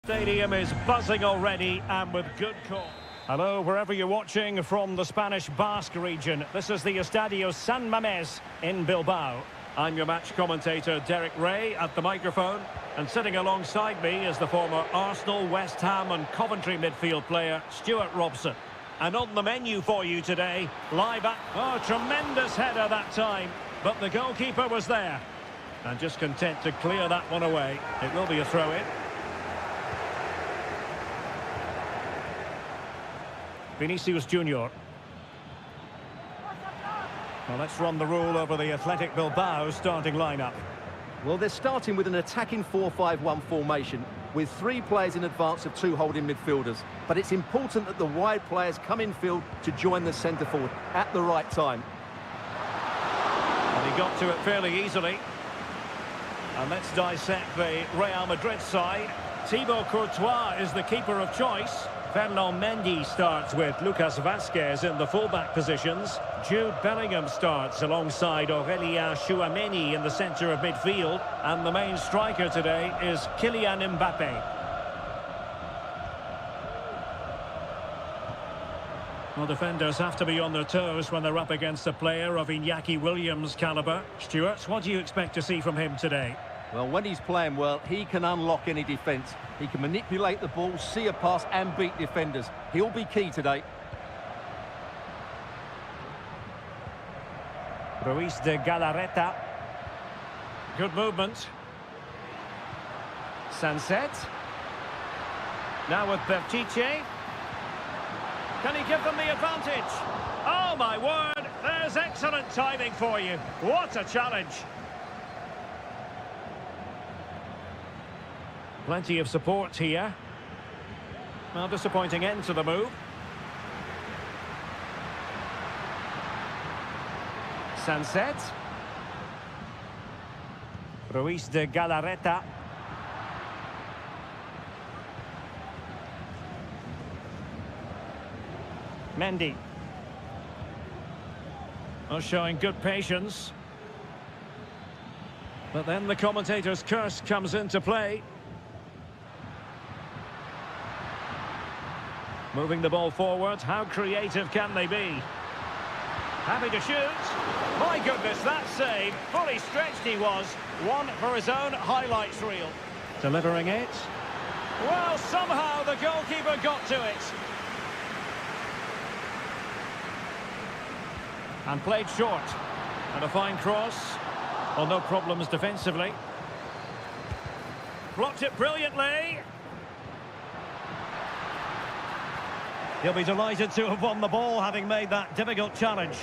Stadium is buzzing already and with good call. Hello, wherever you're watching from the Spanish Basque region. This is the Estadio San Mamés in Bilbao. I'm your match commentator, Derek Ray, at the microphone. And sitting alongside me is the former Arsenal, West Ham and Coventry midfield player, Stuart Robson. And on the menu for you today, live at... Oh, tremendous header that time. But the goalkeeper was there. And just content to clear that one away. It will be a throw-in. Vinicius Junior. Well, let's run the rule over the Athletic Bilbao starting lineup. Well, they're starting with an attacking 4-5-1 formation with 3 players in advance of 2 holding midfielders. But it's important that the wide players come in field to join the centre forward at the right time. And he got to it fairly easily. And let's dissect the Real Madrid side. Thibaut Courtois is the keeper of choice. Fernand Mendy starts with Lucas Vazquez in the fullback positions. Jude Bellingham starts alongside Aurélien Tchouameni in the centre of midfield. And the main striker today is Kylian Mbappé. Well, defenders have to be on their toes when they're up against a player of Iñaki Williams' calibre. Stuart, what do you expect to see from him today? Well, when he's playing well, he can unlock any defence. He can manipulate the ball, see a pass and beat defenders. He'll be key today. Ruiz de Galarreta. Good movement. Sunset. Now with Bertice. Can he give them the advantage? Oh, my word. There's excellent timing for you. What a challenge. Plenty of support here. Well, disappointing end to the move. Sunset. Ruiz de Galarreta. Mendy. Well, showing good patience. But then the commentator's curse comes into play. Moving the ball forward, how creative can they be? Happy to shoot. My goodness, that save. Fully stretched he was. One for his own highlights reel. Delivering it. Well, somehow the goalkeeper got to it. And played short. And a fine cross. Well, no problems defensively. Blocked it brilliantly. He'll be delighted to have won the ball, having made that difficult challenge.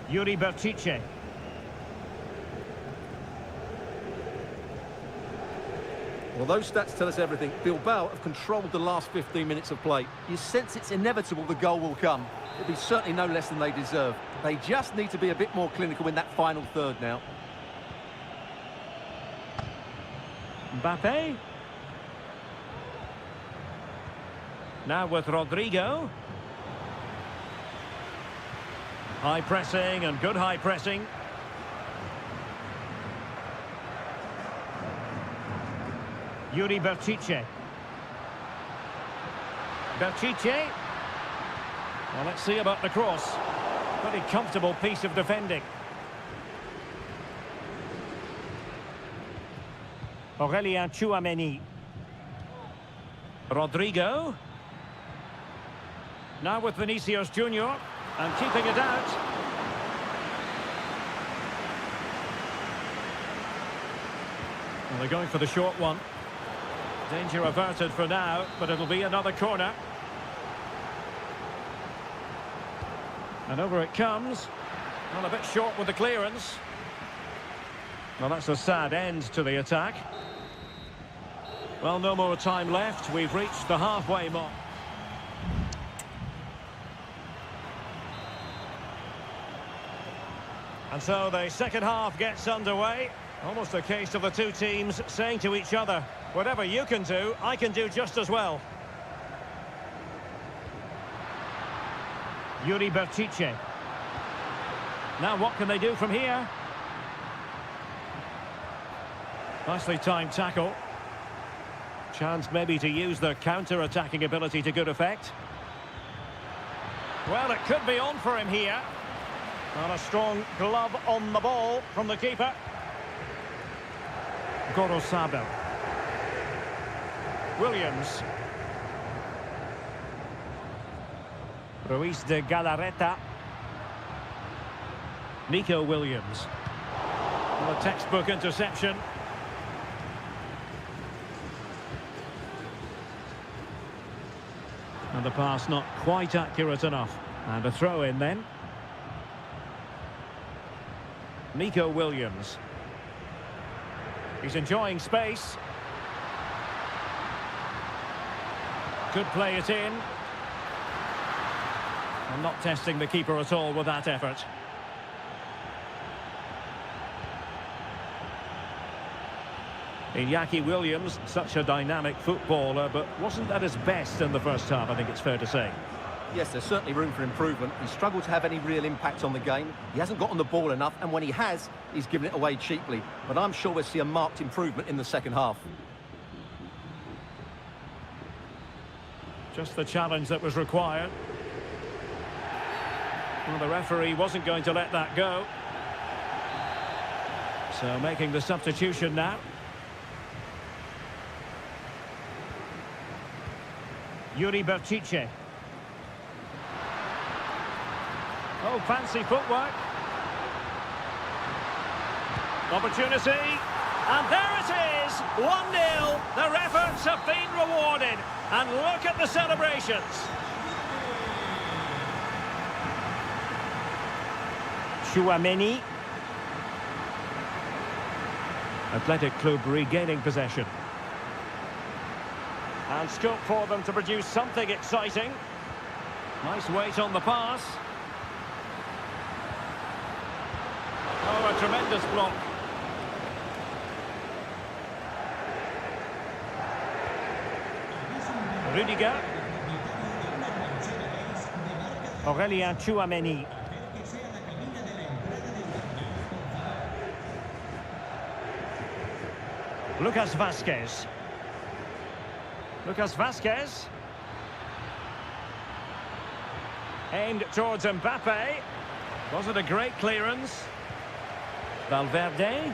Yuri Bertice. Well, those stats tell us everything. Bilbao have controlled the last 15 minutes of play. You sense it's inevitable the goal will come. It'll be certainly no less than they deserve. They just need to be a bit more clinical in that final third now. Mbappé. Now with Rodrigo. High pressing and good high pressing. Yuri Bertice. Bertice. Well, let's see about the cross. Pretty comfortable piece of defending. Aurélien Tchouameni. Rodrigo. Now with Vinicius Junior. And keeping it out. Well, they're going for the short one. Danger averted for now, but it'll be another corner. And over it comes. Well, a bit short with the clearance. Well, that's a sad end to the attack. Well, no more time left. We've reached the halfway mark. And so the second half gets underway. Almost a case of the two teams saying to each other, whatever you can do, I can do just as well. Yuri Bertice. Now what can they do from here? Nicely timed tackle. Chance maybe to use their counter-attacking ability to good effect. Well, it could be on for him here. And a strong glove on the ball from the keeper. Gorosabel. Williams. Ruiz de Galarreta. Nico Williams. And a textbook interception. And the pass not quite accurate enough. And a throw in then. Nico Williams. He's enjoying space. Could play it in. And not testing the keeper at all with that effort. Iñaki Williams, such a dynamic footballer, but wasn't at his best in the first half, I think it's fair to say. Yes, there's certainly room for improvement. He struggled to have any real impact on the game. He hasn't got on the ball enough, and when he has, he's given it away cheaply. But I'm sure we'll see a marked improvement in the second half. Just the challenge that was required. Well, the referee wasn't going to let that go. So making the substitution now. Yuri Berchiche. Oh, fancy footwork. Opportunity. And there it is. 1-0. Their efforts have been rewarded. And look at the celebrations. Chouameni. Athletic Club regaining possession. And scope for them to produce something exciting. Nice weight on the pass. Oh, a tremendous block. Rudiger. Aurélien Chouameni. Lucas Vázquez. Lucas Vázquez. Aimed towards Mbappe. Wasn't a great clearance. Valverde.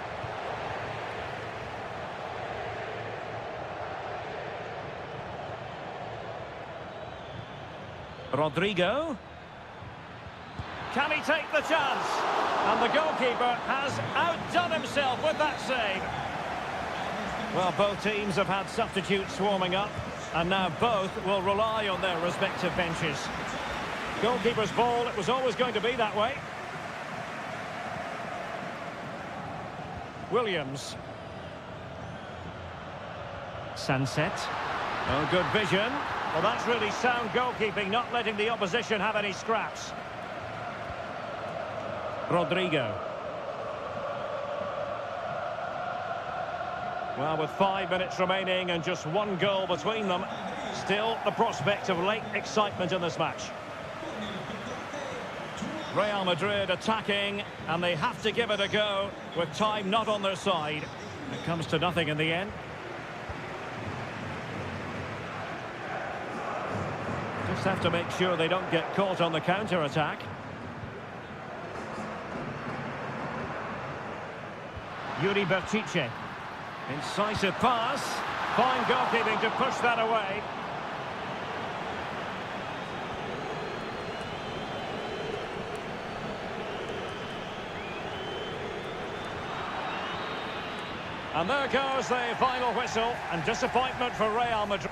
Rodrigo. Can he take the chance? And the goalkeeper has outdone himself with that save. Well, both teams have had substitutes warming up, and now both will rely on their respective benches. Goalkeeper's ball, it was always going to be that way. Williams. Sunset. Oh, good vision. Well, that's really sound goalkeeping, not letting the opposition have any scraps. Rodrigo. Well, with 5 minutes remaining and just one goal between them, still the prospect of late excitement in this match. Real Madrid attacking, and they have to give it a go with time not on their side. It comes to nothing in the end. Just have to make sure they don't get caught on the counter-attack. Yuri Berchiche. Incisive pass. Fine goalkeeping to push that away. And there goes the final whistle, and disappointment for Real Madrid.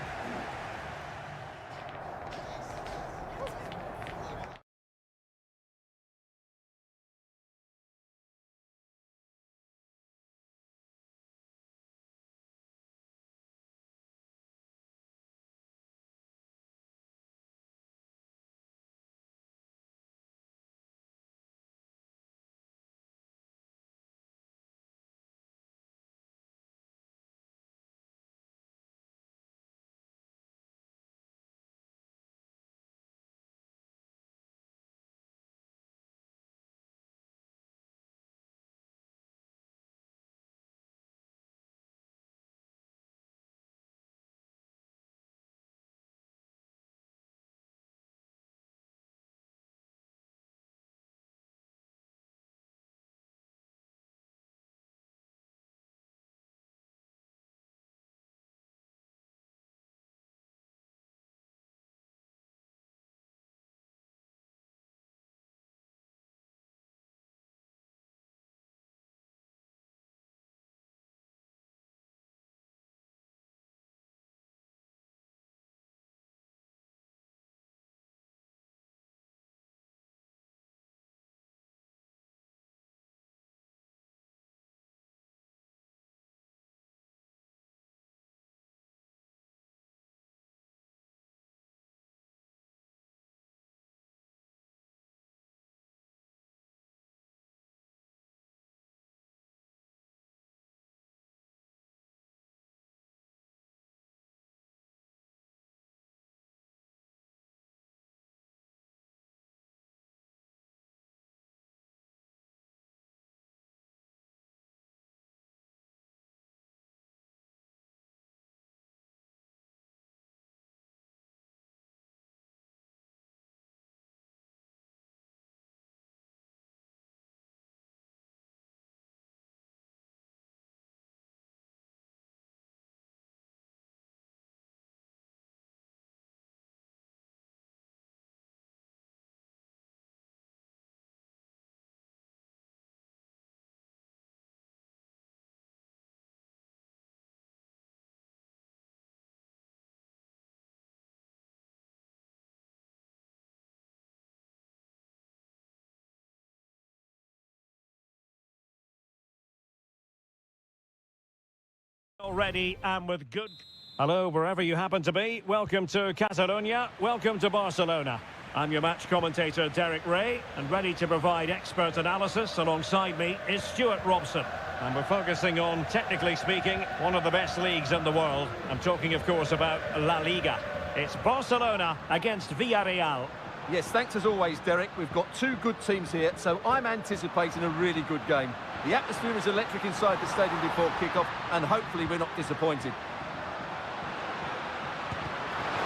Already and with good... Hello, wherever you happen to be. Welcome to Catalonia. Welcome to Barcelona. I'm your match commentator, Derek Ray, and ready to provide expert analysis. Alongside me is Stuart Robson. And we're focusing on, technically speaking, one of the best leagues in the world. I'm talking, of course, about La Liga. It's Barcelona against Villarreal. Yes, thanks as always, Derek. We've got two good teams here, so I'm anticipating a really good game. The atmosphere is electric inside the stadium before kick-off, and hopefully we're not disappointed.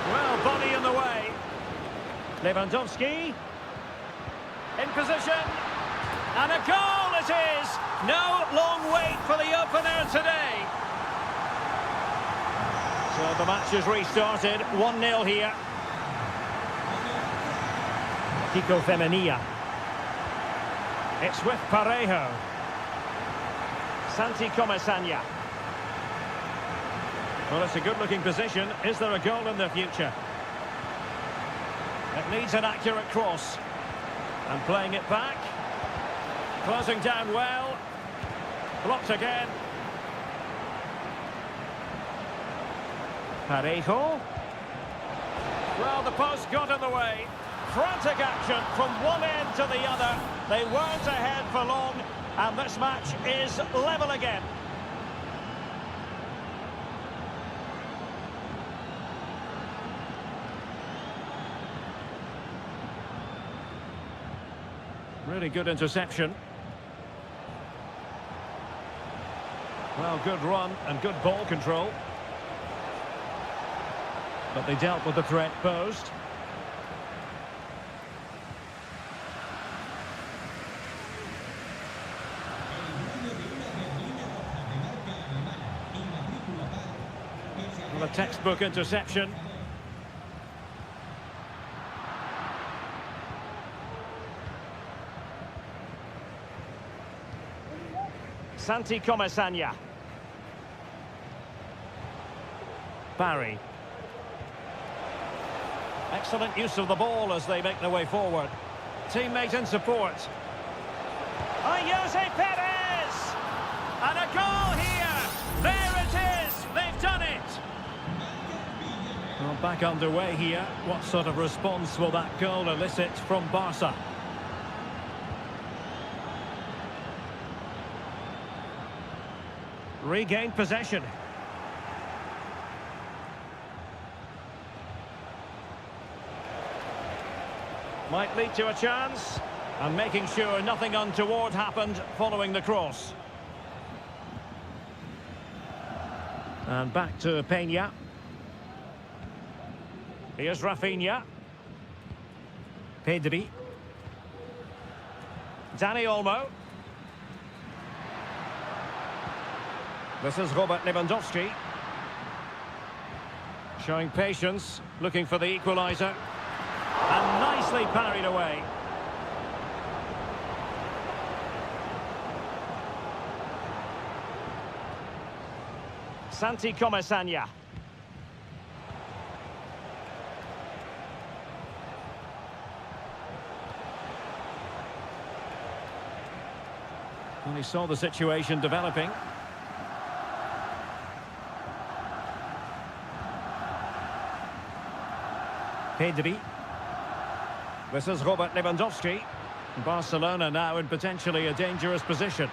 Well, body in the way. Lewandowski. In position. And a goal it is! No long wait for the opener today. So the match has restarted. 1-0 here. Kiko Femenia. It's with Parejo. Santi Comesaña. Well, it's a good-looking position. Is there a goal in the future? It needs an accurate cross. And playing it back. Closing down well. Blocked again. Parejo. Well, the post got in the way. Frantic action from one end to the other. They weren't ahead for long, and this match is level again. Really good interception. Well, good run and good ball control. But they dealt with the threat posed. Well, a textbook interception. Santi Comesaña. Barry. Excellent use of the ball as they make their way forward. Teammate in support. Jose Perez! And a goal here! There it is! They've done it! Well, back underway here. What sort of response will that goal elicit from Barca? Regained possession. Might lead to a chance. And making sure nothing untoward happened following the cross. And back to Peña. Here's Rafinha. Pedri. Dani Olmo. This is Robert Lewandowski. Showing patience, looking for the equaliser. And nicely parried away. Santi Comesaña. And he saw the situation developing. Pedri. This is Robert Lewandowski. Barcelona now in potentially a dangerous position.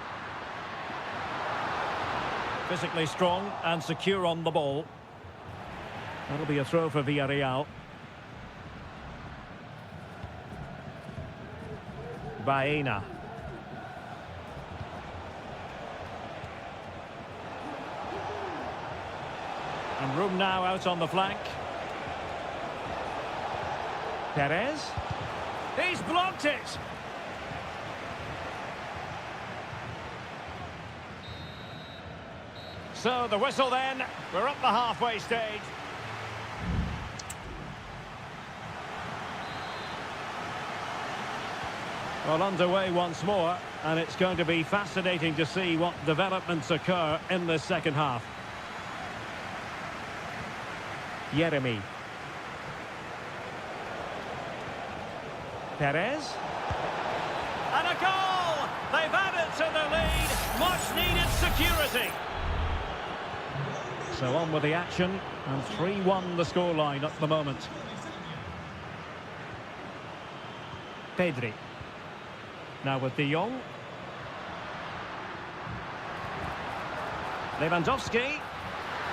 Physically strong and secure on the ball. That'll be a throw for Villarreal. Baena. And room now out on the flank. Perez. He's blocked it. So the whistle then. We're up the halfway stage. Well, underway once more, and it's going to be fascinating to see what developments occur in this second half. Yeremy. Perez. And a goal! They've added to the lead. Much needed security. So on with the action, and 3-1 the scoreline at the moment. Pedri. Now with De Jong. Lewandowski.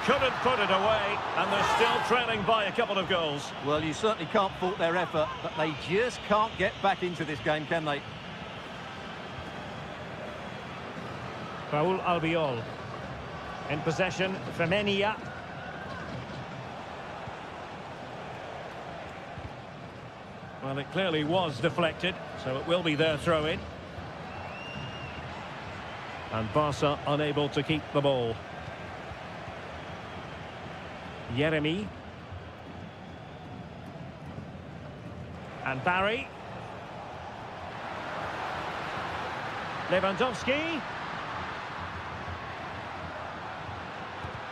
Couldn't put it away, and they're still trailing by a couple of goals. Well, you certainly can't fault their effort, but they just can't get back into this game, can they? Raul Albiol. In possession, Femenia. Well, it clearly was deflected, so it will be their throw-in. And Barca unable to keep the ball. Jeremy. And Barry. Lewandowski.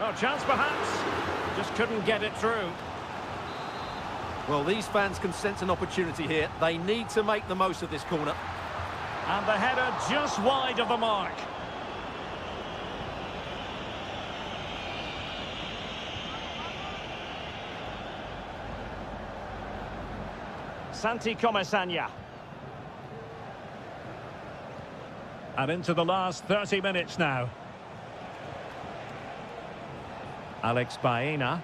Oh, chance perhaps. Just couldn't get it through. Well, these fans can sense an opportunity here. They need to make the most of this corner. And the header just wide of the mark. Santi Comesaña. And into the last 30 minutes now. Alex Baena.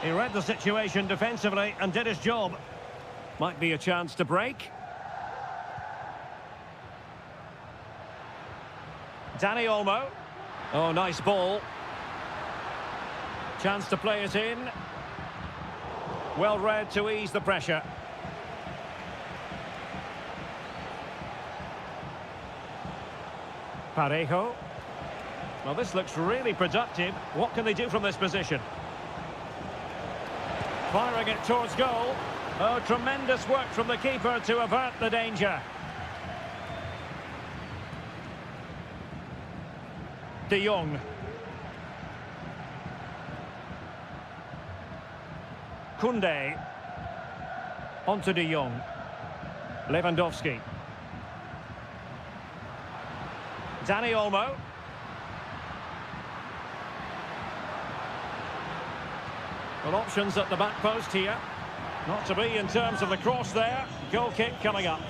He read the situation defensively and did his job. Might be a chance to break. Dani Olmo. Oh, nice ball. Chance to play it in. Well read to ease the pressure. Parejo. Well, this looks really productive. What can they do from this position? Firing it towards goal. Oh, tremendous work from the keeper to avert the danger. De Jong. Koundé. Onto De Jong. Lewandowski. Dani Olmo. Well, options at the back post here. Not to be in terms of the cross there. Goal kick coming up.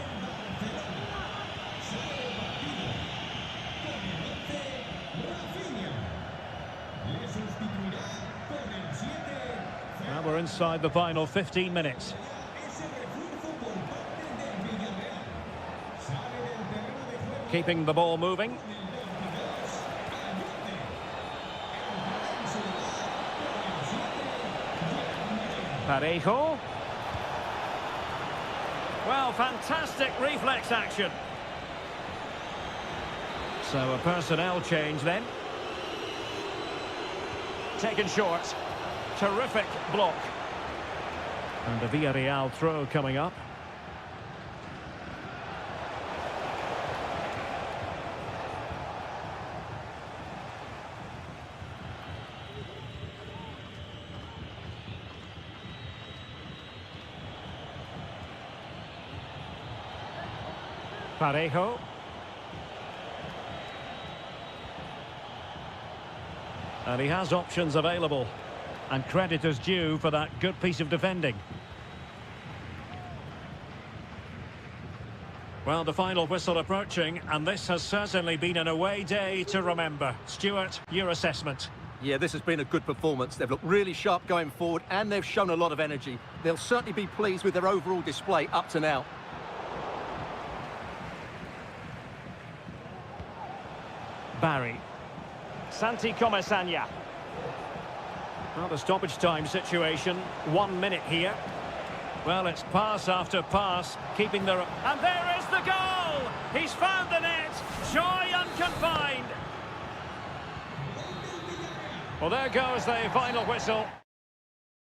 Now we're inside the final 15 minutes. Keeping the ball moving. Parejo. Well, fantastic reflex action. So a personnel change then. Taken short. Terrific block. And a Villarreal throw coming up. Parejo. And he has options available. And credit is due for that good piece of defending. Well, the final whistle approaching, and this has certainly been an away day to remember. Stuart, your assessment. Yeah, this has been a good performance. They've looked really sharp going forward, and they've shown a lot of energy. They'll certainly be pleased with their overall display up to now. Barry. Santi Comesaña. Well, the stoppage time situation, 1 minute here. Well, it's pass after pass, keeping their... And there is the goal! He's found the net! Joy unconfined! Well, there goes the final whistle.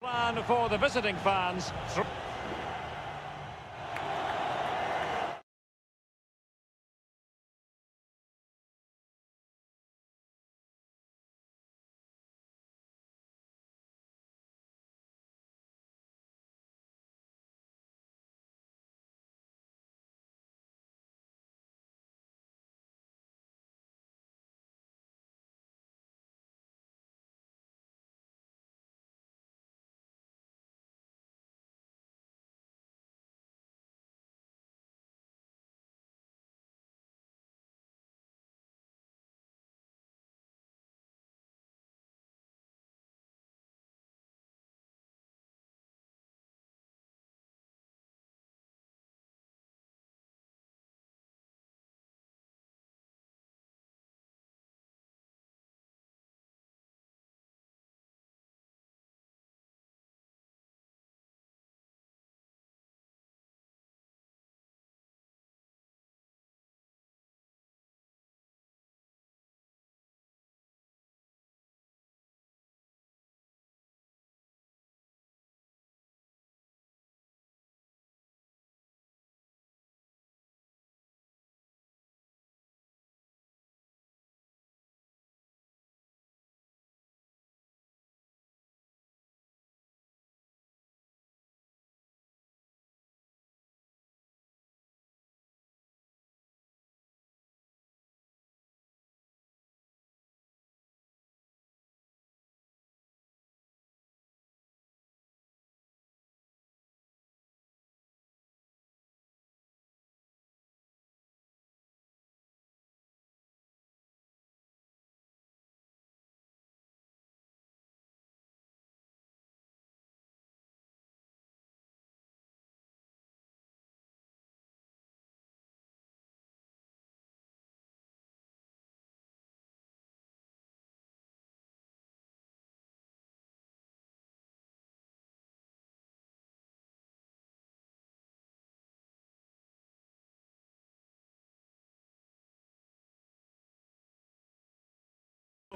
Plan for the visiting fans.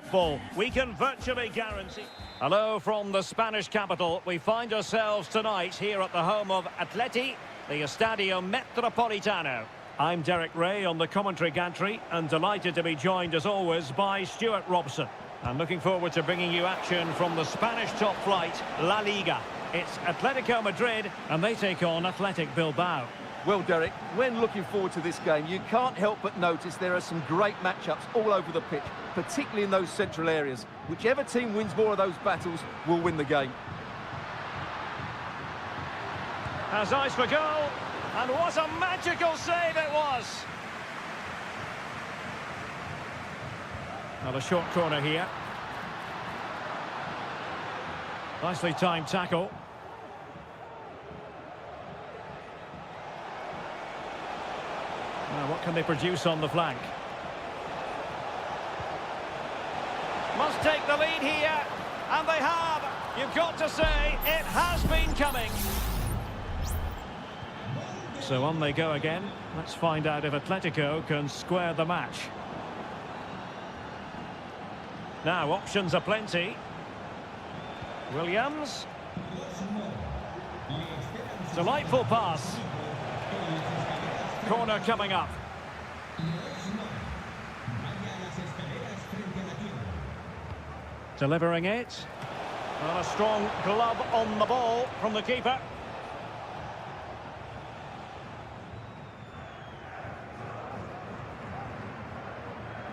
full. We can virtually guarantee. Hello from the Spanish capital. We find ourselves tonight here at the home of Atleti, the Estadio Metropolitano. I'm Derek Ray on the commentary gantry and delighted to be joined as always by Stuart Robson. I'm looking forward to bringing you action from the Spanish top flight, La Liga. It's Atletico Madrid and they take on Athletic Bilbao. Well, Derek, when looking forward to this game, you can't help but notice there are some great matchups all over the pitch, particularly in those central areas. Whichever team wins more of those battles will win the game. Has eyes for goal, and what a magical save it was! Now the short corner here. Nicely timed tackle. Now what can they produce on the flank? Must take the lead here, and they have. You've got to say, it has been coming. So on they go again. Let's find out if Atletico can square the match. Now, options are plenty. Williams. Delightful pass. Corner coming up. Delivering it. Well, a strong glove on the ball from the keeper.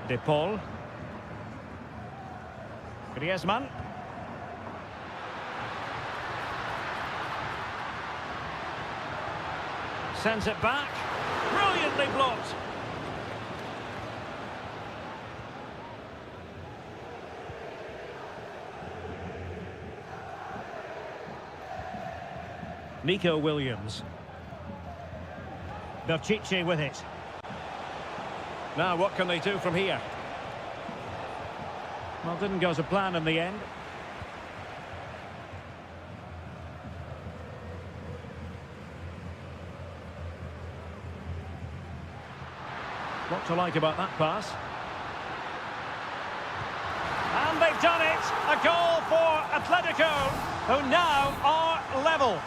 De Paul. Griezmann. Sends it back. Brilliantly blocked. Nico Williams. Pishit with it. Now what can they do from here? Well, didn't go to plan in the end. What to like about that pass? And they've done it! A goal for Atletico, who now are level.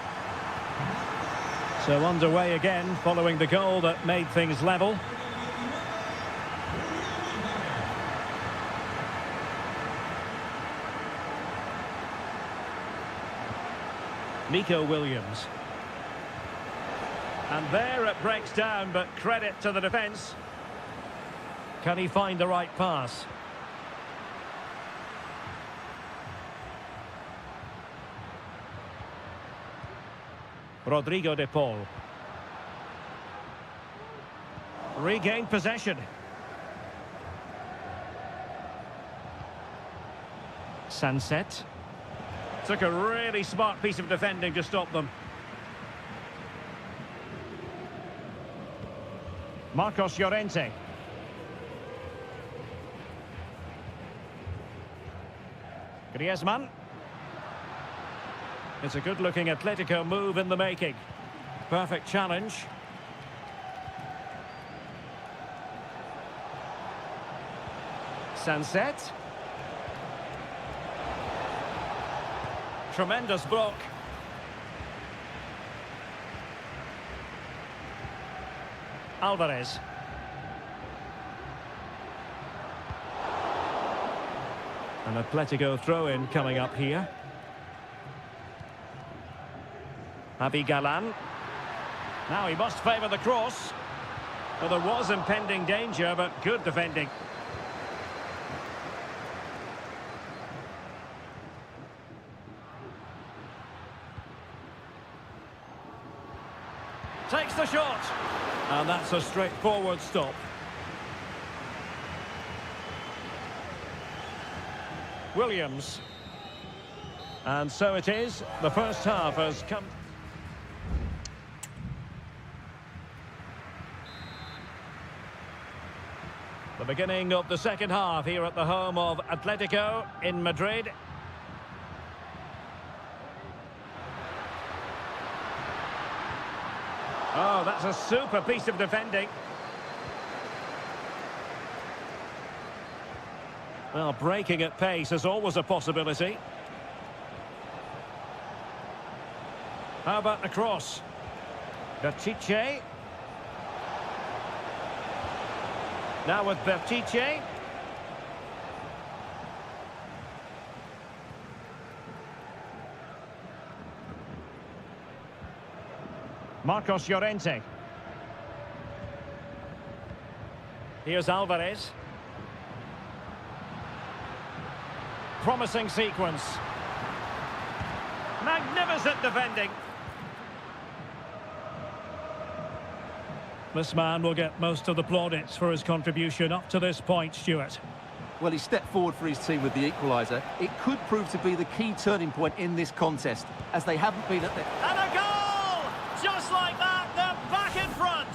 So underway again, following the goal that made things level. Nico Williams. And there it breaks down, but credit to the defence. Can he find the right pass? Rodrigo de Paul. Regained possession. Sunset. Took a really smart piece of defending to stop them. Marcos Llorente. Griezmann. It's a good-looking Atletico move in the making. Perfect challenge. Sunset. Tremendous block. Alvarez. An Atletico throw-in coming up here. Javi Galan. Now he must favour the cross. Well, there was impending danger, but good defending. Takes the shot. And that's a straightforward stop. Williams. And so it is. The first half has come. The beginning of the second half here at the home of Atletico in Madrid. Oh, that's a super piece of defending. Well, breaking at pace is always a possibility. How about the cross? Bertice. Now with Bertice. Marcos Llorente. Here's Alvarez. Promising sequence. Magnificent defending. This man will get most of the plaudits for his contribution up to this point, Stuart. Well, he stepped forward for his team with the equaliser. It could prove to be the key turning point in this contest, as they haven't been at the... And a goal! Just like that, they're back in front.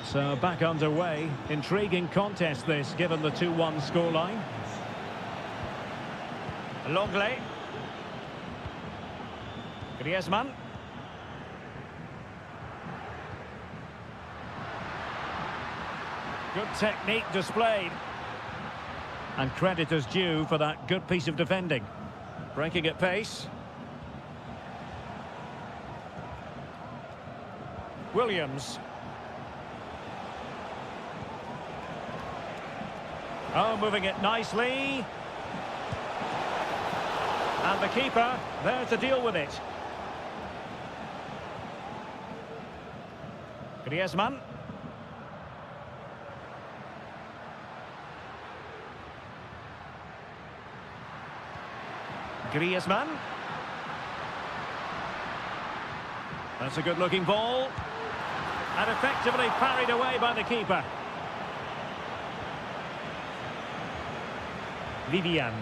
So back underway. Intriguing contest this, given the 2-1 scoreline. Longley. Griezmann. Good technique displayed. And credit is due for that good piece of defending. Breaking at pace. Williams. Oh, moving it nicely. And the keeper there to deal with it. Griezmann. Griezmann. That's a good-looking ball. And effectively parried away by the keeper. Vivian.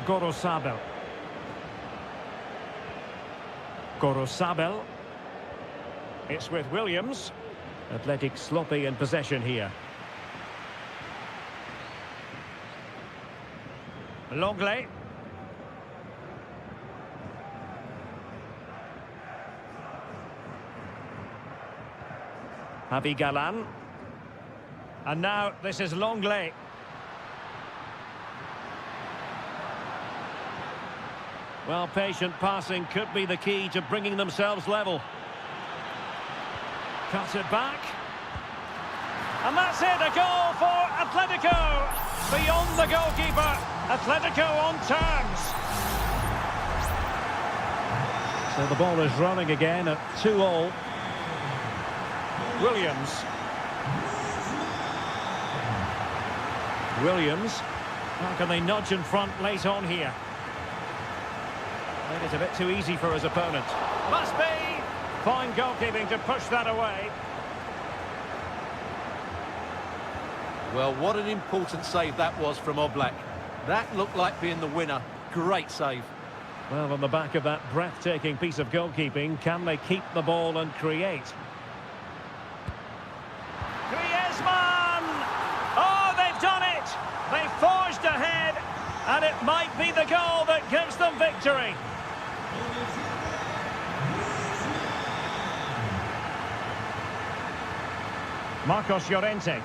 Gorosabel. Gorosabel. It's with Williams. Athletic sloppy in possession here. Longley. Javi Galan. And now this is Longley. Well, patient passing could be the key to bringing themselves level. Cuts it back. And that's it, a goal for Atletico. Beyond the goalkeeper, Atletico on terms. So the ball is running again at 2-2. Williams. Williams. How can they nudge in front late on here? Made it a bit too easy for his opponent. Must be! Fine goalkeeping to push that away. Well, what an important save that was from Oblak. That looked like being the winner. Great save. Well, on the back of that breathtaking piece of goalkeeping, can they keep the ball and create? Griezmann! Oh, they've done it! They forged ahead, and it might be the goal that gives them victory. Marcos Llorente.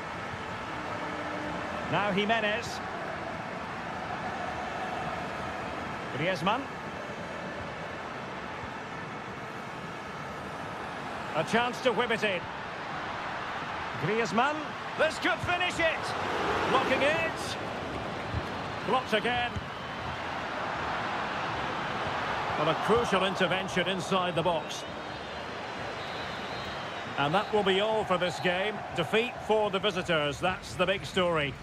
Now Jimenez. Griezmann. A chance to whip it in. Griezmann. This could finish it. Blocking it. Blocked again. Well, a crucial intervention inside the box. And that will be all for this game. Defeat for the visitors. That's the big story.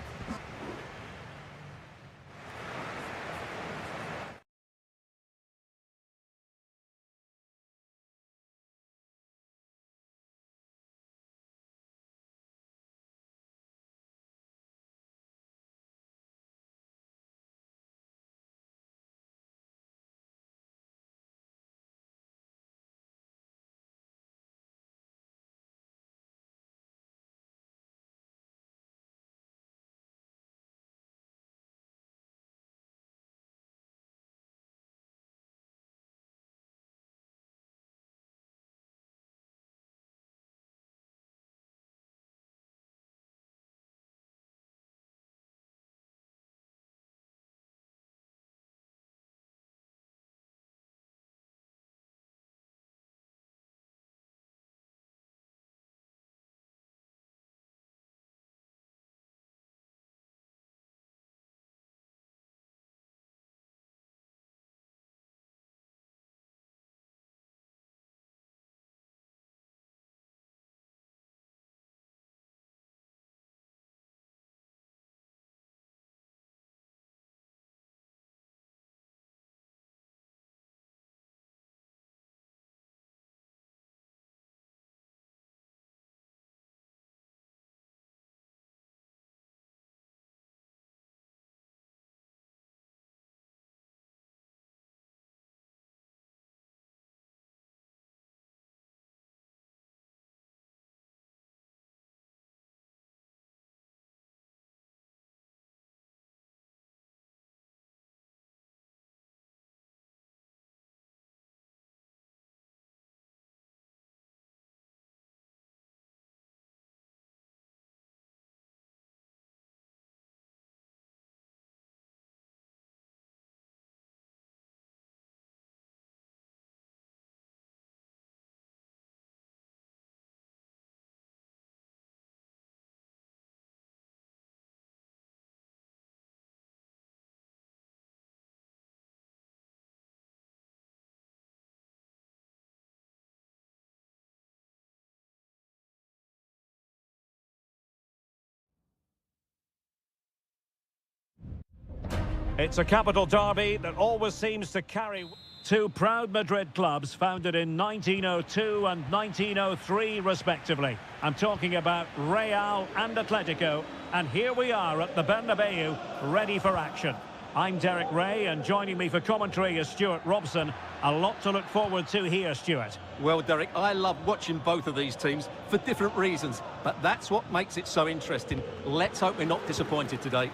It's a capital derby that always seems to carry... Two proud Madrid clubs founded in 1902 and 1903 respectively. I'm talking about Real and Atletico, and here we are at the Bernabeu, ready for action. I'm Derek Ray, and joining me for commentary is Stuart Robson. A lot to look forward to here, Stuart. Well, Derek, I love watching both of these teams for different reasons, but that's what makes it so interesting. Let's hope we're not disappointed today.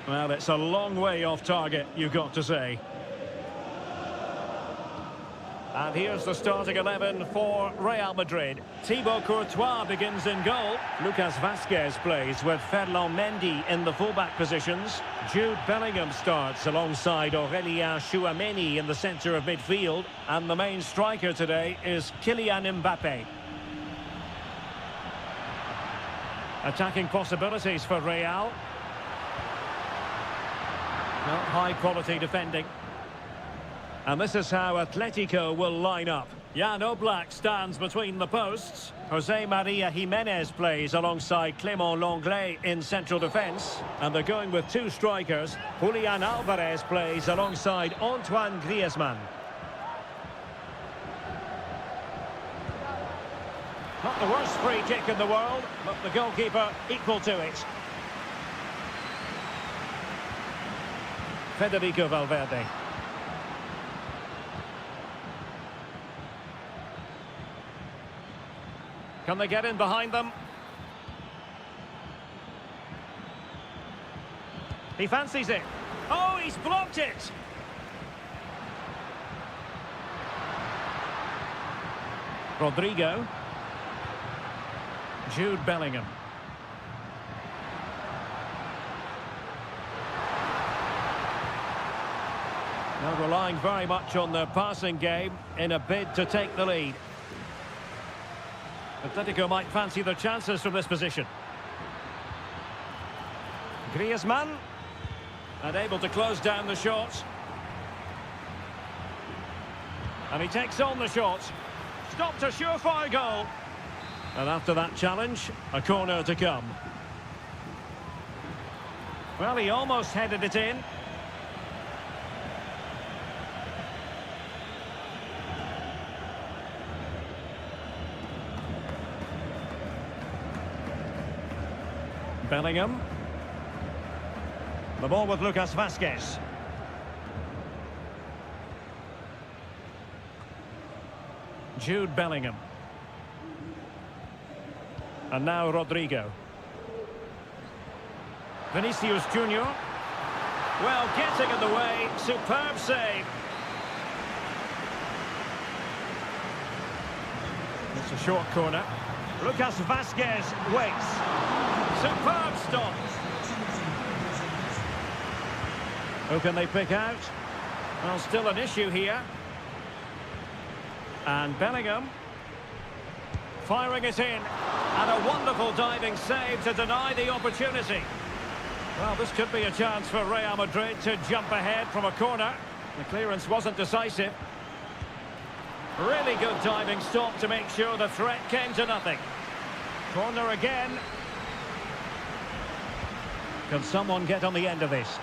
Well, it's a long way off target, you've got to say. And here's the starting 11 for Real Madrid. Thibaut Courtois begins in goal. Lucas Vazquez plays with Ferland Mendy in the fullback positions. Jude Bellingham starts alongside Aurélien Tchouameni in the centre of midfield. And the main striker today is Kylian Mbappe. Attacking possibilities for Real. Not high-quality defending. And this is how Atletico will line up. Jan Oblak stands between the posts. Jose Maria Jimenez plays alongside Clément Lenglet in central defence. And they're going with two strikers. Julian Alvarez plays alongside Antoine Griezmann. Not the worst free kick in the world, but the goalkeeper equal to it. Federico Valverde. Can they get in behind them? He fancies it. Oh, he's blocked it! Rodrigo. Jude Bellingham. Now relying very much on their passing game in a bid to take the lead. Atletico might fancy their chances from this position. Griezmann. And able to close down the shot. And he takes on the shot. Stopped a surefire goal. And after that challenge, a corner to come. Well, he almost headed it in. Bellingham. The ball with Lucas Vazquez. Jude Bellingham. And now Rodrigo. Vinicius Junior. Well, getting in the way. Superb save. It's a short corner. Lucas Vazquez waits. Superb stop. Who can they pick out? Well, still an issue here. And Bellingham. Firing it in. And a wonderful diving save to deny the opportunity. Well, this could be a chance for Real Madrid to jump ahead from a corner. The clearance wasn't decisive. Really good diving stop to make sure the threat came to nothing. Corner again. Can someone get on the end of this?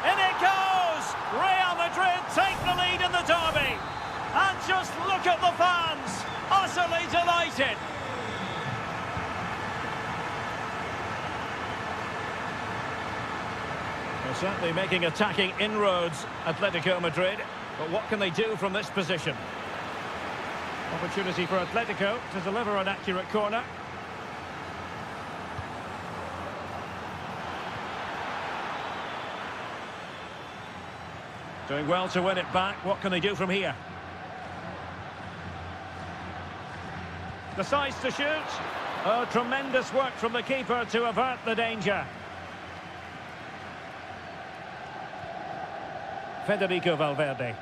In it goes! Real Madrid take the lead in the derby. And just look at the fans. Utterly delighted. They're certainly making attacking inroads, Atletico Madrid. But what can they do from this position? Opportunity for Atletico to deliver an accurate corner. Doing well to win it back. What can they do from here? Decides to shoot. Oh, tremendous work from the keeper to avert the danger. Federico Valverde.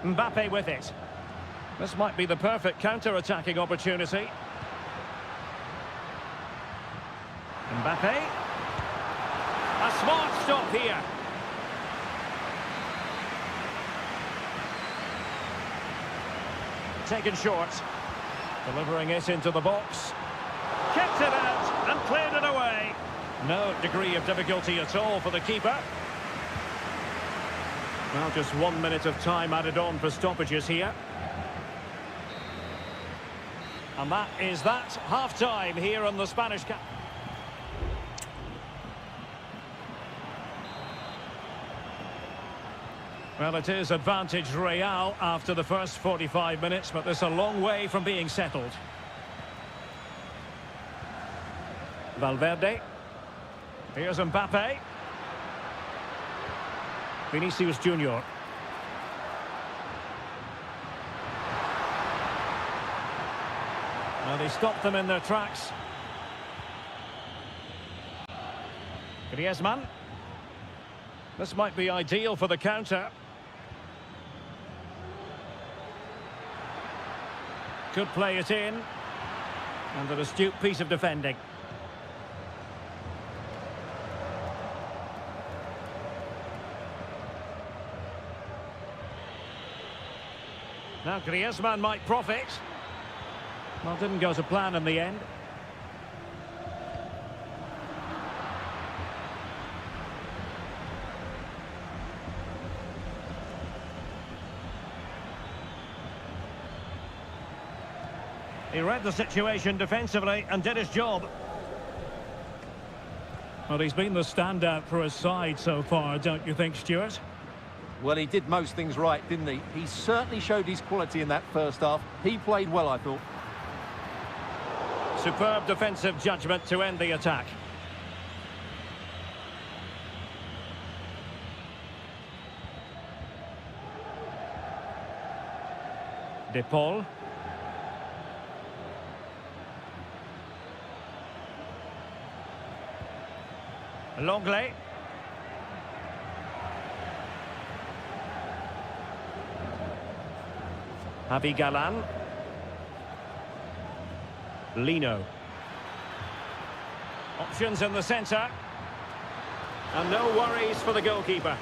Mbappe with it. This might be the perfect counter-attacking opportunity. Mbappe. A smart stop here. Taken short. Delivering it into the box. Kept it out and cleared it away. No degree of difficulty at all for the keeper. Well, just 1 minute of time added on for stoppages here. And that is that. Half-time here on the Spanish Cup. Well, it is advantage Real after the first 45 minutes, but there's a long way from being settled. Valverde. Here's Mbappe. Vinicius Junior. Well, they stopped them in their tracks. Griezmann. This might be ideal for the counter. Could play it in. And an astute piece of defending. Now Griezmann might profit. Well, didn't go to plan in the end. He read the situation defensively and did his job. Well, he's been the standout for his side so far, don't you think, Stuart? Well, he did most things right, didn't he? He certainly showed his quality in that first half. He played well, I thought. Superb defensive judgment to end the attack. De Paul. Longley. Javi Galan. Lino. Options in the centre. And no worries for the goalkeeper.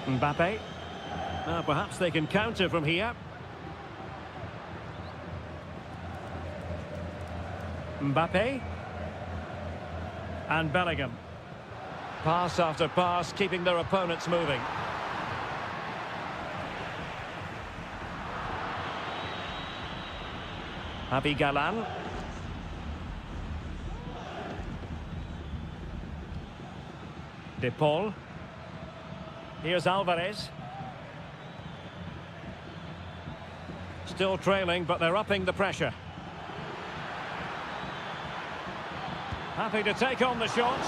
Mbappe. Perhaps they can counter from here. Mbappe. And Bellingham. Pass after pass, keeping their opponents moving. Javi Galan. De Paul. Here's Alvarez. Still trailing, but they're upping the pressure. Happy to take on the shot.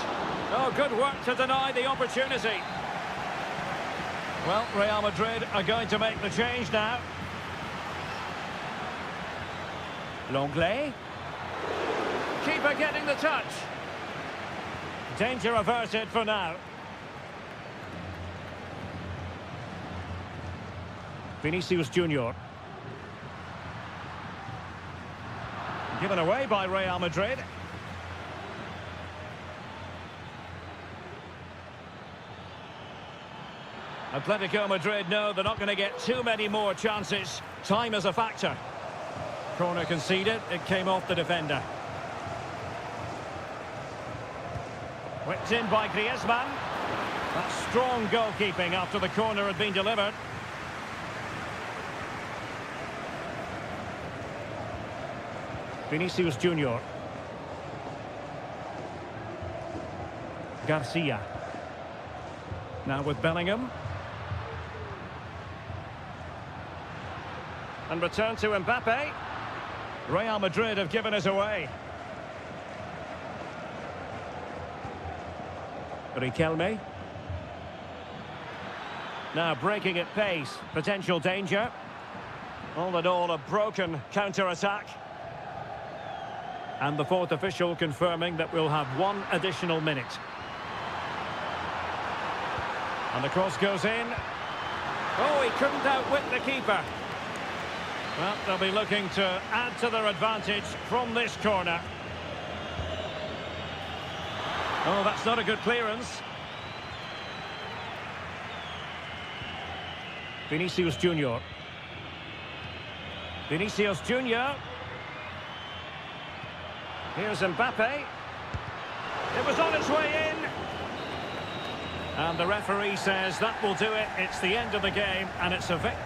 Oh, good work to deny the opportunity. Well, Real Madrid are going to make the change now. Longley. Keeper getting the touch. Danger averted for now. Vinicius Junior. Given away by Real Madrid. Atletico Madrid know they're not going to get too many more chances. Time is a factor. Corner conceded, it came off the defender. Whipped in by Griezmann. That's strong goalkeeping after the corner had been delivered. Vinicius Junior. Garcia. Now with Bellingham. And return to Mbappe. Real Madrid have given us away. Riquelme. Now breaking at pace. Potential danger. All in all, a broken counter-attack. And the fourth official confirming that we'll have one additional minute. And the cross goes in. Oh, he couldn't outwit the keeper. Well, they'll be looking to add to their advantage from this corner. Oh, that's not a good clearance. Vinicius Junior. Vinicius Junior. Here's Mbappe. It was on its way in. And the referee says that will do it. It's the end of the game, and it's a victory.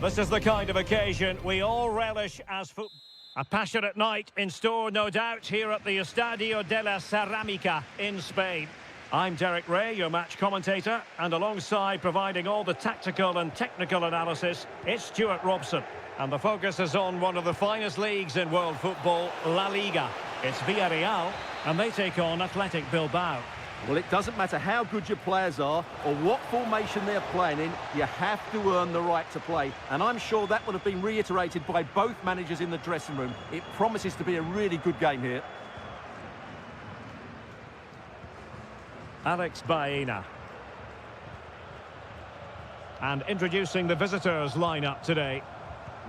This is the kind of occasion we all relish as football. A passionate night in store, no doubt, here at the Estadio de la Cerámica in Spain. I'm Derek Ray, your match commentator, and alongside providing all the tactical and technical analysis, it's Stuart Robson. And the focus is on one of the finest leagues in world football, La Liga. It's Villarreal, and they take on Athletic Bilbao. Well, it doesn't matter how good your players are or what formation they're playing in, you have to earn the right to play. And I'm sure that would have been reiterated by both managers in the dressing room. It promises to be a really good game here. Alex Baena. And introducing the visitors lineup today.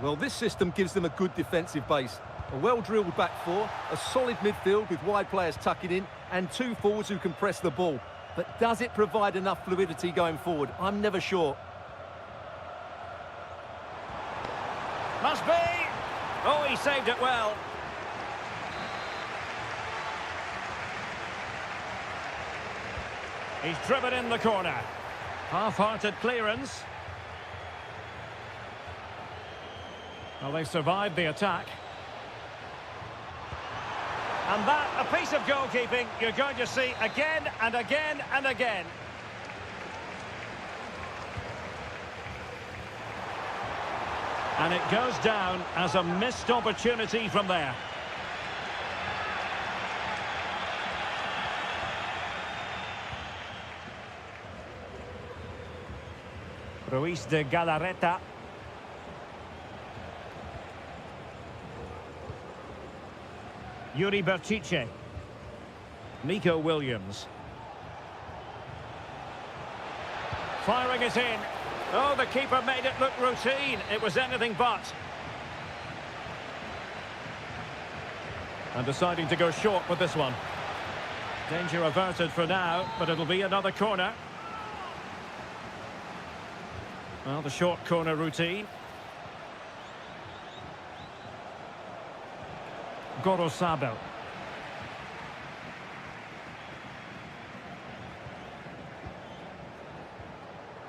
Well, this system gives them a good defensive base. A well-drilled back four, a solid midfield with wide players tucking in, and two forwards who can press the ball. But does it provide enough fluidity going forward? I'm never sure. Must be! Oh, he saved it well. He's driven in the corner. Half-hearted clearance. Well, they've survived the attack. And that, a piece of goalkeeping you're going to see again and again and again. And it goes down as a missed opportunity from there. Ruiz de Galarreta. Yuri Berchiche. Nico Williams. Firing it in. Oh, the keeper made it look routine. It was anything but. And deciding to go short with this one. Danger averted for now, but it'll be another corner. Well, the short corner routine. Gorosabel.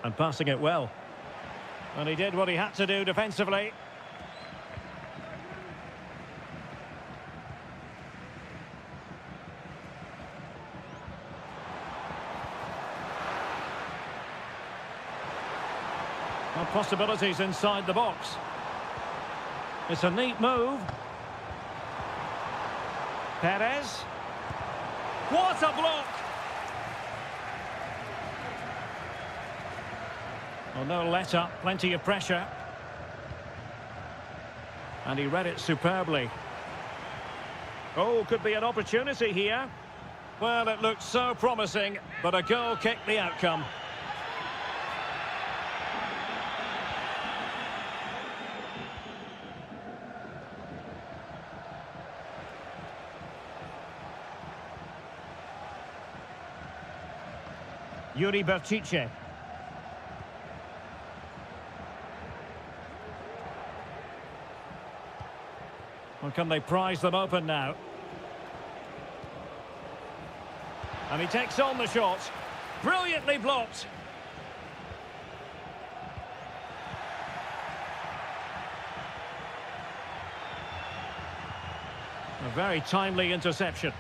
And passing it well. And he did what he had to do defensively. Well, possibilities inside the box. It's a neat move. Perez. What a block! Well, no let-up, plenty of pressure. And he read it superbly. Oh, could be an opportunity here. Well, it looked so promising, but a goal kicked the outcome. Yuri Berchiche. Well, can they prise them open now? And he takes on the shot. Brilliantly blocked. A very timely interception.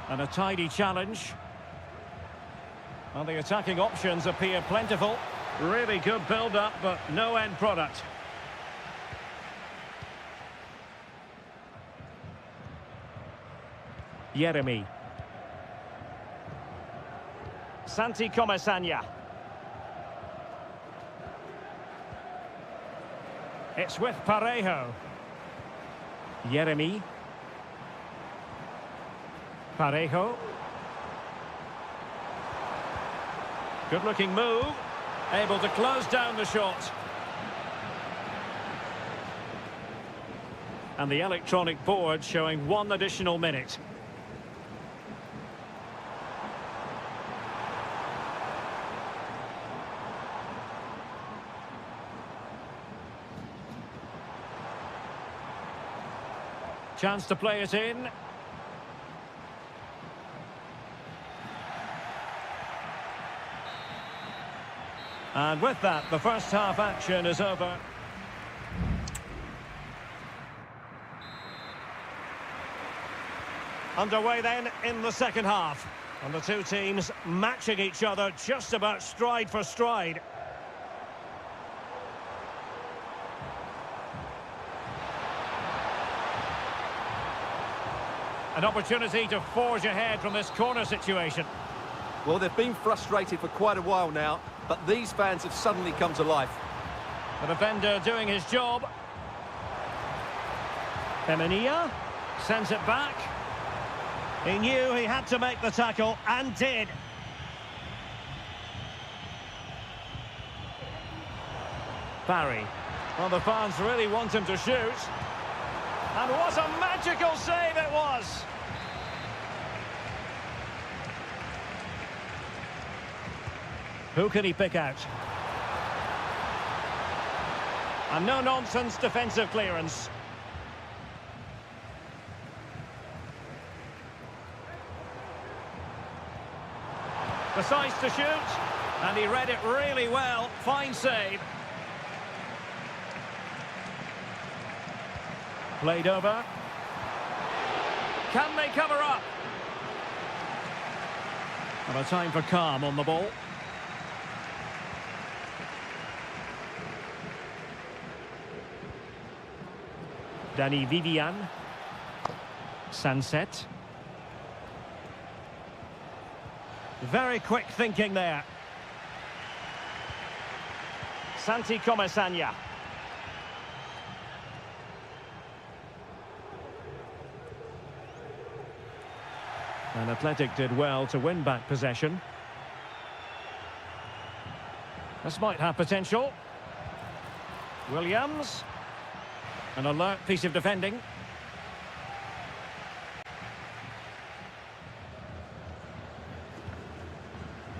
And a tidy challenge. Well, the attacking options appear plentiful. Really good build-up, but no end product. Jeremy. Santi Comasagna. It's with Parejo. Jeremy. Parejo. Good-looking move. Able to close down the shot. And the electronic board showing 1 additional minute. Chance to play it in. And with that, the first half action is over. Underway then in the second half. And the two teams matching each other just about stride for stride. An opportunity to forge ahead from this corner situation. Well, they've been frustrated for quite a while now, but these fans have suddenly come to life. The defender doing his job. Femenia sends it back. He knew he had to make the tackle, and did. Barry. Well, the fans really want him to shoot. And what a magical save it was! Who can he pick out? A no-nonsense defensive clearance. Decides to shoot, and he read it really well. Fine save. Played over. Can they cover up? And a time for calm on the ball. Danny Vivian. Sunset. Very quick thinking there. Santi Comasagna. And Athletic did well to win back possession. This might have potential. Williams. An alert piece of defending.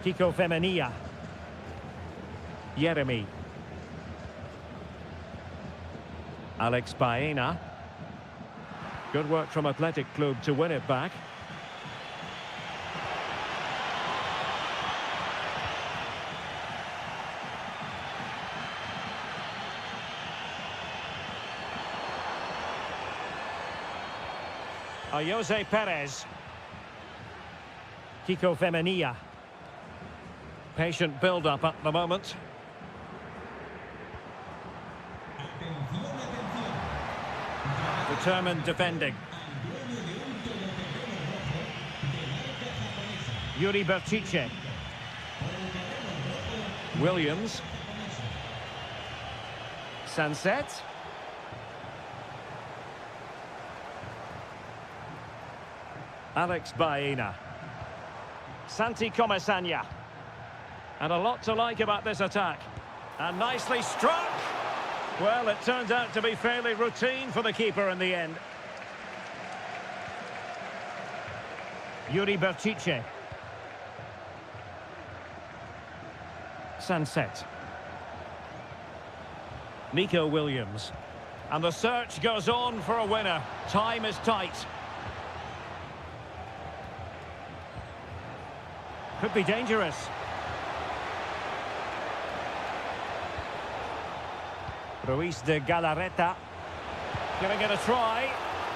Kiko Femenia. Jeremy. Alex Baena. Good work from Athletic Club to win it back. Jose Perez. Kiko Femenia. Patient build-up at the moment. The Determined defending. Yuri Berchiche. Williams. Sunset. Alex Baena. Santi Comesaña. And a lot to like about this attack. And nicely struck. Well, it turned out to be fairly routine for the keeper in the end. Yuri Berchiche. Sunset. Nico Williams. And the search goes on for a winner. Time is tight. Could be dangerous. Ruiz de Galarreta. Giving it a try.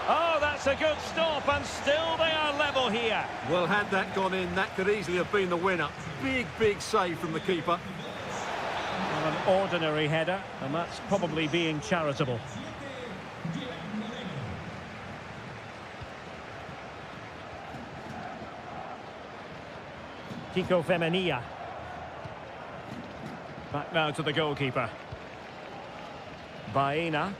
Oh, that's a good stop, and still they are level here. Well, had that gone in, that could easily have been the winner. Big, big save from the keeper. Well, an ordinary header, and that's probably being charitable. Kiko Femenia. Back now to the goalkeeper. Baena.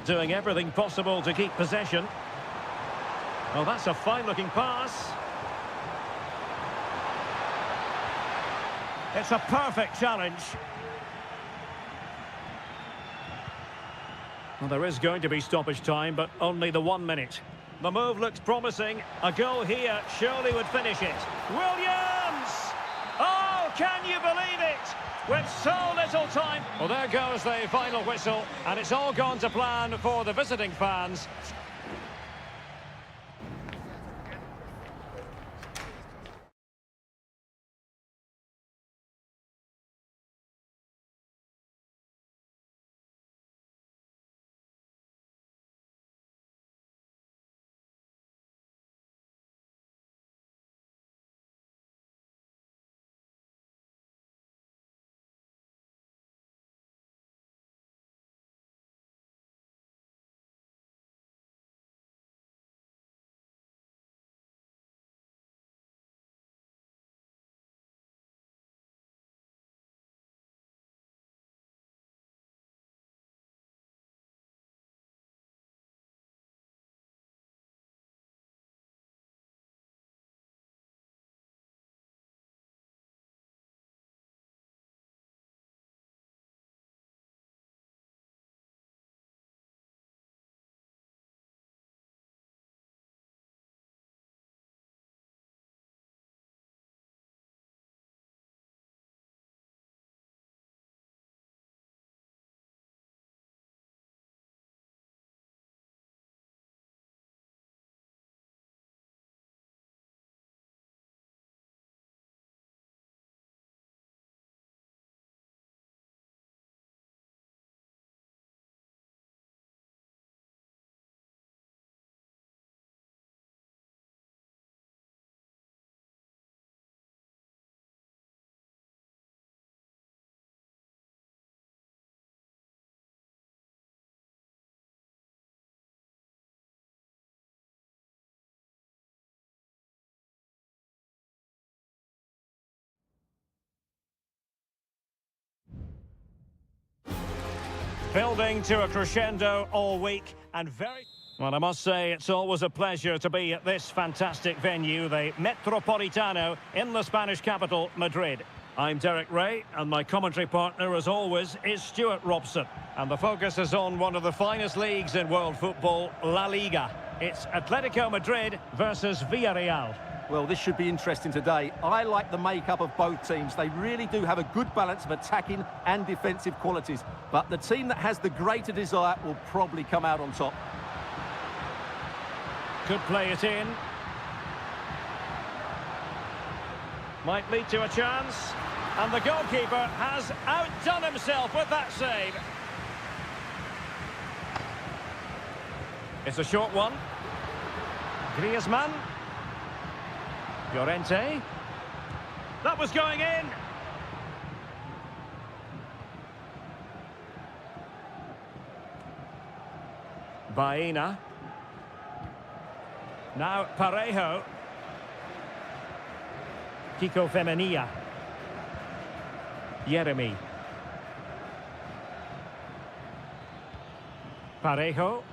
Doing everything possible to keep possession. Oh, that's a fine-looking pass. It's a perfect challenge. Well, there is going to be stoppage time, but only the 1 minute. The move looks promising. A goal here surely would finish it. Williams! Oh, can you believe it? With so little time. Well, there goes the final whistle, and it's all gone to plan for the visiting fans. Building to a crescendo all week, and very... Well, I must say, it's always a pleasure to be at this fantastic venue, the Metropolitano, in the Spanish capital, Madrid. I'm Derek Ray, and my commentary partner, as always, is Stuart Robson. And the focus is on one of the finest leagues in world football, La Liga. It's Atletico Madrid versus Villarreal. Well, this should be interesting today. I like the makeup of both teams. They really do have a good balance of attacking and defensive qualities. But the team that has the greater desire will probably come out on top. Could play it in. Might lead to a chance. And the goalkeeper has outdone himself with that save. It's a short one. Griezmann. Llorente. That was going in. Baena. Now Parejo. Kiko Femenia. Jeremy. Parejo.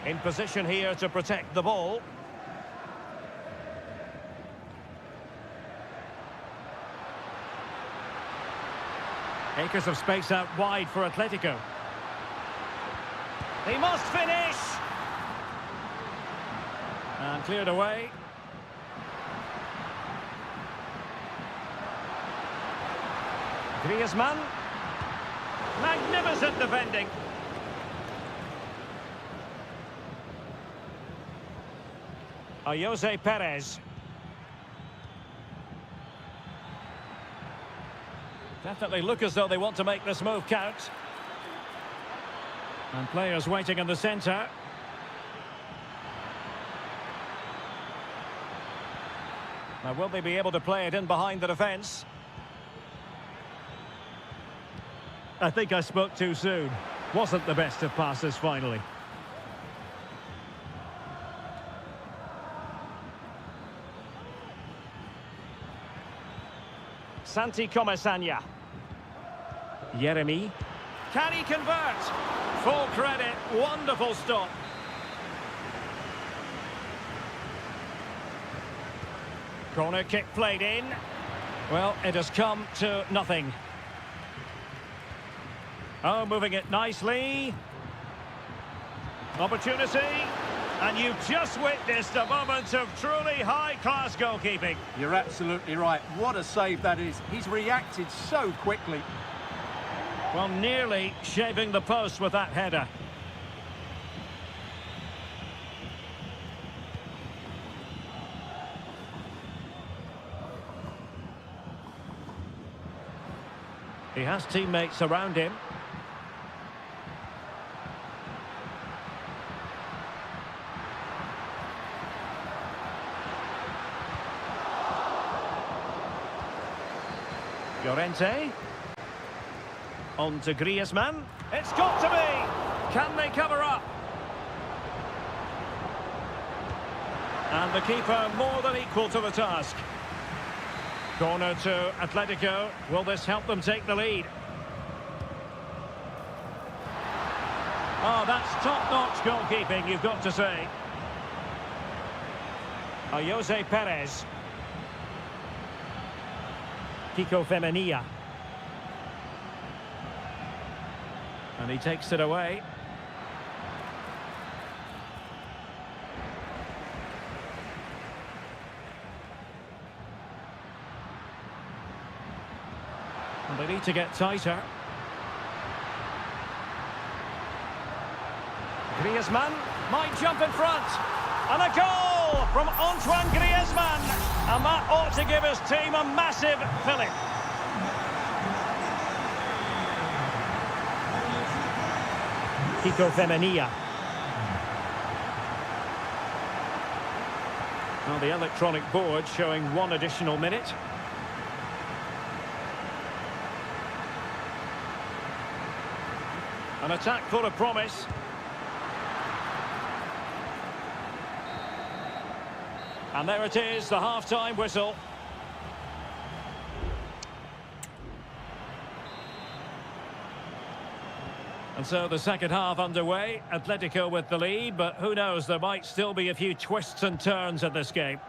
In position here to protect the ball. Acres of space out wide for Atletico. He must finish! And cleared away. Griezmann. Magnificent defending. Jose Perez. Definitely look as though they want to make this move count. And players waiting in the centre. Now, will they be able to play it in behind the defence? I think I spoke too soon. Wasn't the best of passes finally. Santi Comesaña. Jeremy. Can he convert? Full credit. Wonderful stop. Corner kick played in. Well, it has come to nothing. Oh, moving it nicely. Opportunity. And you've just witnessed a moment of truly high-class goalkeeping. You're absolutely right. What a save that is. He's reacted so quickly. Well, nearly shaving the post with that header. He has teammates around him. Llorente. On to Griezmann. It's got to be! Can they cover up? And the keeper more than equal to the task. Corner to Atletico. Will this help them take the lead? Oh, that's top-notch goalkeeping, you've got to say. Jose Perez. Kiko Femenia. And he takes it away. And they need to get tighter. Griezmann might jump in front. And a goal from Antoine Griezmann. And that ought to give his team a massive fillip. Kiko Femenia. Well, the electronic board showing one additional minute. An attack full of promise. And there it is, the half-time whistle. And so the second half underway. Atletico with the lead, but who knows, there might still be a few twists and turns in this game.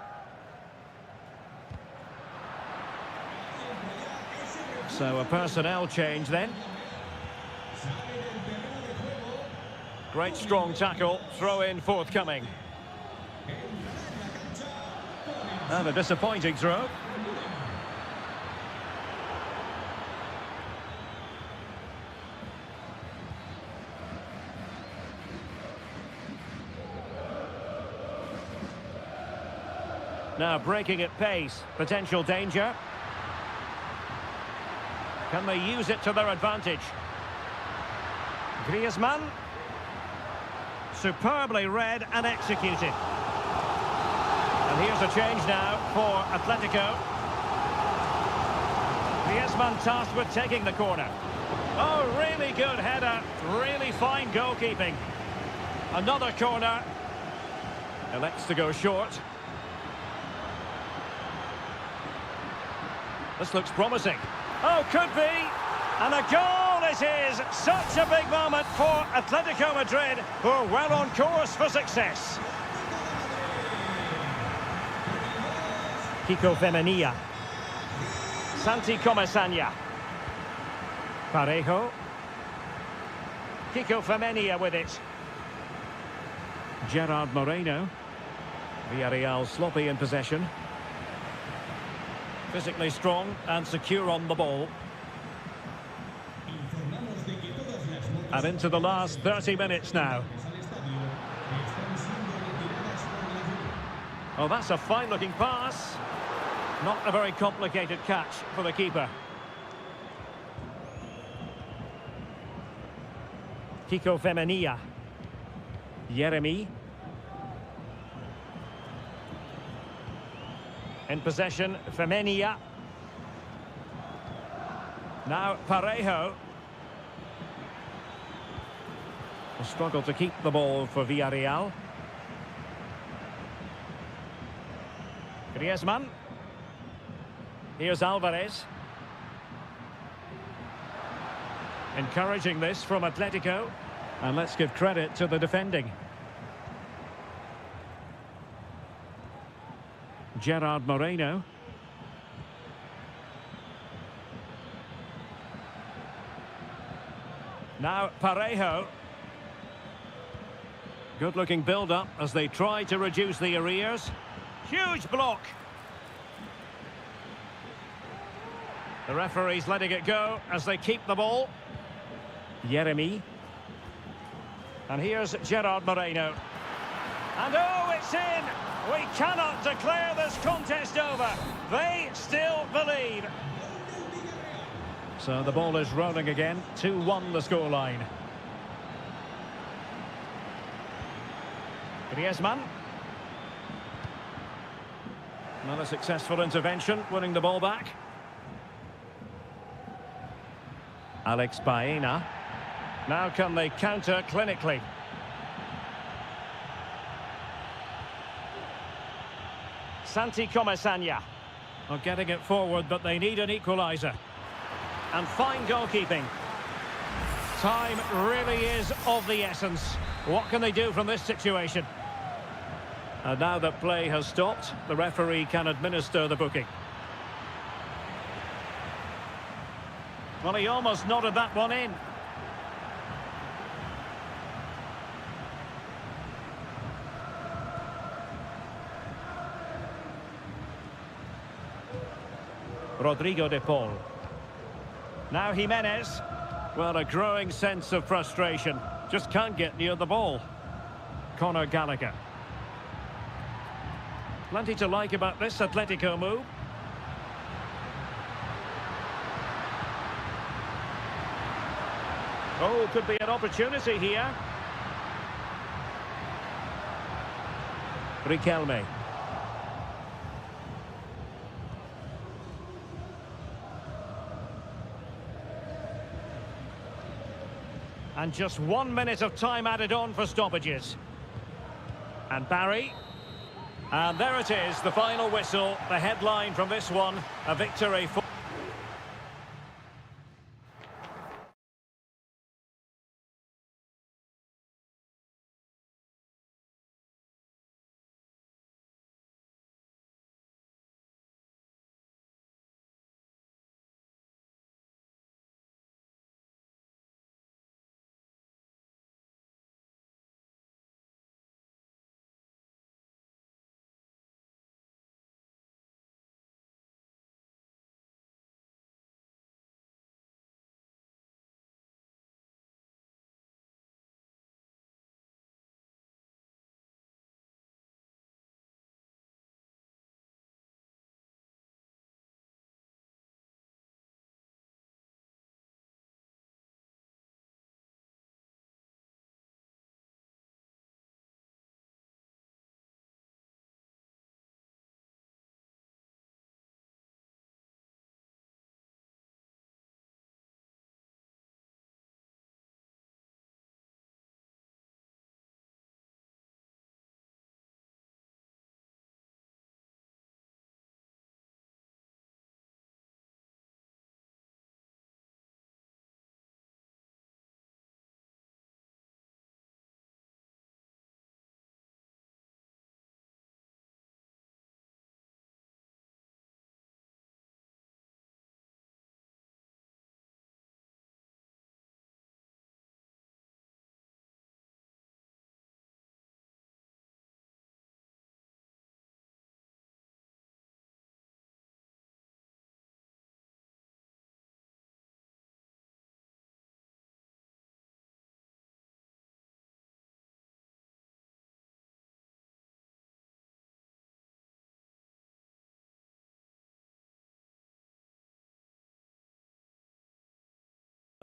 So a personnel change then. Great strong tackle, throw in forthcoming. And a disappointing throw. Now breaking at pace, potential danger. Can they use it to their advantage? Griezmann. Superbly read and executed. And here's a change now for Atletico. Griezmann tasked with taking the corner. Oh, really good header. Really fine goalkeeping. Another corner. Elects to go short. This looks promising. Oh, could be. And a goal it is. Such a big moment for Atletico Madrid, who are well on course for success. Kiko Femenia. Santi Comesaña. Parejo. Kiko Femenia with it. Gerard Moreno. Villarreal sloppy in possession. Physically strong and secure on the ball. And into the last 30 minutes now. Oh, that's a fine-looking pass. Not a very complicated catch for the keeper. Kiko Femenia. Yeremy. In possession, Femenia. Now Parejo. A struggle to keep the ball for Villarreal. Griezmann. Here's Alvarez. Encouraging this from Atletico. And let's give credit to the defending. Gerard Moreno. Now Parejo. Good-looking build-up as they try to reduce the arrears. Huge block. The referee's letting it go as they keep the ball. Yeremy. And here's Gerard Moreno. And oh, it's in! We cannot declare this contest over. They still believe. So the ball is rolling again. 2-1 the scoreline. Griezmann. Another successful intervention, winning the ball back. Alex Baena. Now can they counter clinically? Santi Comesaña. Not getting it forward, but they need an equaliser. And fine goalkeeping. Time really is of the essence. What can they do from this situation? And now that play has stopped, the referee can administer the booking. Well, he almost nodded that one in. Rodrigo de Paul. Now Jimenez. Well, a growing sense of frustration. Just can't get near the ball. Conor Gallagher. Plenty to like about this Atletico move. Oh, could be an opportunity here. Riquelme. And just 1 minute of time added on for stoppages. And Barry. And there it is, the final whistle. The headline from this one, a victory for...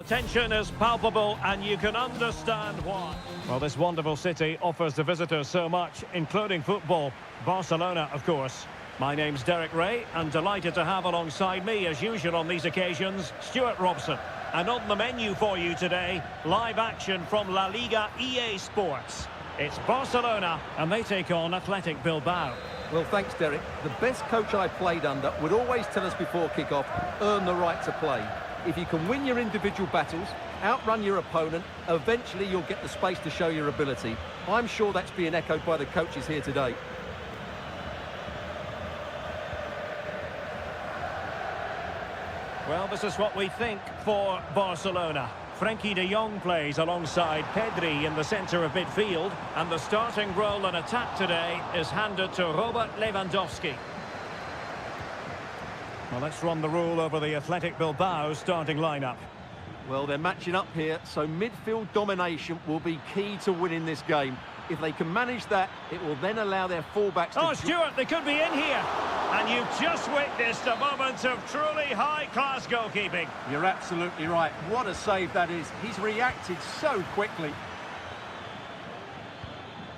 Tension is palpable and you can understand why. Well, this wonderful city offers the visitors so much, including football. Barcelona, of course. My name's Derek Ray, and delighted to have alongside me, as usual on these occasions, Stuart Robson. And on the menu for you today, live action from La Liga EA Sports. It's Barcelona, and they take on Athletic Bilbao. Well, thanks, Derek. The best coach I played under would always tell us before kick-off, earn the right to play. If you can win your individual battles, outrun your opponent, eventually you'll get the space to show your ability. I'm sure that's being echoed by the coaches here today. Well, this is what we think for Barcelona. Frenkie de Jong plays alongside Pedri in the centre of midfield, and the starting role in attack today is handed to Robert Lewandowski. Well, let's run the rule over the Athletic Bilbao starting lineup. Well, they're matching up here, so midfield domination will be key to winning this game. If they can manage that, it will then allow their fullbacks to... Oh, Stuart, they could be in here. And you've just witnessed a moment of truly high-class goalkeeping. You're absolutely right. What a save that is. He's reacted so quickly.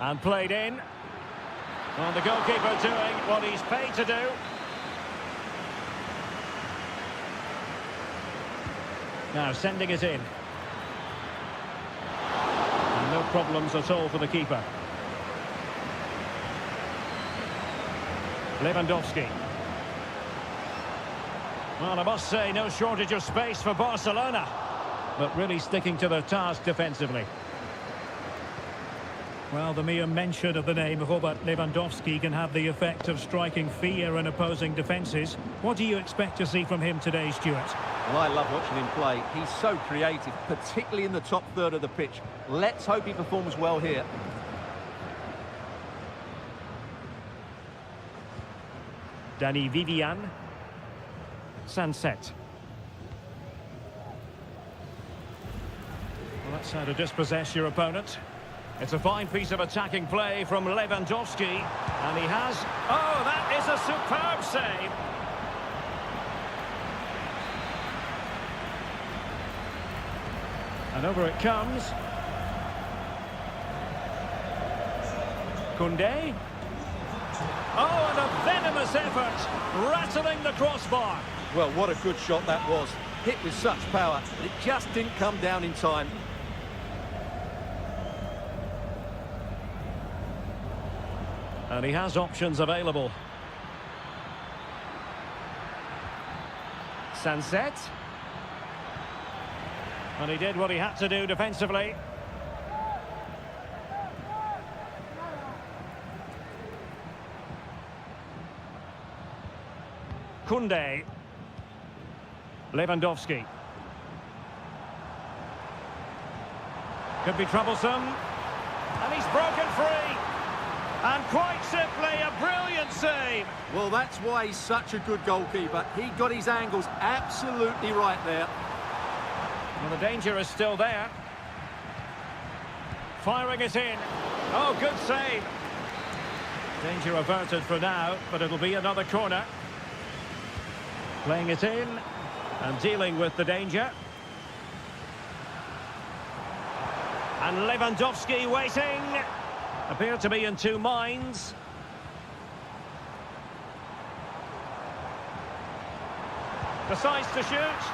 And played in. Well, the goalkeeper doing what he's paid to do. Now sending it in. And no problems at all for the keeper. Lewandowski. Well, I must say, no shortage of space for Barcelona, but really sticking to their task defensively. Well, the mere mention of the name Robert Lewandowski can have the effect of striking fear in opposing defences. What do you expect to see from him today, Stuart? Well, I love watching him play. He's so creative, particularly in the top third of the pitch. Let's hope he performs well here. Danny Vivian. Sunset. Well, that's how to dispossess your opponent. It's a fine piece of attacking play from Lewandowski. And he has... Oh, that is a superb save. And over it comes. Koundé. Oh, and a venomous effort, rattling the crossbar. Well, what a good shot that was. Hit with such power, but it just didn't come down in time. And he has options available. Sunset. And he did what he had to do defensively. Koundé. Lewandowski. Could be troublesome. And he's broken free. And quite simply, a brilliant save. Well, that's why he's such a good goalkeeper. He got his angles absolutely right there. Well, the danger is still there. Firing it in. Oh, good save. Danger averted for now, but it'll be another corner. Playing it in and dealing with the danger. And Lewandowski waiting. Appear to be in two minds. Decides to shoot.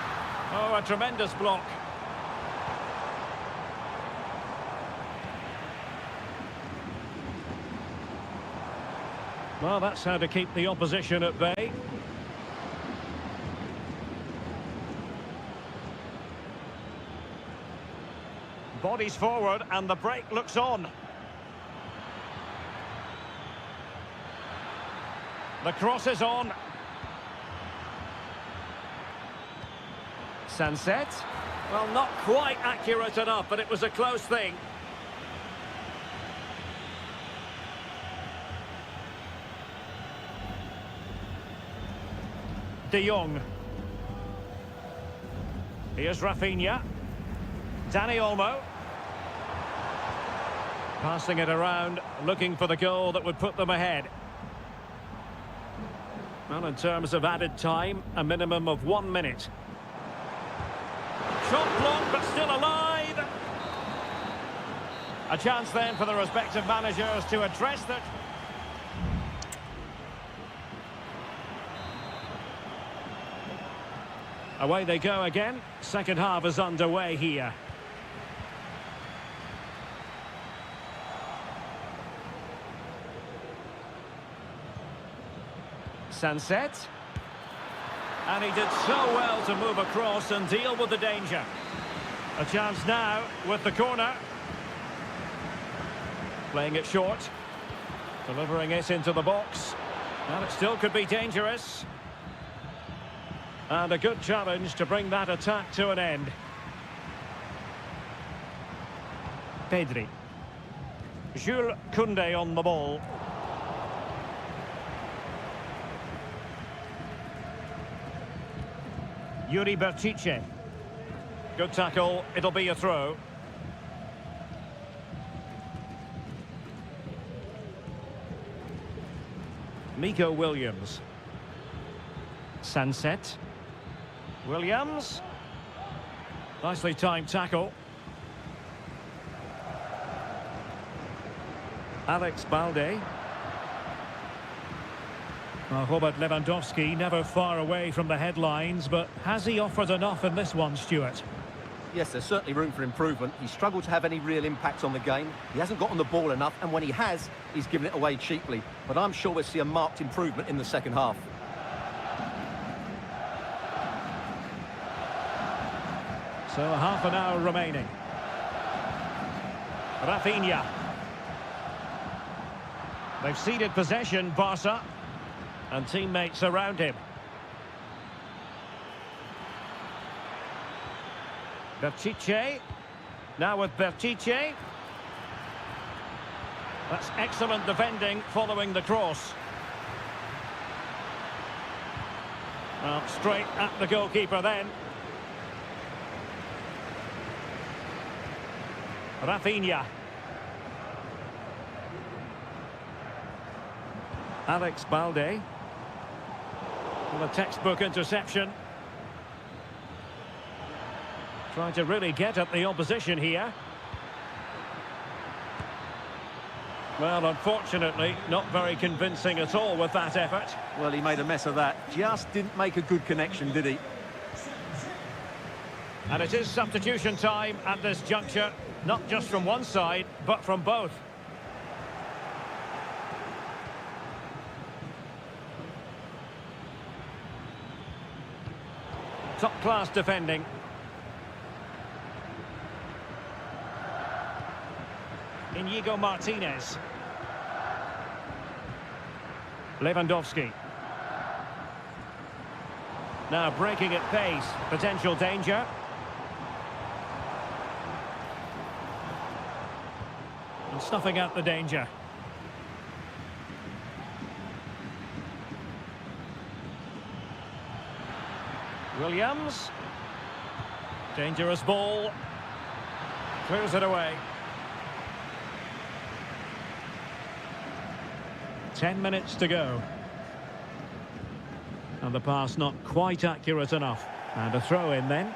Oh, a tremendous block. Well, that's how to keep the opposition at bay. Bodies forward and the break looks on. The cross is on. Sunset. Well, not quite accurate enough, but it was a close thing. De Jong. Here's Rafinha. Dani Olmo. Passing it around, looking for the goal that would put them ahead. Well, in terms of added time, a minimum of 1 minute. Shot blocked, but still alive. A chance then for the respective managers to address that. Away they go again. Second half is underway here. Sunset. And he did so well to move across and deal with the danger. A chance now with the corner. Playing it short. Delivering it into the box. And it still could be dangerous. And a good challenge to bring that attack to an end. Pedri. Jules Koundé on the ball. Yuri Berchiche. Good tackle, it'll be a throw. Nico Williams. Sunset. Williams. Nicely timed tackle. Alex Balde. Robert Lewandowski never far away from the headlines, but has he offered enough in this one, Stuart? Yes, there's certainly room for improvement. He's struggled to have any real impact on the game. He hasn't got on the ball enough, and when he has, he's given it away cheaply. But I'm sure we'll see a marked improvement in the second half. So half an hour remaining. Rafinha. They've ceded possession, Barca, and teammates around him. Berchiche. Now with Berchiche. That's excellent defending following the cross. Well, straight at the goalkeeper then. Rafinha. Alex Balde. Well, a textbook interception. Trying to really get at the opposition here. Well, unfortunately, not very convincing at all with that effort. Well, he made a mess of that. Just didn't make a good connection, did he? And it is substitution time at this juncture, not just from one side, but from both. Top-class defending. Inigo Martinez. Lewandowski. Now breaking at pace. Potential danger. And snuffing out the danger. Williams. Dangerous ball. Clears it away. 10 minutes to go. And the pass not quite accurate enough. And a throw in then.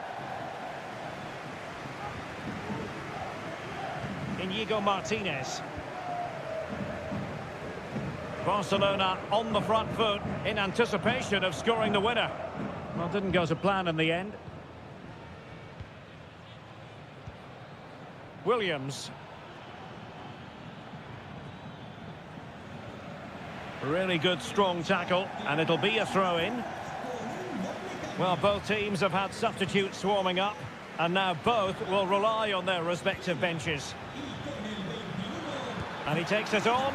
Inigo Martinez. Barcelona on the front foot in anticipation of scoring the winner. Well, didn't go to plan in the end. Williams. Really good, strong tackle, and it'll be a throw-in. Well, both teams have had substitutes swarming up, and now both will rely on their respective benches. And he takes it on.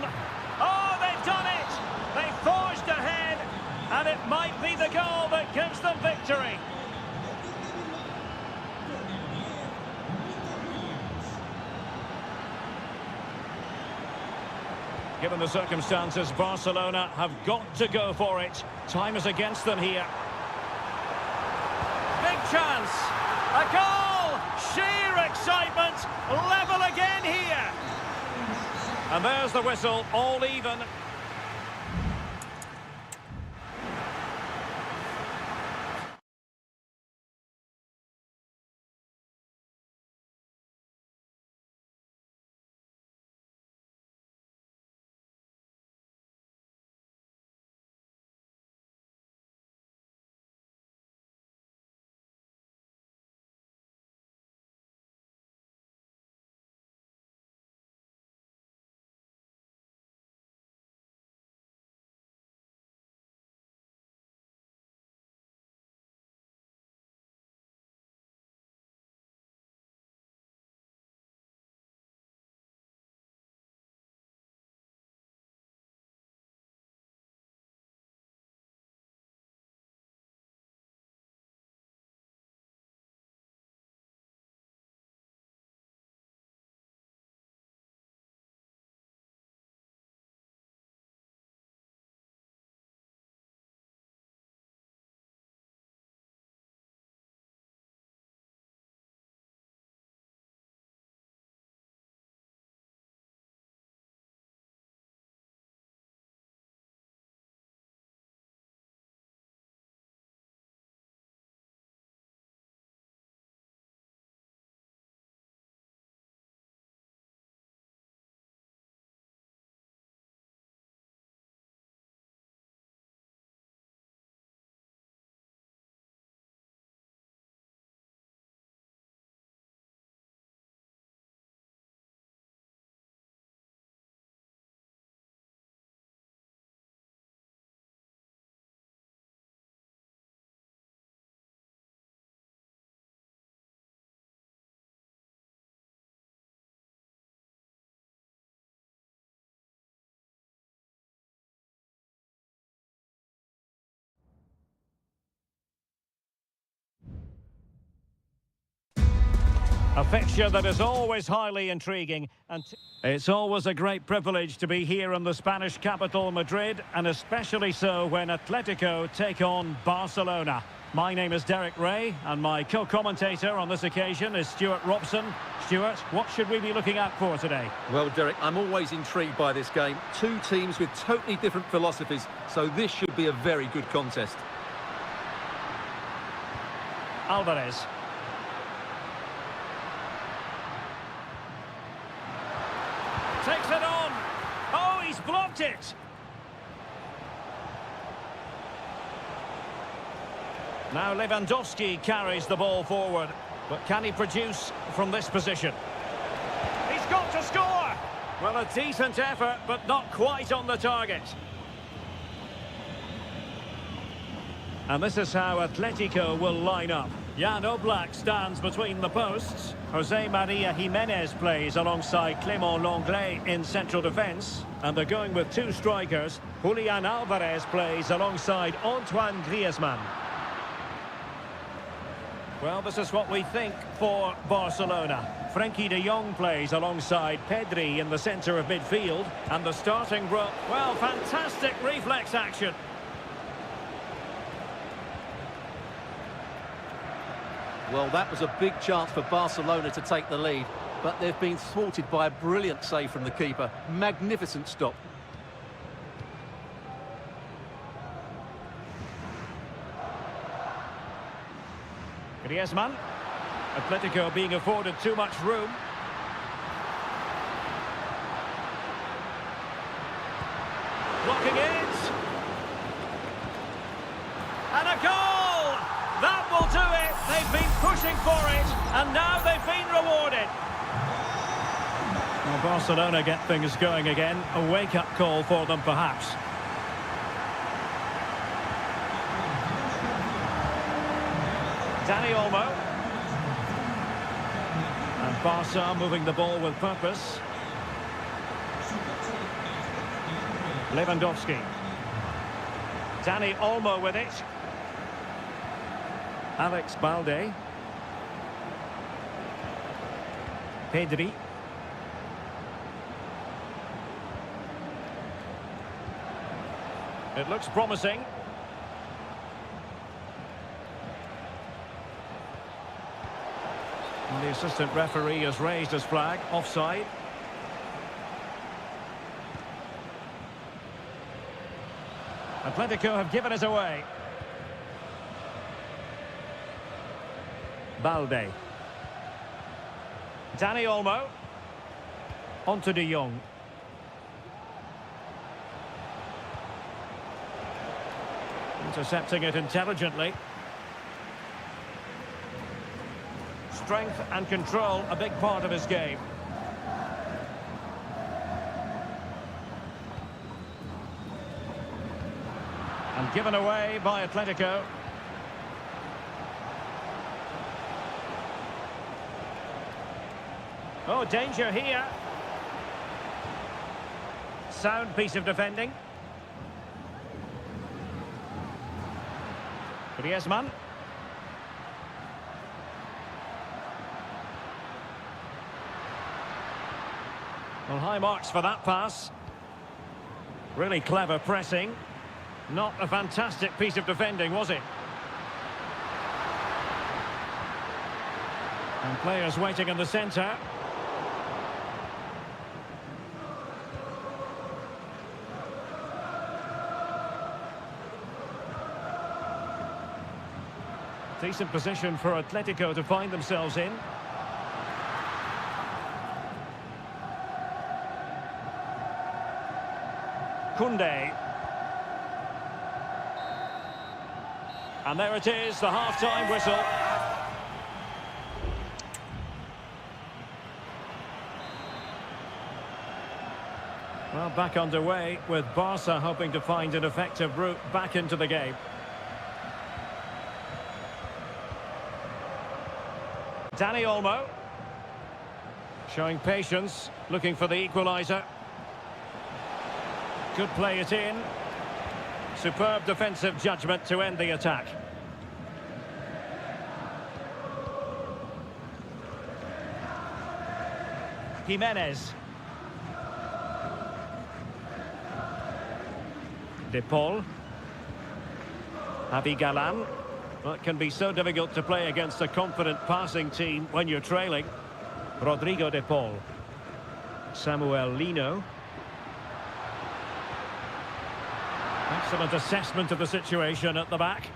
Oh, they've done it! They've forged ahead, and it might be the goal that gives them victory. Given the circumstances, Barcelona have got to go for it. Time is against them here. Big chance. A goal. Sheer excitement. Level again here. And there's the whistle, all even. A fixture that is always highly intriguing, and it's always a great privilege to be here in the Spanish capital, Madrid, and especially so when Atletico take on Barcelona. My name is Derek Ray, and my co-commentator on this occasion is Stuart Robson. Stuart, what should we be looking out for today? Well, Derek, I'm always intrigued by this game. Two teams with totally different philosophies, so this should be a very good contest. Alvarez. Takes it on. Oh, he's blocked it. Now Lewandowski carries the ball forward. But can he produce from this position? He's got to score! Well, a decent effort, but not quite on the target. And this is how Atletico will line up. Jan Oblak stands between the posts. Jose Maria Jimenez plays alongside Clément Lenglet in central defence. And they're going with two strikers. Julian Alvarez plays alongside Antoine Griezmann. Well, this is what we think for Barcelona. Frenkie de Jong plays alongside Pedri in the centre of midfield. And the starting row, well, fantastic reflex action. Well, that was a big chance for Barcelona to take the lead, but they've been thwarted by a brilliant save from the keeper. Magnificent stop. Griezmann. Atletico being afforded too much room. Blocking it. And a goal! That will do it. They've been pushing for it, and now they've been rewarded. Well, Barcelona get things going again. A wake-up call for them, perhaps. Dani Olmo. And Barca moving the ball with purpose. Lewandowski. Dani Olmo with it. Alex Balde. Pedri. It looks promising. And the assistant referee has raised his flag. Offside. Atletico have given us away. Balde. Dani Olmo. Onto de Jong. Intercepting it intelligently. Strength and control, a big part of his game. And given away by Atletico. Oh, danger here. Sound piece of defending. Griezmann. Well, high marks for that pass. Really clever pressing. Not a fantastic piece of defending, was it? And players waiting in the centre. Decent position for Atletico to find themselves in. Koundé. And there it is, the half-time whistle. Well, back underway with Barca hoping to find an effective route back into the game. Dani Olmo. Showing patience, looking for the equaliser. Could play it in. Superb defensive judgment to end the attack. Jimenez. De Paul. Javi Galan. Well, it can be so difficult to play against a confident passing team when you're trailing. Rodrigo De Paul. Samuel Lino. Excellent assessment of the situation at the back.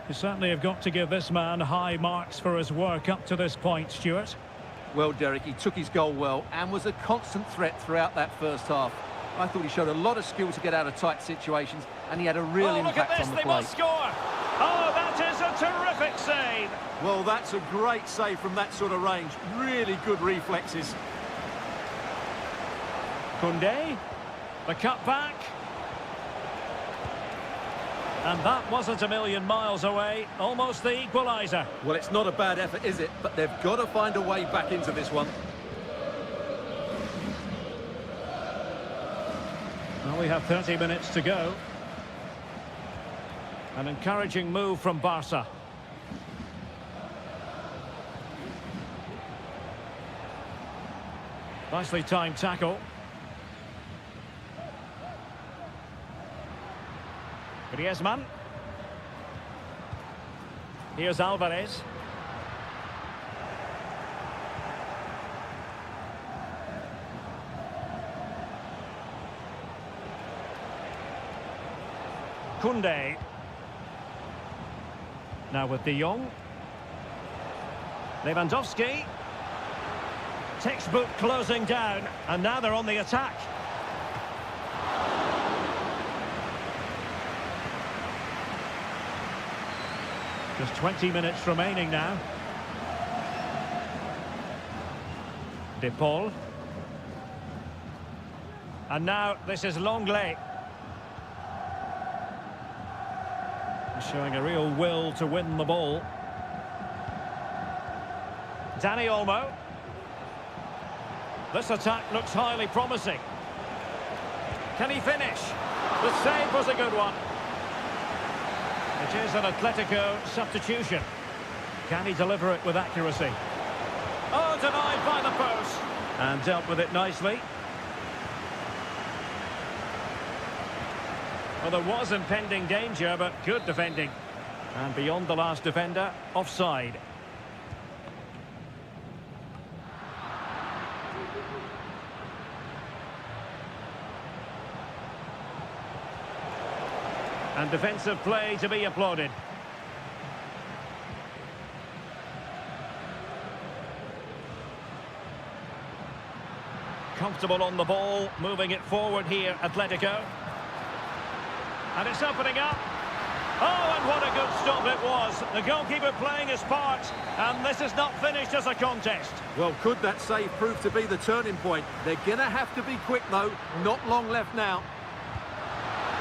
You certainly have got to give this man high marks for his work up to this point, Stuart. Well, Derek, he took his goal well and was a constant threat throughout that first half. I thought he showed a lot of skill to get out of tight situations, and he had a real impact on the play. They must score! Oh, that is a terrific save! Well, that's a great save from that sort of range. Really good reflexes. Koundé, the cut back. And that wasn't a million miles away, almost the equaliser. Well, it's not a bad effort, is it? But they've got to find a way back into this one. Well, we have 30 minutes to go. An encouraging move from Barca. Nicely timed tackle. Griezmann. Here's Alvarez. Koundé. Now with De Jong. Lewandowski. Textbook closing down, and now they're on the attack. Just 20 minutes remaining now. De Paul. And now this is Longley. Showing a real will to win the ball. Dani Olmo. This attack looks highly promising. Can he finish? The save was a good one. It is an Atletico substitution. Can he deliver it with accuracy? Oh, denied by the post. And dealt with it nicely. Well, there was impending danger, but good defending. And beyond the last defender, offside. And defensive play to be applauded. Comfortable on the ball, moving it forward here, Atletico. And it's opening up. Oh, and what a good stop it was. The goalkeeper playing his part, and this is not finished as a contest. Well, could that save prove to be the turning point? They're going to have to be quick, though. Not long left now.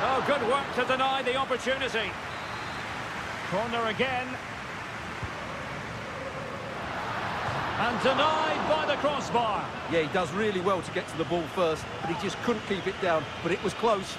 Oh, good work to deny the opportunity. Corner again. And denied by the crossbar. Yeah, he does really well to get to the ball first, but he just couldn't keep it down. But it was close.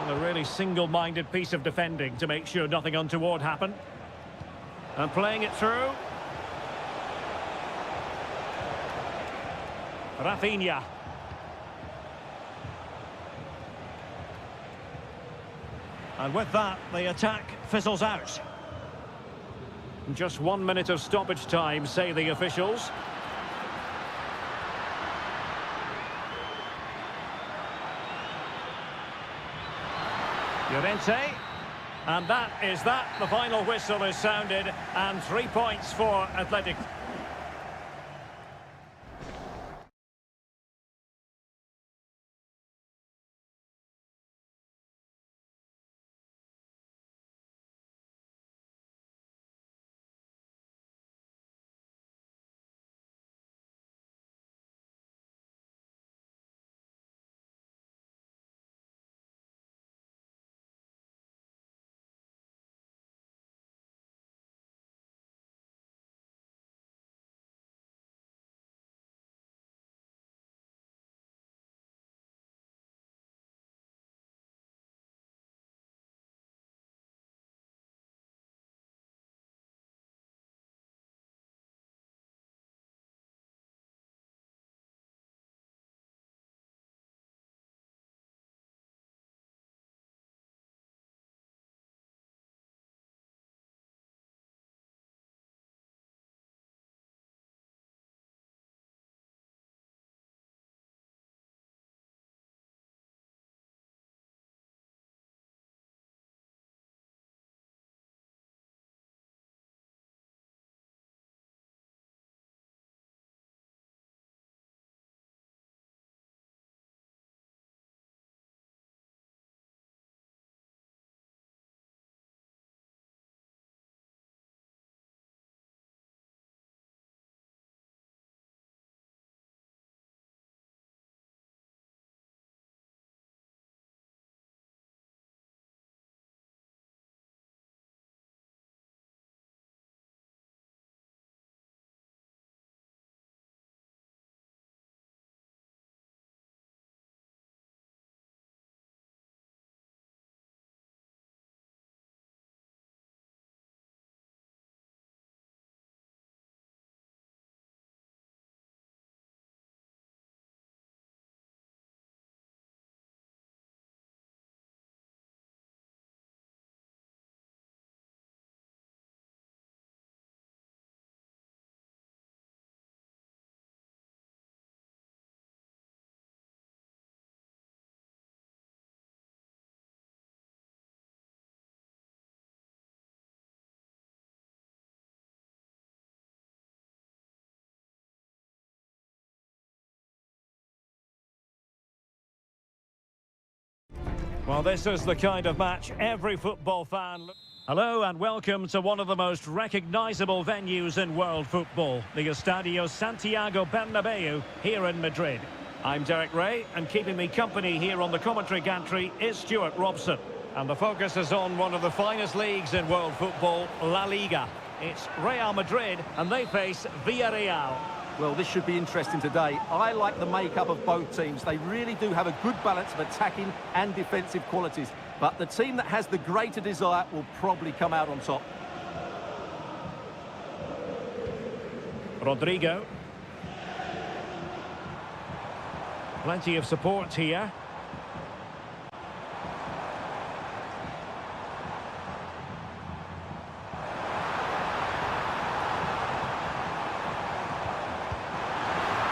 A really single-minded piece of defending to make sure nothing untoward happened. And playing it through. Rafinha. And with that, the attack fizzles out. Just 1 minute of stoppage time, say the officials. Llorente, and that is that. The final whistle is sounded, and 3 points for Athletic. Well, this is the kind of match every football fan... Hello and welcome to one of the most recognisable venues in world football, the Estadio Santiago Bernabeu here in Madrid. I'm Derek Ray, and keeping me company here on the commentary gantry is Stuart Robson. And the focus is on one of the finest leagues in world football, La Liga. It's Real Madrid, and they face Villarreal. Well, this should be interesting today. I like the makeup of both teams. They really do have a good balance of attacking and defensive qualities. But the team that has the greater desire will probably come out on top. Rodrigo. Plenty of support here.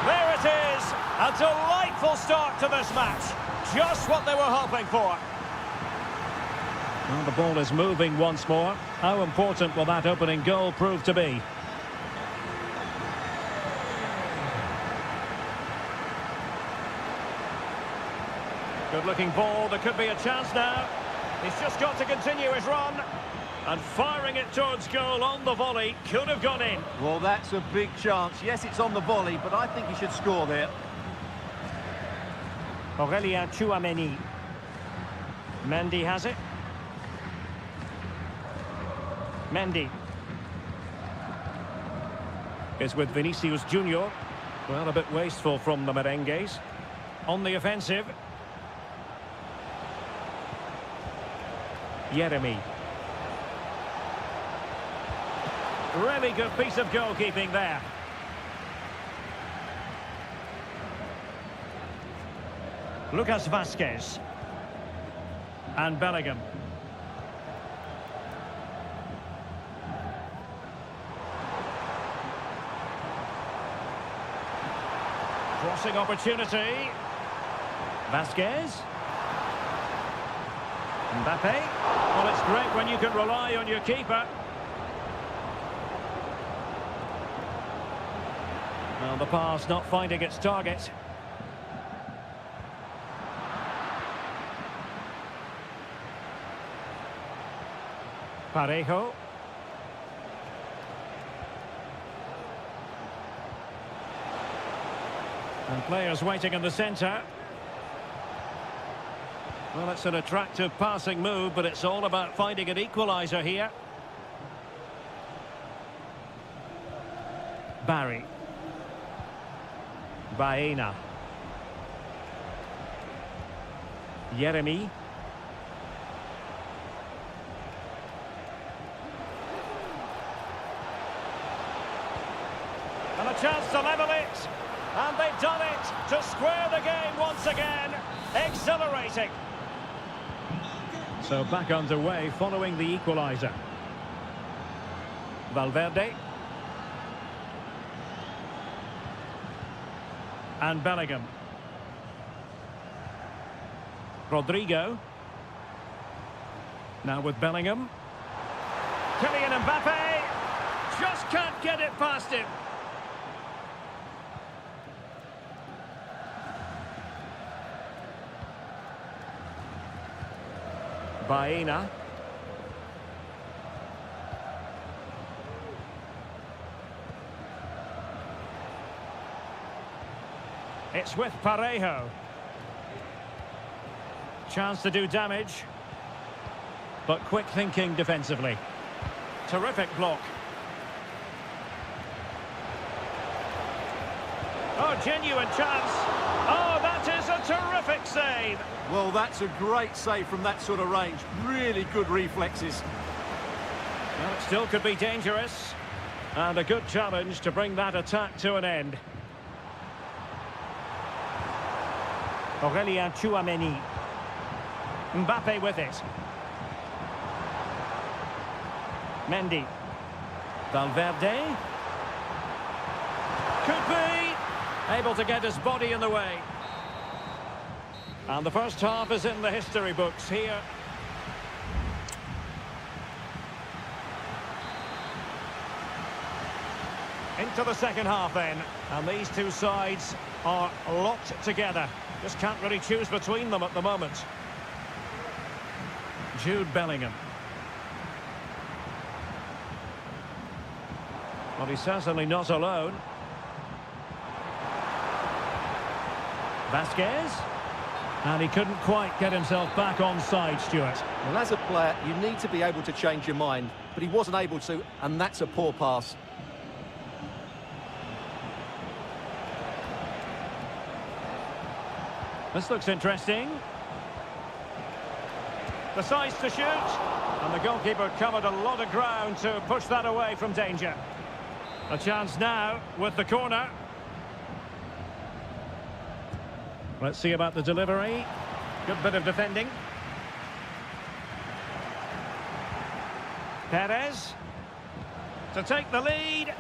There it is! A delightful start to this match. Just what they were hoping for. Well, the ball is moving once more. How important will that opening goal prove to be? Good-looking ball. There could be a chance now. He's just got to continue his run. And firing it towards goal on the volley. Could have gone in. Well, that's a big chance. Yes, it's on the volley, but I think he should score there. Aurélien Tchouameni. Mendy has it. Mendy is with Vinicius Junior. Well, a bit wasteful from the merengues. On the offensive. Yeremy. Really good piece of goalkeeping there. Lucas Vázquez. And Bellingham. Crossing opportunity. Vázquez. Mbappe. Well, it's great when you can rely on your keeper. Well, the pass not finding its target. Parejo. And players waiting in the centre. Well, it's an attractive passing move, but it's all about finding an equaliser here. Barry. Baena. Yeremy. And a chance to level it. And they've done it to square the game once again. Exhilarating. So back underway following the equaliser. Valverde. And Bellingham. Rodrigo. Now with Bellingham. Kylian Mbappe. Just can't get it past him. Baena. It's with Parejo. Chance to do damage. But quick thinking defensively. Terrific block. Oh, genuine chance. Oh, that is a terrific save. Well, that's a great save from that sort of range. Really good reflexes. Well, it still could be dangerous. And a good challenge to bring that attack to an end. Aurélien Tchouameni. Mbappe with it. Mendy. Valverde. Could be. Able to get his body in the way. And the first half is in the history books here. Into the second half then. And these two sides are locked together. Just can't really choose between them at the moment. Jude Bellingham. Well, he's certainly not alone. Vasquez. And he couldn't quite get himself back on side, Stuart. Well, as a player, you need to be able to change your mind, but he wasn't able to, and that's a poor pass. This looks interesting. Decides to shoot, and the goalkeeper covered a lot of ground to push that away from danger. A chance now with the corner. Let's see about the delivery. Good bit of defending. Perez to take the lead,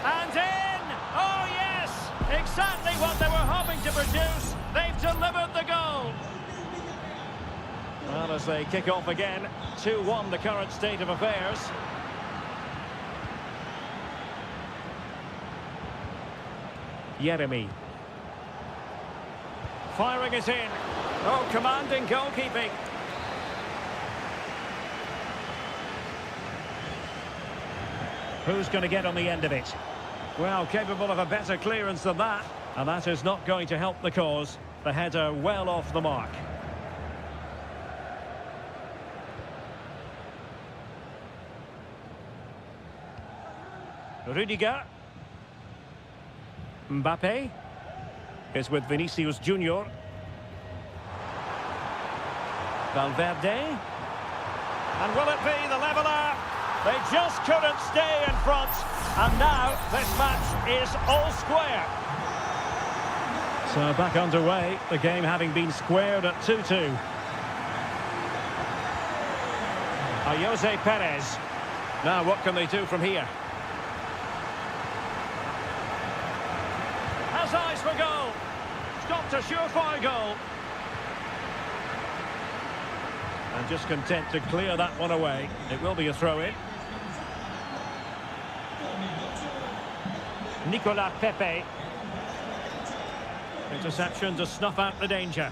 and in! Oh yes! Exactly what they were hoping to produce. They've delivered the goal. Well, as they kick off again, 2-1 the current state of affairs. Jeremy. Firing it in. Oh, commanding goalkeeping. Who's going to get on the end of it? Well, capable of a better clearance than that. And that is not going to help the cause. The header well off the mark. Rudiger. Mbappe is with Vinicius Junior. Valverde. And will it be the leveller? They just couldn't stay in front. And now this match is all square. So back underway, the game having been squared at 2-2. Jose Perez. Now what can they do from here? Has eyes for goal. Stopped a surefire goal. And just content to clear that one away. It will be a throw-in. Nicolas Pepe. Interception to snuff out the danger.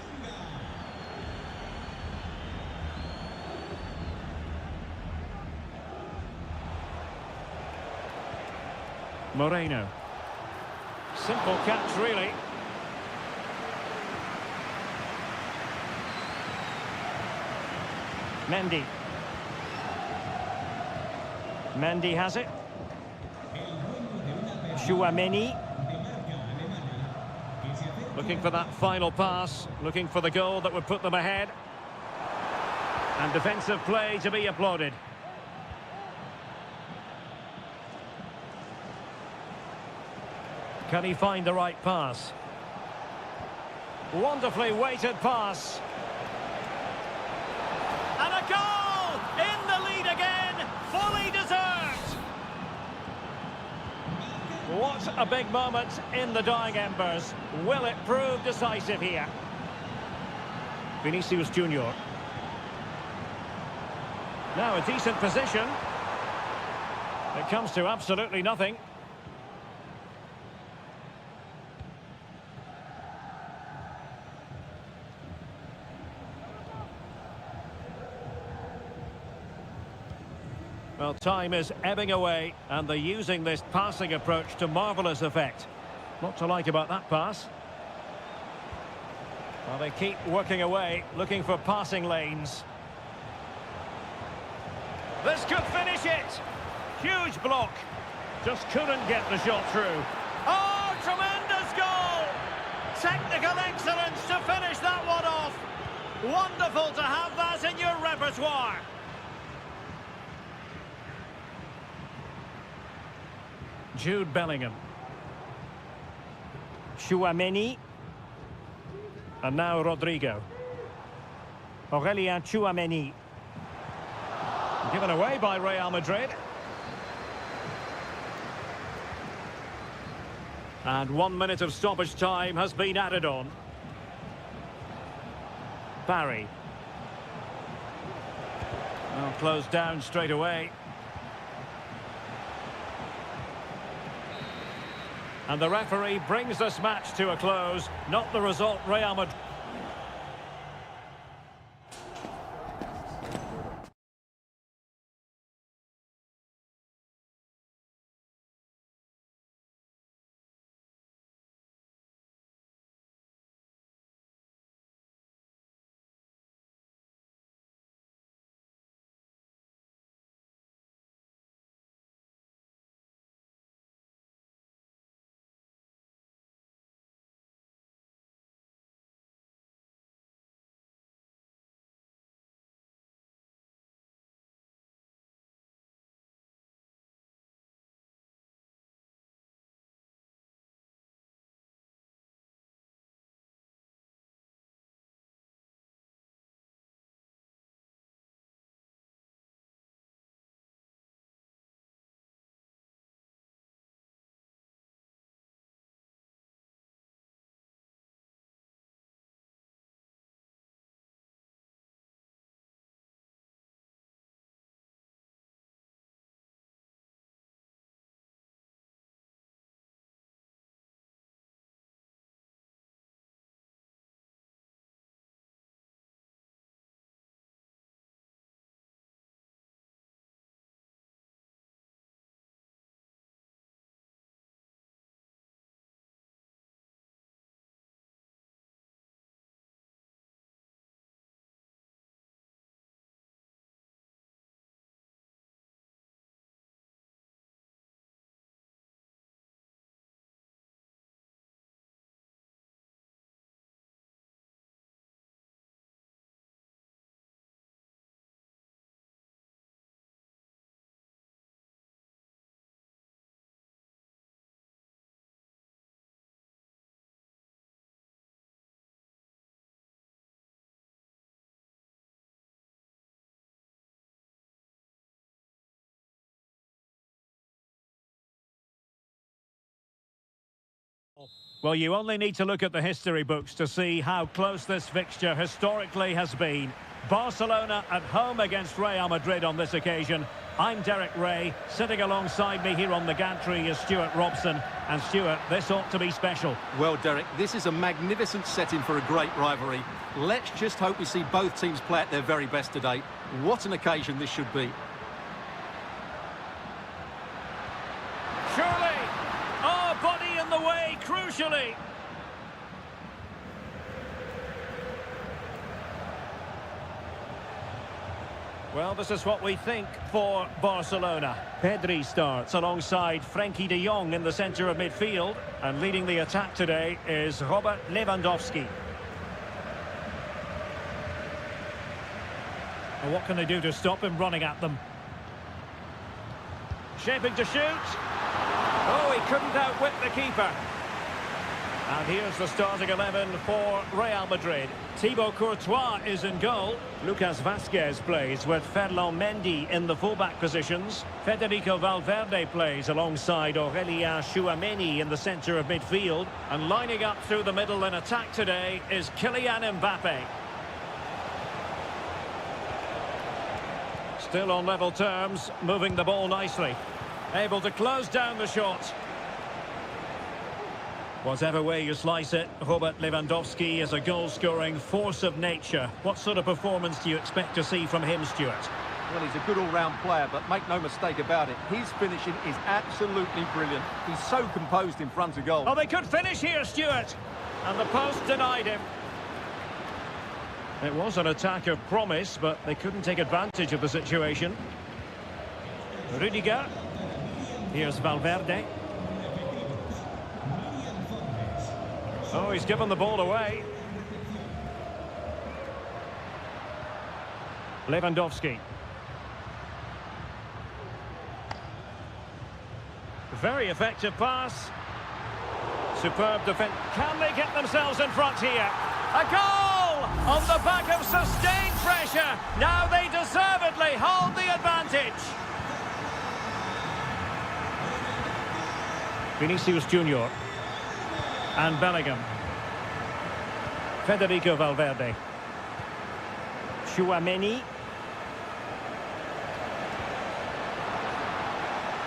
Moreno. Simple catch, really. Mendy. Mendy has it. Chouameni. Looking for that final pass. Looking for the goal that would put them ahead. And defensive play to be applauded. Can he find the right pass? Wonderfully weighted pass. And a goal! In the lead again! Fully deserved! What a big moment in the dying embers. Will it prove decisive here? Vinicius Junior. Now a decent position. It comes to absolutely nothing. Well, time is ebbing away, and they're using this passing approach to marvellous effect. Not to like about that pass. Well, they keep working away, looking for passing lanes. This could finish it! Huge block. Just couldn't get the shot through. Oh, tremendous goal! Technical excellence to finish that one off. Wonderful to have that in your repertoire. Jude Bellingham. Chouameni. And now Rodrigo. Aurelien Chouameni. Given away by Real Madrid. And 1 minute of stoppage time has been added on. Barry. Well, closed down straight away. And the referee brings this match to a close. Not the result Real Madrid. Well, you only need to look at the history books to see how close this fixture historically has been. Barcelona at home against Real Madrid on this occasion. I'm Derek Ray. Sitting alongside me here on the gantry is Stuart Robson. And Stuart, this ought to be special. Well, Derek, this is a magnificent setting for a great rivalry. Let's just hope we see both teams play at their very best today. What an occasion this should be. Surely! Oh, body in the way, crucially! Well, this is what we think for Barcelona. Pedri starts alongside Frenkie de Jong in the centre of midfield. And leading the attack today is Robert Lewandowski. And what can they do to stop him running at them? Shaping to shoot. Oh, he couldn't outwit the keeper. And here's the starting 11 for Real Madrid. Thibaut Courtois is in goal. Lucas Vazquez plays with Ferland Mendy in the fullback positions. Federico Valverde plays alongside Aurélien Tchouameni in the centre of midfield. And lining up through the middle in attack today is Kylian Mbappe. Still on level terms, moving the ball nicely. Able to close down the shot. Whatever way you slice it, Robert Lewandowski is a goal-scoring force of nature. What sort of performance do you expect to see from him, Stuart? Well, he's a good all-round player, but make no mistake about it, his finishing is absolutely brilliant. He's so composed in front of goal. Oh, they could finish here, Stuart! And the post denied him. It was an attack of promise, but they couldn't take advantage of the situation. Rudiger. Here's Valverde. Oh, he's given the ball away. Lewandowski. Very effective pass. Superb defense. Can they get themselves in front here? A goal! On the back of sustained pressure. Now they deservedly hold the advantage. Vinicius Junior. And Bellingham. Federico Valverde. Tchouameni.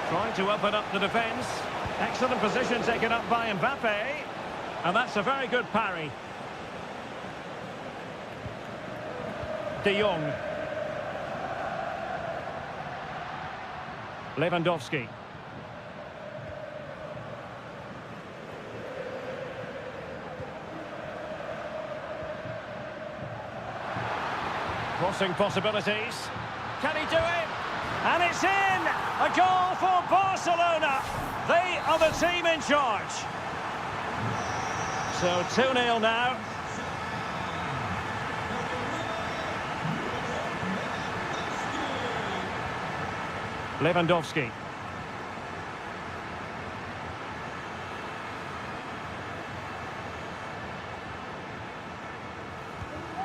Trying to open up the defence. Excellent position taken up by Mbappe. And that's a very good parry. De Jong. Lewandowski. Crossing possibilities. Can he do it? And it's in! A goal for Barcelona. They are the team in charge. So 2-0 now. Lewandowski.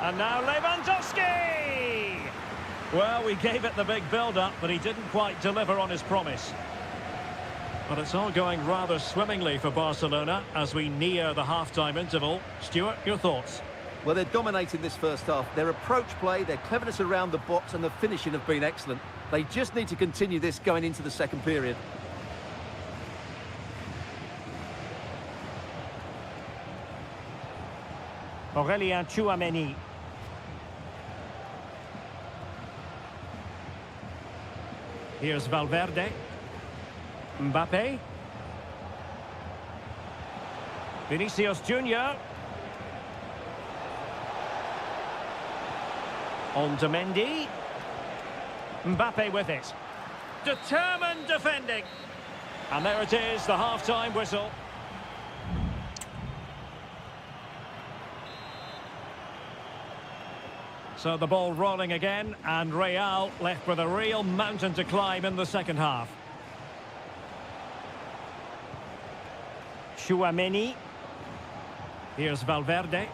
And now Lewandowski! Well, we gave it the big build-up, but he didn't quite deliver on his promise. But it's all going rather swimmingly for Barcelona as we near the half-time interval. Stuart, your thoughts? Well, they're dominating this first half. Their approach play, their cleverness around the box and the finishing have been excellent. They just need to continue this going into the second period. Aurélien Tchouameni. Here's Valverde. Mbappe. Vinicius Junior. On to Mendy. Mbappe with it. Determined defending. And there it is, the half-time whistle. So the ball rolling again, and Real left with a real mountain to climb in the second half. Tchouameni. Here's Valverde.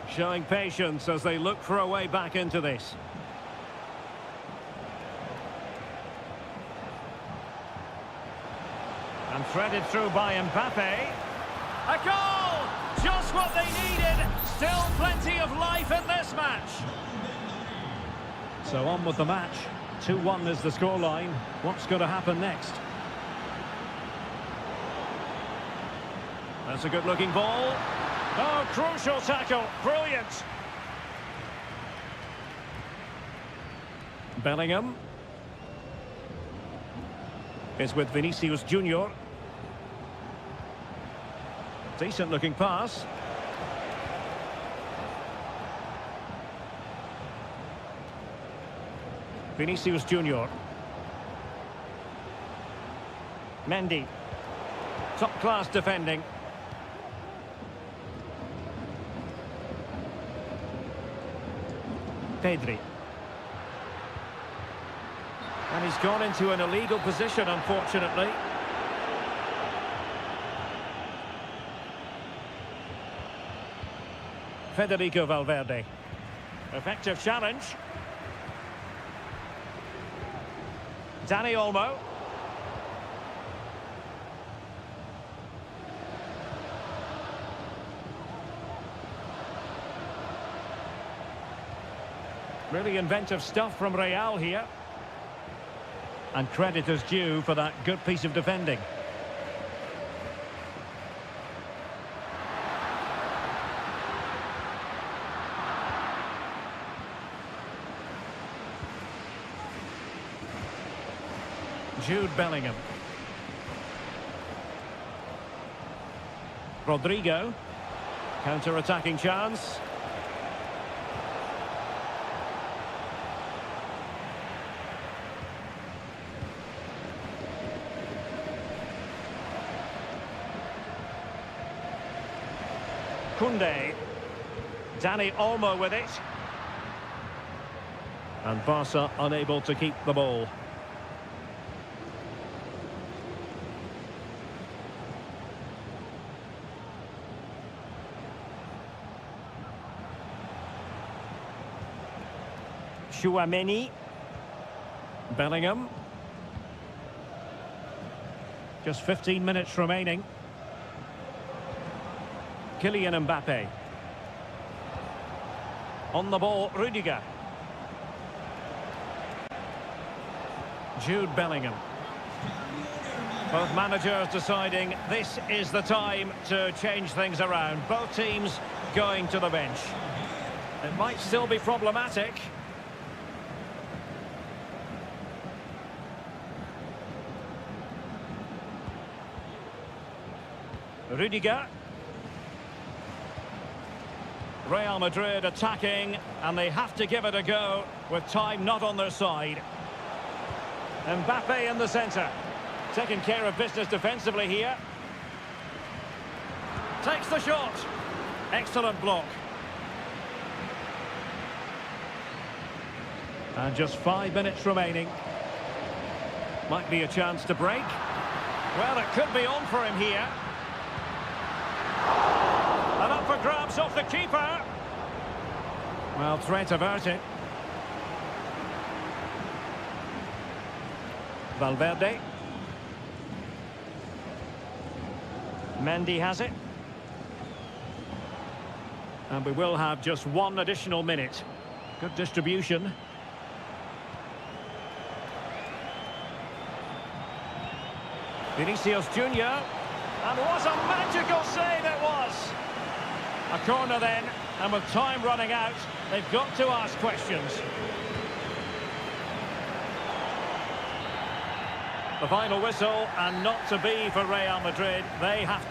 Showing patience as they look for a way back into this. And threaded through by Mbappe. A goal! Just what they needed. Still plenty of life in this match. So on with the match. 2-1 is the scoreline. What's going to happen next? That's a good-looking ball. Oh, crucial tackle. Brilliant. Bellingham. Is with Vinicius Junior. Decent-looking pass. Vinicius Junior. Mendy. Top-class defending. Pedri. And he's gone into an illegal position, unfortunately. Federico Valverde. Effective challenge. Dani Olmo. Really inventive stuff from Real here. And credit is due for that good piece of defending. Jude Bellingham. Rodrigo. Counter-attacking chance. Koundé. Dani Olmo with it. And Barca unable to keep the ball. Chouameni. Bellingham. Just 15 minutes remaining. Kylian Mbappe. On the ball, Rudiger. Jude Bellingham. Both managers deciding this is the time to change things around. Both teams going to the bench. It might still be problematic. Rudiger. Real Madrid attacking, and they have to give it a go with time not on their side. Mbappe in the centre. Taking care of business defensively here. Takes the shot. Excellent block. And just 5 minutes remaining. Might be a chance to break. Well, it could be on for him here. And up for grabs off the keeper. Well, threat averted. Valverde. Mendy has it. And we will have just one additional minute. Good distribution. Vinicius Junior. And what a magical save it was! A corner then, and with time running out, they've got to ask questions. The final whistle, and not to be for Real Madrid. They have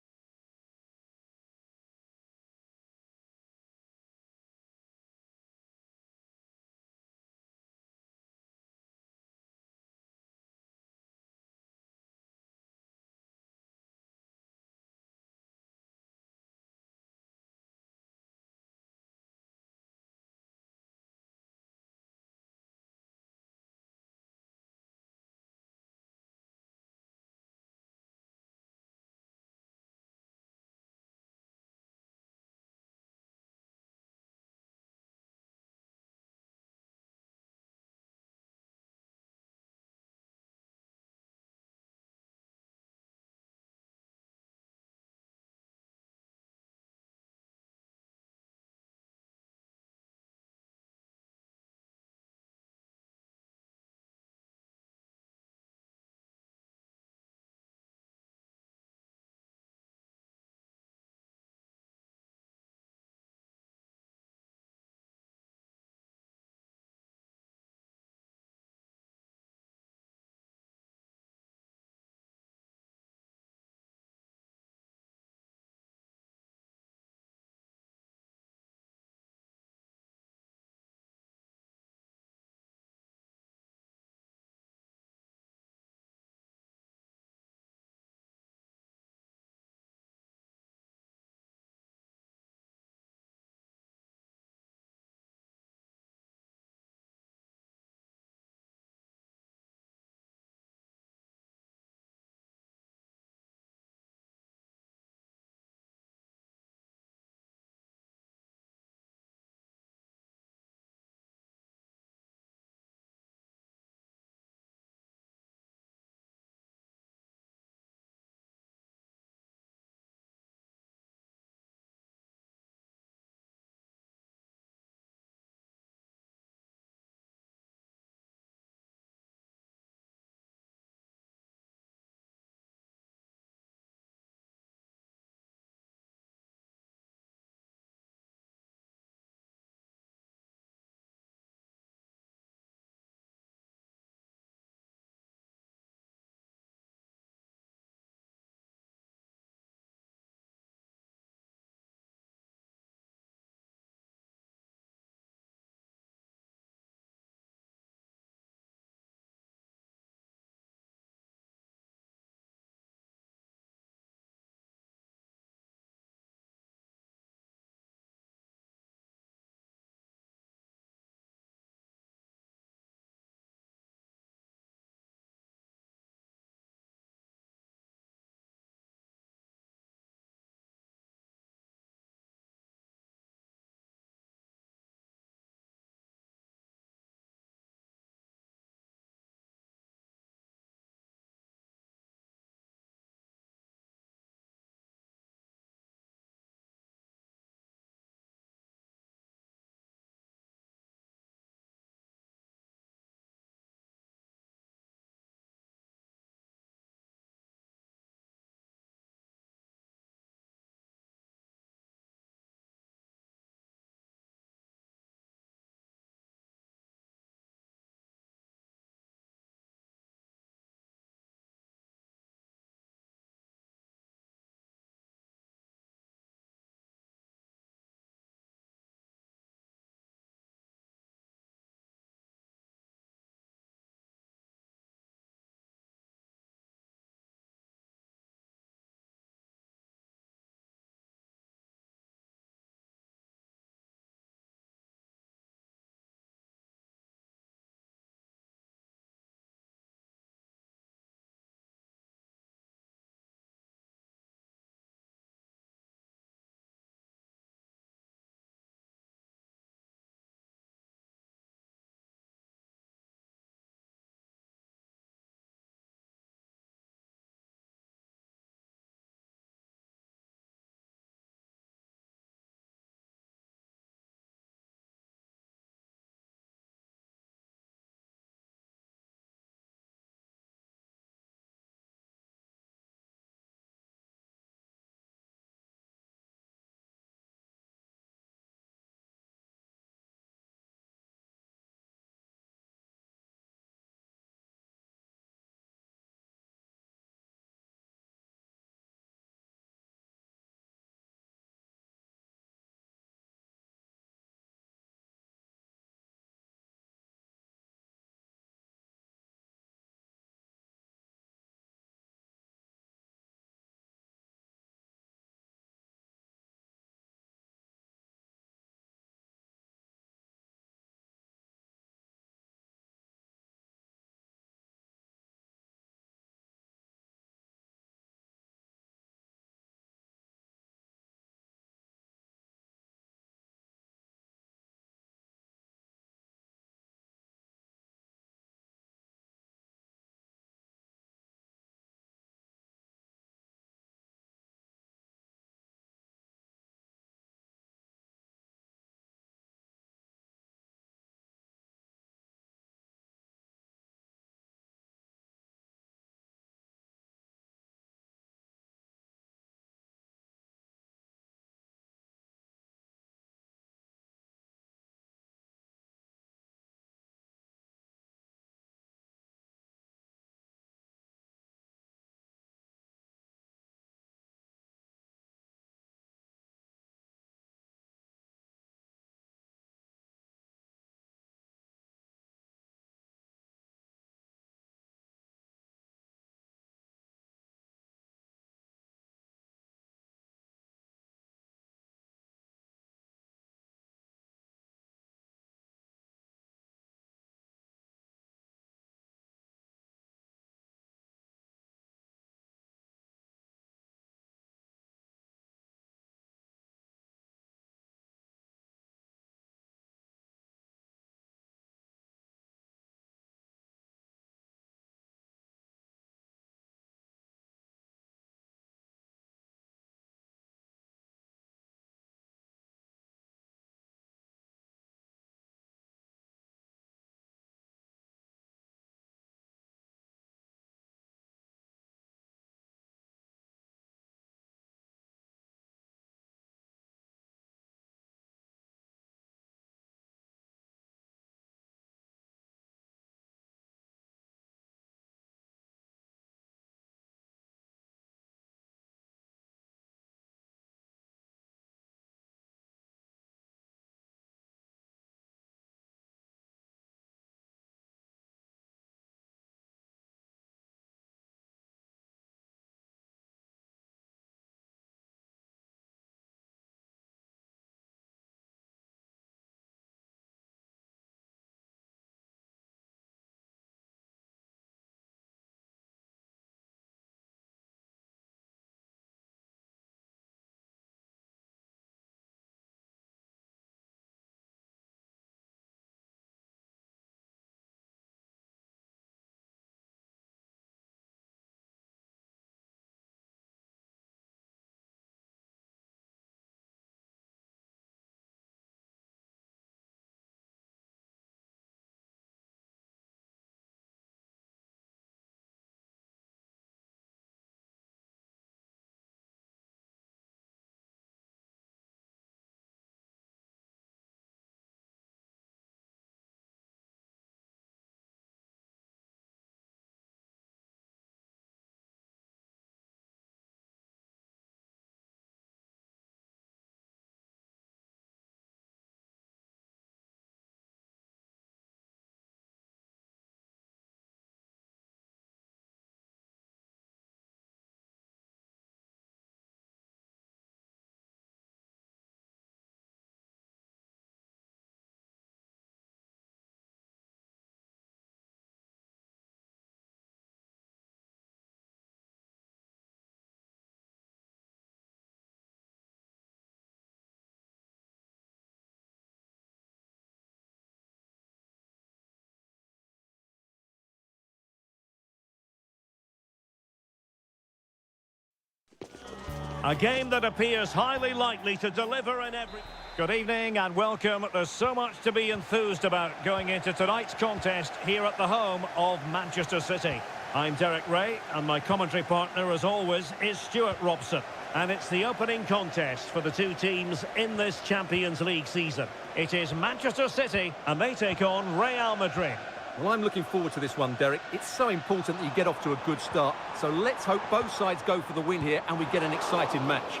A game that appears highly likely to deliver in every... Good evening and welcome. There's so much to be enthused about going into tonight's contest here at the home of Manchester City. I'm Derek Ray and my commentary partner, as always, is Stuart Robson. And it's the opening contest for the two teams in this Champions League season. It is Manchester City and they take on Real Madrid. Well, I'm looking forward to this one, Derek. It's so important that you get off to a good start. So let's hope both sides go for the win here and we get an exciting match.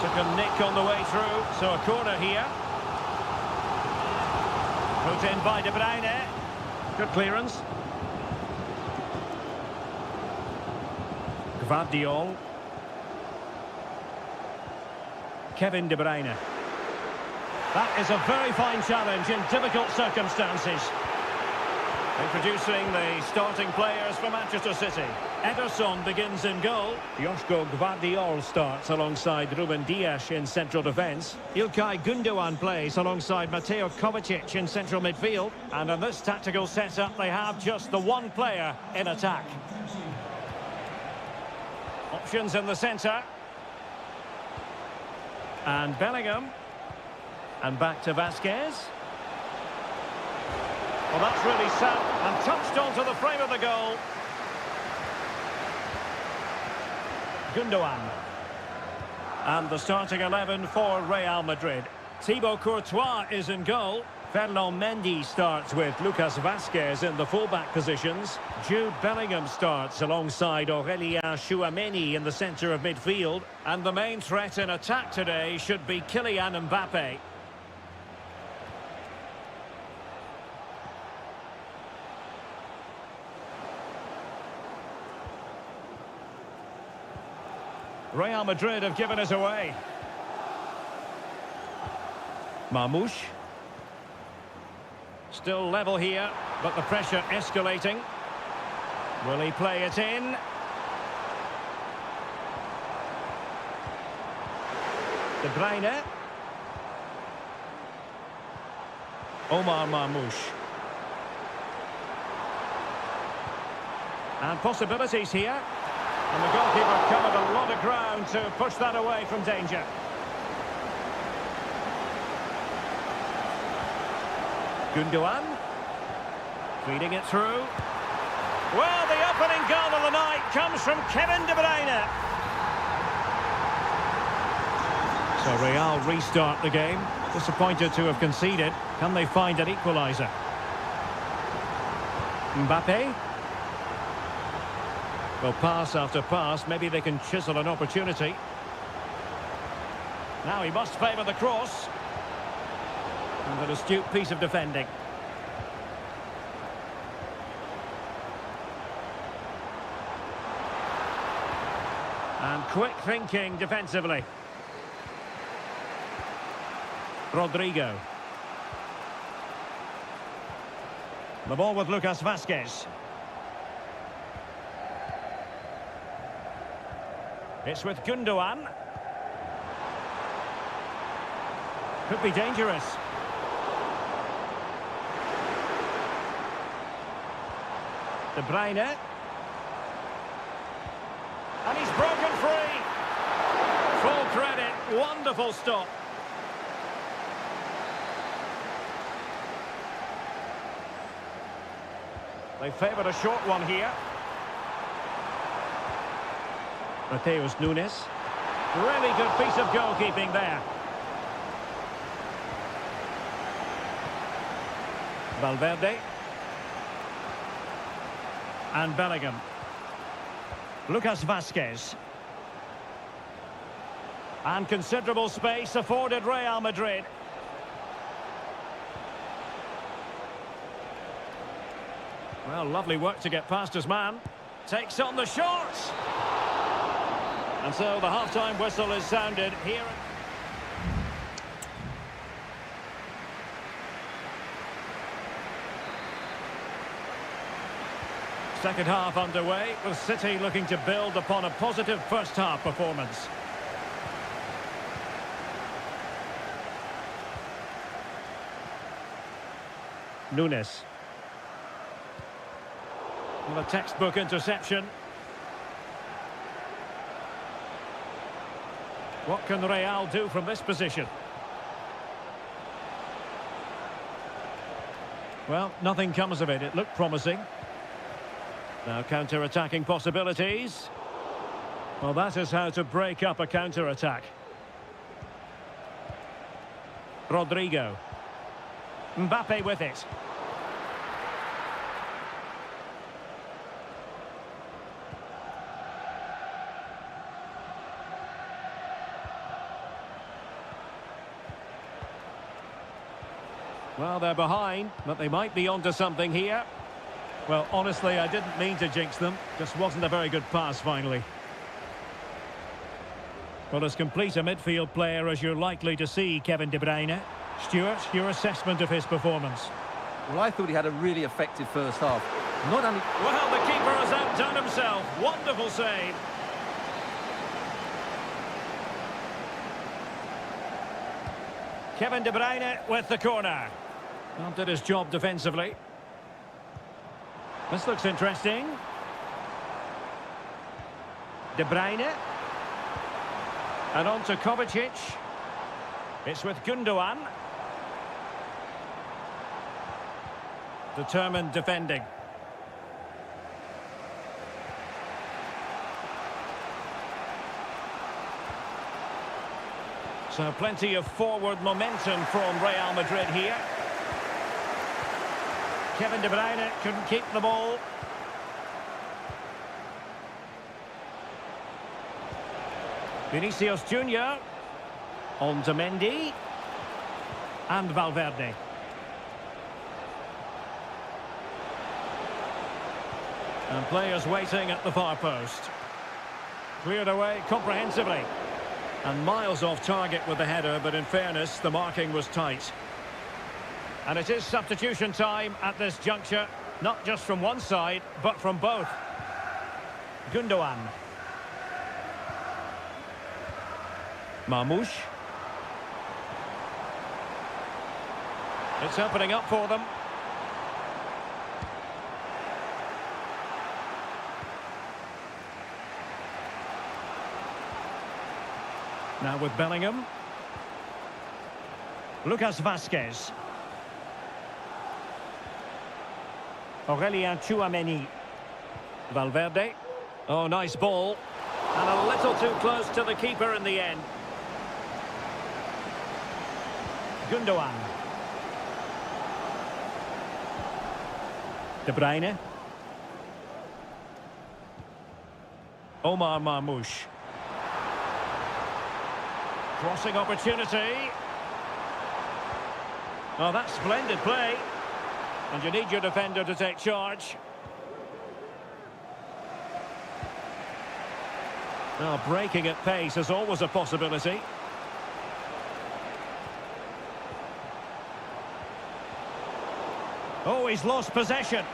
Took a nick on the way through, so a corner here. Put in by De Bruyne. Good clearance. Gvardiol. Kevin De Bruyne. That is a very fine challenge in difficult circumstances. Introducing the starting players for Manchester City. Ederson begins in goal. Joško Gvardiol starts alongside Ruben Dias in central defence. İlkay Gündoğan plays alongside Mateo Kovacic in central midfield. And in this tactical setup, they have just the one player in attack. Options in the centre. And Bellingham. And back to Vasquez. Well, that's really sat and touched onto the frame of the goal. Gündoğan. And the starting 11 for Real Madrid. Thibaut Courtois is in goal. Ferland Mendy starts with Lucas Vasquez in the fullback positions. Jude Bellingham starts alongside Aurélien Tchouaméni in the centre of midfield. And the main threat in attack today should be Kylian Mbappe. Real Madrid have given us away. Marmoush. Still level here, but the pressure escalating. Will he play it in? De Bruyne. Omar Marmoush. And possibilities here. And the goalkeeper covered a lot of ground to push that away from danger. Gündoğan. Feeding it through. Well, the opening goal of the night comes from Kevin De Bruyne. So Real restart the game. Disappointed to have conceded. Can they find an equaliser? Mbappe. Well, pass after pass, maybe they can chisel an opportunity. Now he must favour the cross. And an astute piece of defending. And quick thinking defensively. Rodrigo. The ball with Lucas Vasquez. It's with Gündoğan. Could be dangerous. De Bruyne. And he's broken free. Full credit. Wonderful stop. They favoured a short one here. Mateus Nunes. Really good piece of goalkeeping there. Valverde. And Bellingham. Lucas Vasquez. And considerable space afforded Real Madrid. Well, lovely work to get past his man. Takes on the shot. And so the half-time whistle is sounded here. Second half underway, with City looking to build upon a positive first-half performance. Nunes. Well, a textbook interception. What can Real do from this position? Well, nothing comes of it. It looked promising. Now counter-attacking possibilities. Well, that is how to break up a counter-attack. Rodrigo. Mbappe with it. Well, they're behind, but they might be onto something here. Well, honestly, I didn't mean to jinx them. Just wasn't a very good pass, finally. Well, as complete a midfield player as you're likely to see, Kevin De Bruyne. Stuart, your assessment of his performance? Well, I thought he had a really effective first half. Not only... Well, the keeper has outdone himself. Wonderful save. Kevin De Bruyne with the corner. Well, did his job defensively. This looks interesting. De Bruyne. And on to Kovacic. It's with Gundogan. Determined defending. So plenty of forward momentum from Real Madrid here. Kevin De Bruyne couldn't keep the ball. Vinicius Junior. On to Mendy. And Valverde. And players waiting at the far post. Cleared away comprehensively. And miles off target with the header, but in fairness, the marking was tight. And it is substitution time at this juncture, not just from one side, but from both. Gundogan. Marmoush. It's opening up for them. Now with Bellingham. Lucas Vazquez. Aurelien Tchouameni. Valverde. Oh, nice ball. And a little too close to the keeper in the end. Gundogan. De Bruyne. Omar Marmoush. Crossing opportunity. Oh, that's splendid play. And you need your defender to take charge. Now, breaking at pace is always a possibility. Oh, he's lost possession.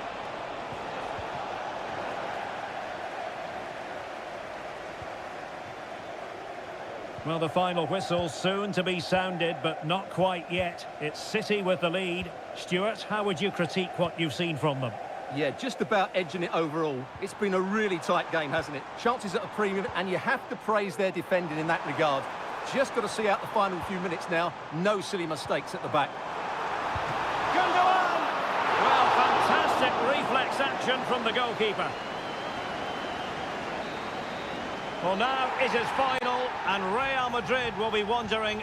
Well, the final whistle soon to be sounded, but not quite yet. It's City with the lead. Stuart, how would you critique what you've seen from them? Yeah, just about edging it overall. It's been a really tight game, hasn't it? Chances at a premium, and you have to praise their defending in that regard. Just got to see out the final few minutes now. No silly mistakes at the back. Gundogan! Well, fantastic reflex action from the goalkeeper. Well, now it is final, and Real Madrid will be wondering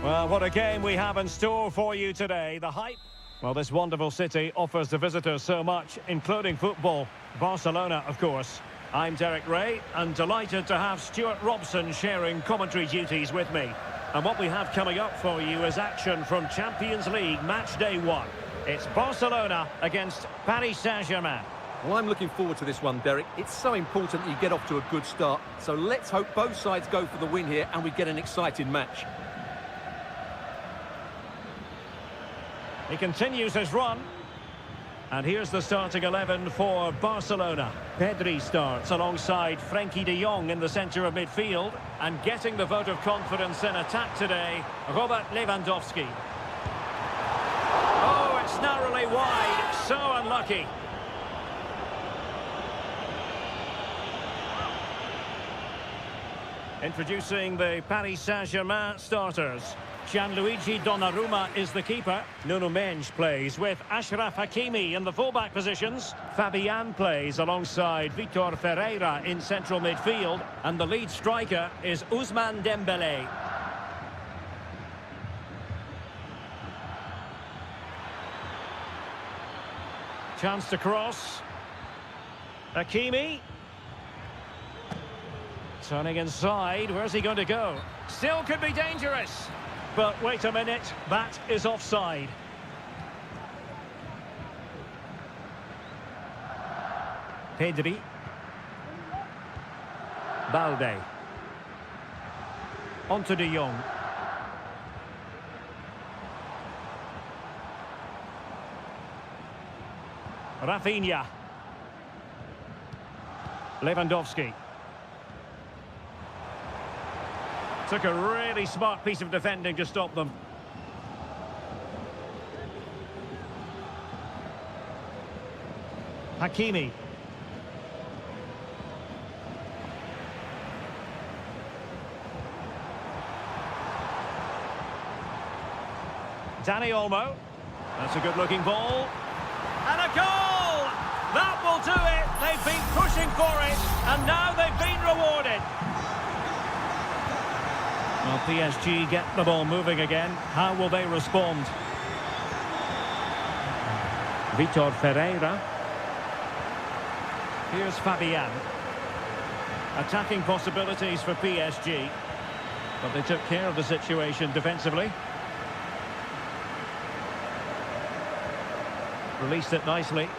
Well, what a game we have in store for you today. The hype. Well, this wonderful city offers the visitors so much, including football. Barcelona, of course. I'm Derek Ray, and delighted to have Stuart Robson sharing commentary duties with me. And what we have coming up for you is action from Champions League match day 1. It's Barcelona against Paris Saint-Germain. Well, I'm looking forward to this one, Derek. It's so important that you get off to a good start. So let's hope both sides go for the win here and we get an exciting match. He continues his run. And here's the starting 11 for Barcelona. Pedri starts alongside Frenkie de Jong in the centre of midfield. And getting the vote of confidence in attack today, Robert Lewandowski. Oh, it's narrowly wide. So unlucky. Introducing the Paris Saint-Germain starters. Gianluigi Donnarumma is the keeper. Nuno Mendes plays with Achraf Hakimi in the fullback positions. Fabian plays alongside Vitor Ferreira in central midfield. And the lead striker is Ousmane Dembélé. Chance to cross. Hakimi. Turning inside, where's he going to go? Still could be dangerous. But wait a minute, that is offside. Pedri. Balde. On to de Jong. Rafinha. Lewandowski. Took a really smart piece of defending to stop them. Hakimi. Dani Olmo. That's a good-looking ball. And a goal! That will do it! They've been pushing for it, and now they've been rewarded. Well, PSG get the ball moving again. How will they respond? Vitor Ferreira. Here's Fabian. Attacking possibilities for PSG. But they took care of the situation defensively. Released it nicely.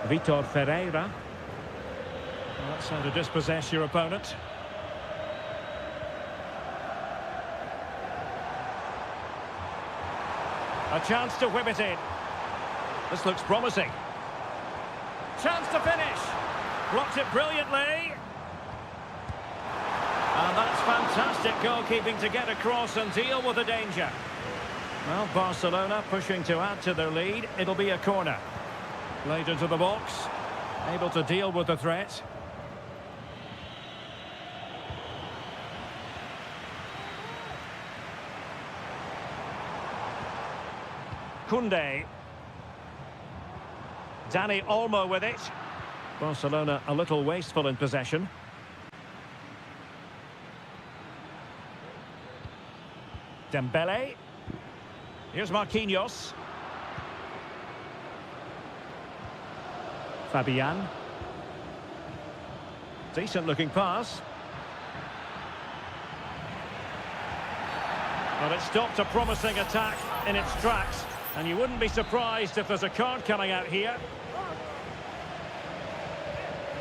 Vitor Ferreira. Well, that's how to dispossess your opponent. A chance to whip it in. This looks promising. Chance to finish. Blocked it brilliantly. And that's fantastic goalkeeping to get across and deal with the danger. Well, Barcelona pushing to add to their lead. It'll be a corner. Played into the box, able to deal with the threat. Koundé. Dani Olmo with it. Barcelona a little wasteful in possession. Dembélé. Here's Marquinhos. Fabian. Decent looking pass. Well, it stopped a promising attack in its tracks, and you wouldn't be surprised if there's a card coming out here.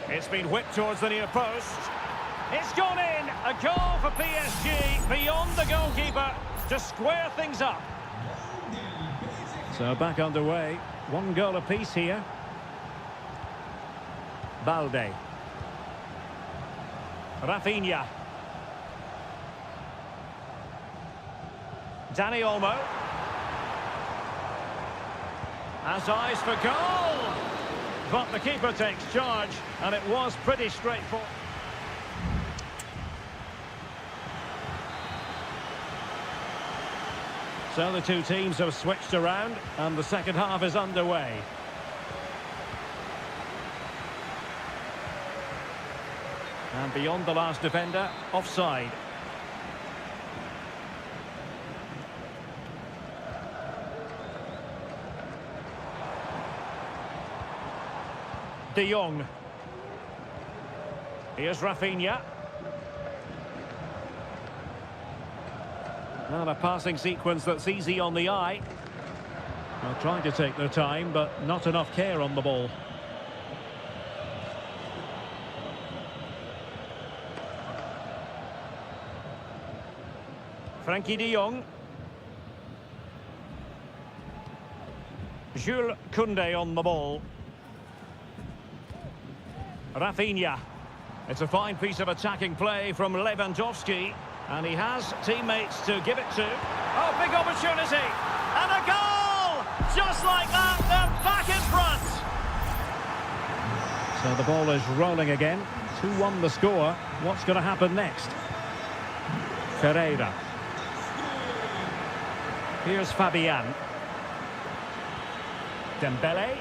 It's been whipped towards the near post. It's gone in! A goal for PSG beyond the goalkeeper to square things up. So back underway. One goal apiece here. Balde. Rafinha. Dani Olmo. Has eyes for goal! But the keeper takes charge, and it was pretty straightforward. So the two teams have switched around, and the second half is underway. And beyond the last defender, offside. De Jong. Here's Rafinha. Now a passing sequence that's easy on the eye. Well, trying to take their time, but not enough care on the ball. Frankie de Jong. Jules Koundé on the ball. Rafinha. It's a fine piece of attacking play from Lewandowski. And he has teammates to give it to. Oh, big opportunity. And a goal! Just like that, they're back in front. So the ball is rolling again. 2-1 the score. What's going to happen next? Ferreira. Here's Fabian. Dembele.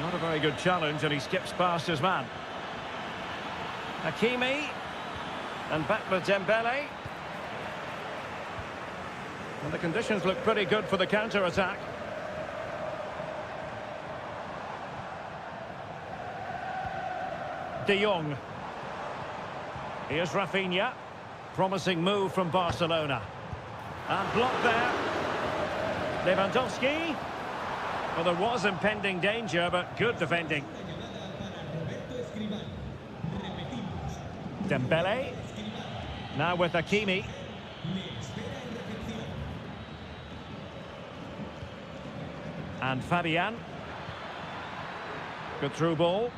Not a very good challenge, and he skips past his man. Hakimi. And back with Dembele. And the conditions look pretty good for the counter-attack. De Jong. Here's Rafinha. Promising move from Barcelona. And blocked there. Lewandowski. Well, there was impending danger, but good defending. Dembele. Now with Hakimi. And Fabian. Good through ball.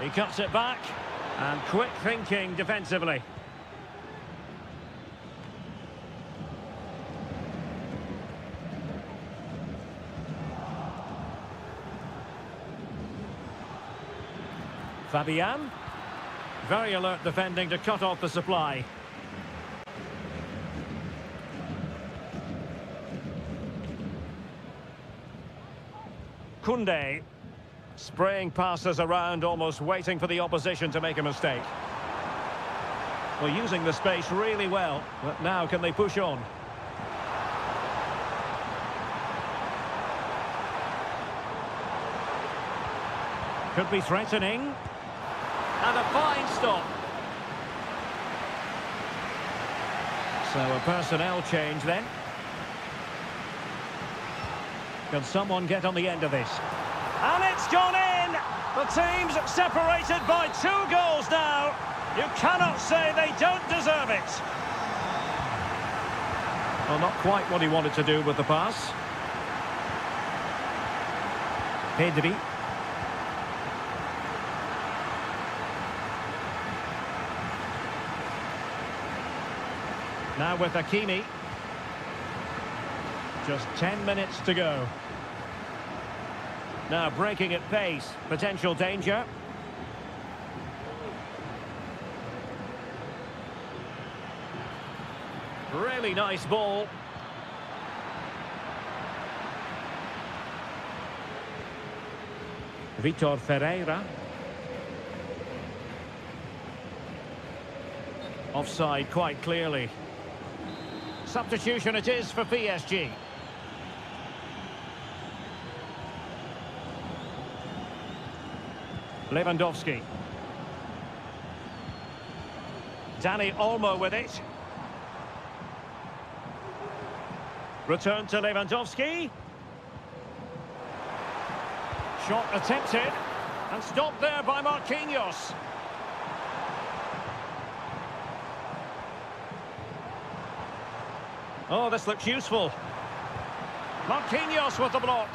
He cuts it back. And quick thinking defensively. Fabian. Very alert defending to cut off the supply. Koundé. Spraying passes around, almost waiting for the opposition to make a mistake. Well, using the space really well, but now can they push on? Could be threatening. And a fine stop. So a personnel change then. Can someone get on the end of this? And it's gone in! The team's separated by 2 goals now. You cannot say they don't deserve it. Well, not quite what he wanted to do with the pass. Pedri. Now with Hakimi. Just 10 minutes to go. Now breaking at pace. Potential danger. Really nice ball. Vitor Ferreira. Offside quite clearly. Substitution it is for PSG. Lewandowski. Dani Olmo with it. Return to Lewandowski. Shot attempted. And stopped there by Marquinhos. Oh, this looks useful. Marquinhos with the block.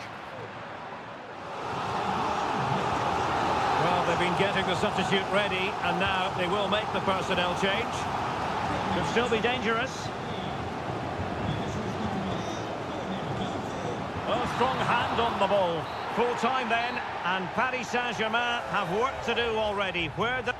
Well, they've been getting the substitute ready, and now they will make the personnel change. Could still be dangerous. Oh, strong hand on the ball. Full time then, and Paris Saint-Germain have work to do already. Where the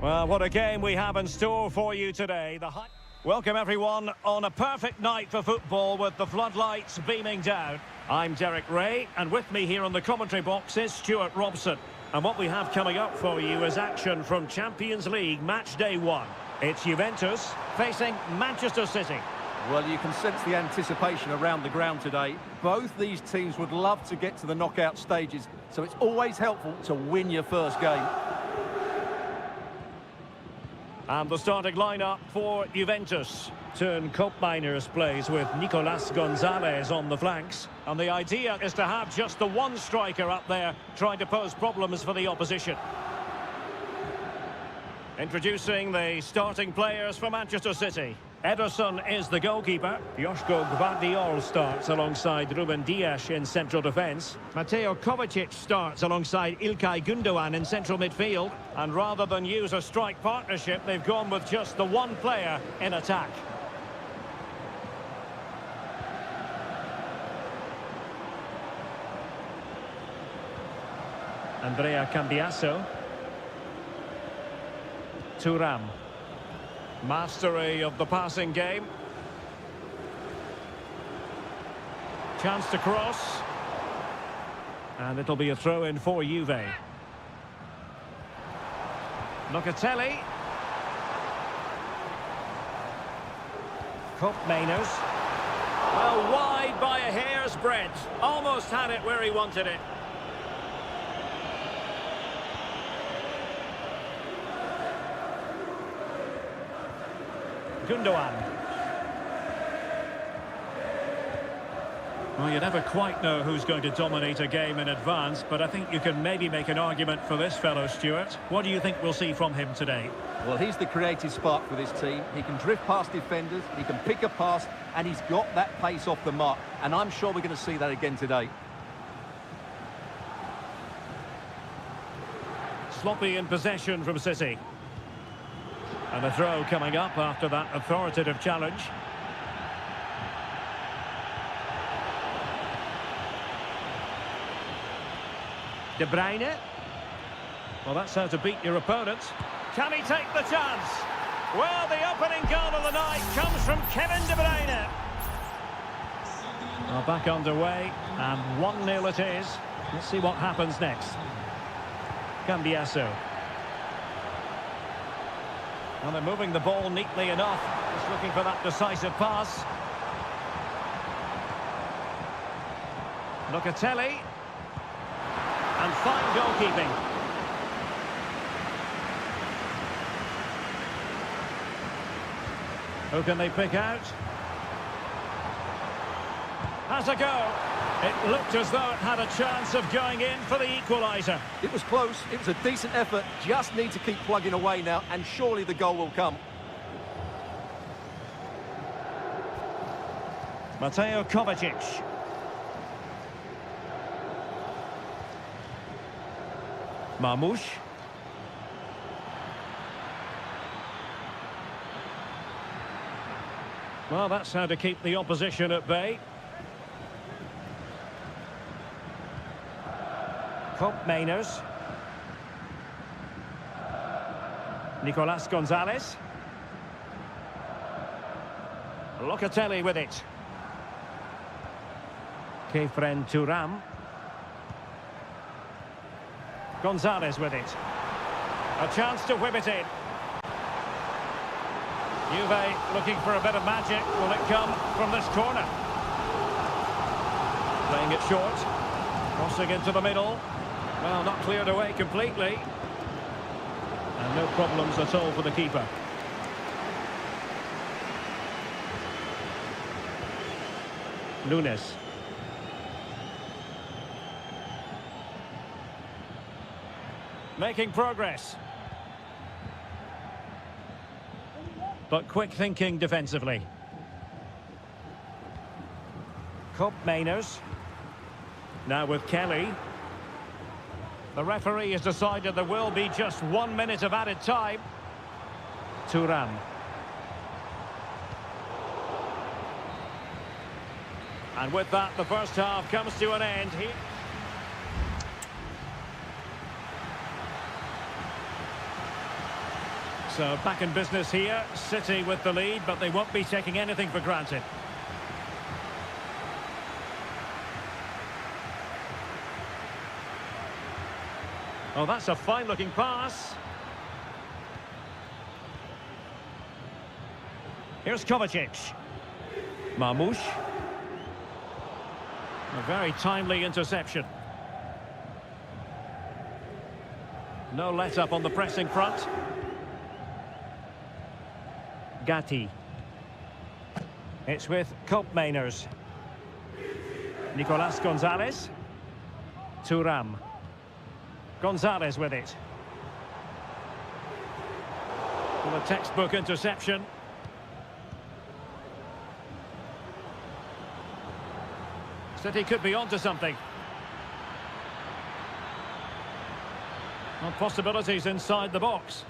Well, what a game we have in store for you today. Welcome everyone on a perfect night for football with the floodlights beaming down. I'm Derek Ray, and with me here on the commentary box is Stuart Robson. And what we have coming up for you is action from Champions League match day 1. It's Juventus facing Manchester City. Well, you can sense the anticipation around the ground today. Both these teams would love to get to the knockout stages, so it's always helpful to win your first game. And the starting lineup for Juventus. Turn Koopmeiners plays with Nicolas Gonzalez on the flanks. And the idea is to have just the one striker up there trying to pose problems for the opposition. Introducing the starting players for Manchester City. Ederson is the goalkeeper. Joško Gvardiol starts alongside Ruben Dias in central defence. Mateo Kovacic starts alongside Ilkay Gundogan in central midfield. And rather than use a strike partnership, they've gone with just the one player in attack. Andrea Cambiaso. Thuram. Mastery of the passing game. Chance to cross. And it'll be a throw-in for Juve. Locatelli. Koopmeiners. Well, wide by a hair's breadth. Almost had it where he wanted it. Gundogan. Well, you never quite know who's going to dominate a game in advance, but I think you can maybe make an argument for this fellow, Stuart. What do you think we'll see from him today? Well, he's the creative spark for this team. He can drift past defenders, he can pick a pass, and he's got that pace off the mark. And I'm sure we're going to see that again today. Sloppy in possession from City. And a throw coming up after that authoritative challenge. De Bruyne. Well, that's how to beat your opponent. Can he take the chance? Well, the opening goal of the night comes from Kevin De Bruyne. Well, back underway, and 1-0 it is. Let's see what happens next. Cambiaso. Well, they're moving the ball neatly enough. Just looking for that decisive pass. Locatelli. And fine goalkeeping. Who can they pick out? Has a go. It looked as though it had a chance of going in for the equaliser. It was close, it was a decent effort, just need to keep plugging away now, and surely the goal will come. Mateo Kovacic. Marmoush. Well, that's how to keep the opposition at bay. Koopmeiners. Nicolas Gonzalez. Locatelli with it. Kefren Thuram. Gonzalez with it. A chance to whip it in. Juve looking for a bit of magic. Will it come from this corner? Playing it short. Crossing into the middle. Well, not cleared away completely. And no problems at all for the keeper. Nunes. Making progress. But quick thinking defensively. Koopmeiners. Now with Kelly. The referee has decided there will be just 1 minute of added time. Thuram. And with that, the first half comes to an end here. So back in business here, City with the lead, but they won't be taking anything for granted. Oh, that's a fine-looking pass. Here's Kovacic. Marmoush. A very timely interception. No let-up on the pressing front. Gatti. It's with Koopmeiners. Nicolas Gonzalez. Thuram. Gonzalez with it. Well, a textbook interception. City could be onto something. Well, possibilities inside the box.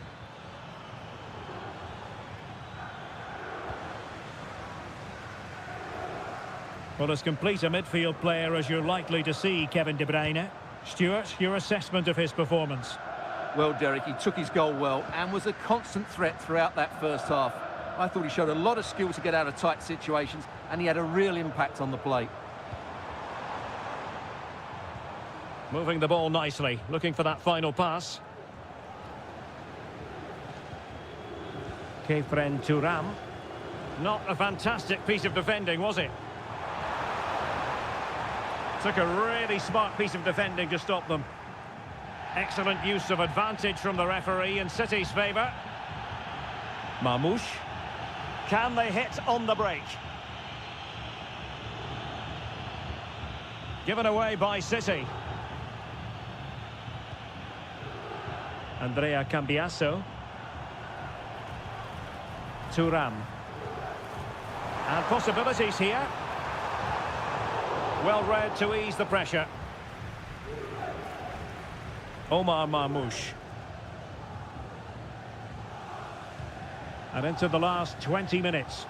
Well, as complete a midfield player as you're likely to see, Kevin De Bruyne. Stuart, your assessment of his performance? Well, Derek, he took his goal well and was a constant threat throughout that first half. I thought he showed a lot of skill to get out of tight situations, and he had a real impact on the plate. Moving the ball nicely, looking for that final pass. Kefren Thuram. Not a fantastic piece of defending, was it? Took a really smart piece of defending to stop them. Excellent use of advantage from the referee in City's favour. Marmoush. Can they hit on the break? Given away by City. Andrea Cambiasso. Thuram. And possibilities here. Well read to ease the pressure. Omar Marmoush. And into the last 20 minutes.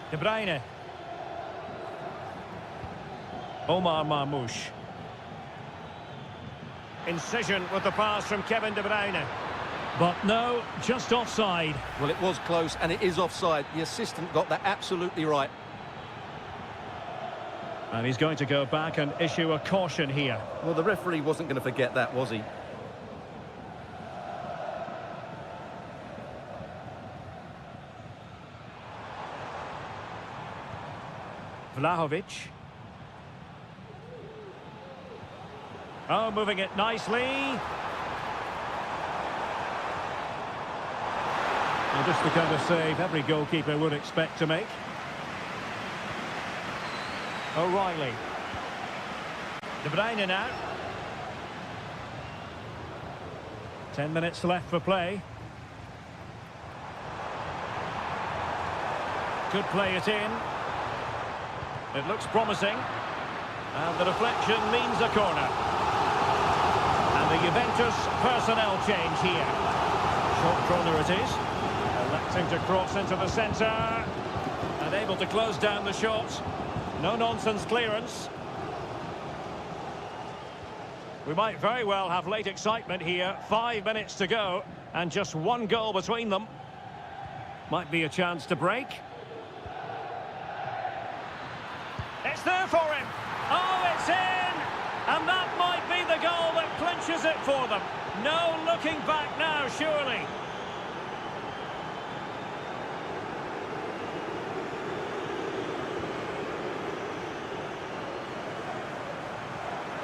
De Bruyne. Omar Marmoush. Incision with the pass from Kevin De Bruyne. But no, just offside. Well, it was close, and it is offside. The assistant got that absolutely right. And he's going to go back and issue a caution here. Well, the referee wasn't going to forget that, was he? Vlahovic. Oh, moving it nicely. Well, just the kind of save every goalkeeper would expect to make. O'Reilly. De Bruyne now. 10 minutes left for play. Could play it in. It looks promising. And the deflection means a corner. And the Juventus personnel change here. Short corner it is. Electing to cross into the centre. And able to close down the shot. No-nonsense clearance. We might very well have late excitement here. 5 minutes to go. And just one goal between them. Might be a chance to break. It's there for him. Oh, it's in! And that might be the goal that clinches it for them. No looking back now, surely.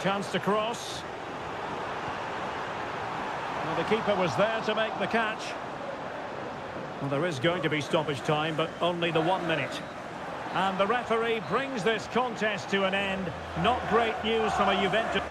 Chance to cross. Well, the keeper was there to make the catch. Well, there is going to be stoppage time, but only the 1 minute. And the referee brings this contest to an end. Not great news from a Juventus.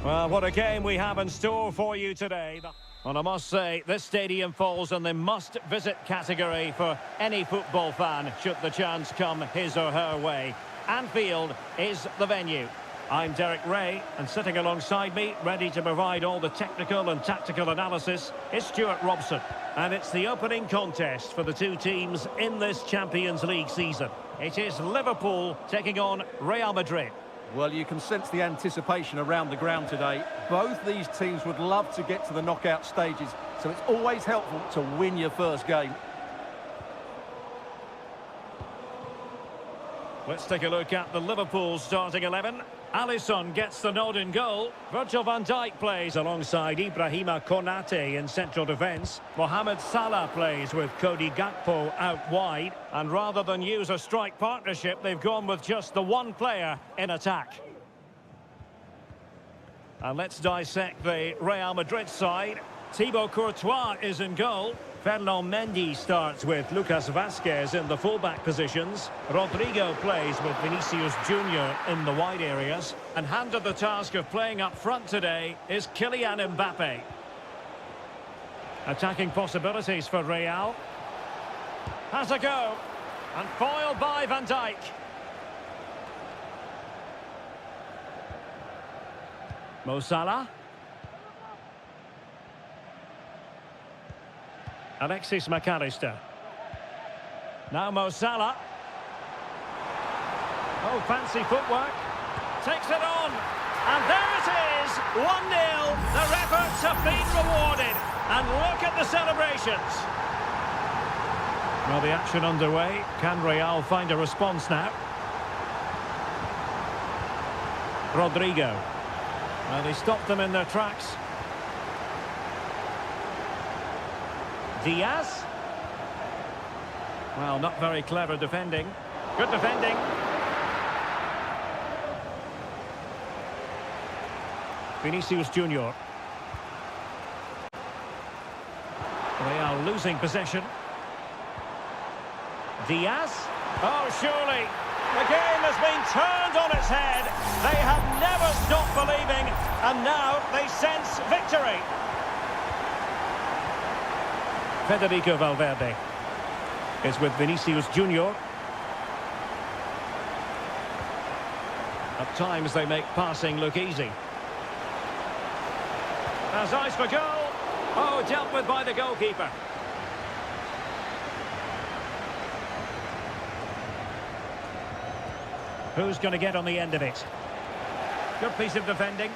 Well, what a game we have in store for you today. And I must say, this stadium falls in the must-visit category for any football fan, should the chance come his or her way. Anfield is the venue. I'm Derek Ray, and sitting alongside me, ready to provide all the technical and tactical analysis, is Stuart Robson. And it's the opening contest for the two teams in this Champions League season. It is Liverpool taking on Real Madrid. Well, you can sense the anticipation around the ground today. Both these teams would love to get to the knockout stages, so it's always helpful to win your first game. Let's take a look at the Liverpool starting 11. Alisson gets the nod in goal. Virgil van Dijk plays alongside Ibrahima Konate in central defence. Mohamed Salah plays with Cody Gakpo out wide. And rather than use a strike partnership, they've gone with just the one player in attack. And let's dissect the Real Madrid side. Thibaut Courtois is in goal. Fernand Mendy starts with Lucas Vazquez in the fullback positions. Rodrigo plays with Vinicius Junior in the wide areas. And handed the task of playing up front today is Kylian Mbappe. Attacking possibilities for Real. Has a go. And foiled by Van Dijk. Mo Salah. Alexis McAllister. Now Mo Salah. Oh, fancy footwork. Takes it on. And there it is. 1-0. Their efforts have been rewarded. And look at the celebrations. Well, the action underway. Can Real find a response now? Rodrigo. Well, he stopped them in their tracks. Diaz. Well, not very clever defending. Good defending. Vinicius Junior. They are losing possession. Diaz. Oh, surely. The game has been turned on its head. They have never stopped believing, and now they sense victory. Federico Valverde is with Vinicius Junior. At times they make passing look easy. Has eyes for goal. Oh, dealt with by the goalkeeper. Who's going to get on the end of it? Good piece of defending.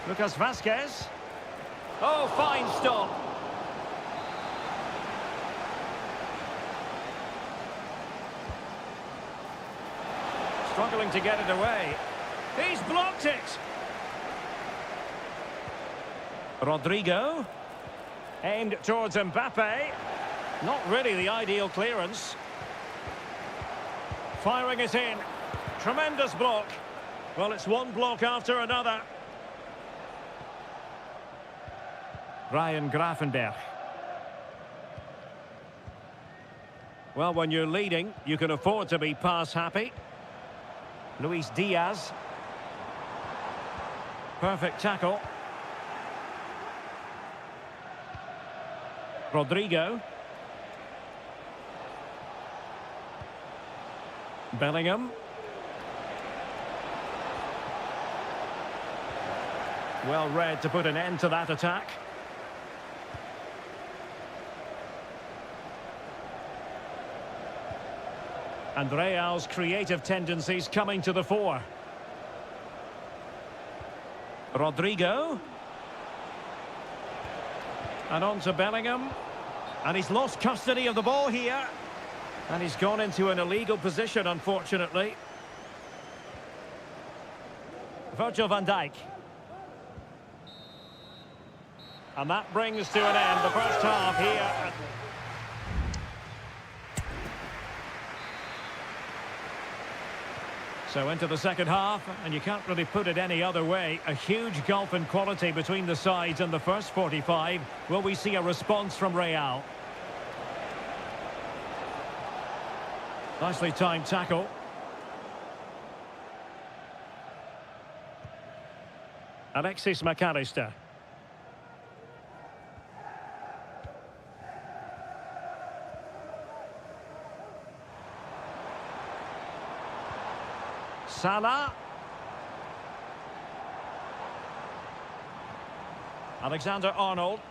Lucas Vazquez. Oh, fine stop. Struggling to get it away. He's blocked it. Rodrigo. Aimed towards Mbappe. Not really the ideal clearance. Firing it in. Tremendous block. Well, it's one block after another. Ryan Gravenberch. Well, when you're leading, you can afford to be pass happy. Luis Diaz. Perfect tackle. Rodrigo. Bellingham. Well read to put an end to that attack. And Real's creative tendencies coming to the fore. Rodrigo. And on to Bellingham. And he's lost custody of the ball here. And he's gone into an illegal position, unfortunately. Virgil van Dijk. And that brings to an end the first half here. So into the second half, and you can't really put it any other way. A huge gulf in quality between the sides in the first 45. Will we see a response from Real? Nicely timed tackle. Alexis McAllister. Salah. Alexander-Arnold.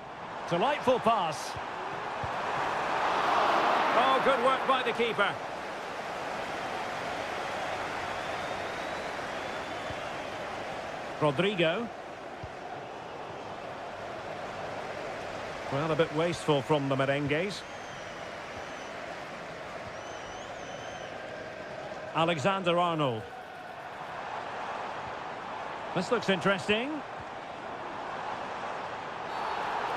Delightful pass. Oh, good work by the keeper. Rodrigo. Well, a bit wasteful from the merengues. Alexander-Arnold. This looks interesting.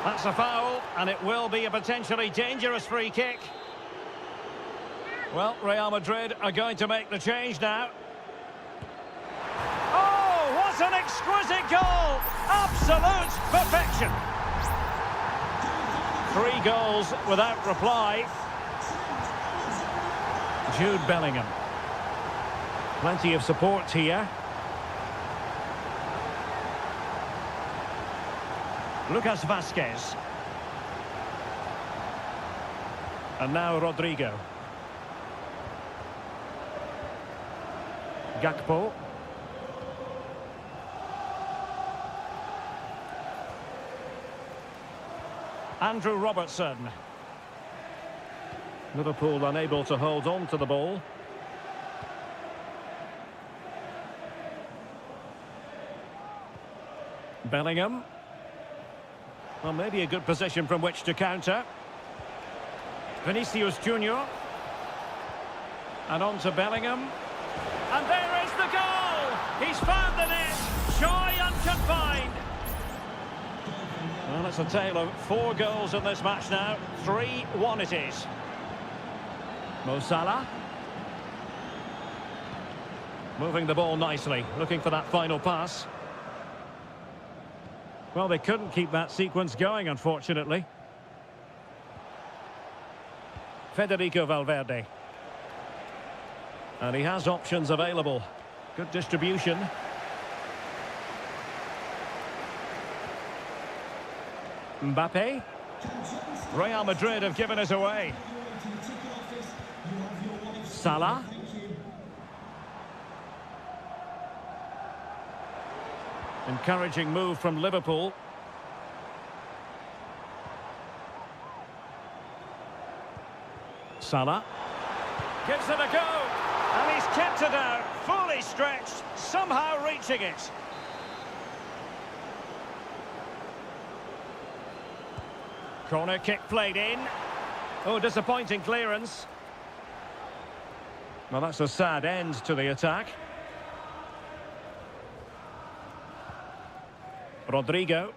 That's a foul, and it will be a potentially dangerous free kick. Well, Real Madrid are going to make the change now. Oh, what an exquisite goal! Absolute perfection. 3 goals without reply. Jude Bellingham. Plenty of support here. Lucas Vazquez. And now Rodrigo. Gakpo. Andrew Robertson. Liverpool unable to hold on to the ball. Bellingham. Well, maybe a good position from which to counter. Vinicius Junior. And on to Bellingham. And there is the goal! He's found the net. Joy unconfined. Well, it's a tale of 4 goals in this match now. 3-1 it is. Mo Salah. Moving the ball nicely, looking for that final pass. Well, they couldn't keep that sequence going, unfortunately. Federico Valverde. And he has options available. Good distribution. Mbappe. Real Madrid have given us away. Salah. Encouraging move from Liverpool. Salah. Gives it a go. And he's kept it out. Fully stretched. Somehow reaching it. Corner kick played in. Oh, disappointing clearance. Well, that's a sad end to the attack. Rodrigo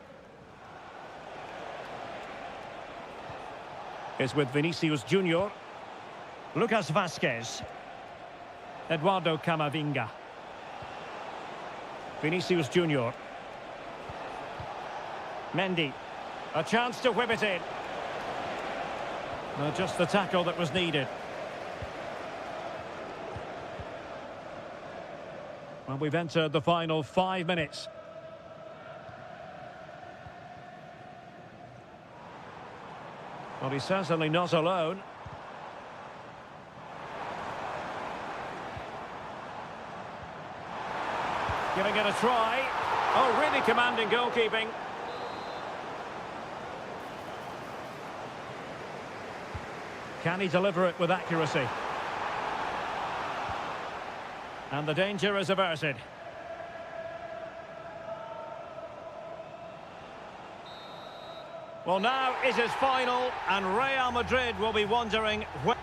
is with Vinicius Junior. Lucas Vazquez. Eduardo Camavinga. Vinicius Junior. Mendy. A chance to whip it in. Just the tackle that was needed. Well, we've entered the final 5 minutes. Well, he's certainly not alone. Giving it a try. Oh, really commanding goalkeeping. Can he deliver it with accuracy? And the danger is averted. Well, now it is final, and Real Madrid will be wondering where...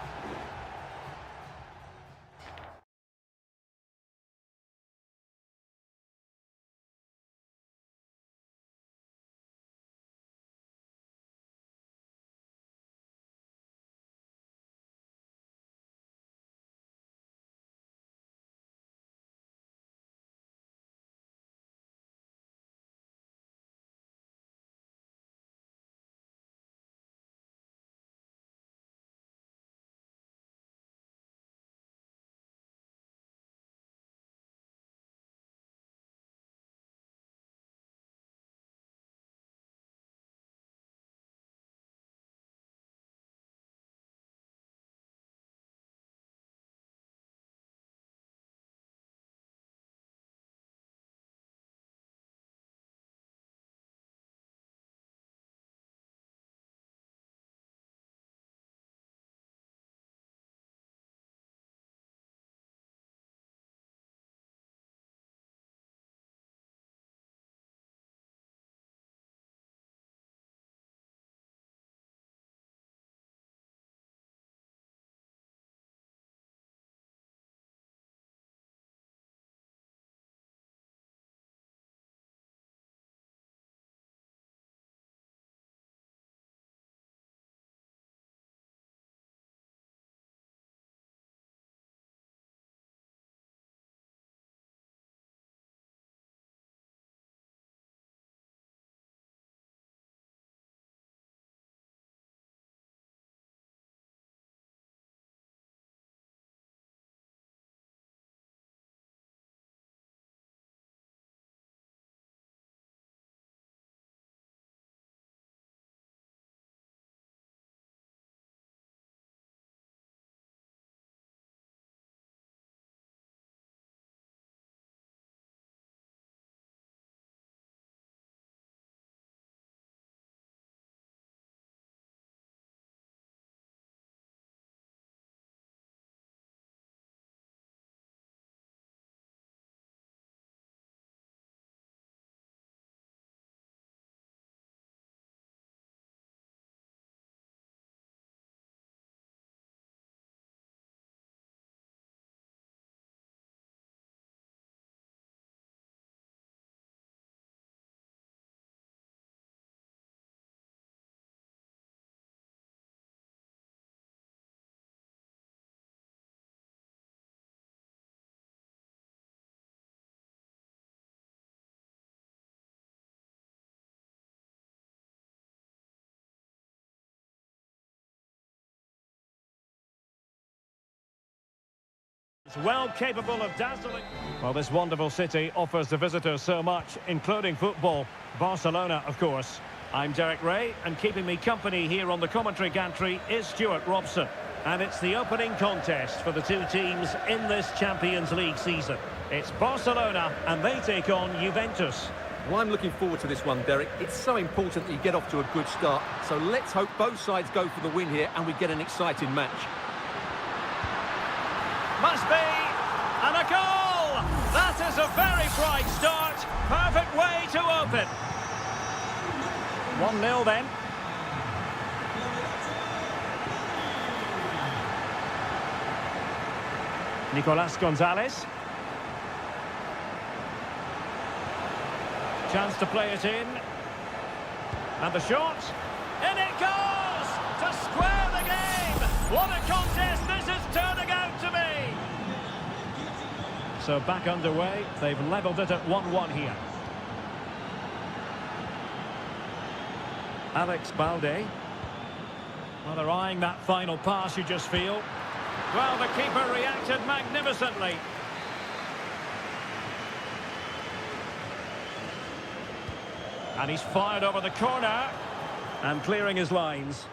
It's well capable of dazzling. Well, this wonderful city offers the visitors so much, including football. Barcelona, of course. I'm Derek Ray, and keeping me company here on the commentary gantry is Stuart Robson. And it's the opening contest for the two teams in this Champions League season. It's Barcelona, and they take on Juventus. Well, I'm looking forward to this one, Derek. It's so important that you get off to a good start. So let's hope both sides go for the win here and we get an exciting match. Must be, and a goal! That is a very bright start. Perfect way to open. 1-0 then. Nicolas Gonzalez. Chance to play it in. And the shot. In it goes! To square the game! What a contest this is turning out to be! So back underway. They've levelled it at 1-1 here. Alex Balde. Well, they're eyeing that final pass, you just feel. Well, the keeper reacted magnificently. And he's fired over the corner and clearing his lines.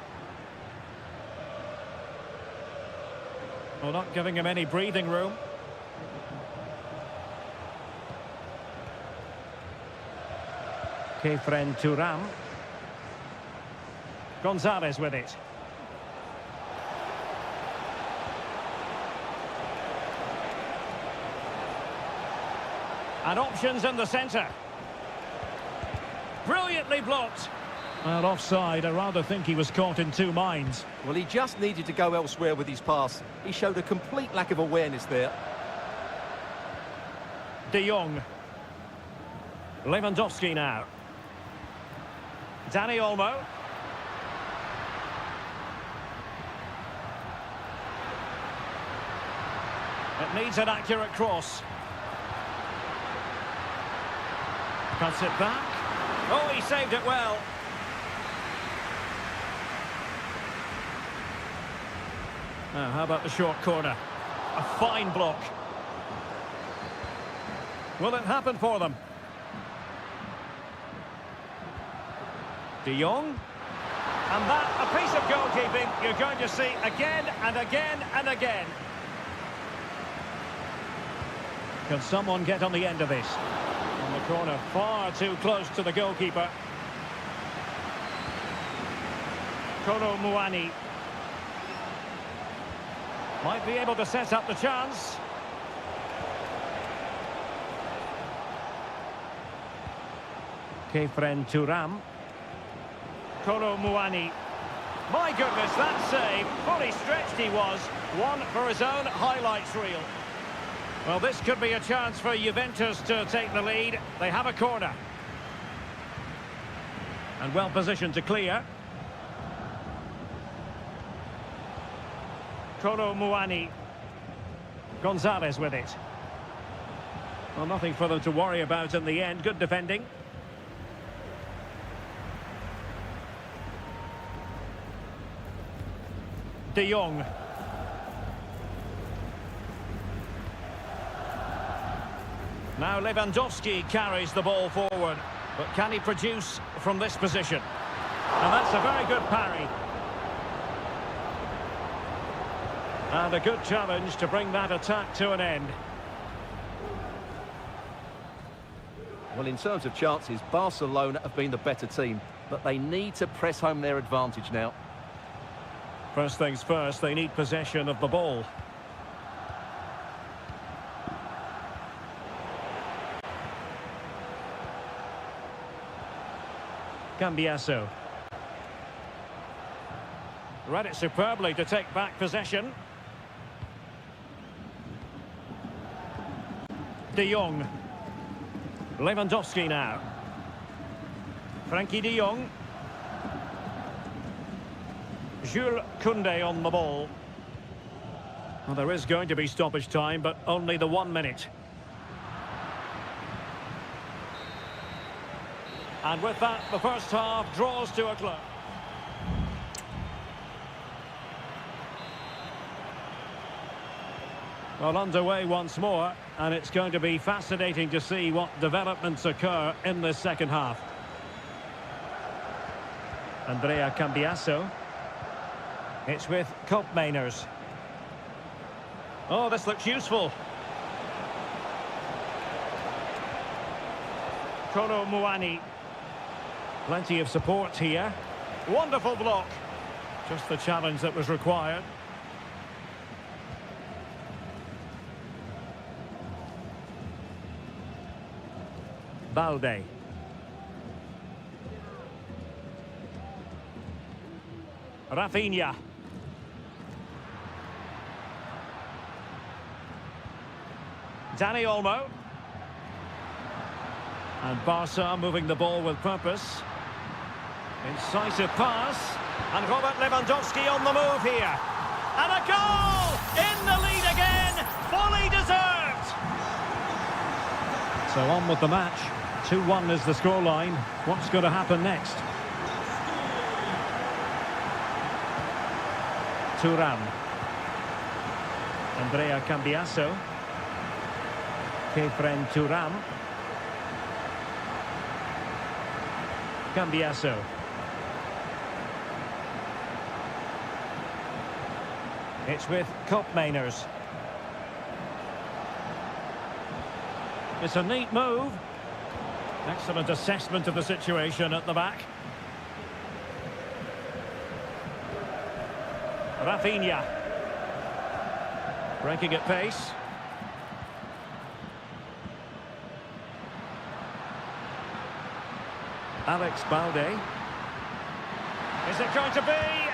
Well, not giving him any breathing room. Kefren Turam. Gonzalez with it. And options in the centre. Brilliantly blocked. Well, offside. I rather think he was caught in two minds. Well, he just needed to go elsewhere with his pass. He showed a complete lack of awareness there. De Jong. Lewandowski now. Dani Olmo. It needs an accurate cross. Cuts it back. Oh, he saved it well. Now, how about the short corner? A fine block. Will it happen for them? De Jong. And that, a piece of goalkeeping you're going to see again and again and again. Can someone get on the end of this? On the corner, far too close to the goalkeeper. Kolo Muani. Might be able to set up the chance. Kefren Turam. Kolo Muani. My goodness, that save. Fully stretched he was. One for his own highlights reel. Well, this could be a chance for Juventus to take the lead. They have a corner. And well positioned to clear. Kolo Muani. Gonzalez with it. Well, nothing for them to worry about in the end. Good defending. De Jong. Now Lewandowski carries the ball forward. But can he produce from this position? And that's a very good parry. And a good challenge to bring that attack to an end. Well, in terms of chances, Barcelona have been the better team, but they need to press home their advantage now. First things first, they need possession of the ball. Cambiasso. Read it superbly to take back possession. De Jong. Lewandowski now. Frankie de Jong. Jules Koundé on the ball. Well, there is going to be stoppage time, but only the 1 minute. And with that, the first half draws to a close. Well, underway once more, and it's going to be fascinating to see what developments occur in this second half. Andrea Cambiasso. It's with Koopmeiners. Oh, this looks useful. Kono Muani. Plenty of support here. Wonderful block. Just the challenge that was required. Balde. Rafinha. Dani Olmo. And Barca moving the ball with purpose. Incisive pass. And Robert Lewandowski on the move here. And a goal! In the lead again! Fully deserved! So on with the match. 2-1 is the scoreline. What's going to happen next? Thuram. Andrea Cambiasso. Kefren Thuram. Cambiasso. It's with Koopmeiners. It's a neat move. Excellent assessment of the situation at the back. Rafinha. Breaking at pace. Alex Balde. Is it going to be?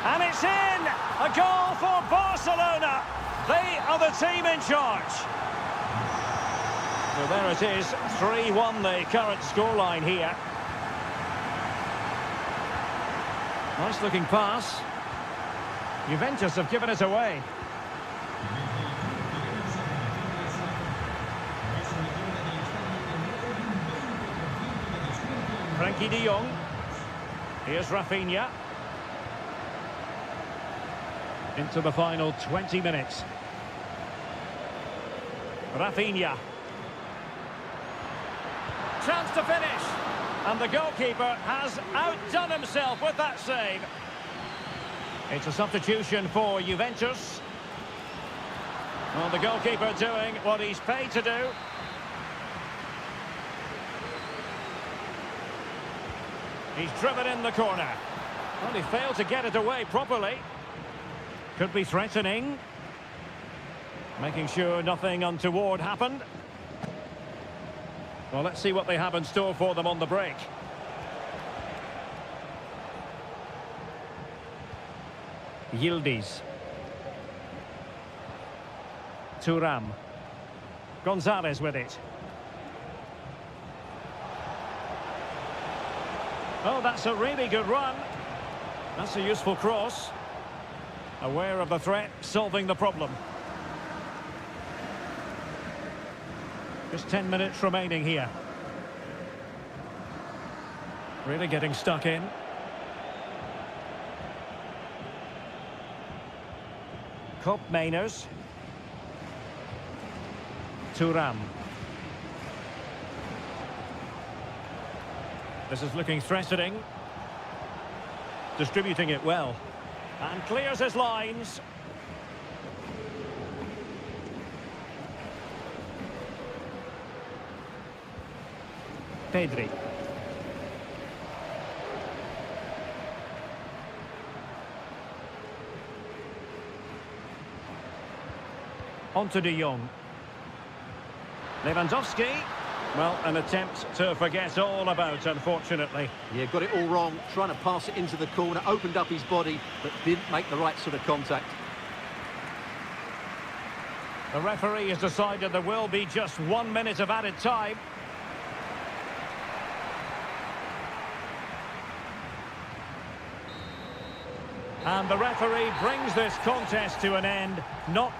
And it's in! A goal for Barcelona! They are the team in charge. So there it is, 3-1 the current scoreline here. Nice looking pass. Juventus have given it away. Frankie de Jong. Here's Rafinha. Into the final 20 minutes. Rafinha. Chance to finish. And the goalkeeper has outdone himself with that save. It's a substitution for Juventus. Well, the goalkeeper doing what he's paid to do. He's driven in the corner. Well, he failed to get it away properly. Could be threatening. Making sure nothing untoward happened. Well, let's see what they have in store for them on the break. Yildiz. Thuram. Gonzalez with it. Oh, that's a really good run. That's a useful cross. Aware of the threat, solving the problem. Just 10 minutes remaining here. Really getting stuck in. Koopmeiners. Thuram. This is looking threatening. Distributing it well. And clears his lines. Pedri. On to de Jong. Lewandowski. Well, an attempt to forget all about, unfortunately. Yeah, got it all wrong. Trying to pass it into the corner, opened up his body, but didn't make the right sort of contact. The referee has decided there will be just 1 minute of added time. And the referee brings this contest to an end, not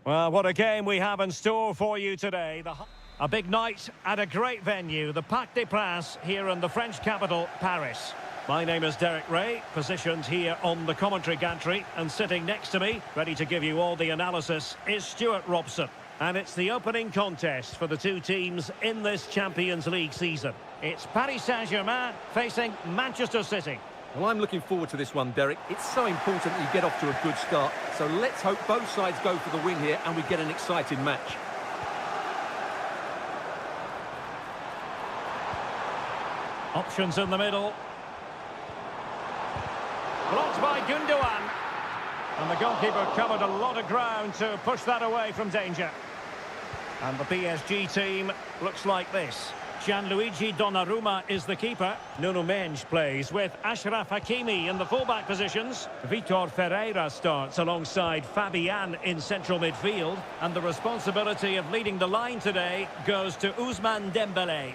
Well, what a game we have in store for you today. A big night at a great venue, the Parc des Princes, here in the French capital, Paris. My name is Derek Ray, positioned here on the commentary gantry, and sitting next to me, ready to give you all the analysis, is Stuart Robson. And it's the opening contest for the two teams in this Champions League season. It's Paris Saint-Germain facing Manchester City. Well, I'm looking forward to this one, Derek. It's so important that you get off to a good start. So let's hope both sides go for the win here and we get an exciting match. Options in the middle. Blocked by Gundogan. And the goalkeeper covered a lot of ground to push that away from danger. And the PSG team looks like this. Gianluigi Donnarumma is the keeper. Nuno Mendes plays with Achraf Hakimi in the fullback positions. Vitor Ferreira starts alongside Fabian in central midfield. And the responsibility of leading the line today goes to Ousmane Dembélé.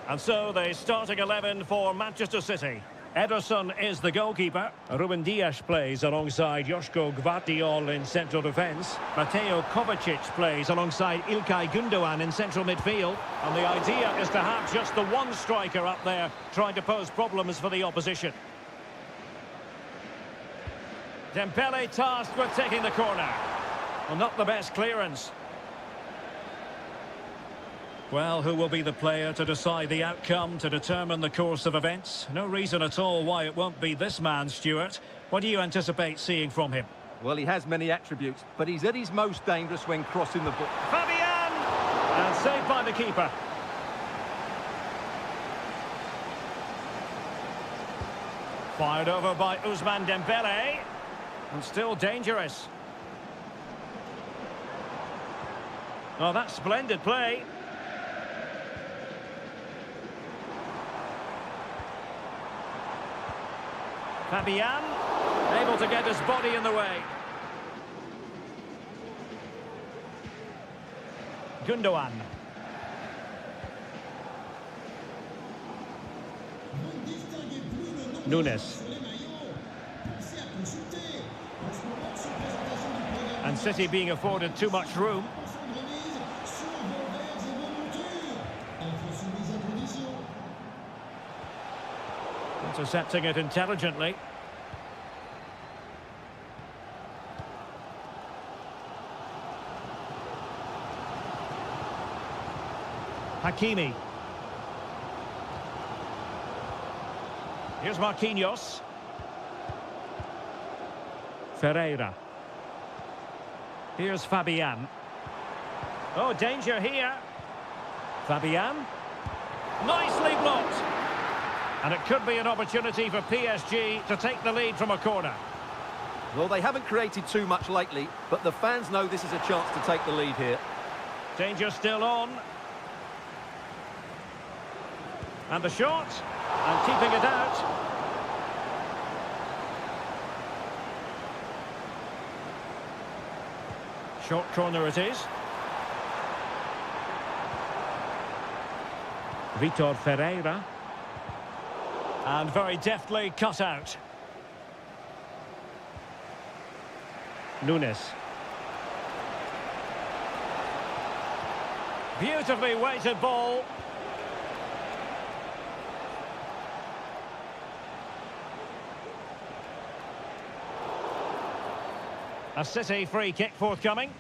And so the starting 11 for Manchester City. Ederson is the goalkeeper. Ruben Dias plays alongside Joško Gvardiol in central defence. Mateo Kovacic plays alongside İlkay Gundogan in central midfield. And the idea is to have just the one striker up there trying to pose problems for the opposition. Dembélé tasked with taking the corner. Well, not the best clearance. Well, who will be the player to decide the outcome, to determine the course of events? No reason at all why it won't be this man, Stuart. What do you anticipate seeing from him? Well, he has many attributes, but he's at his most dangerous when crossing the ball. Fabian! And saved by the keeper. Fired over by Ousmane Dembélé. And still dangerous. Oh, that's splendid play. Fabian, able to get his body in the way. Gundogan. Nunes. And City being afforded too much room. Intercepting it intelligently. Hakimi. Here's Marquinhos. Ferreira. Here's Fabian. Oh, danger here. Fabian. Nicely blocked. And it could be an opportunity for PSG to take the lead from a corner. Well, they haven't created too much lately, but the fans know this is a chance to take the lead here. Danger still on. And the shot. And keeping it out. Short corner it is. Vitor Ferreira. And very deftly cut out. Nunes. Beautifully weighted ball. A City free kick forthcoming.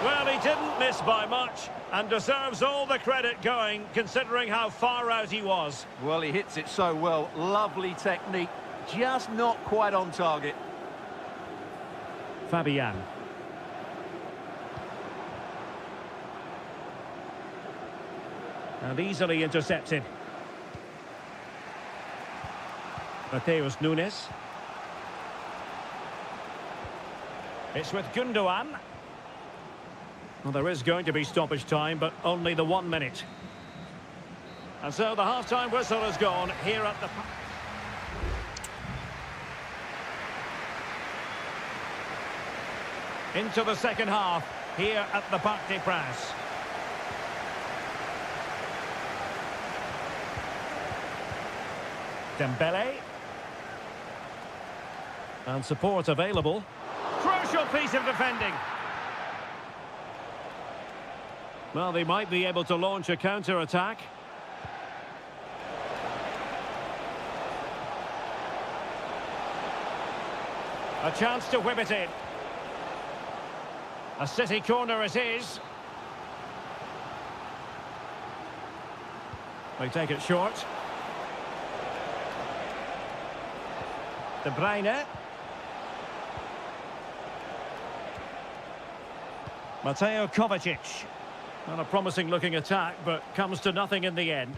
Well, he didn't miss by much and deserves all the credit going, considering how far out he was. Well, he hits it so well. Lovely technique, just not quite on target. Fabian. And easily intercepted. Mateus Nunes. It's with Gundogan. Well, there is going to be stoppage time, but only the 1 minute. And so the half-time whistle has gone here at the... Into the second half here at the Parc des Princes. Dembele. And support available. Crucial piece of defending. Well, they might be able to launch a counter-attack. A chance to whip it in. A City corner it is. They take it short. De Bruyne. Mateo Kovacic. Not a promising looking attack, but comes to nothing in the end.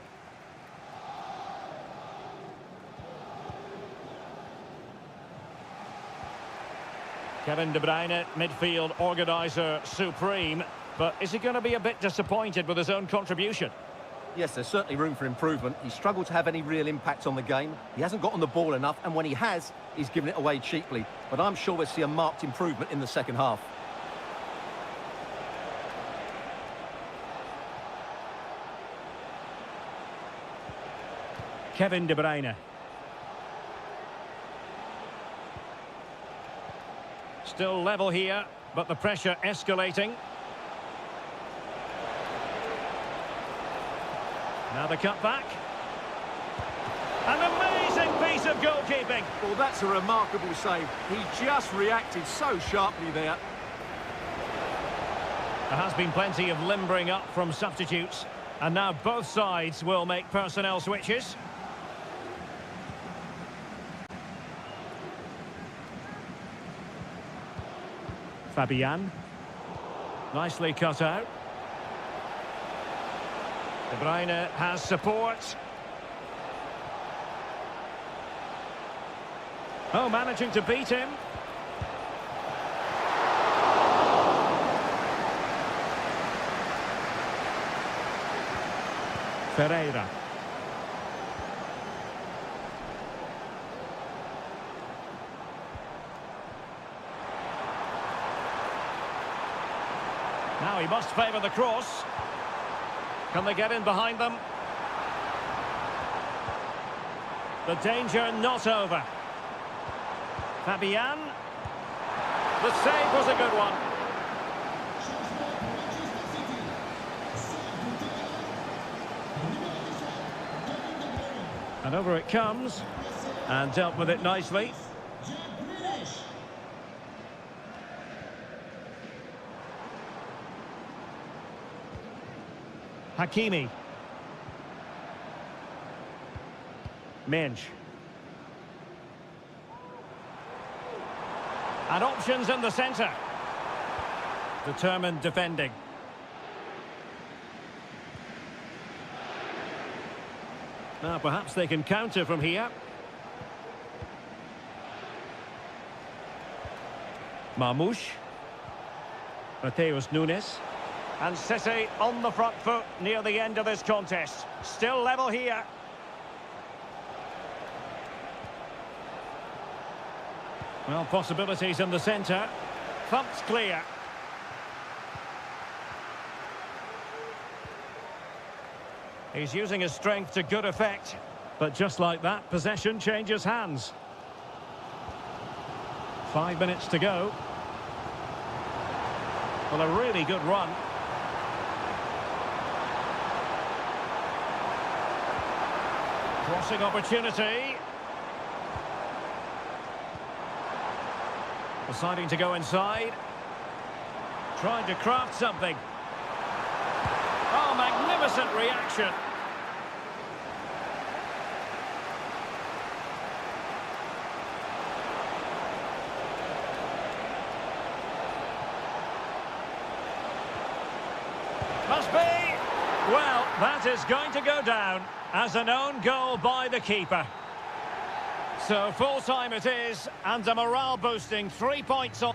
Kevin De Bruyne, midfield organiser supreme. But is he going to be a bit disappointed with his own contribution? Yes, there's certainly room for improvement. He's struggled to have any real impact on the game. He hasn't got on the ball enough, and when he has, he's given it away cheaply. But I'm sure we'll see a marked improvement in the second half. Kevin De Bruyne. Still level here, but the pressure escalating. Now the cut back. An amazing piece of goalkeeping. Well, that's a remarkable save. He just reacted so sharply there. There has been plenty of limbering up from substitutes, and now both sides will make personnel switches. Fabian. Nicely cut out. De Bruyne has support. Oh, managing to beat him. Ferreira. Now he must favour the cross. Can they get in behind them? The danger not over. Fabian. The save was a good one. And over it comes. And dealt with it nicely. Hakimi. Minge. And options in the centre. Determined defending. Now perhaps they can counter from here. Marmoush. Mateus Nunes. And City on the front foot near the end of this contest. Still level here. Well, possibilities in the centre. Thumped clear. He's using his strength to good effect. But just like that, possession changes hands. 5 minutes to go. Well, a really good run. Crossing opportunity. Deciding to go inside. Trying to craft something. Oh, magnificent reaction. Must be. Well, that is going to go down as an own goal by the keeper. So full time it is, and a morale boosting 3 points on.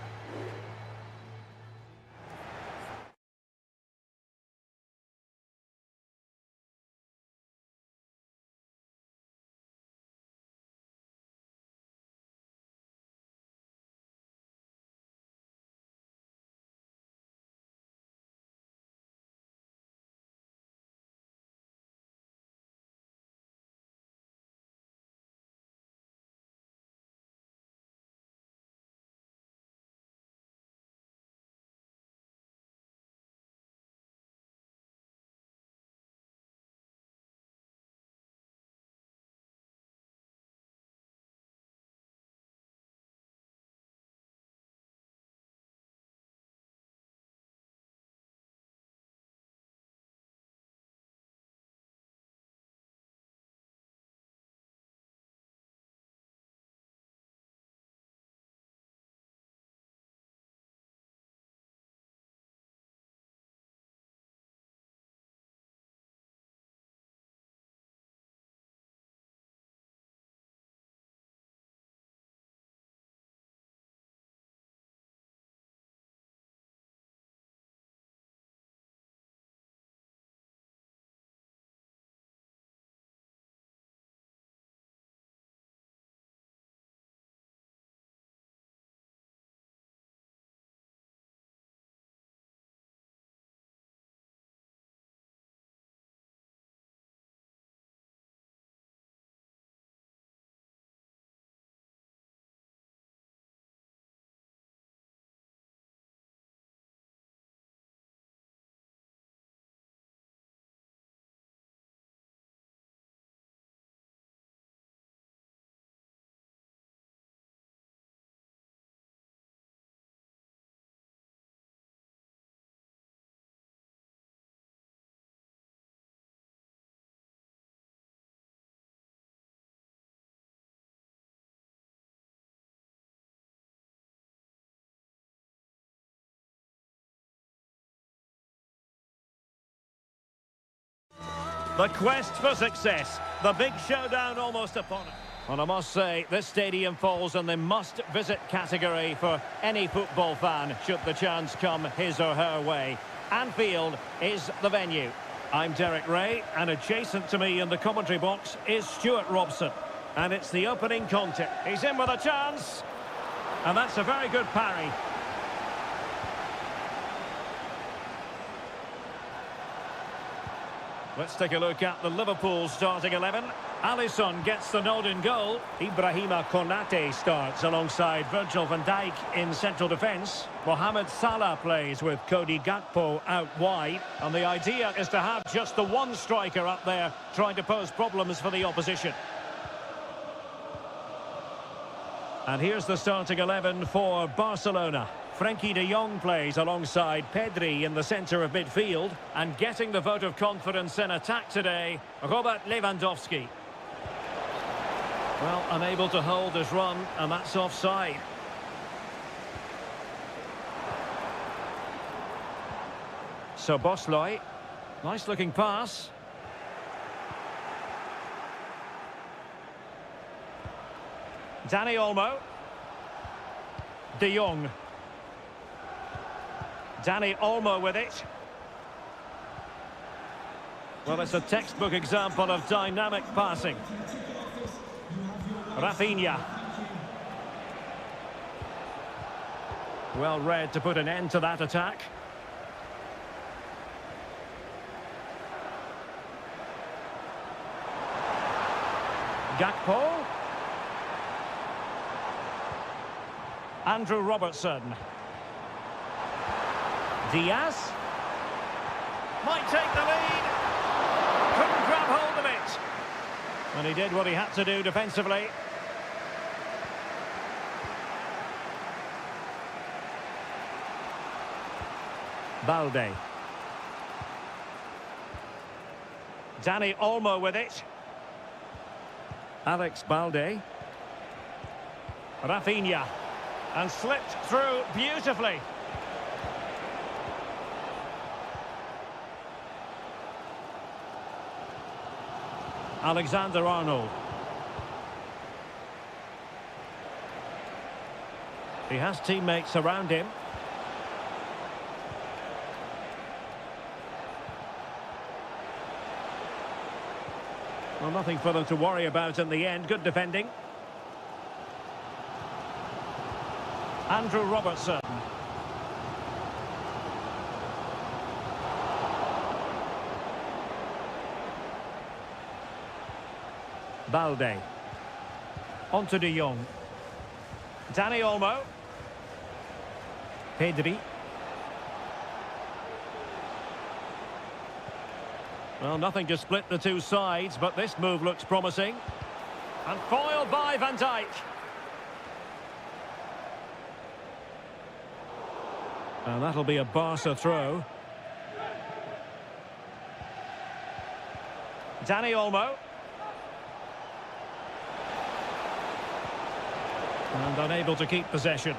The quest for success. The big showdown almost upon it. And I must say, this stadium falls in the must-visit category for any football fan, should the chance come his or her way. Anfield is the venue. I'm Derek Ray, and adjacent to me in the commentary box is Stuart Robson. And it's the opening contact. He's in with a chance. And that's a very good parry. Let's take a look at the Liverpool starting 11. Alisson gets the nod in goal. Ibrahima Konate starts alongside Virgil van Dijk in central defence. Mohamed Salah plays with Cody Gakpo out wide. And the idea is to have just the one striker up there trying to pose problems for the opposition. And here's the starting 11 for Barcelona. Frenkie de Jong plays alongside Pedri in the centre of midfield. And getting the vote of confidence in attack today, Robert Lewandowski. Well, unable to hold his run, and that's offside. So Bosley, nice looking pass. Dani Olmo. De Jong. Dani Olmo with it. Well, it's a textbook example of dynamic passing. Rafinha. Well read to put an end to that attack. Gakpo. Andrew Robertson. Diaz. Might take the lead. Couldn't grab hold of it. And he did what he had to do defensively. Balde. Dani Olmo with it. Alex Balde. Rafinha. And slipped through beautifully. Alexander-Arnold. He has teammates around him. Well, nothing for them to worry about in the end. Good defending. Andrew Robertson. Balde. On to De Jong. Dani Olmo. Pedri. Well, nothing to split the two sides, but this move looks promising. And foiled by Van Dijk. And that'll be a Barca throw. Dani Olmo. And unable to keep possession.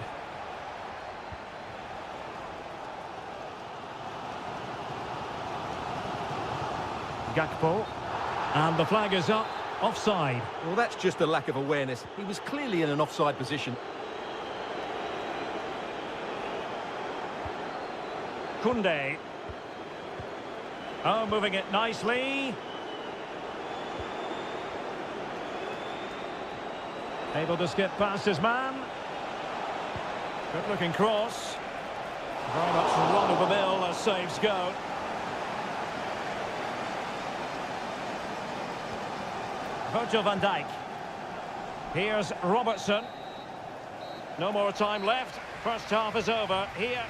Gakpo. And the flag is up. Offside. Well, that's just a lack of awareness. He was clearly in an offside position. Koundé. Oh, moving it nicely. Able to skip past his man. Good looking cross. Very much run of the mill as saves go. Virgil van Dijk. Here's Robertson. No more time left. First half is over here.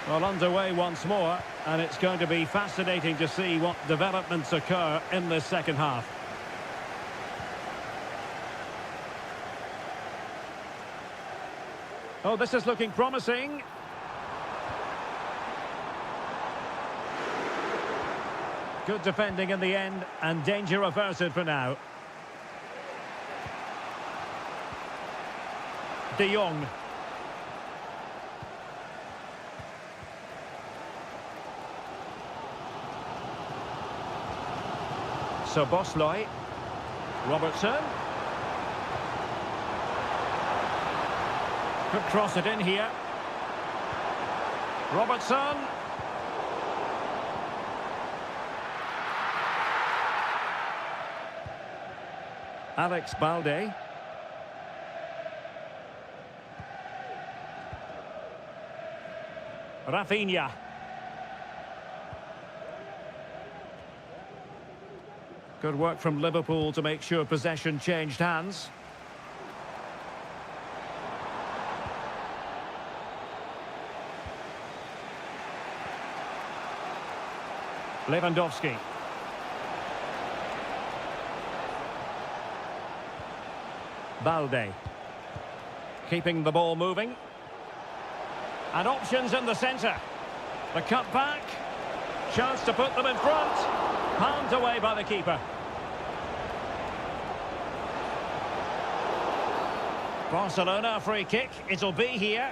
Well, underway once more, and it's going to be fascinating to see what developments occur in this second half. Oh, this is looking promising. Good defending in the end, and danger averted for now. De Jong. So Bosloy. Robertson. Could cross it in here. Robertson. Alex Balde. Rafinha. Good work from Liverpool to make sure possession changed hands. Lewandowski. Balde. Keeping the ball moving. And options in the centre. The cut back. Chance to put them in front. Palmed away by the keeper. Barcelona free kick. It'll be here.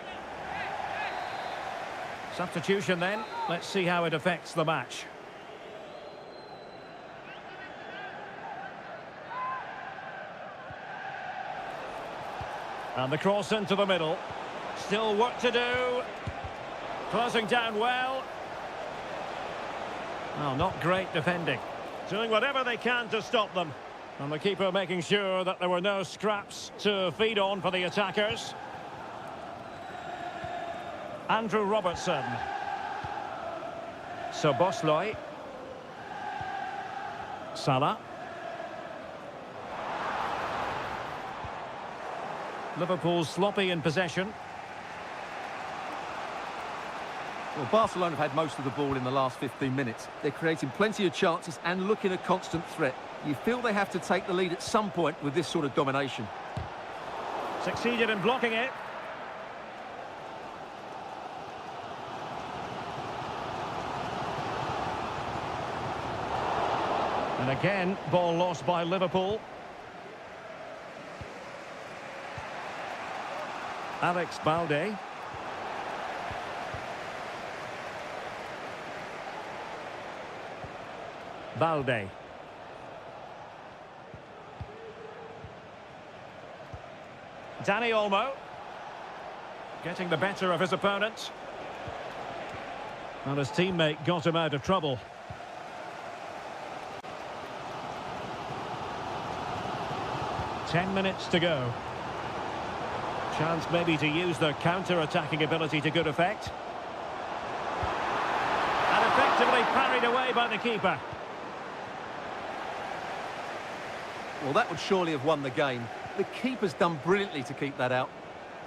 Substitution then. Let's see how it affects the match. And the cross into the middle. Still work to do. Closing down well. Well, not great defending. Doing whatever they can to stop them. And the keeper making sure that there were no scraps to feed on for the attackers. Andrew Robertson. So Bosloy. Salah. Liverpool sloppy in possession. Well, Barcelona have had most of the ball in the last 15 minutes. They're creating plenty of chances and looking a constant threat. You feel they have to take the lead at some point with this sort of domination. Succeeded in blocking it. And again, ball lost by Liverpool. Alex Balde. Balde. Dani Olmo. Getting the better of his opponent. And his teammate got him out of trouble. Ten minutes to go. Chance maybe to use their counter-attacking ability to good effect. And effectively parried away by the keeper. Well, that would surely have won the game. The keeper's done brilliantly to keep that out.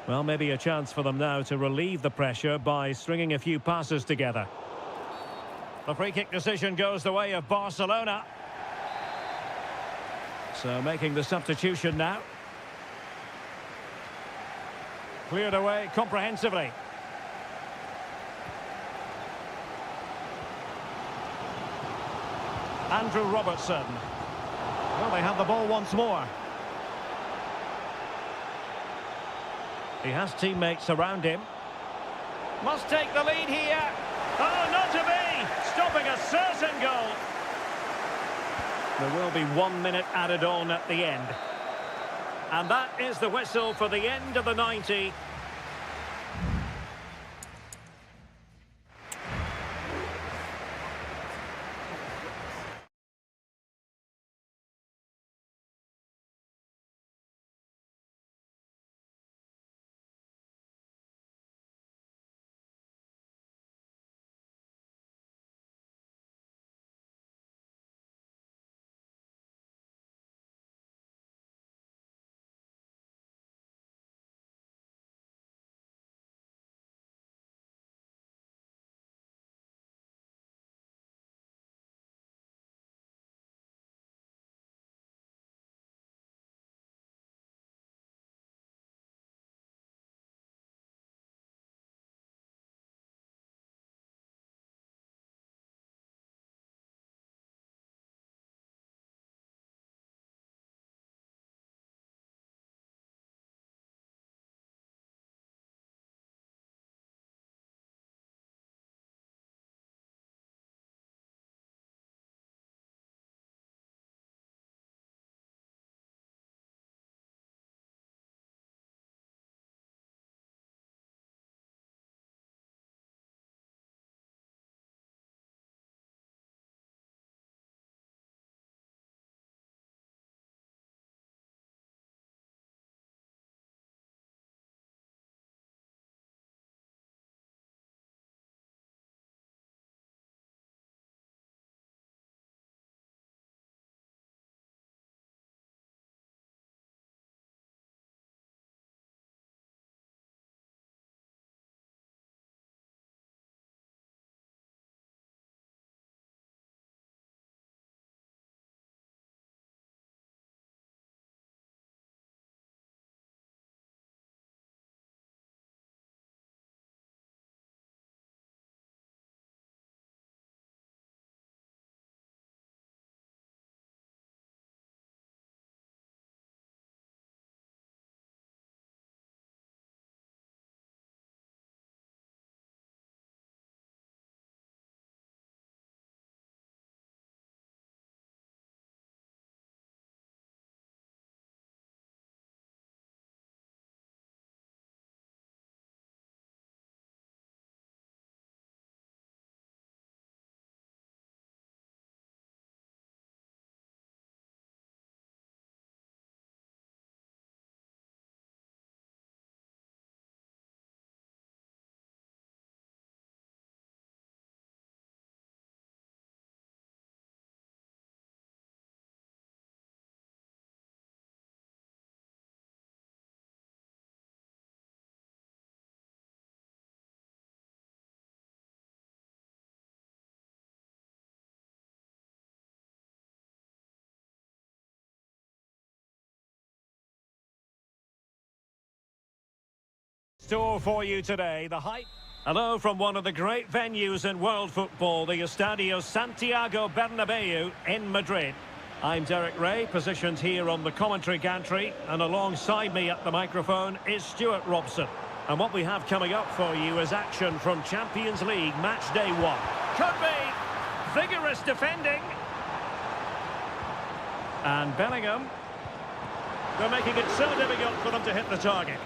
Well, maybe a chance for them now to relieve the pressure by stringing a few passes together. The free kick decision goes the way of Barcelona. So making the substitution now. Cleared away comprehensively. Andrew Robertson. Well, they have the ball once more. He has teammates around him. Must take the lead here. Oh, not to be! Stopping a certain goal. There will be 1 minute added on at the end. And that is the whistle for the end of the 90. Store for you today, the hype. Hello from one of the great venues in world football, the Estadio Santiago Bernabeu in Madrid. I'm Derek Ray, positioned here on the commentary gantry, and alongside me at the microphone is Stuart Robson. And what we have coming up for you is action from Champions League match day 1. Could be vigorous defending. And Bellingham. They're making it so difficult for them to hit the target.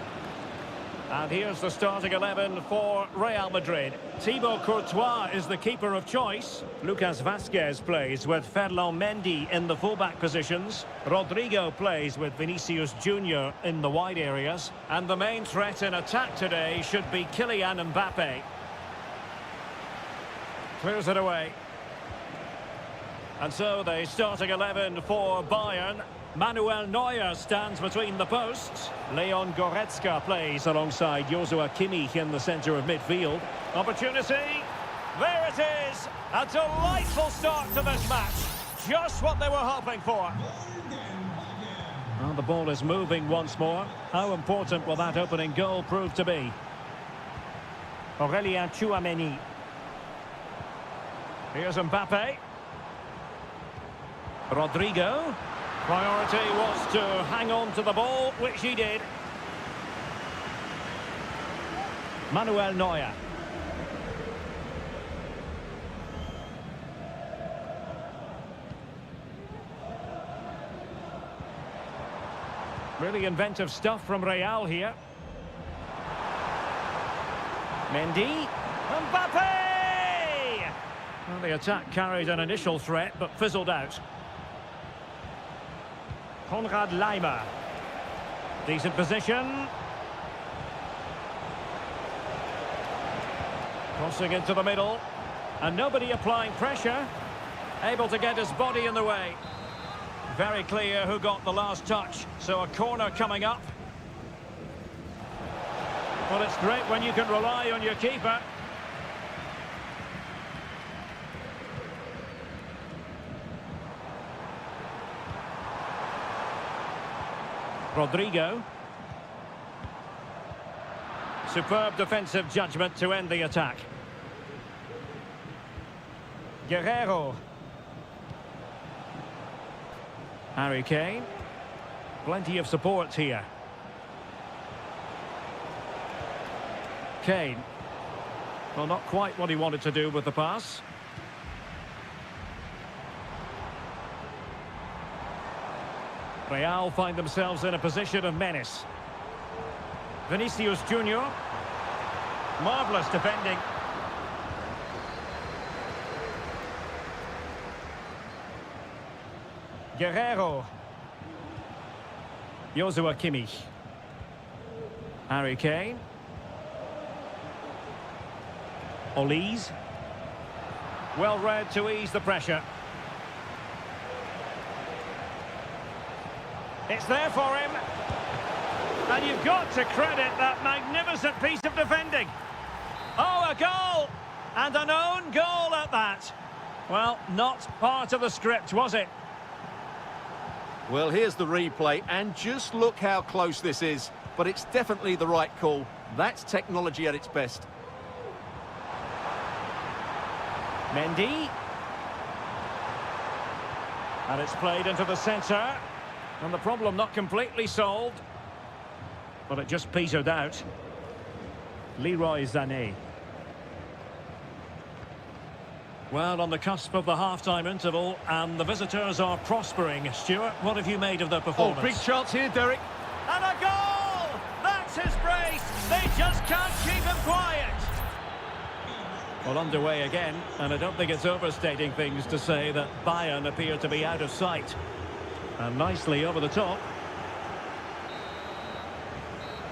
And here's the starting 11 for Real Madrid. Thibaut Courtois is the keeper of choice. Lucas Vazquez plays with Ferland Mendy in the fullback positions. Rodrigo plays with Vinicius Junior in the wide areas. And the main threat in attack today should be Kylian Mbappe. Clears it away. And so the starting 11 for Bayern. Manuel Neuer stands between the posts. Leon Goretzka plays alongside Joshua Kimmich in the centre of midfield. Opportunity. There it is. A delightful start to this match. Just what they were hoping for. Well, the ball is moving once more. How important will that opening goal prove to be? Aurélien Tchouameni. Here's Mbappe. Rodrigo. Priority was to hang on to the ball, which he did. Manuel Neuer. Really inventive stuff from Real here. Mendy. Mbappe! Well, the attack carried an initial threat, but fizzled out. Konrad Laimer. Decent position. Crossing into the middle. And nobody applying pressure. Able to get his body in the way. Very clear who got the last touch. So a corner coming up. Well, it's great when you can rely on your keeper. Rodrigo. Superb defensive judgment to end the attack. Guerrero. Harry Kane. Plenty of support here. Kane. Well, not quite what he wanted to do with the pass. Real find themselves in a position of menace. Vinicius Junior. Marvellous defending. Guerrero. Joshua Kimmich. Harry Kane. Olise. Well read to ease the pressure. It's there for him. And you've got to credit that magnificent piece of defending. Oh, a goal! And an own goal at that. Well, not part of the script, was it? Well, here's the replay, and just look how close this is. But it's definitely the right call. That's technology at its best. Mendy. And it's played into the centre. And the problem not completely solved. But it just petered out. Leroy Sané. Well, on the cusp of the half-time interval, and the visitors are prospering. Stuart, what have you made of their performance? Oh, big chance here, Derek. And a goal! That's his brace! They just can't keep him quiet! Well, underway again, and I don't think it's overstating things to say that Bayern appear to be out of sight. And nicely over the top.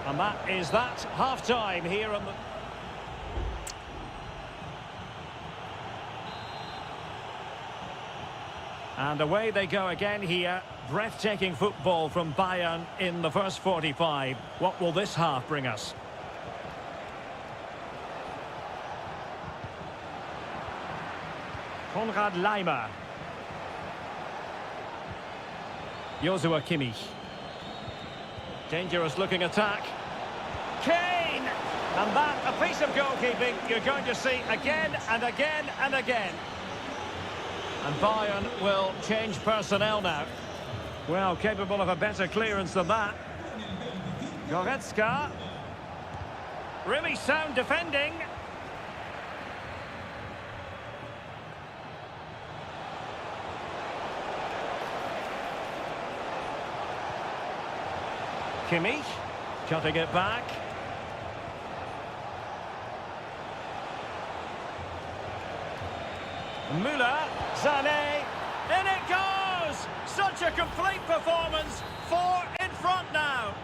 And that is that. Half-time here on the... And away they go again here. Breathtaking football from Bayern in the first 45. What will this half bring us? Konrad Laimer. Joshua Kimmich. Dangerous looking attack. Kane! And that, a piece of goalkeeping you're going to see again and again and again. And Bayern will change personnel now. Well, capable of a better clearance than that. Goretzka. Really sound defending. Kimmich, cutting it back. Müller, Sané, in it goes! Such a complete performance, 4 in front now.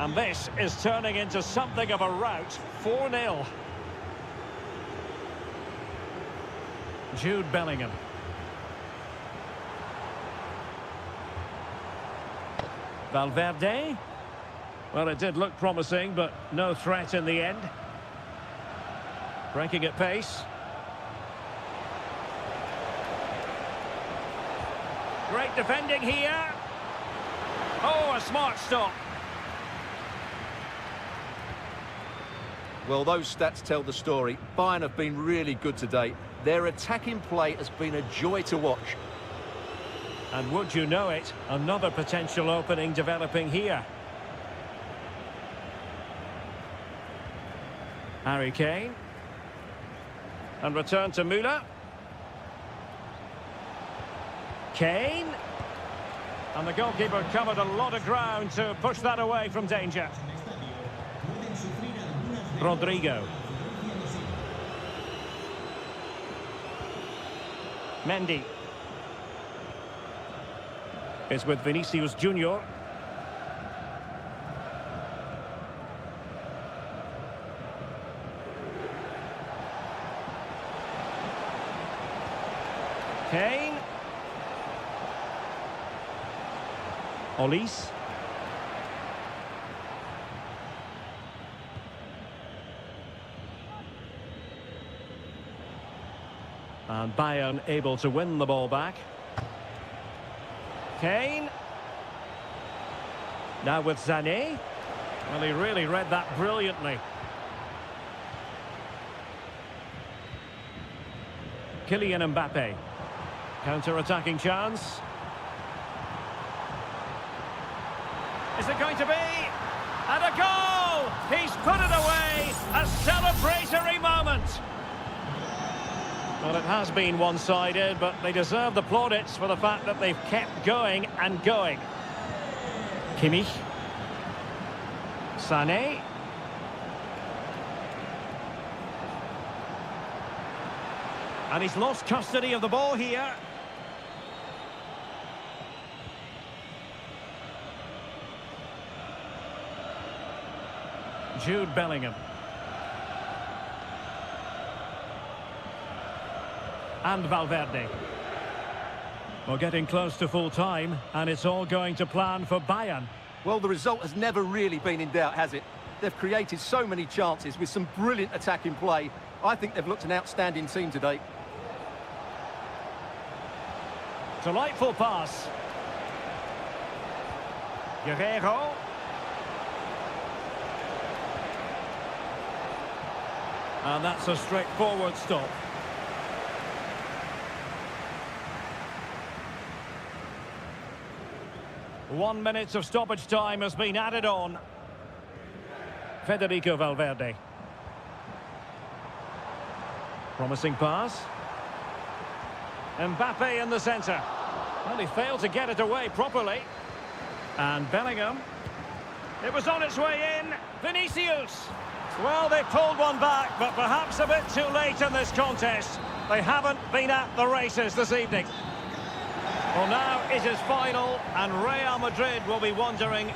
And this is turning into something of a rout, 4-0. Jude Bellingham. Valverde. Well, it did look promising, but no threat in the end. Breaking at pace. Great defending here. Oh, a smart stop. Well, those stats tell the story. Bayern have been really good today. Their attacking play has been a joy to watch. And would you know it, another potential opening developing here. Harry Kane. And return to Müller. Kane. And the goalkeeper covered a lot of ground to push that away from danger. Rodrigo. Mendy. Is with Vinicius Junior. Kane. Olise. And Bayern able to win the ball back. Kane. Now with Sané. Well, he really read that brilliantly. Kylian Mbappe. Counter-attacking chance. Is it going to be? And a goal! He's put it away! A celebratory moment! Well, it has been one-sided, but they deserve the plaudits for the fact that they've kept going and going. Kimmich. Sané. And he's lost custody of the ball here. Jude Bellingham. And Valverde. We're getting close to full time, and it's all going to plan for Bayern. Well, the result has never really been in doubt, has it? They've created so many chances with some brilliant attacking play. I think they've looked an outstanding team today. Delightful pass. Guerrero. And that's a straightforward stop. One minute of stoppage time has been added on. Federico Valverde. Promising pass. Mbappe in the centre. Well, he failed to get it away properly. And Bellingham. It was on its way in. Vinicius. Well, they pulled one back, but perhaps a bit too late in this contest. They haven't been at the races this evening. Well, now it is final, and Real Madrid will be wondering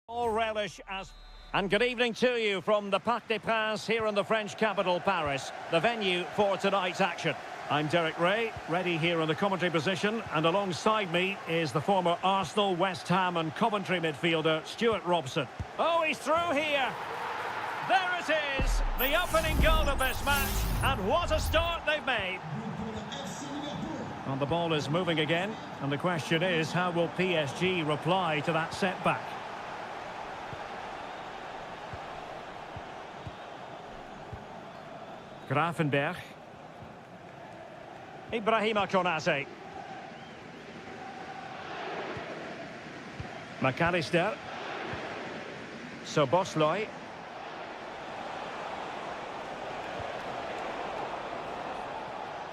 All relish as... And good evening to you from the Parc des Princes here in the French capital, Paris, the venue for tonight's action. I'm Derek Ray, ready here in the commentary position, and alongside me is the former Arsenal, West Ham and Coventry midfielder, Stuart Robson. Oh, he's through here! There it is, the opening goal of this match, and what a start they've made. And the ball is moving again, and the question is, how will PSG reply to that setback? Grafenberg. Ibrahima Konate. McAllister. Soboslai.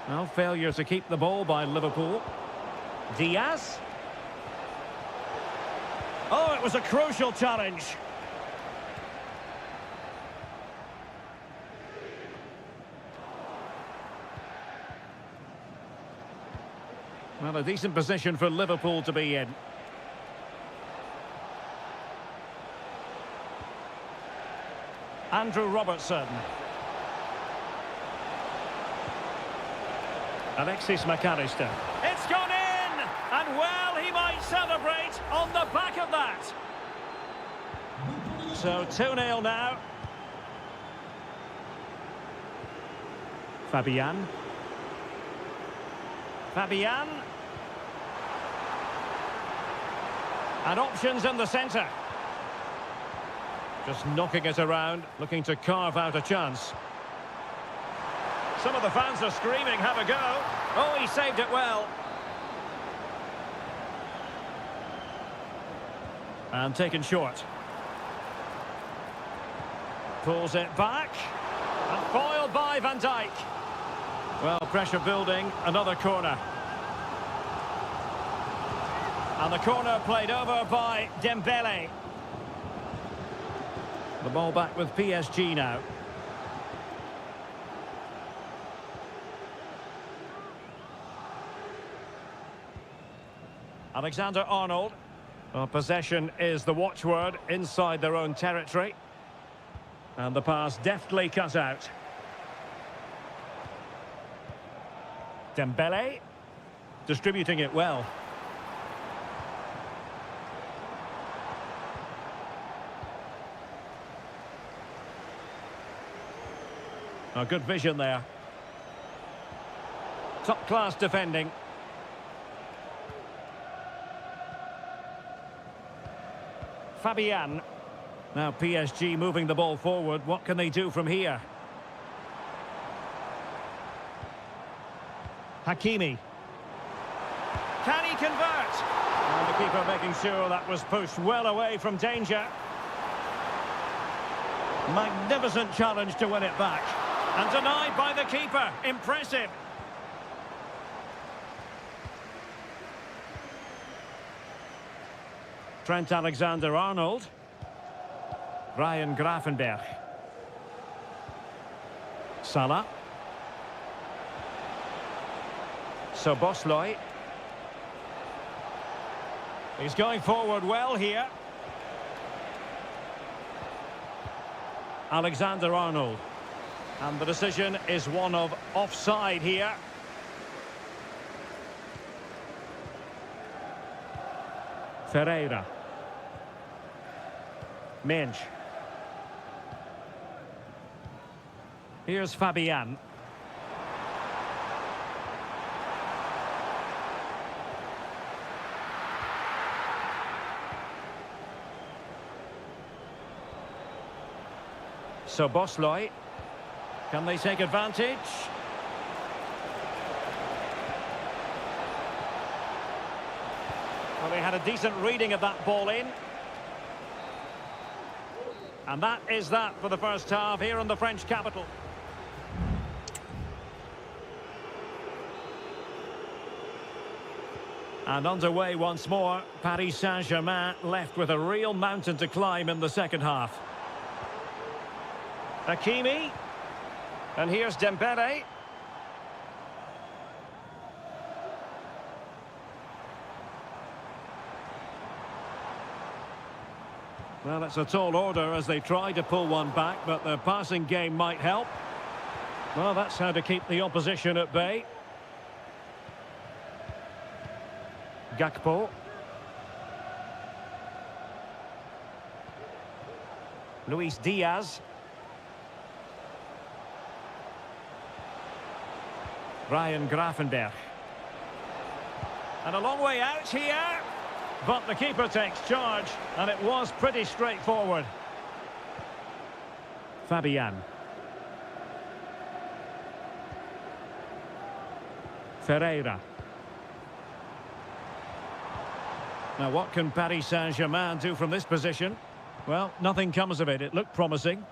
Well, failure to keep the ball by Liverpool. Diaz. Oh, it was a crucial challenge. Well, a decent position for Liverpool to be in. Andrew Robertson. Alexis McAllister. It's gone in! And well, he might celebrate on the back of that. So 2-0 now. Fabian. Fabian. And options in the centre. Just knocking it around, looking to carve out a chance. Some of the fans are screaming, have a go. Oh, he saved it well. And taken short. Pulls it back. And foiled by Van Dijk. Well, pressure building, another corner. And the corner played over by Dembele. The ball back with PSG now. Alexander-Arnold. Well, possession is the watchword inside their own territory. And the pass deftly cut out. Dembele. Distributing it well. Oh, good vision there. Top-class defending. Fabian. Now PSG moving the ball forward. What can they do from here? Hakimi. Can he convert? And the keeper making sure that was pushed well away from danger. Magnificent challenge to win it back. And denied by the keeper. Impressive. Trent Alexander-Arnold. Ryan Grafenberg. Salah. Soboslai. He's going forward well here. Alexander-Arnold. And the decision is one of offside here. Ferreira. Minge. Here's Fabian. Soboslai. Can they take advantage? Well, they had a decent reading of that ball in. And that is that for the first half here in the French capital. And underway once more, Paris Saint-Germain left with a real mountain to climb in the second half. Hakimi. And here's Dembele. Well, it's a tall order as they try to pull one back, but the passing game might help. Well, that's how to keep the opposition at bay. Gakpo. Luis Diaz. Ryan Gravenberch. And a long way out here. But the keeper takes charge, and it was pretty straightforward. Fabian. Ferreira. Now, what can Paris Saint-Germain do from this position? Well, nothing comes of it. It looked promising.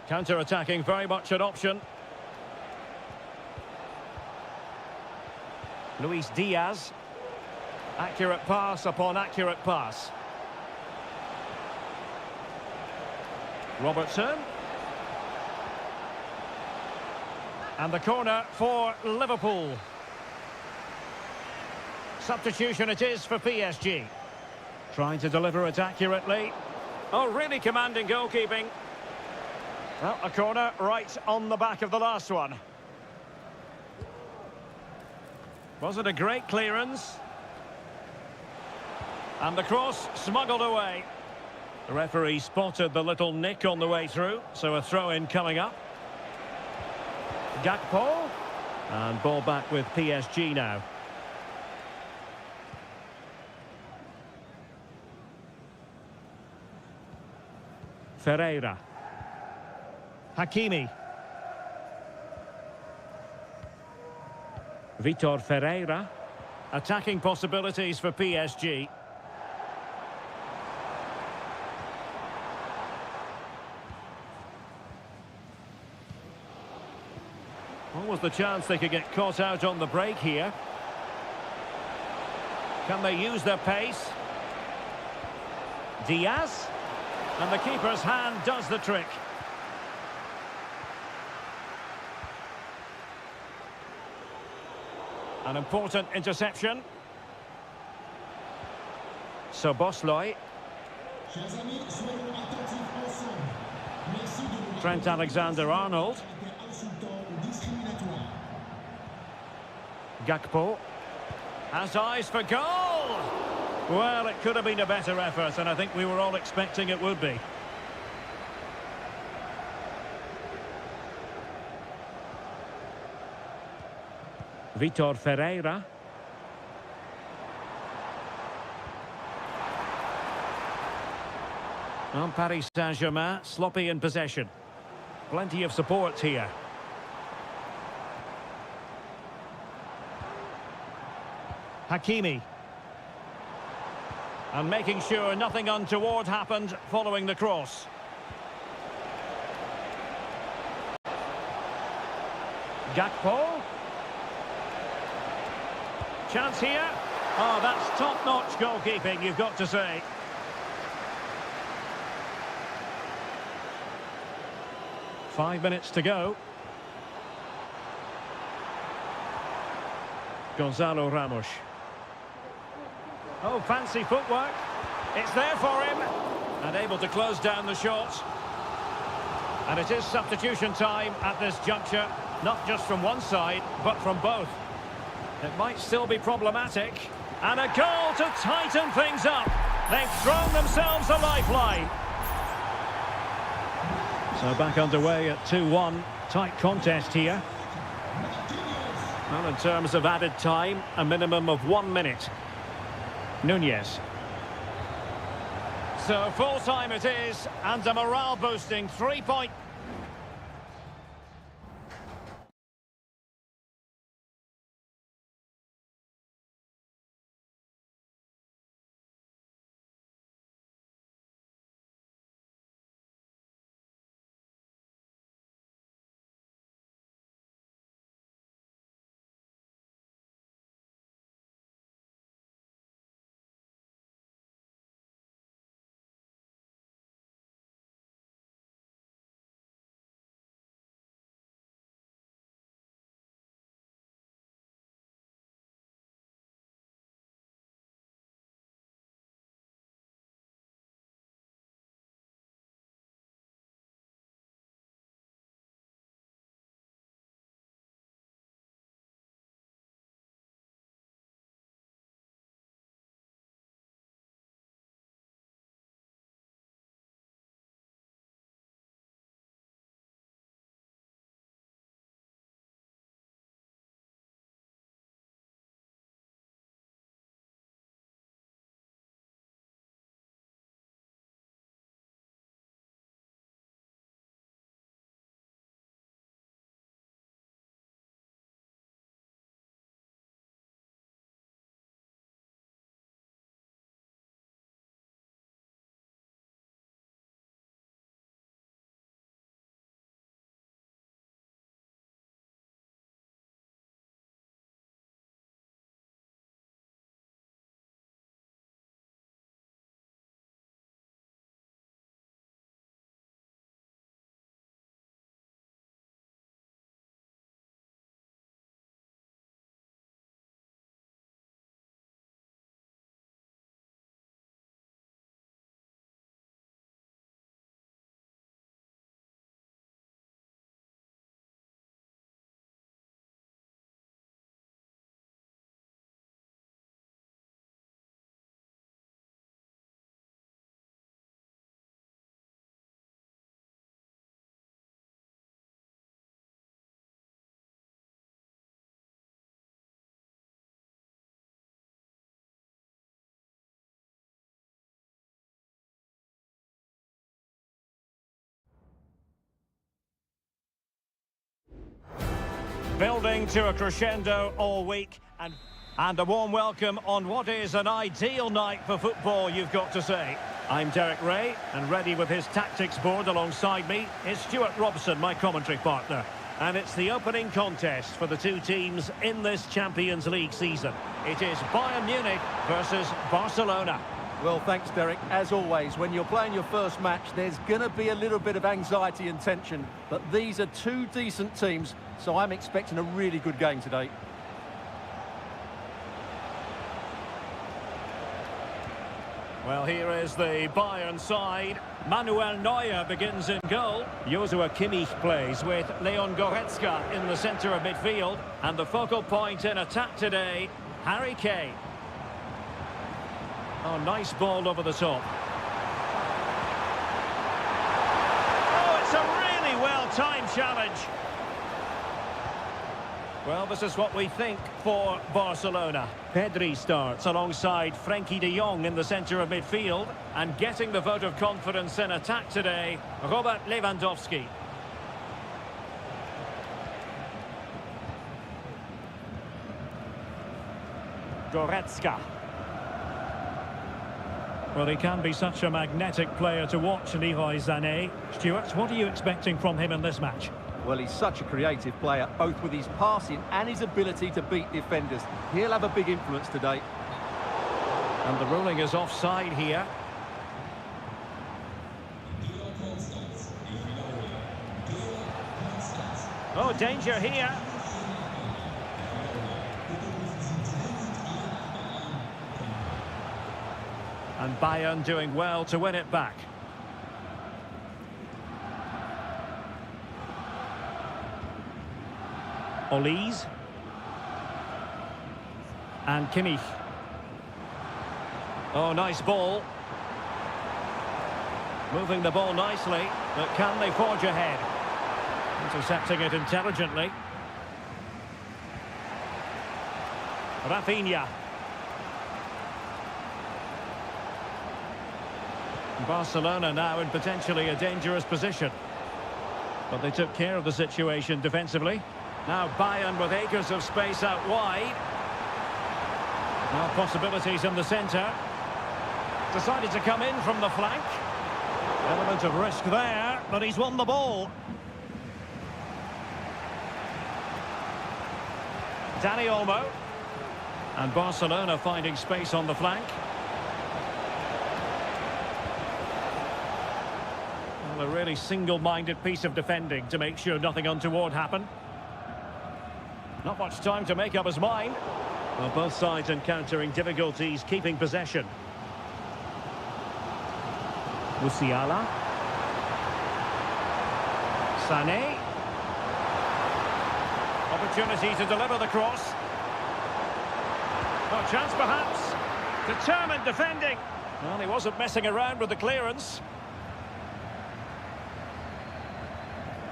Counter-attacking, very much an option. Luis Diaz. Accurate pass upon accurate pass. Robertson. And the corner for Liverpool. Substitution it is for PSG. Trying to deliver it accurately. Oh, really commanding goalkeeping. Well, a corner right on the back of the last one. Was it a great clearance? And the cross smuggled away. The referee spotted the little nick on the way through, so a throw-in coming up. Gakpo. And ball back with PSG now. Ferreira. Hakimi. Vitor Ferreira. Attacking possibilities for PSG. What was the chance they could get caught out on the break here? Can they use their pace? Diaz. And the keeper's hand does the trick. An important interception. Soboslai. Trent Alexander-Arnold. Gakpo. Has eyes for goal! Well, it could have been a better effort, and I think we were all expecting it would be. Vitor Ferreira. Well, Paris Saint-Germain sloppy in possession. Plenty of support here. Hakimi. And making sure nothing untoward happened following the cross. Gakpo. Chance here. Oh, that's top-notch goalkeeping, you've got to say. Five minutes to go. Gonzalo Ramos. Oh, fancy footwork. It's there for him. And able to close down the shot. And it is substitution time at this juncture. Not just from one side, but from both. It might still be problematic. And a goal to tighten things up. They've thrown themselves a lifeline. So back underway at 2-1. Tight contest here. Well, in terms of added time, a minimum of 1 minute. Nunez. So full time it is, and a morale-boosting 3-point Building to a crescendo all week, and a warm welcome on what is an ideal night for football, you've got to say. I'm Derek Ray, and ready with his tactics board alongside me is Stuart Robson, my commentary partner. And it's the opening contest for the two teams in this Champions League season. It is Bayern Munich versus Barcelona. Well, thanks, Derek. As always, when you're playing your first match, there's going to be a little bit of anxiety and tension. But these are two decent teams, so I'm expecting a really good game today. Well, here is the Bayern side. Manuel Neuer begins in goal. Joshua Kimmich plays with Leon Goretzka in the centre of midfield. And the focal point in attack today, Harry Kane. Oh, nice ball over the top. Oh, it's a really well-timed challenge. Well, this is what we think for Barcelona. Pedri starts alongside Frenkie de Jong in the centre of midfield. And getting the vote of confidence in attack today, Robert Lewandowski. Goretzka. Well, he can be such a magnetic player to watch, Leroy Sané. Stuart, what are you expecting from him in this match? Well, he's such a creative player, both with his passing and his ability to beat defenders. He'll have a big influence today. And the ruling is offside here. Oh, danger here. And Bayern doing well to win it back. Olise. And Kimmich. Oh, nice ball. Moving the ball nicely, but can they forge ahead? Intercepting it intelligently. Rafinha. Barcelona now in potentially a dangerous position. But they took care of the situation defensively. Now Bayern with acres of space out wide. Now possibilities in the centre. Decided to come in from the flank. Element of risk there, but he's won the ball. Dani Olmo. And Barcelona finding space on the flank. Well, a really single-minded piece of defending to make sure nothing untoward happened. Not much time to make up his mind. Well, both sides encountering difficulties keeping possession. Musiala. Sané. Opportunity to deliver the cross. A chance perhaps. Determined defending. Well, he wasn't messing around with the clearance.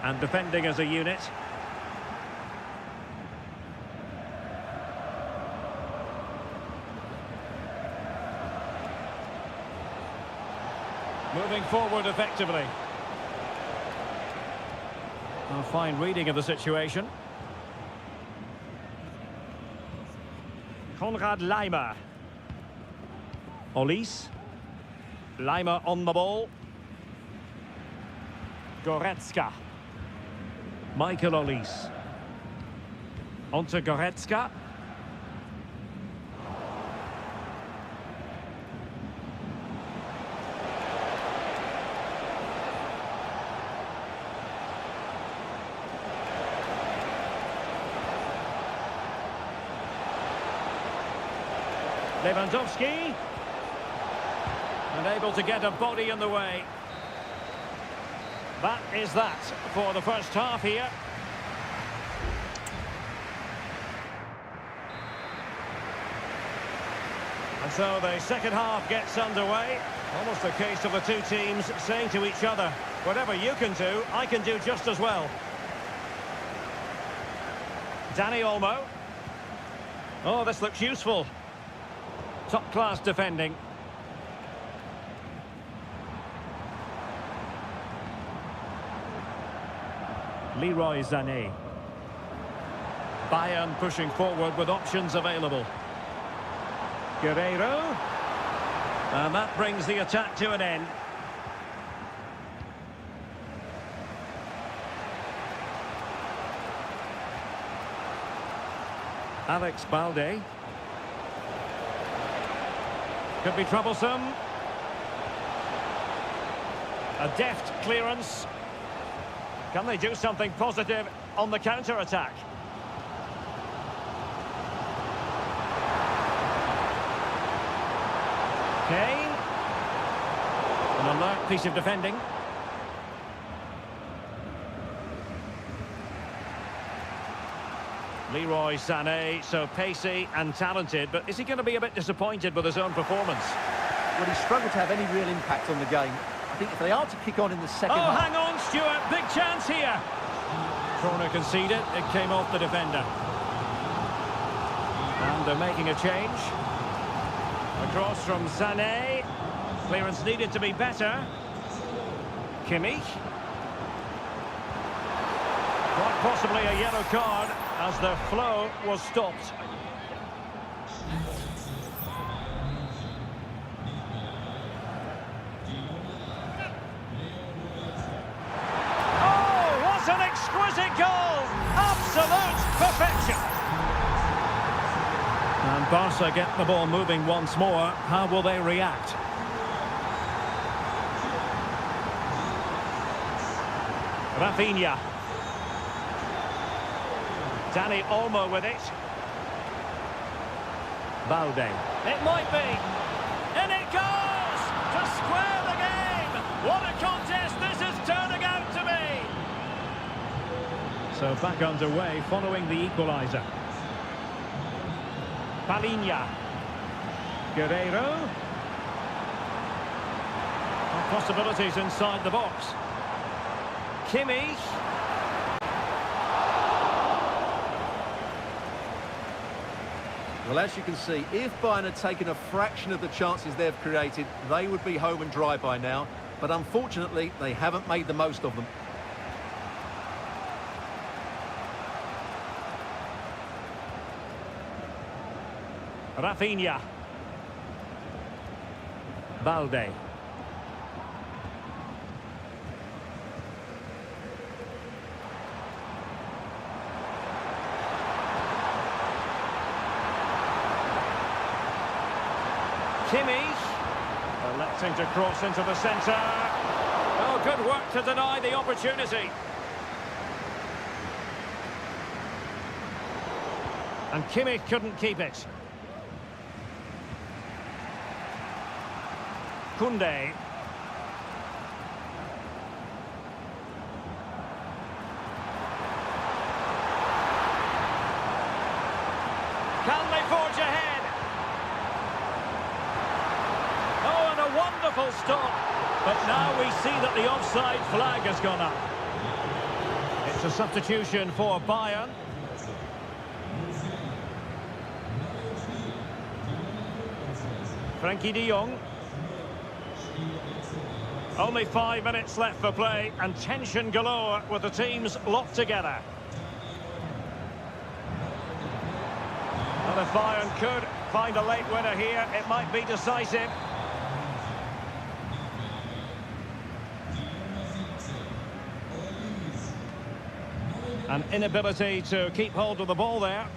And defending as a unit. Moving forward effectively. A fine reading of the situation. Konrad Laimer. Olise. Laimer on the ball. Goretzka. Michael Olise. Onto Goretzka. Lewandowski. And able to get a body in the way. That is that for the first half here. And so the second half gets underway. Almost a case of the two teams saying to each other, whatever you can do, I can do just as well. Dani Olmo. Oh, this looks useful. Top-class defending. Leroy Sané. Bayern pushing forward with options available. Guerreiro. And that brings the attack to an end. Alex Balde. Could be troublesome. A deft clearance. Can they do something positive on the counter-attack? Kane. An alert piece of defending. Leroy Sané, so pacey and talented, but is he going to be a bit disappointed with his own performance? Well, he struggled to have any real impact on the game. I think if they are to kick on in the second half... hang on, Stuart. Big chance here. Corner conceded. It came off the defender. And they're making a change. Across from Sané. Clearance needed to be better. Kimmich. Quite possibly a yellow card as the flow was stopped. Oh, what an exquisite goal! Absolute perfection! And Barca get the ball moving once more. How will they react? Rafinha. Dani Olmo with it. Balde. It might be. And it goes! To square the game! What a contest this is turning out to be! So back underway following the equaliser. Palinha. Guerreiro. Possibilities inside the box. Kimmich. Well, as you can see, if Bayern had taken a fraction of the chances they've created, they would be home and dry by now. But unfortunately, they haven't made the most of them. Rafinha. Balde. Kimmich, electing to cross into the centre. Oh, good work to deny the opportunity. And Kimmich couldn't keep it. Koundé. Can they forge ahead? Wonderful stop, but now we see that the offside flag has gone up. It's a substitution for Bayern. Frankie de Jong. Only 5 minutes left for play and tension galore with the teams locked together. Well, if Bayern could find a late winner here, it might be decisive. An inability to keep hold of the ball there.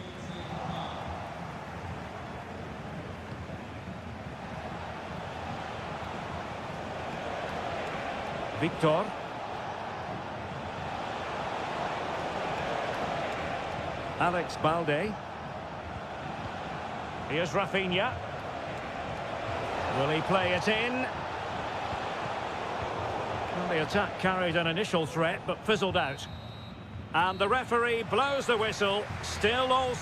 Victor. Alex Balde. Here's Rafinha. Will he play it in? Well, the attack carried an initial threat but fizzled out. And the referee blows the whistle. Still all...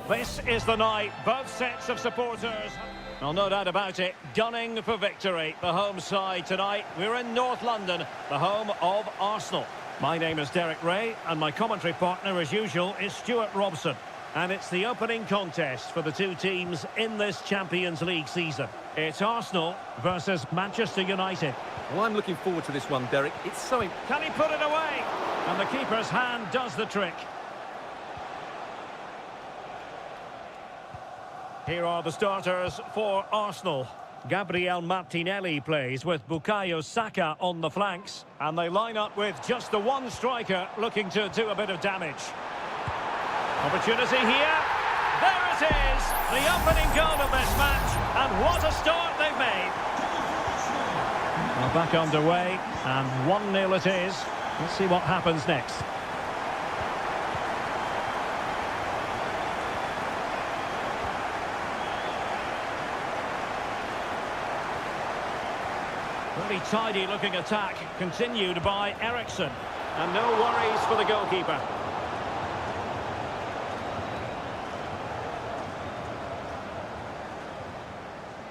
This is the night. Both sets of supporters, well, no doubt about it, gunning for victory. The home side tonight. We're in North London, the home of Arsenal. My name is Derek Ray, and my commentary partner, as usual, is Stuart Robson. And it's the opening contest for the two teams in this Champions League season. It's Arsenal versus Manchester United. Well, I'm looking forward to this one, Derek. It's so... Can he put it away? And the keeper's hand does the trick. Here are the starters for Arsenal. Gabriel Martinelli plays with Bukayo Saka on the flanks. And they line up with just the one striker looking to do a bit of damage. Opportunity here. There it is. The opening goal of this match. And what a start they've made. Well, back underway. And 1-0 it is. Let's see what happens next. Really tidy looking attack, continued by Eriksson. And no worries for the goalkeeper.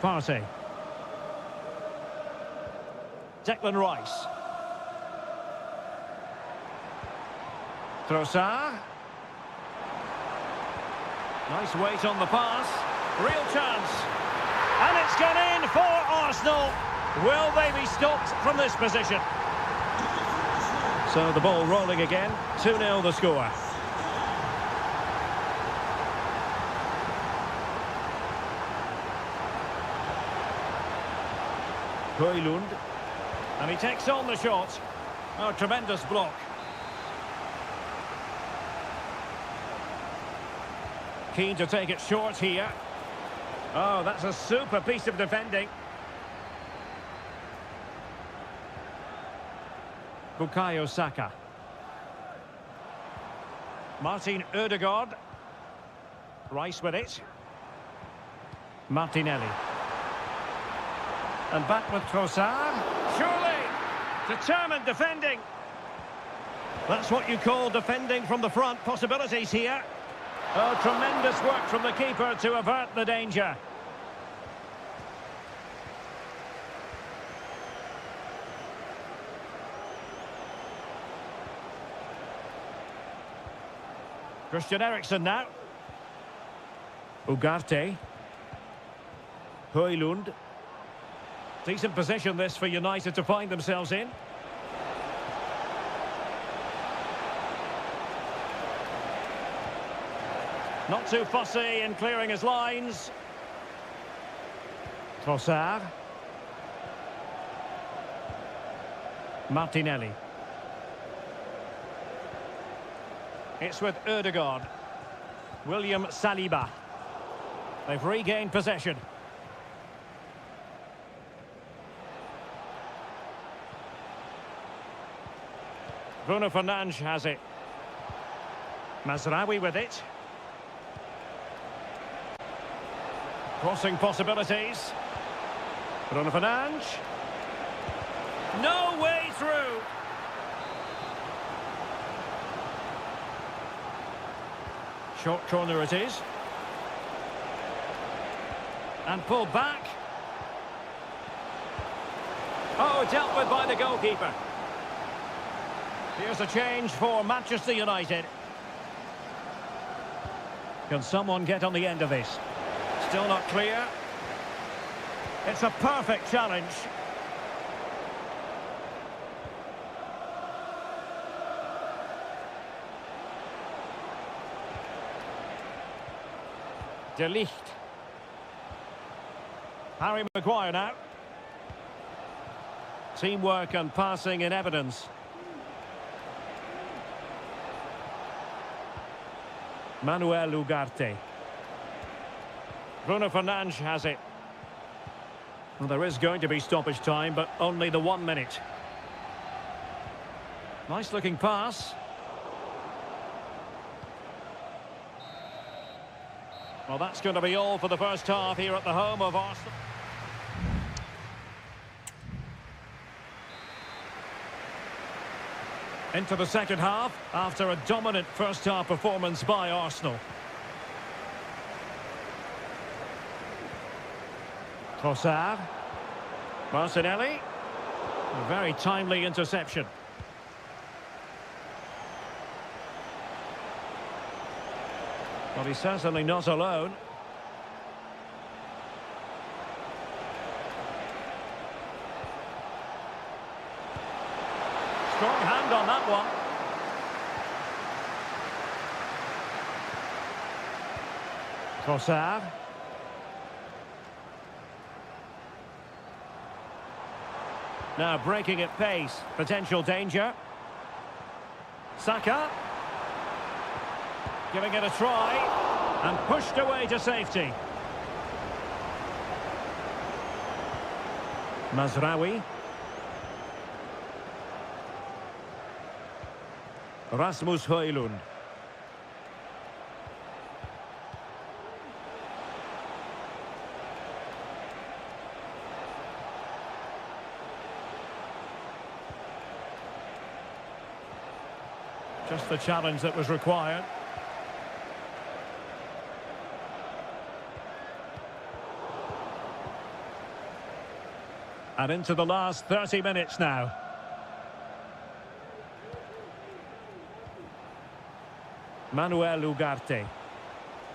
Partey. Declan Rice. Trossard. Nice weight on the pass. Real chance. And it's gone in for Arsenal. Will they be stopped from this position? So the ball rolling again. 2-0 the score. Højlund. And he takes on the shot. Oh, tremendous block. Keen to take it short here. Oh, that's a super piece of defending. Bukayo Saka. Martin Ødegaard. Rice with it. Martinelli. And back with Trossard. Surely! Determined defending. That's what you call defending from the front. Possibilities here. Oh, tremendous work from the keeper to avert the danger. Christian Eriksson now. Ugarte. Højlund. Decent position this for United to find themselves in. Not too fussy in clearing his lines. Trossard. Martinelli. It's with Ødegaard. William Saliba. They've regained possession. Bruno Fernandes has it. Mazraoui with it. Crossing possibilities. Bruno Fernandes. No way through. Short corner it is. And pulled back. Oh, dealt with by the goalkeeper. Here's a change for Manchester United. Can someone get on the end of this? Still not clear. It's a perfect challenge. De Ligt. Harry Maguire now. Teamwork and passing in evidence. Manuel Ugarte. Bruno Fernandes has it. Well, there is going to be stoppage time, but only the 1 minute. Nice looking pass. Well, that's going to be all for the first half here at the home of Arsenal. Into the second half after a dominant first half performance by Arsenal. Trossard. Martinelli. A very timely interception. Well, he's certainly not alone. Strong hand on that one. Trossard. Now breaking at pace. Potential danger. Saka. Giving it a try. And pushed away to safety. Mazraoui. Rasmus Højlund. Just the challenge that was required. And into the last 30 minutes now. Manuel Ugarte.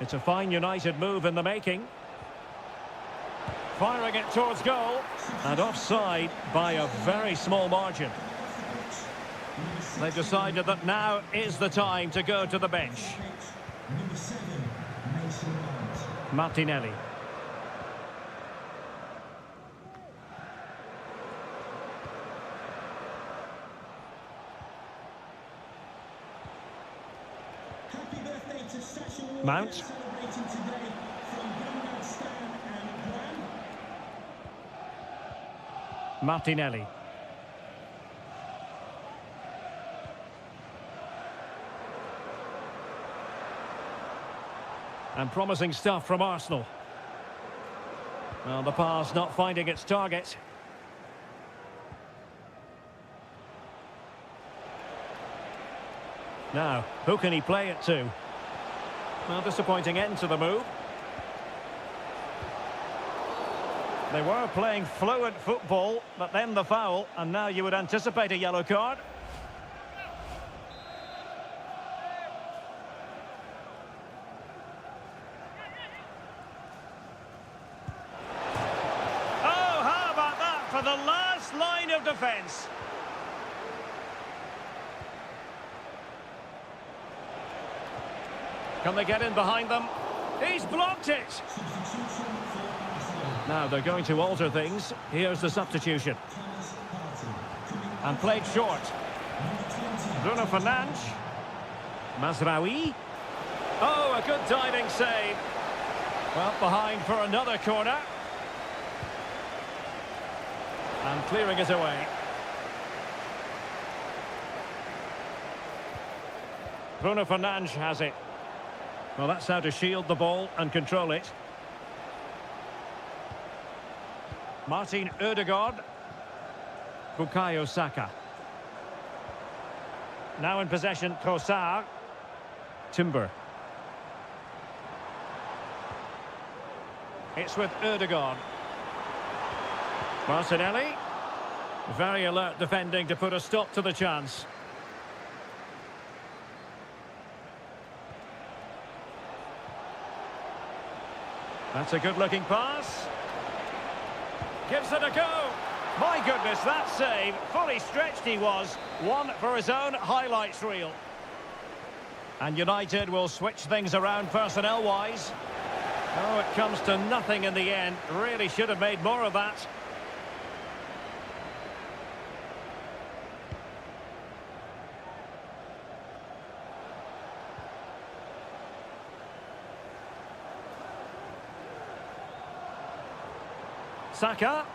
It's a fine United move in the making. Firing it towards goal. And offside by a very small margin. They've decided that now is the time to go to the bench. Martinelli. Mount. Martinelli. And promising stuff from Arsenal. Well, the pass not finding its target. Now, who can he play it to? Well, disappointing end to the move. They were playing fluent football, but then the foul, and now you would anticipate a yellow card. Oh, how about that for the last line of defence? Can they get in behind them? He's blocked it! Now they're going to alter things. Here's the substitution. And played short. Bruno Fernandes. Mazraoui. Oh, a good diving save. Well, behind for another corner. And clearing it away. Bruno Fernandes has it. Well, that's how to shield the ball and control it. Martin Ødegaard. Bukayo Saka. Now in possession, Trossard. Timber. It's with Ødegaard. Martinelli. Very alert defending to put a stop to the chance. That's a good-looking pass. Gives it a go. My goodness, that save. Fully stretched he was. One for his own highlights reel. And United will switch things around personnel-wise. Oh, it comes to nothing in the end. Really should have made more of that. Saka.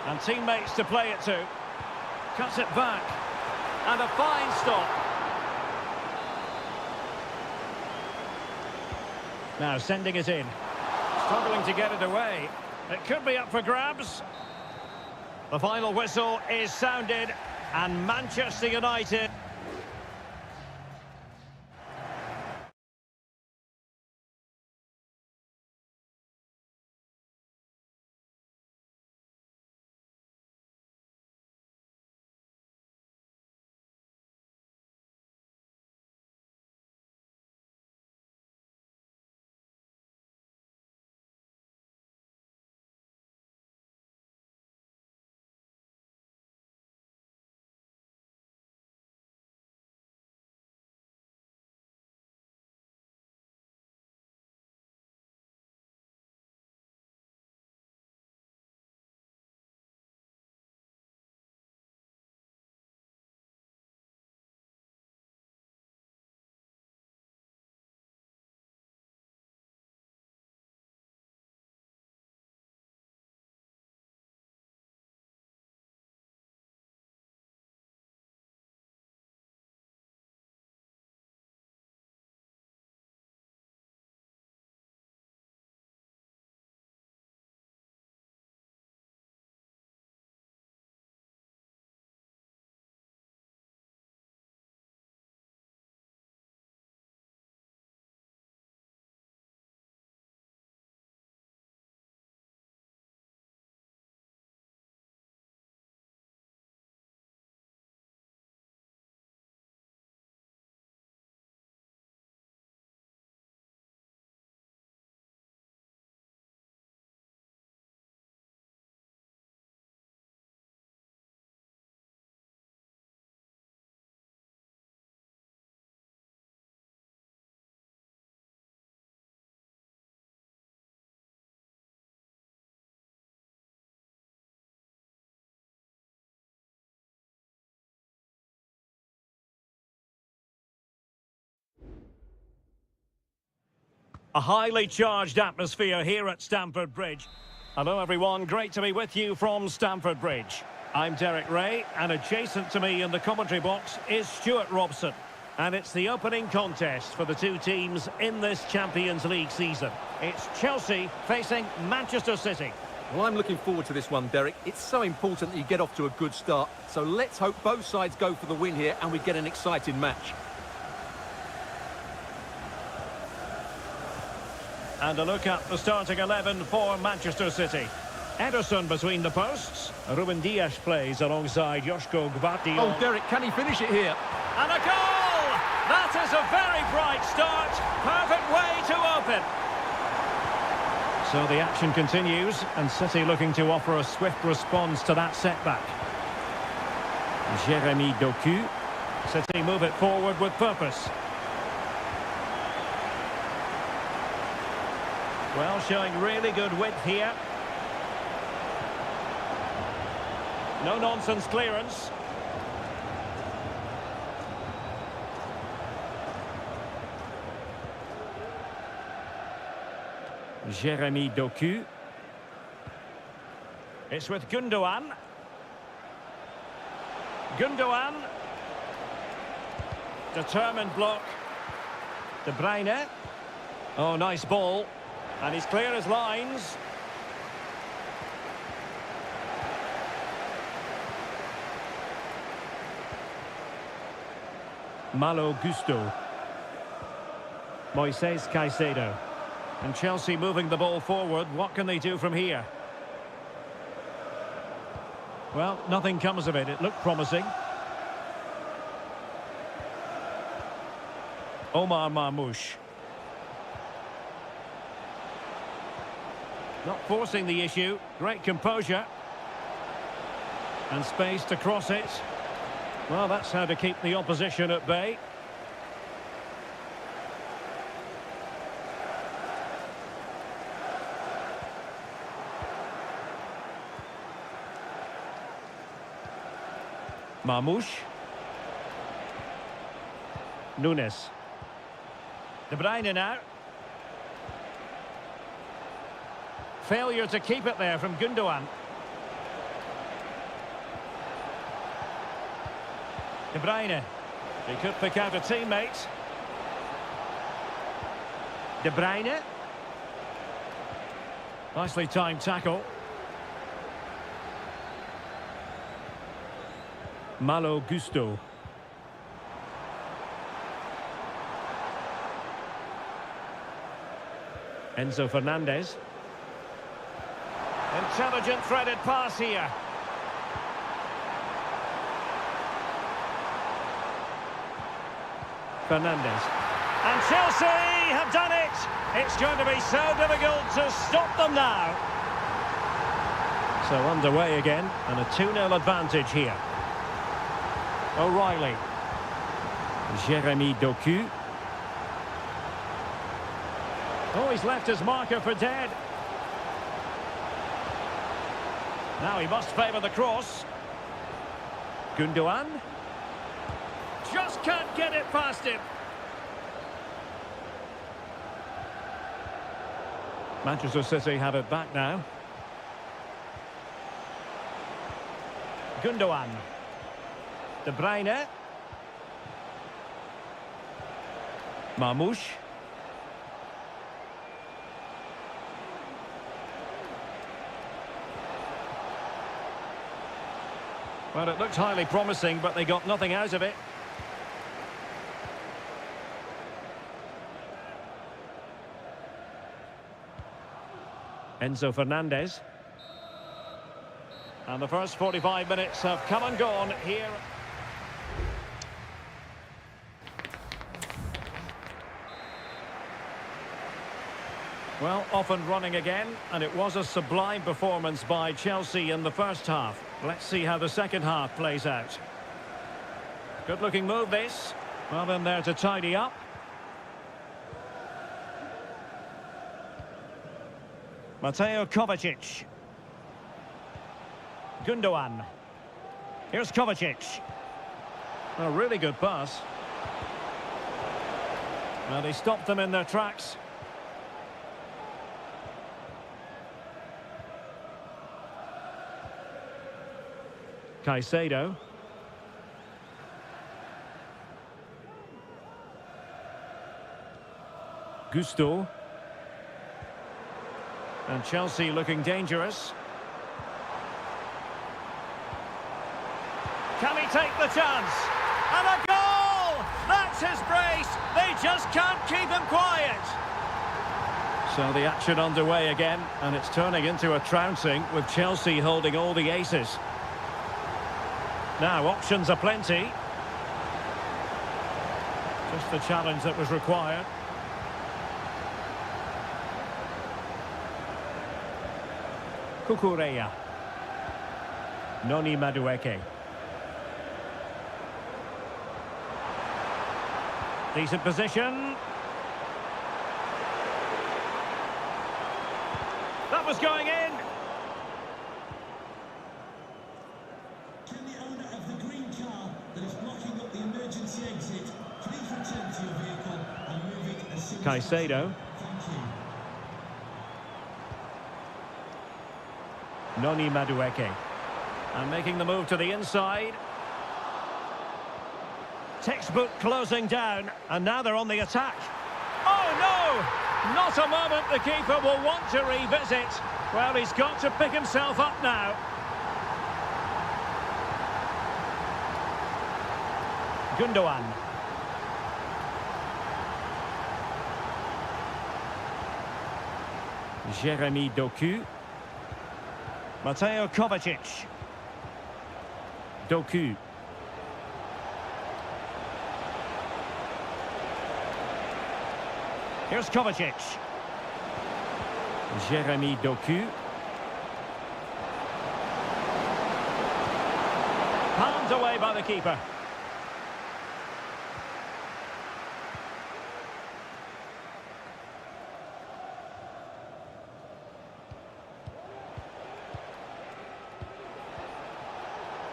And teammates to play it to. Cuts it back. And a fine stop. Now sending it in. Struggling to get it away. It could be up for grabs. The final whistle is sounded. And Manchester United A highly charged atmosphere here at Stamford Bridge. Hello everyone, great to be with you from Stamford Bridge. I'm Derek Ray, and adjacent to me in the commentary box is Stuart Robson. And it's the opening contest for the two teams in this Champions League season. It's Chelsea facing Manchester City. Well, I'm looking forward to this one, Derek. It's so important that you get off to a good start. So let's hope both sides go for the win here and we get an exciting match. And a look at the starting 11 for Manchester City. Ederson between the posts. Ruben Dias plays alongside Joško Gvardiol. Oh, Derek, can he finish it here? And a goal! That is a very bright start. Perfect way to open. So the action continues, and City looking to offer a swift response to that setback. Jérémy Doku. City move it forward with purpose. Well, showing really good width here. No-nonsense clearance. Jérémy Doku. It's with Gundogan. Gundogan. Determined block. De Bruyne. Oh, nice ball. And he's clear as lines. Malo Gusto. Moises Caicedo. And Chelsea moving the ball forward. What can they do from here? Well, nothing comes of it. It looked promising. Omar Marmoush. Not forcing the issue. Great composure. And space to cross it. Well, that's how to keep the opposition at bay. Marmoush. Nunes. De Bruyne now. Failure to keep it there from Gundogan. De Bruyne. He could pick out a teammate. De Bruyne. Nicely timed tackle. Malo Gusto. Enzo Fernandez. Intelligent threaded pass here. Fernandez. And Chelsea have done it. It's going to be so difficult to stop them now. So underway again, and a 2-0 advantage here. O'Reilly. Jérémy Doku. Oh, he's left his marker for dead. Now he must favour the cross. Gundogan. Just can't get it past him. Manchester City have it back now. Gundogan. De Bruyne. Marmoush. Well, it looked highly promising, but they got nothing out of it. Enzo Fernandez. And the first 45 minutes have come and gone here. Well, off and running again, and it was a sublime performance by Chelsea in the first half. Let's see how the second half plays out. Good-looking move, this. Well, then there to tidy up. Mateo Kovacic. Gundogan. Here's Kovacic. A really good pass. Well, they stopped them in their tracks. Caicedo. Gusto. And Chelsea looking dangerous. Can he take the chance? And a goal! That's his brace! They just can't keep him quiet. So the action underway again, and it's turning into a trouncing with Chelsea holding all the aces. Now, options are plenty. Just the challenge that was required. Kukureya. Noni Madueke. Decent position. That was going in. Can the owner of the green car that is blocking up the emergency exit please return to your vehicle and move it as soon as Caicedo. Thank you. Noni Madueke. And making the move to the inside. Textbook closing down, and now they're on the attack. Oh no! Not a moment the keeper will want to revisit. Well, he's got to pick himself up now. Gundogan. Jeremy Doku. Mateo Kovacic. Doku. Here's Kovacic. Jeremy Doku. Palmed away by the keeper.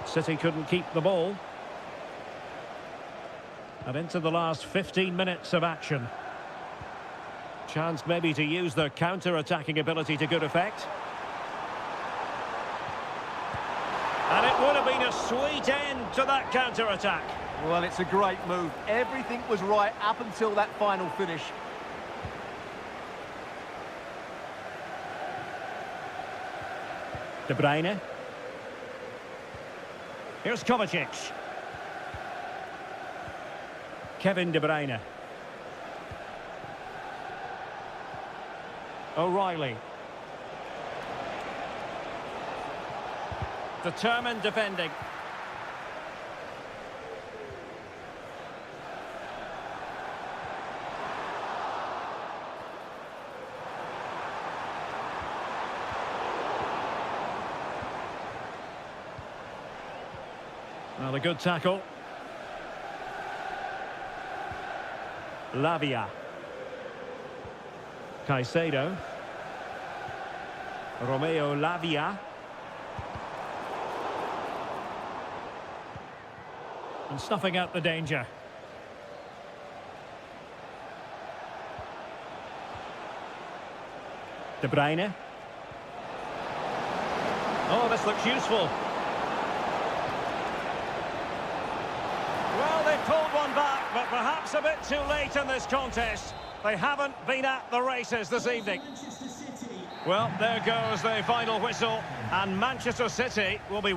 City couldn't keep the ball. And into the last 15 minutes of action. Chance maybe to use their counter-attacking ability to good effect. And it would have been a sweet end to that counter-attack. Well, it's a great move. Everything was right up until that final finish. De Bruyne. Here's Kovacic. Kevin De Bruyne. O'Reilly. Determined defending. Well, a good tackle. Lavia. Caicedo. Romeo Lavia. And snuffing out the danger. De Bruyne. Oh, this looks useful. Well, they've pulled one back, but perhaps a bit too late in this contest. They haven't been at the races this evening. Well, there goes the final whistle, and Manchester City will be...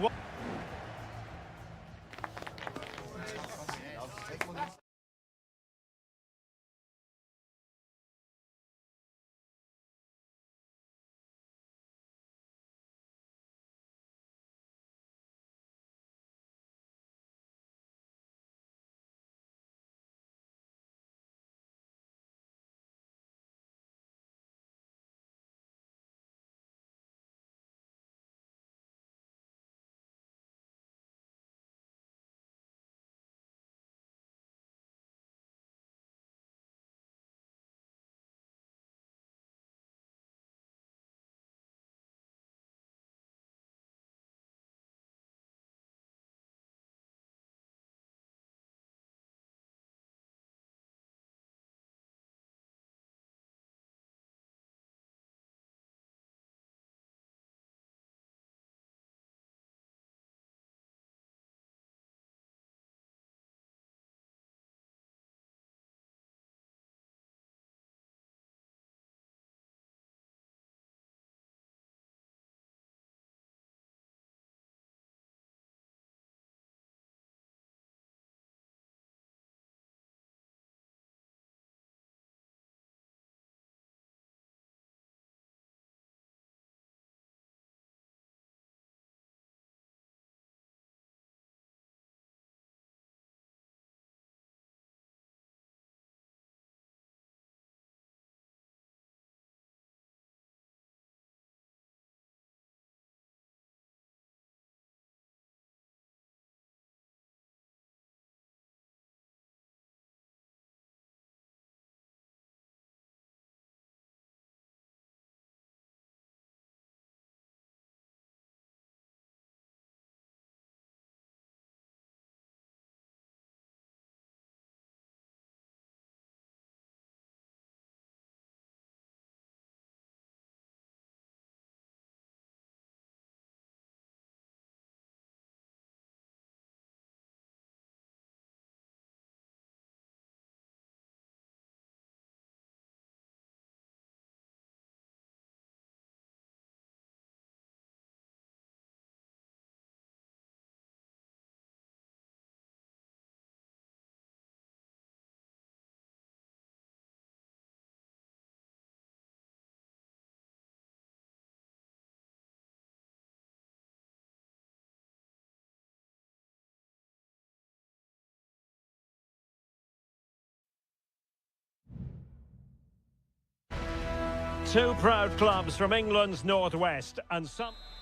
Two proud clubs from England's northwest, and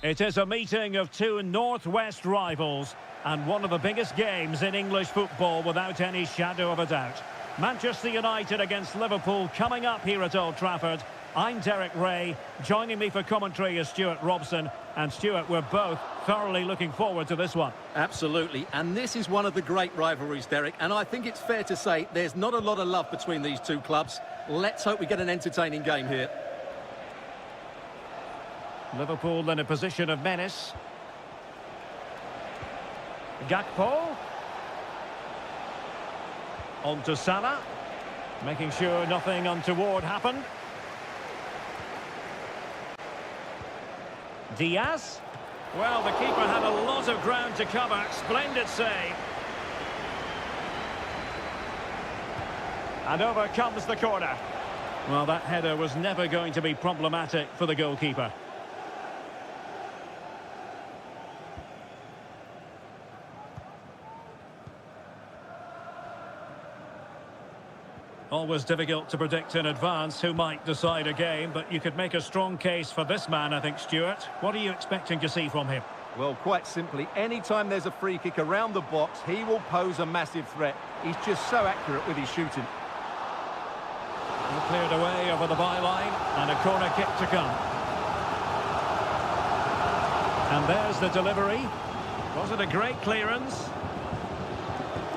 it is a meeting of two northwest rivals and one of the biggest games in English football without any shadow of a doubt. Manchester United against Liverpool coming up here at Old Trafford. I'm Derek Ray. Joining me for commentary is Stuart Robson. And Stuart, we're both thoroughly looking forward to this one. Absolutely, and this is one of the great rivalries, Derek, and I think it's fair to say there's not a lot of love between these two clubs. Let's hope we get an entertaining game here. Liverpool in a position of menace. Gakpo. On to Salah. Making sure nothing untoward happened. Diaz. Well, the keeper had a lot of ground to cover. Splendid save. And over comes the corner. Well, that header was never going to be problematic for the goalkeeper. Always difficult to predict in advance who might decide a game, but you could make a strong case for this man, I think, Stuart. What are you expecting to see from him? Well, quite simply, anytime there's a free kick around the box, he will pose a massive threat. He's just so accurate with his shooting. And cleared away over the byline, and a corner kick to come. And there's the delivery. Was it a great clearance?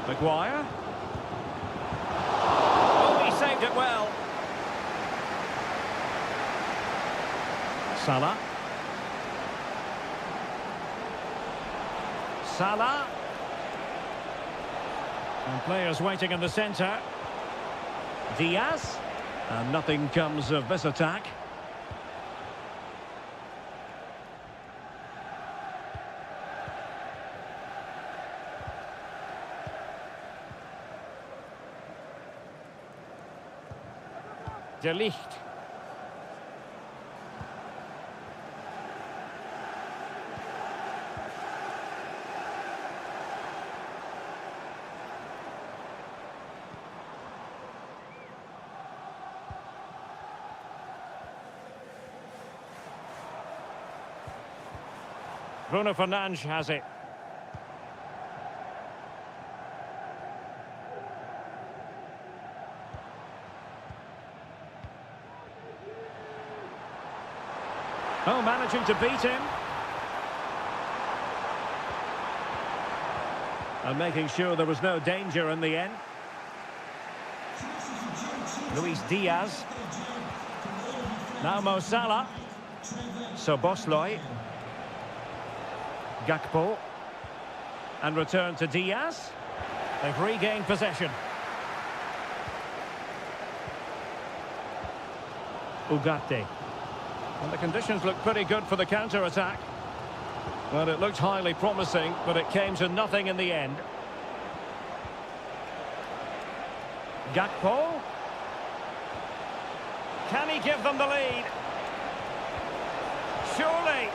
Maguire. Saved it well. Salah. Salah. And players waiting in the centre. Diaz. And nothing comes of this attack. De Ligt. Bruno Fernandes has it. Oh, managing to beat him. And making sure there was no danger in the end. Luis Diaz. Now Mo Salah. Szoboszlai. Gakpo. And return to Diaz. They've regained possession. Ugarte. And the conditions look pretty good for the counter-attack. Well, it looked highly promising, but it came to nothing in the end. Gakpo. Can he give them the lead? Surely.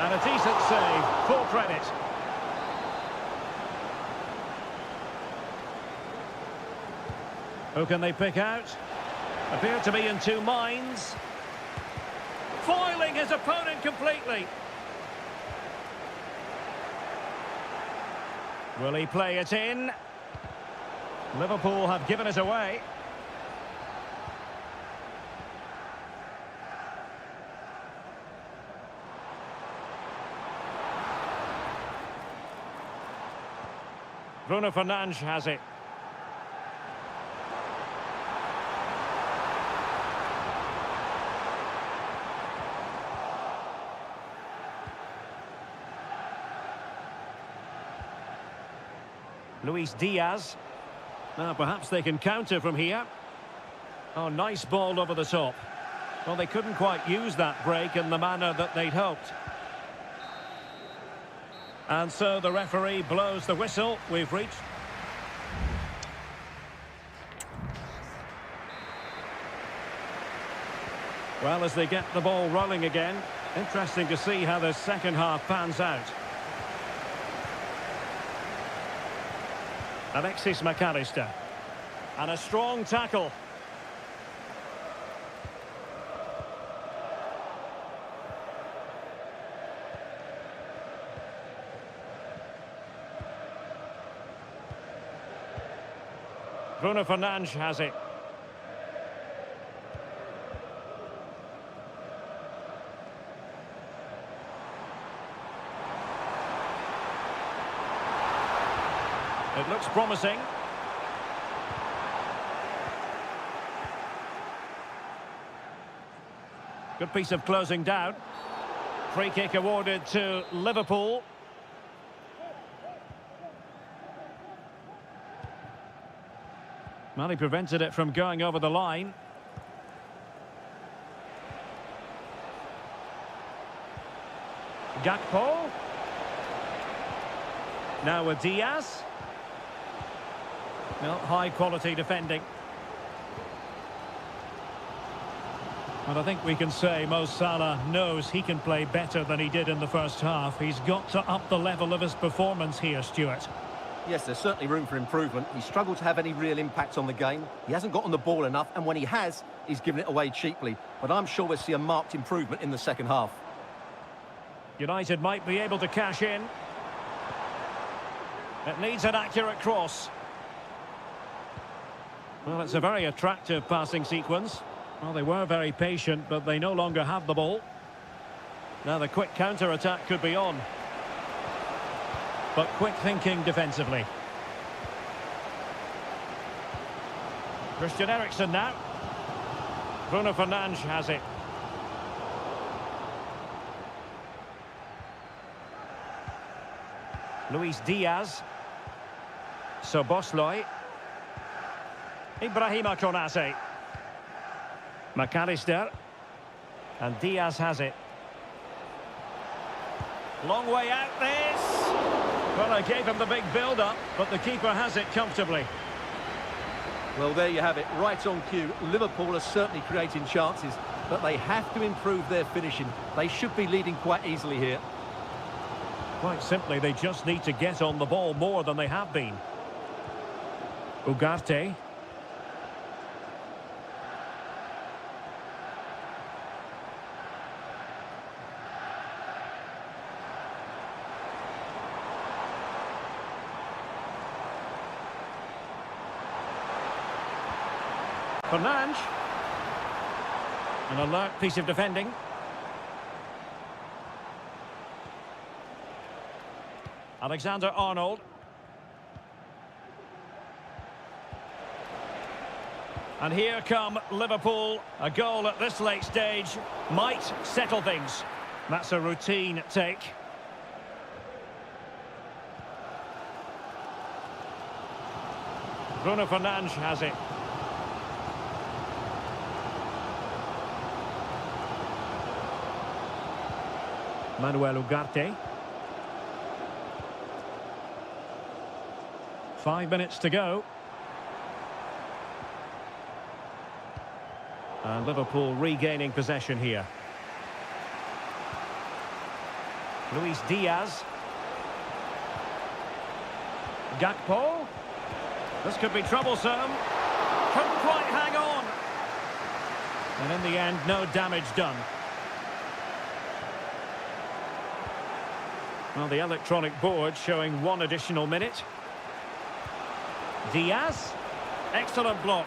And a decent save, full credit. Who can they pick out? Appear to be in two minds. Foiling his opponent completely. Will he play it in? Liverpool have given it away. Bruno Fernandes has it. Luis Diaz. Now perhaps they can counter from here. Oh, nice ball over the top. Well, they couldn't quite use that break in the manner that they'd hoped. And so the referee blows the whistle. We've reached. Well, as they get the ball rolling again, interesting to see how the second half pans out. Alexis McAllister. And a strong tackle. Bruno Fernandes has it. It looks promising. Good piece of closing down. Free kick awarded to Liverpool. Well, he prevented it from going over the line. Gakpo. Now with Diaz. Well, high quality defending. And I think we can say Mo Salah knows he can play better than he did in the first half. He's got to up the level of his performance here, Stuart. Yes, there's certainly room for improvement. He's struggled to have any real impact on the game. He hasn't got on the ball enough, and when he has, he's given it away cheaply. But I'm sure we'll see a marked improvement in the second half. United might be able to cash in. It needs an accurate cross. Well, it's a very attractive passing sequence. Well, they were very patient, but they no longer have the ball. Now the quick counter-attack could be on. But quick thinking defensively. Christian Eriksen now. Bruno Fernandes has it. Luis Diaz. Soboslai. Ibrahima Konate. McAllister. And Diaz has it. Long way out this. Well, I gave him the big build-up, but the keeper has it comfortably. Well, there you have it, right on cue. Liverpool are certainly creating chances, but they have to improve their finishing. They should be leading quite easily here. Quite simply, they just need to get on the ball more than they have been. Ugarte. Fernandes. An alert piece of defending. Alexander-Arnold. And here come Liverpool. A goal at this late stage might settle things. That's a routine take. Bruno Fernandes has it. Manuel Ugarte. 5 minutes to go. And Liverpool regaining possession here. Luis Diaz. Gakpo. This could be troublesome. Couldn't quite hang on. And in the end, no damage done. Well, the electronic board showing 1 additional minute. Diaz. Excellent block.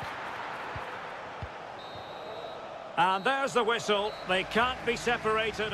And there's the whistle. They can't be separated.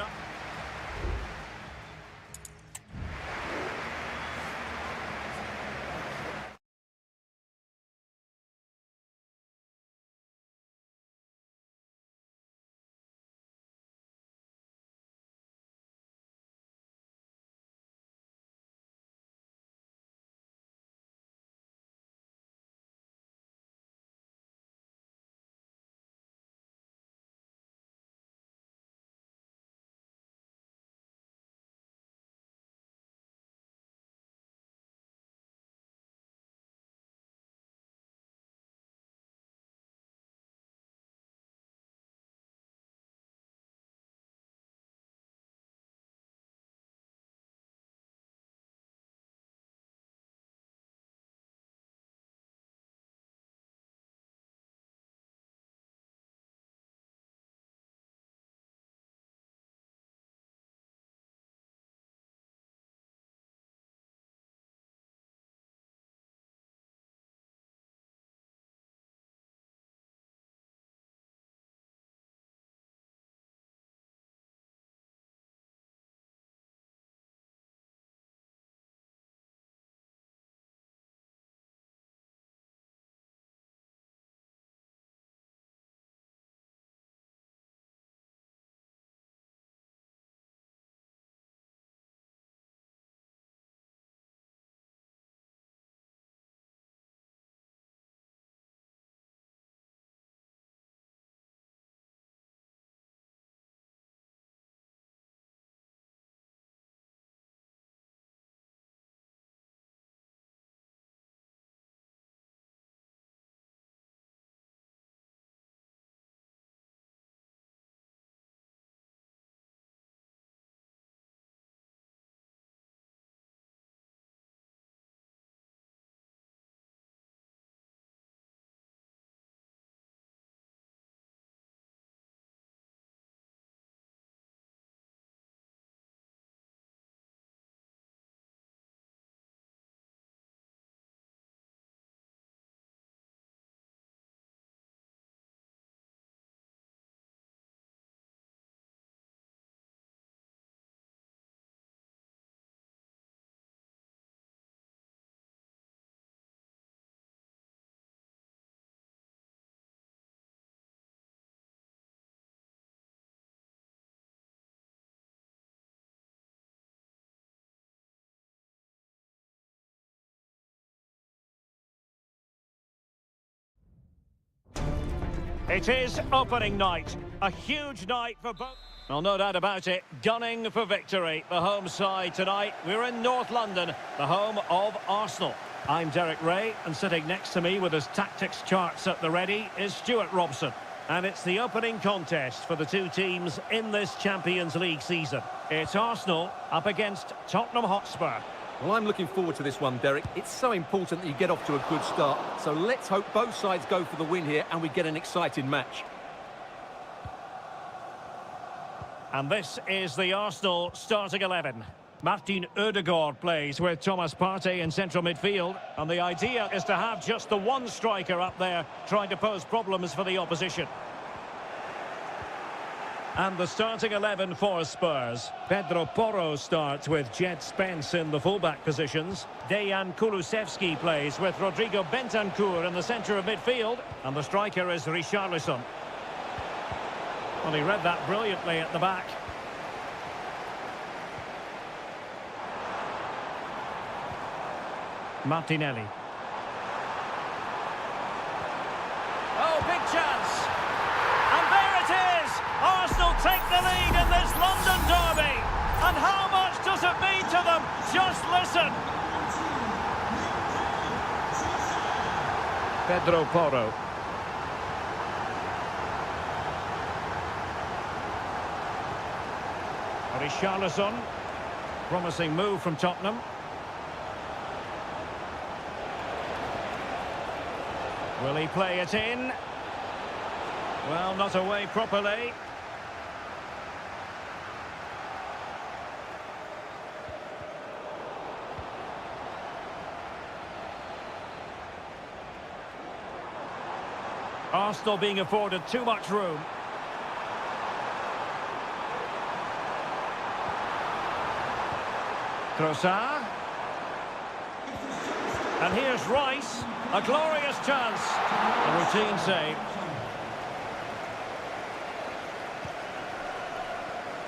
It is opening night. A huge night for both. Well, no doubt about it. Gunning for victory. The home side tonight. We're in North London, the home of Arsenal. I'm Derek Ray, and sitting next to me with his tactics charts at the ready is Stuart Robson. And it's the opening contest for the two teams in this Champions League season. It's Arsenal up against Tottenham Hotspur. Well, I'm looking forward to this one, Derek. It's so important that you get off to a good start. So let's hope both sides go for the win here and we get an exciting match. And this is the Arsenal starting 11. Martin Ødegaard plays with Thomas Partey in central midfield. And the idea is to have just the one striker up there trying to pose problems for the opposition. And the starting 11 for Spurs. Pedro Porro starts with Jed Spence in the fullback positions. Dejan Kulusevski plays with Rodrigo Bentancur in the centre of midfield. And the striker is Richarlison. Well, he read that brilliantly at the back. Martinelli. Oh, big chance. And there it is. Arsenal take the lead in this London derby. And how much does it mean to them? Just listen. Pedro Porro. Richarlison. Promising move from Tottenham. Will he play it in? Well, not away properly. Arsenal being afforded too much room. Trossard. And here's Rice. A glorious chance. A routine save.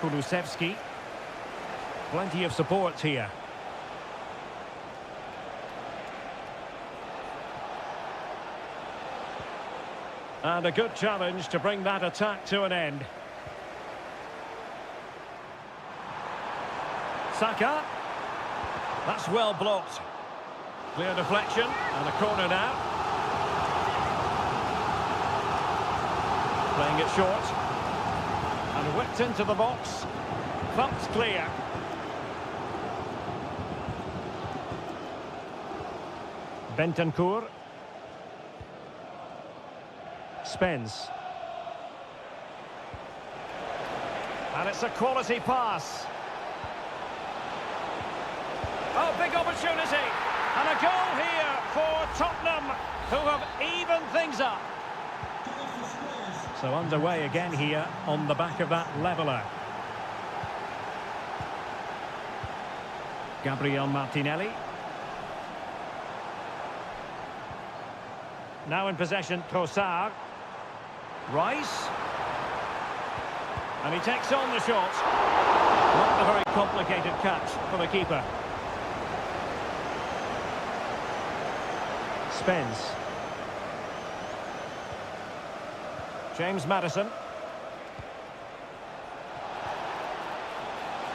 Kulusevski. Plenty of support here. And a good challenge to bring that attack to an end. Saka. That's well blocked. Clear deflection and a corner now. Playing it short. And whipped into the box. Thumped clear. Bentancur. Spence. And it's a quality pass. Oh, big opportunity. And a goal here for Tottenham, who have evened things up. So underway again here on the back of that leveller. Gabriel Martinelli. Now in possession, Trossard. Rice. And he takes on the shot. Not a very complicated catch for the keeper. Spence. James Maddison.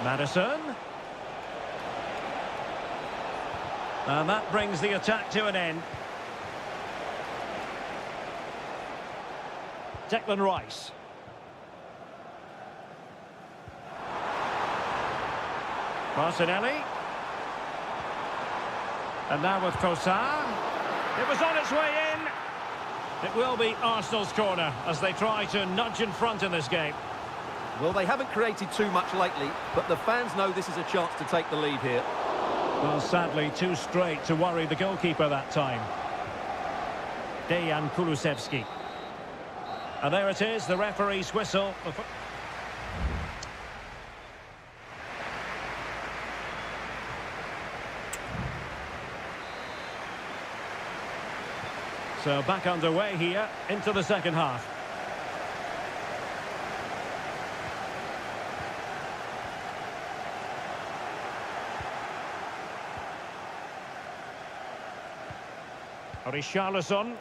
Maddison. And that brings the attack to an end. Declan Rice. Martinelli. And now with Trossard. It was on its way in. It will be Arsenal's corner as they try to nudge in front in this game. Well, they haven't created too much lately, but the fans know this is a chance to take the lead here. Well, sadly, too straight to worry the goalkeeper that time. Dejan Kulusevski. And there it is, the referee's whistle. So back underway here into the second half. Richarlison.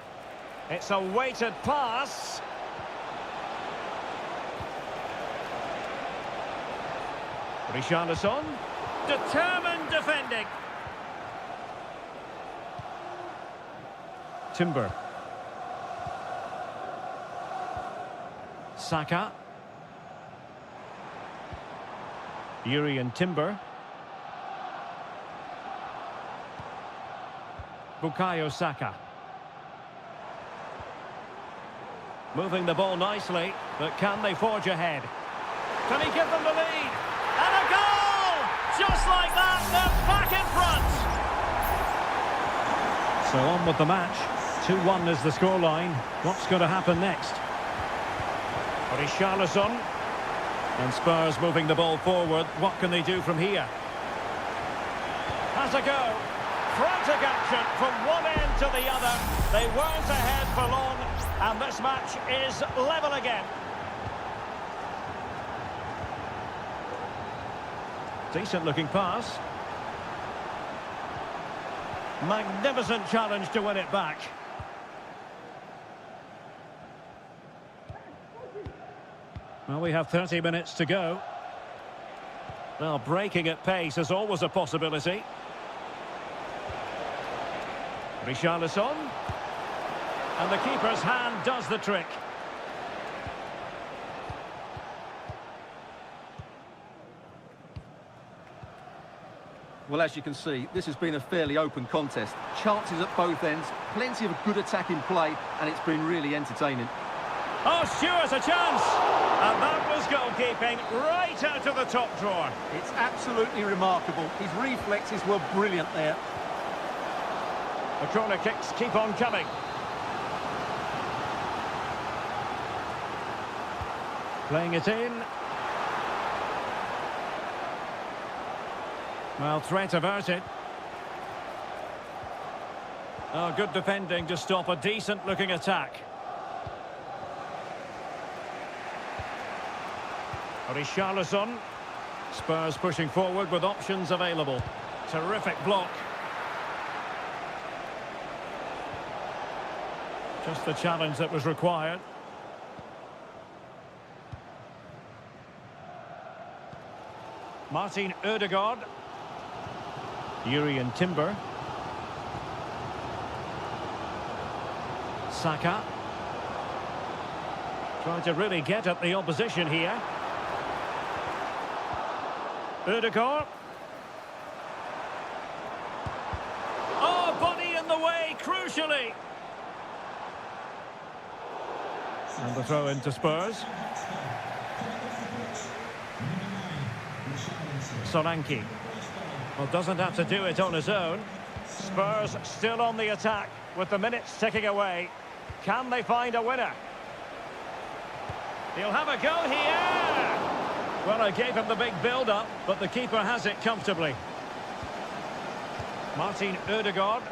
It's a weighted pass. Richarlison. Determined defending. Timber. Saka. Yuri and Timber. Bukayo Saka. Moving the ball nicely, but can they forge ahead? Can he give them the lead? And a goal! Just like that, they're back in front! So on with the match. 2-1 is the scoreline. What's going to happen next? Richarlison. And Spurs moving the ball forward. What can they do from here? Has a go. Frantic action from one end to the other. They weren't ahead for long, and this match is level again. Decent looking pass. Magnificent challenge to win it back. Well, we have 30 minutes to go. Well, breaking at pace is always a possibility. Richarlison. And the keeper's hand does the trick. Well, as you can see, this has been a fairly open contest. Chances at both ends, plenty of good attacking play, and it's been really entertaining. Oh, Stewart's a chance! And that was goalkeeping right out of the top drawer. It's absolutely remarkable. His reflexes were brilliant there. The corner kicks keep on coming. Playing it in. Well, threat averted. Oh, good defending to stop a decent-looking attack. Richarlison. Spurs pushing forward with options available. Terrific block. Just the challenge that was required. Martin Ødegaard. Yuri and Timber. Saka. Trying to really get at the opposition here. Ødegaard. Oh, body in the way, crucially. And the throw into Spurs. Solanke. Well, doesn't have to do it on his own. Spurs still on the attack with the minutes ticking away. Can they find a winner? He'll have a go here. Well, I gave him the big build-up, but the keeper has it comfortably. Martin Ødegaard.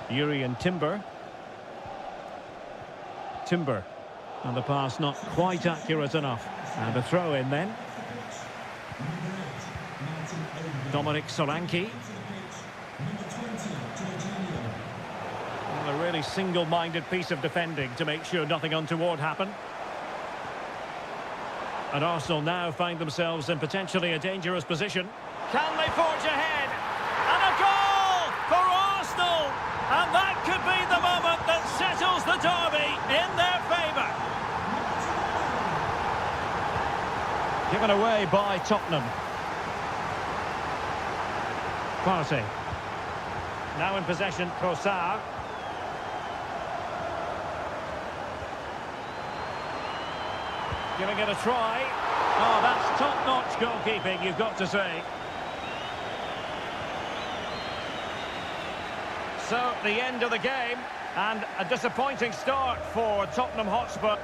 Yuri and Timber. Timber. And the pass not quite accurate enough. And a throw in then. Dominic Solanke. Well, a really single-minded piece of defending to make sure nothing untoward happened. And Arsenal now find themselves in potentially a dangerous position. Can they forge ahead? And a goal for Arsenal! And that could be the moment that settles the derby in their favour. Given away by Tottenham. Partey. Now in possession, Trossard. Giving it a try. Oh, that's top-notch goalkeeping, you've got to say. So, the end of the game, and a disappointing start for Tottenham Hotspur.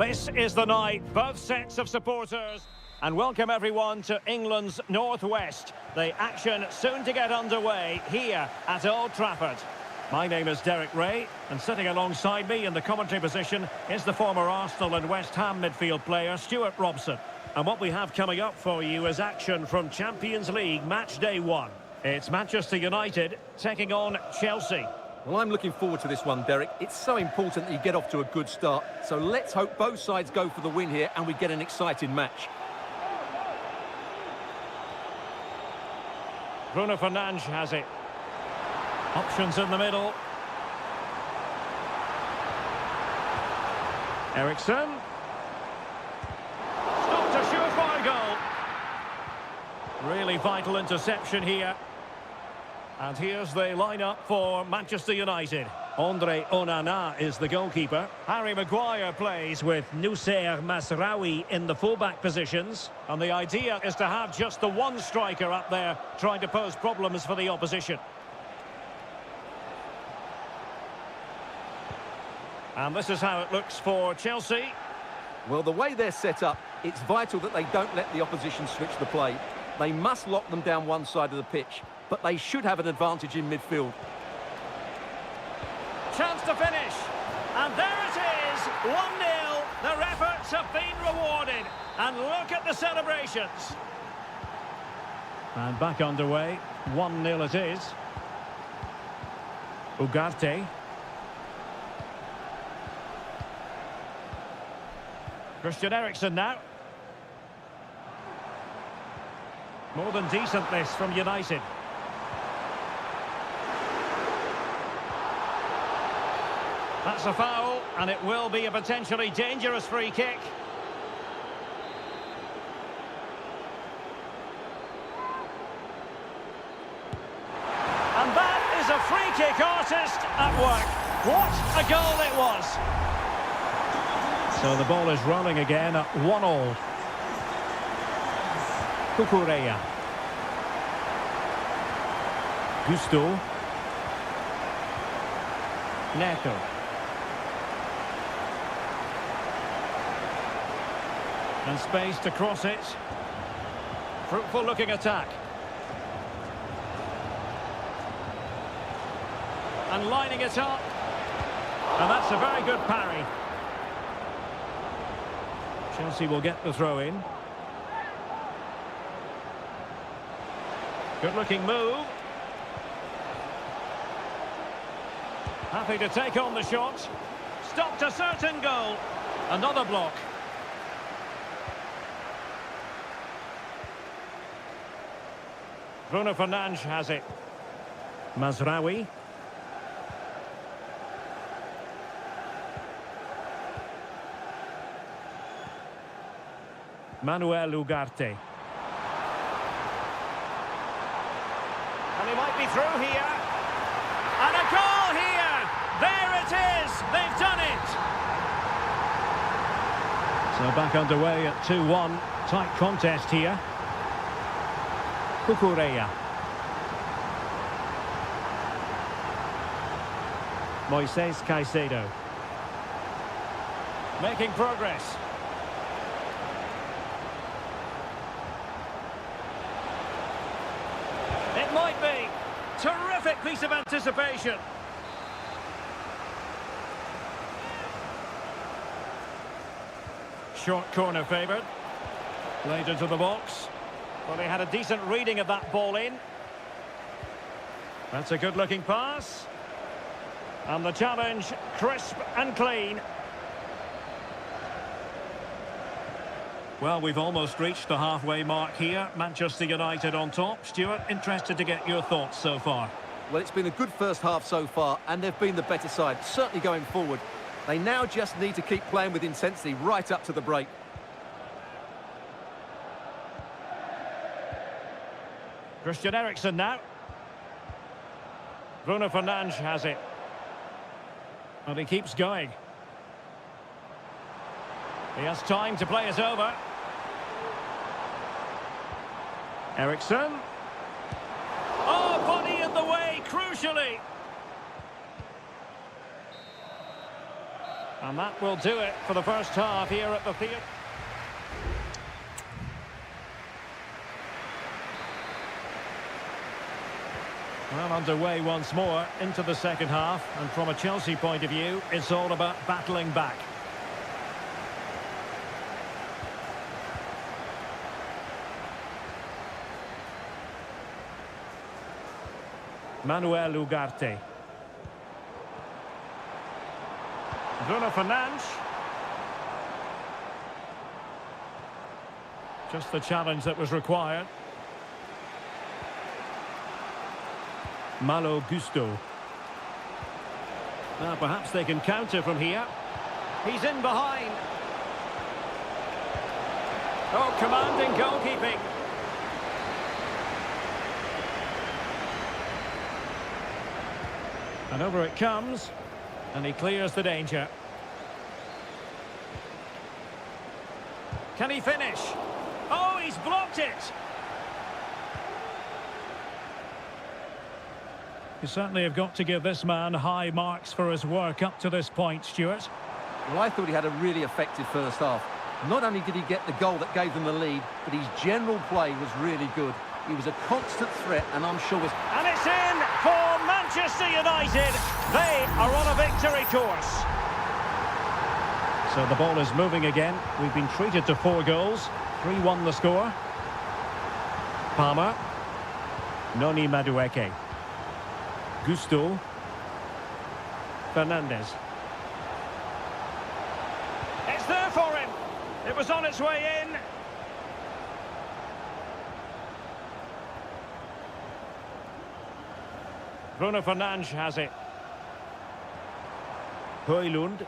This is the night, both sets of supporters. And welcome everyone to England's Northwest. The action soon to get underway here at Old Trafford. My name is Derek Ray, and sitting alongside me in the commentary position is the former Arsenal and West Ham midfield player, Stuart Robson. And what we have coming up for you is action from Champions League match day 1. It's Manchester United taking on Chelsea. Well, I'm looking forward to this one, Derek. It's so important that you get off to a good start. So let's hope both sides go for the win here and we get an exciting match. Bruno Fernandes has it. Options in the middle. Eriksen. Stopped a surefire goal. Really vital interception here. And here's the lineup for Manchester United. Andre Onana is the goalkeeper. Harry Maguire plays with Noussair Masraoui in the fullback positions. And the idea is to have just the one striker up there trying to pose problems for the opposition. And this is how it looks for Chelsea. Well, the way they're set up, it's vital that they don't let the opposition switch the play. They must lock them down one side of the pitch, but they should have an advantage in midfield. Chance to finish. And there it is, 1-0. Their efforts have been rewarded. And look at the celebrations. And back underway, 1-0 it is. Ugarte. Christian Eriksen now. More than decent this from United. That's a foul, and it will be a potentially dangerous free kick. And that is a free kick artist at work. What a goal it was. So the ball is rolling again at 1-1. Cucurella. Gusto. Neto. And space to cross it. Fruitful looking attack. And lining it up. And that's a very good parry. Chelsea will get the throw in. Good looking move. Happy to take on the shot. Stopped a certain goal. Another block. Bruno Fernandes has it. Masraoui. Manuel Ugarte. And he might be through here. And a goal here! There it is! They've done it! So back underway at 2-1. Tight contest here. Cucurella. Moises Caicedo. Making progress. It might be. Terrific piece of anticipation. Short corner favoured. Played into the box. Well, he had a decent reading of that ball in. That's a good-looking pass. And the challenge, crisp and clean. Well, we've almost reached the halfway mark here. Manchester United on top. Stuart, interested to get your thoughts so far. Well, it's been a good first half so far, and they've been the better side, certainly going forward. They now just need to keep playing with intensity right up to the break. Christian Eriksen now. Bruno Fernandes has it. And he keeps going. He has time to play it over. Eriksen. Oh, body in the way, crucially. And that will do it for the first half here at the theatre. Well, underway once more into the second half, and from a Chelsea point of view, it's all about battling back. Manuel Ugarte. Bruno Fernandes. Just the challenge that was required. Malo Gusto. Now perhaps they can counter from here. He's in behind. Oh, commanding goalkeeping. And over it comes. And he clears the danger. Can he finish? Oh, he's blocked it! You certainly have got to give this man high marks for his work up to this point, Stuart. Well, I thought he had a really effective first half. Not only did he get the goal that gave them the lead, but his general play was really good. He was a constant threat, and I'm sure was... And it's in for Manchester United. They are on a victory course. So the ball is moving again. We've been treated to 4 goals. 3-1 the score. Palmer. Noni Madueke. Gusto. Fernandes. It's there for him. It was on its way in. Bruno Fernandes has it. Højlund.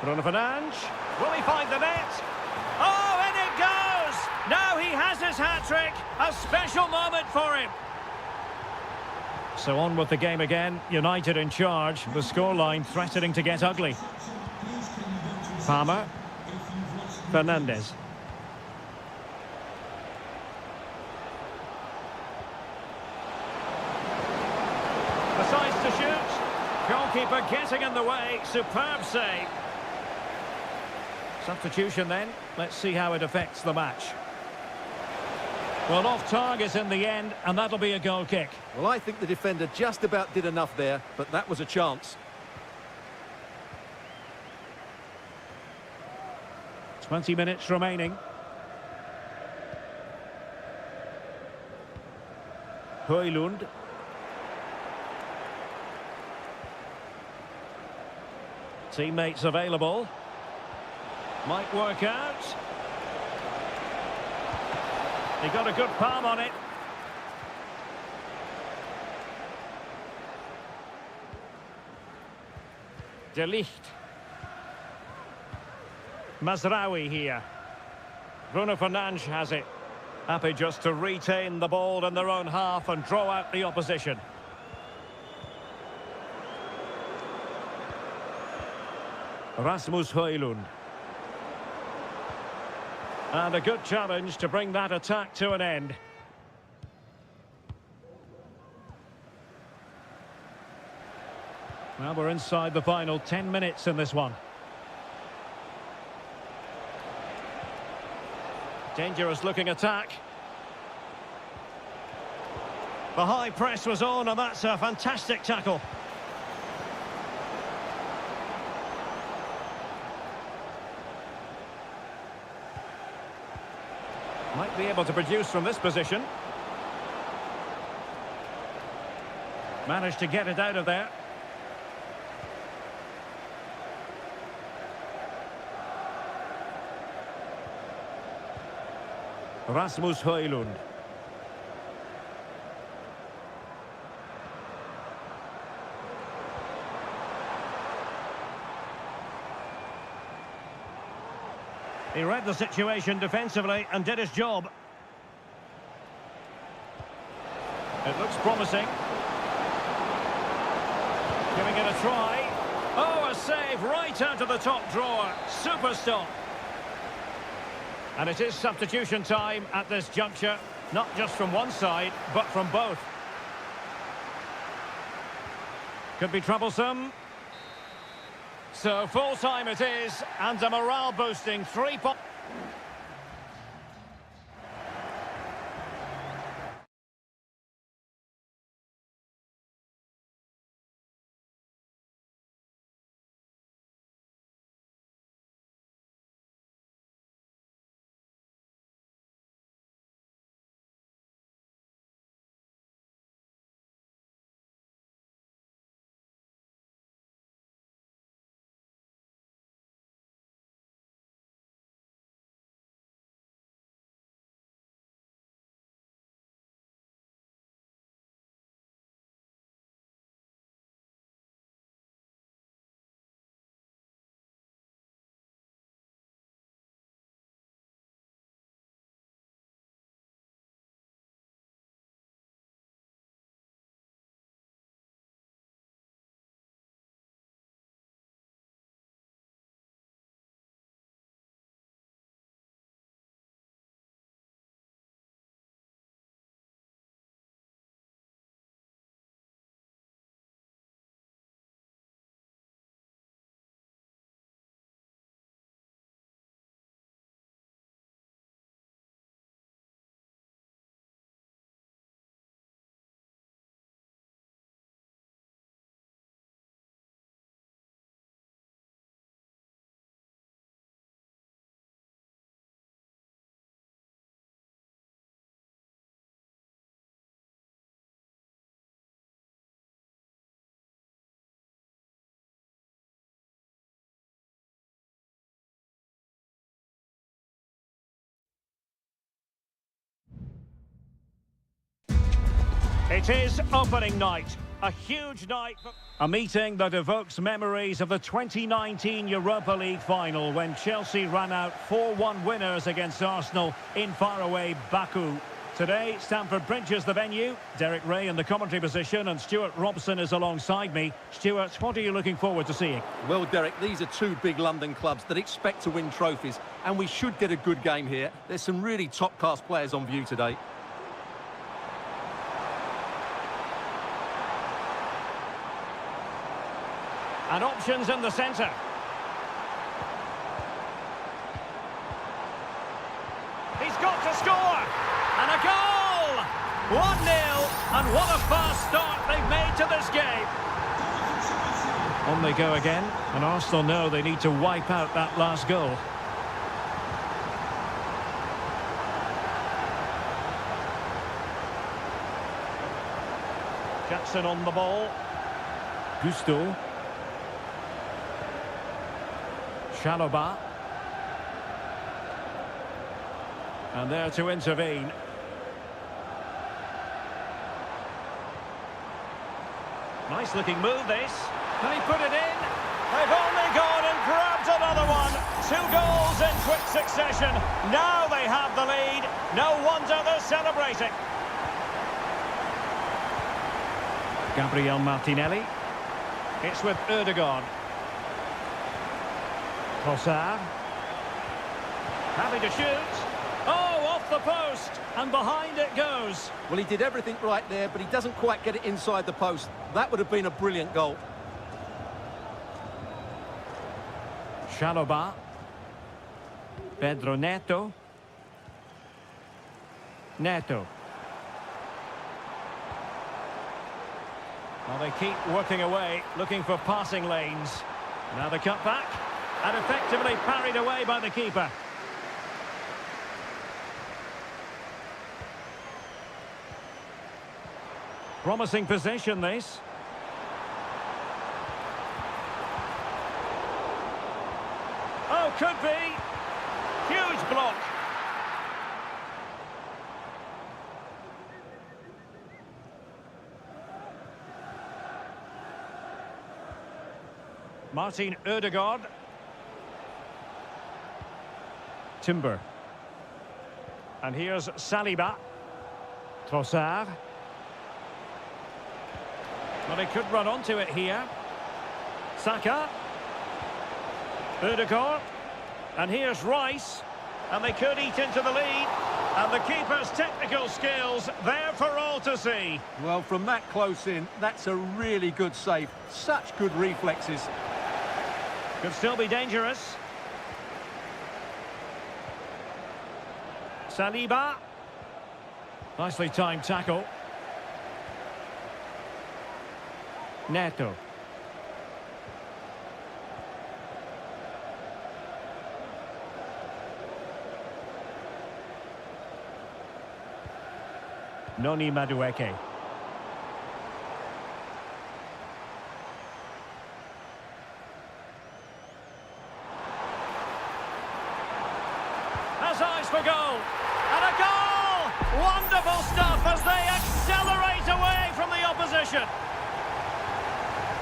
Bruno Fernandes. Will he find the net? Oh, in it goes! Now he has his hat-trick. A special moment for him. So on with the game again. United in charge. The scoreline threatening to get ugly. Palmer. Fernandes. Decides to shoot. Goalkeeper getting in the way. Superb save. Substitution then. Let's see how it affects the match. Well, off target in the end, and that'll be a goal kick. Well, I think the defender just about did enough there, but that was a chance. 20 minutes remaining. Højlund. Teammates available. Might work out. He got a good palm on it. De Ligt. Mazraoui here. Bruno Fernandes has it. Happy just to retain the ball in their own half and draw out the opposition. Rasmus Højlund. And a good challenge to bring that attack to an end. Well, we're inside the final 10 minutes in this one. Dangerous looking attack. The high press was on, and that's a fantastic tackle. Might be able to produce from this position. Managed to get it out of there. Rasmus Højlund. He read the situation defensively and did his job. It looks promising. Giving it a try. Oh, a save right out of the top drawer. Super stop. And it is substitution time at this juncture. Not just from one side, but from both. Could be troublesome. So full time it is, and a morale boosting 3 points. It is opening night, a huge night, a meeting that evokes memories of the 2019 Europa League final when Chelsea ran out 4-1 winners against Arsenal in faraway Baku. Today, Stamford Bridge is the venue. Derek Ray in the commentary position and Stuart Robson is alongside me. Stuart, what are you looking forward to seeing? Well, Derek, these are two big London clubs that expect to win trophies, and we should get a good game here. There's some really top-class players on view today. And options in the centre. He's got to score! And a goal! 1-0, and what a fast start they've made to this game. On they go again, and Arsenal know they need to wipe out that last goal. Jackson on the ball. Gusto. Chalobah. And there to intervene. Nice looking move this. Can he put it in? They've only gone and grabbed another one. 2 goals in quick succession. Now they have the lead. No wonder they're celebrating. Gabriel Martinelli. It's with Ødegaard. Trossard. Happy to shoot. Oh, off the post. And behind it goes. Well, he did everything right there, but he doesn't quite get it inside the post. That would have been a brilliant goal. Chalobah. Pedro Neto. Neto. Well, they keep working away, looking for passing lanes. Now the cutback. And effectively parried away by the keeper. Promising possession, this. Oh, could be. Huge block. Martin Ødegaard. Timber. And here's Saliba. Trossard. Well, they could run onto it here. Saka. Ødegaard. And here's Rice. And they could eat into the lead. And the keeper's technical skills there for all to see. Well, from that close in, that's a really good save. Such good reflexes. Could still be dangerous. Saliba. Nicely timed tackle. Neto. Noni Madueke. Has eyes for goal. And a goal! Wonderful stuff as they accelerate away from the opposition.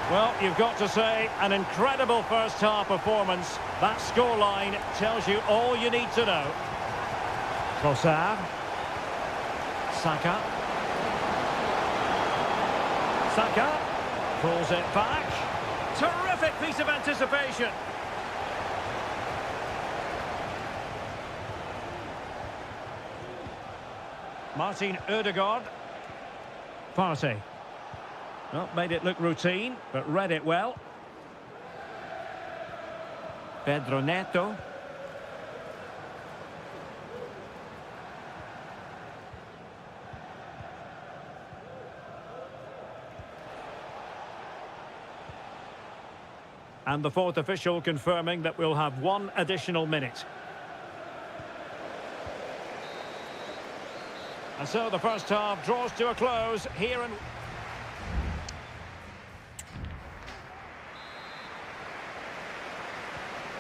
Well, you've got to say, an incredible first-half performance. That scoreline tells you all you need to know. Trossard. Saka. Saka pulls it back. Terrific piece of anticipation. Martin Ødegaard. Partey. Well, made it look routine, but read it well. Pedro Neto. And the fourth official confirming that we'll have one additional minute. And so the first half draws to a close here and...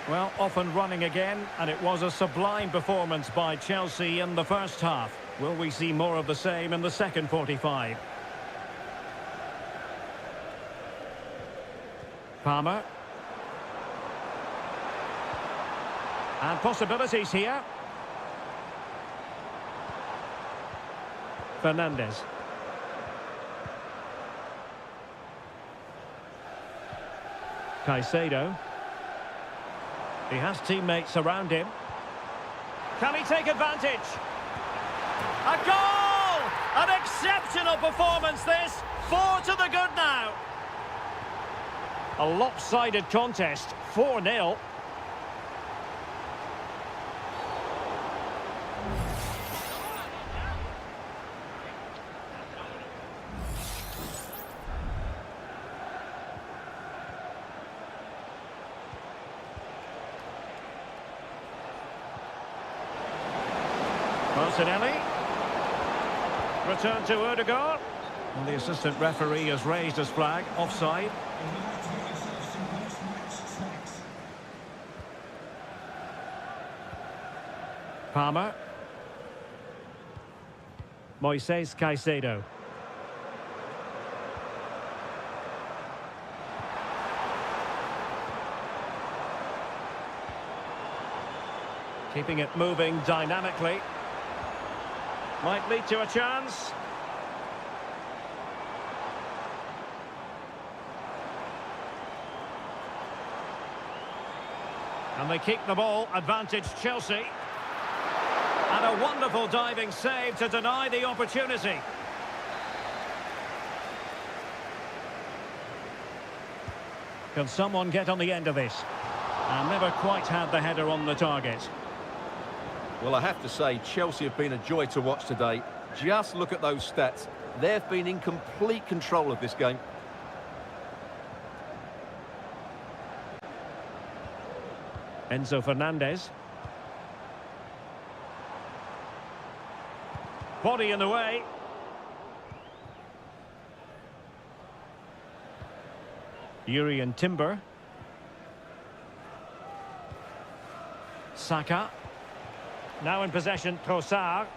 Well, off and running again, and it was a sublime performance by Chelsea in the first half. Will we see more of the same in the second 45? Palmer. And possibilities here. Fernandes. Caicedo. He has teammates around him. Can he take advantage? A goal! An exceptional performance this. 4 to the good now. A lopsided contest. 4-0. Martinelli. Return to Ødegaard. And the assistant referee has raised his flag. Offside. Palmer. Moises Caicedo. Keeping it moving dynamically. Might lead to a chance. And they keep the ball, advantage Chelsea. And a wonderful diving save to deny the opportunity. Can someone get on the end of this? And never quite had the header on the target. Well, I have to say, Chelsea have been a joy to watch today. Just look at those stats. They've been in complete control of this game. Enzo Fernandez. Body in the way. Urian Timber. Saka. Now in possession, Trossard.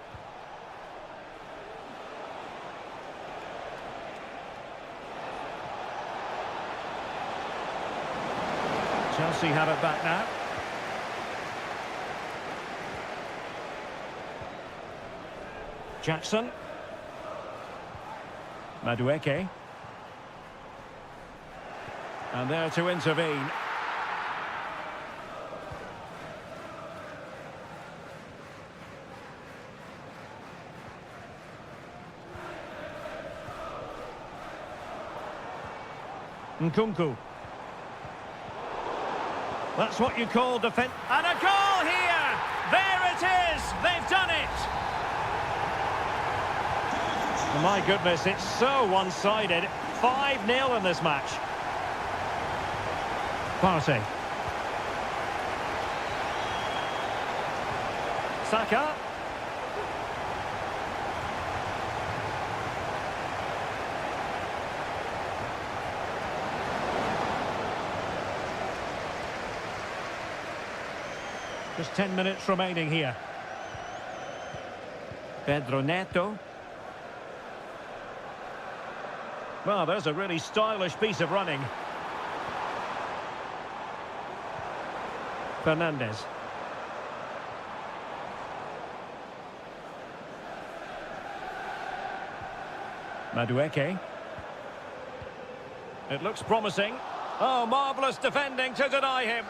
Chelsea have it back now. Jackson. Madueke. And there to intervene. Nkunku. That's what you call defense. And a goal here! There it is! They've done it! My goodness, it's so one-sided. 5-0 in this match. Partey. Saka. Just 10 minutes remaining here. Pedro Neto. Well, there's a really stylish piece of running. Fernandez. Madueke. It looks promising. Oh, marvellous defending to deny him.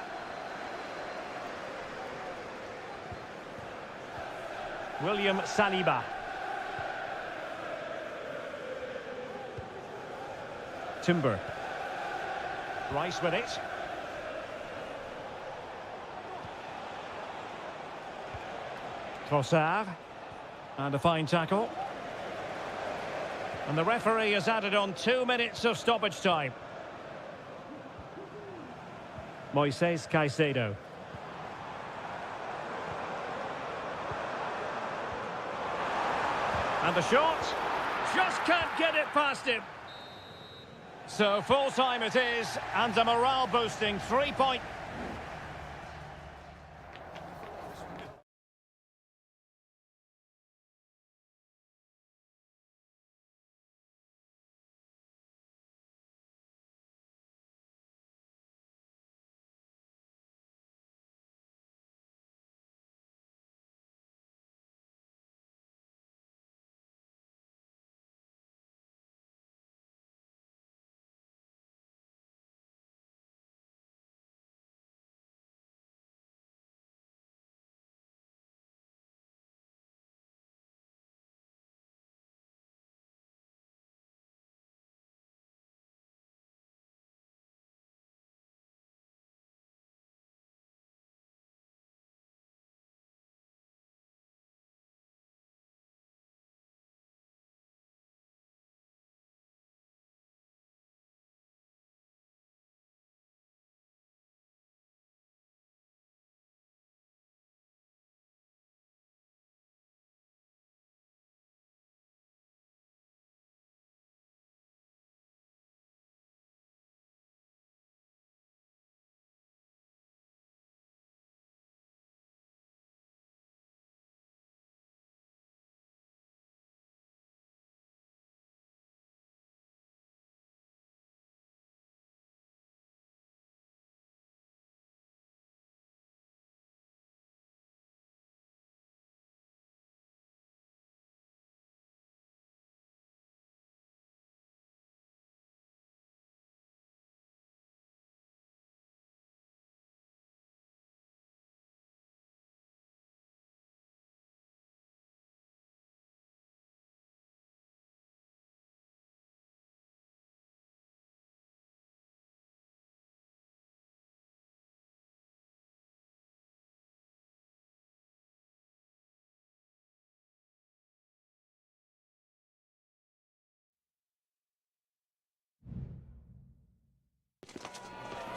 William Saliba. Timber. Rice with it. Trossard. And a fine tackle. And the referee has added on 2 minutes of stoppage time. Moises Caicedo. And the shot. Just can't get it past him. So full time it is, and a morale boosting 3-point.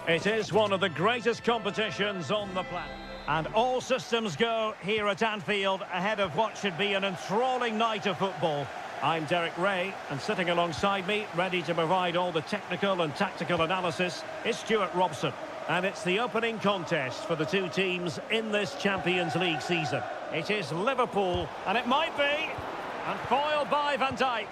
It is one of the greatest competitions on the planet. And all systems go here at Anfield ahead of what should be an enthralling night of football. I'm Derek Ray, and sitting alongside me, ready to provide all the technical and tactical analysis, is Stuart Robson. And it's the opening contest for the two teams in this Champions League season. It is Liverpool, and it might be, and foiled by Van Dijk.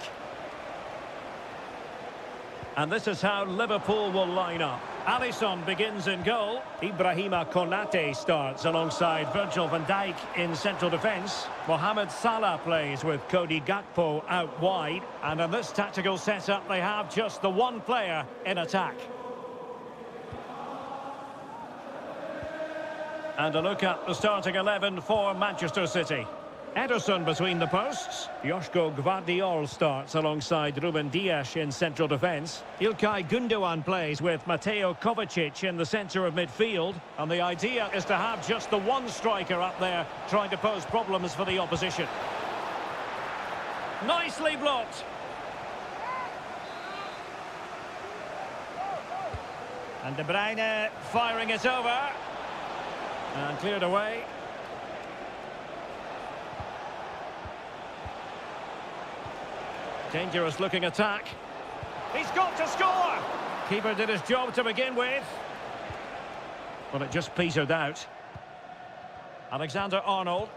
And this is how Liverpool will line up. Alisson begins in goal. Ibrahima Konate starts alongside Virgil van Dijk in central defence. Mohamed Salah plays with Cody Gakpo out wide. And in this tactical setup, they have just the one player in attack. And a look at the starting 11 for Manchester City. Ederson between the posts. Joško Gvardiol starts alongside Ruben Dias in central defence. İlkay Gündoğan plays with Mateo Kovacic in the centre of midfield. And the idea is to have just the one striker up there trying to pose problems for the opposition. Nicely blocked. And De Bruyne firing it over. And cleared away. Dangerous looking attack. He's got to score! Keeper did his job to begin with. But it just petered out. Alexander-Arnold.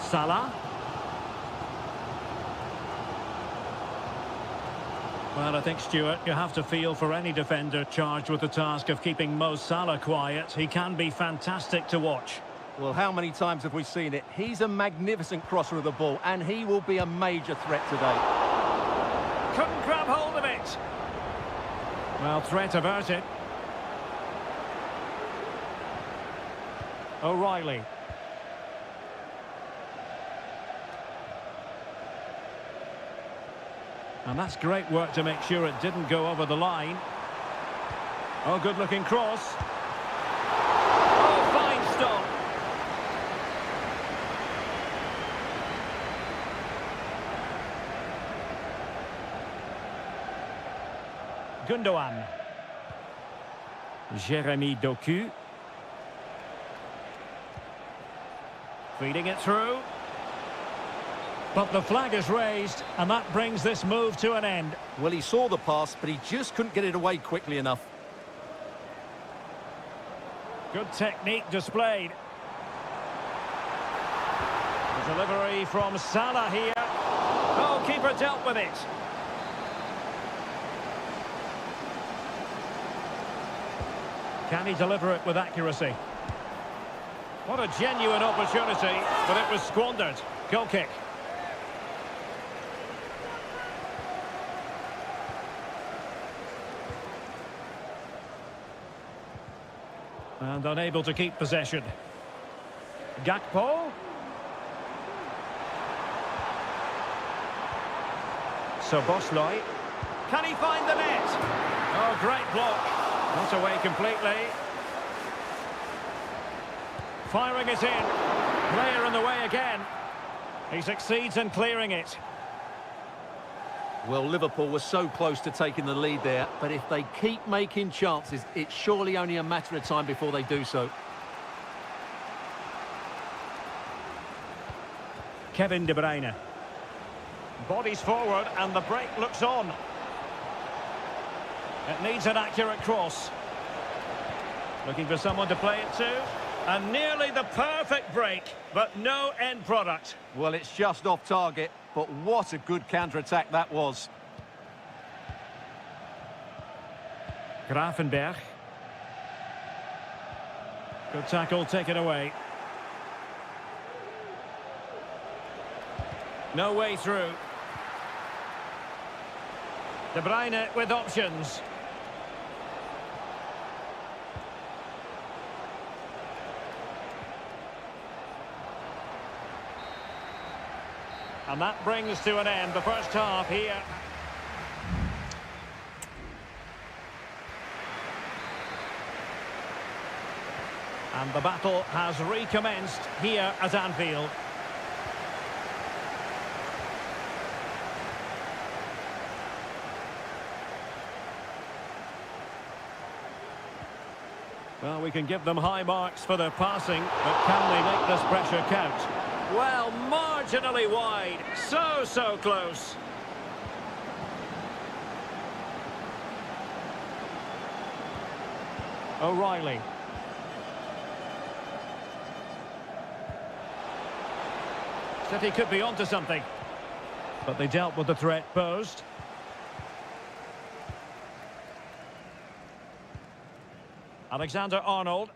Salah. Well, I think, Stuart, you have to feel for any defender charged with the task of keeping Mo Salah quiet. He can be fantastic to watch. Well, how many times have we seen it? He's a magnificent crosser of the ball, and he will be a major threat today. Couldn't grab hold of it. Well, threat averted. O'Reilly. And that's great work to make sure it didn't go over the line. Oh, good-looking cross. Oh, fine stop. Gündoğan. Jeremy Doku. Feeding it through. But the flag is raised, and that brings this move to an end. Well, he saw the pass, but he just couldn't get it away quickly enough. Good technique displayed. The delivery from Salah here. Oh, keeper dealt with it. Can he deliver it with accuracy? What a genuine opportunity, but it was squandered. Goal kick. And unable to keep possession. Gakpo. Soboslai. Can he find the net? Oh, great block. Not away completely. Firing it in. Player in the way again. He succeeds in clearing it. Well, Liverpool were so close to taking the lead there, but if they keep making chances, it's surely only a matter of time before they do so. Kevin De Bruyne. Bodies forward and the break looks on. It needs an accurate cross. Looking for someone to play it to. And nearly the perfect break, but no end product. Well, it's just off target, but what a good counter-attack that was. Gravenberg. Good tackle taken away. No way through. De Bruyne with options. And that brings to an end the first half here. And the battle has recommenced here at Anfield. Well, we can give them high marks for their passing, but can they make this pressure count? Well, marginally wide. So close. O'Reilly. City could be onto something. But they dealt with the threat posed. Alexander-Arnold.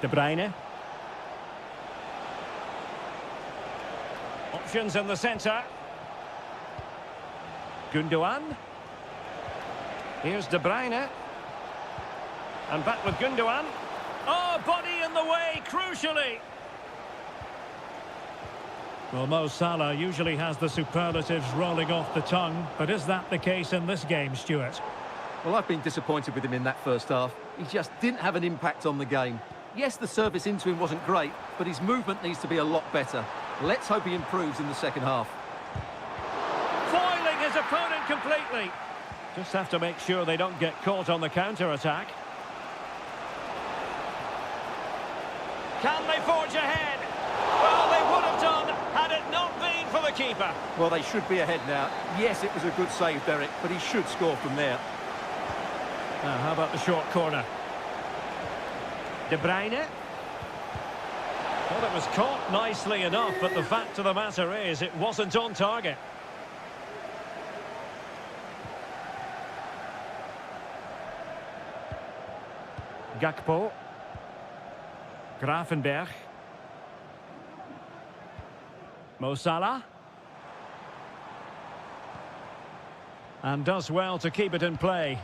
De Bruyne. Options in the centre. Gündoğan. Here's De Bruyne. And back with Gundogan. Oh, body in the way, crucially. Well, Mo Salah usually has the superlatives rolling off the tongue, but is that the case in this game, Stuart? Well, I've been disappointed with him in that first half. He just didn't have an impact on the game. Yes, the service into him wasn't great, but his movement needs to be a lot better. Let's hope he improves in the second half. Foiling his opponent completely. Just have to make sure they don't get caught on the counter-attack. Can they forge ahead? Well, they would have done had it not been for the keeper. Well, they should be ahead now. Yes, it was a good save, Derek, but he should score from there. Now, how about the short corner? De Bruyne. Well, it was caught nicely enough, but the fact of the matter is it wasn't on target. Gakpo. Gravenberg. Mo Salah. And does well to keep it in play.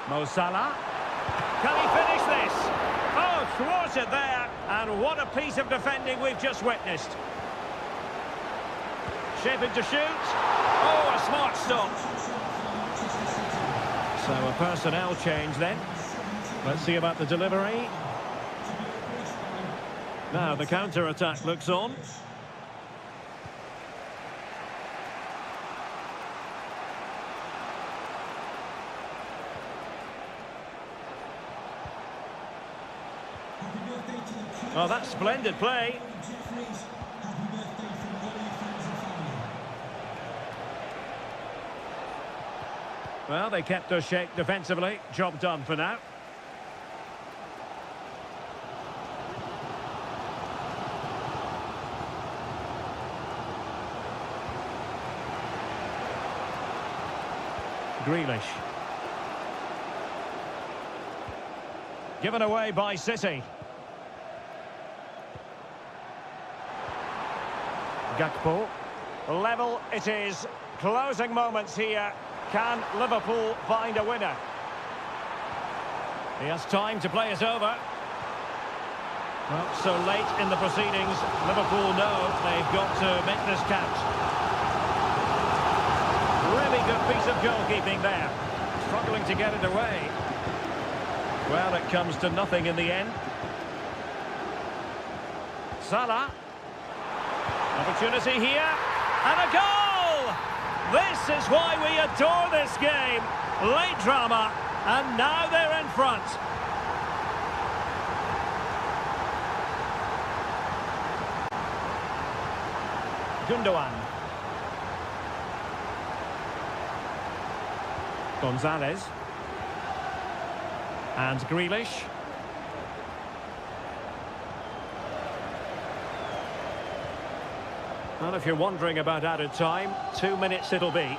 Mo Salah. Can he finish this? Oh, thwarted there. And what a piece of defending we've just witnessed. Shaping to shoot. Oh, a smart stop. So a personnel change then. Let's see about the delivery. Now the counter-attack looks on. Oh, that's splendid play. Well, they kept us shape defensively. Job done for now. Grealish. Given away by City. Gakpo. Level it is. Closing moments here. Can Liverpool find a winner? He has time to play it over. Well, so late in the proceedings, Liverpool know they've got to make this count. Really good piece of goalkeeping there. Struggling to get it away. Well, it comes to nothing in the end. Salah. Opportunity here. And a goal! This is why we adore this game. Late drama, and now they're in front. Gundogan. Gonzalez. And Grealish. Well, if you're wondering about added time, 2 minutes it'll be.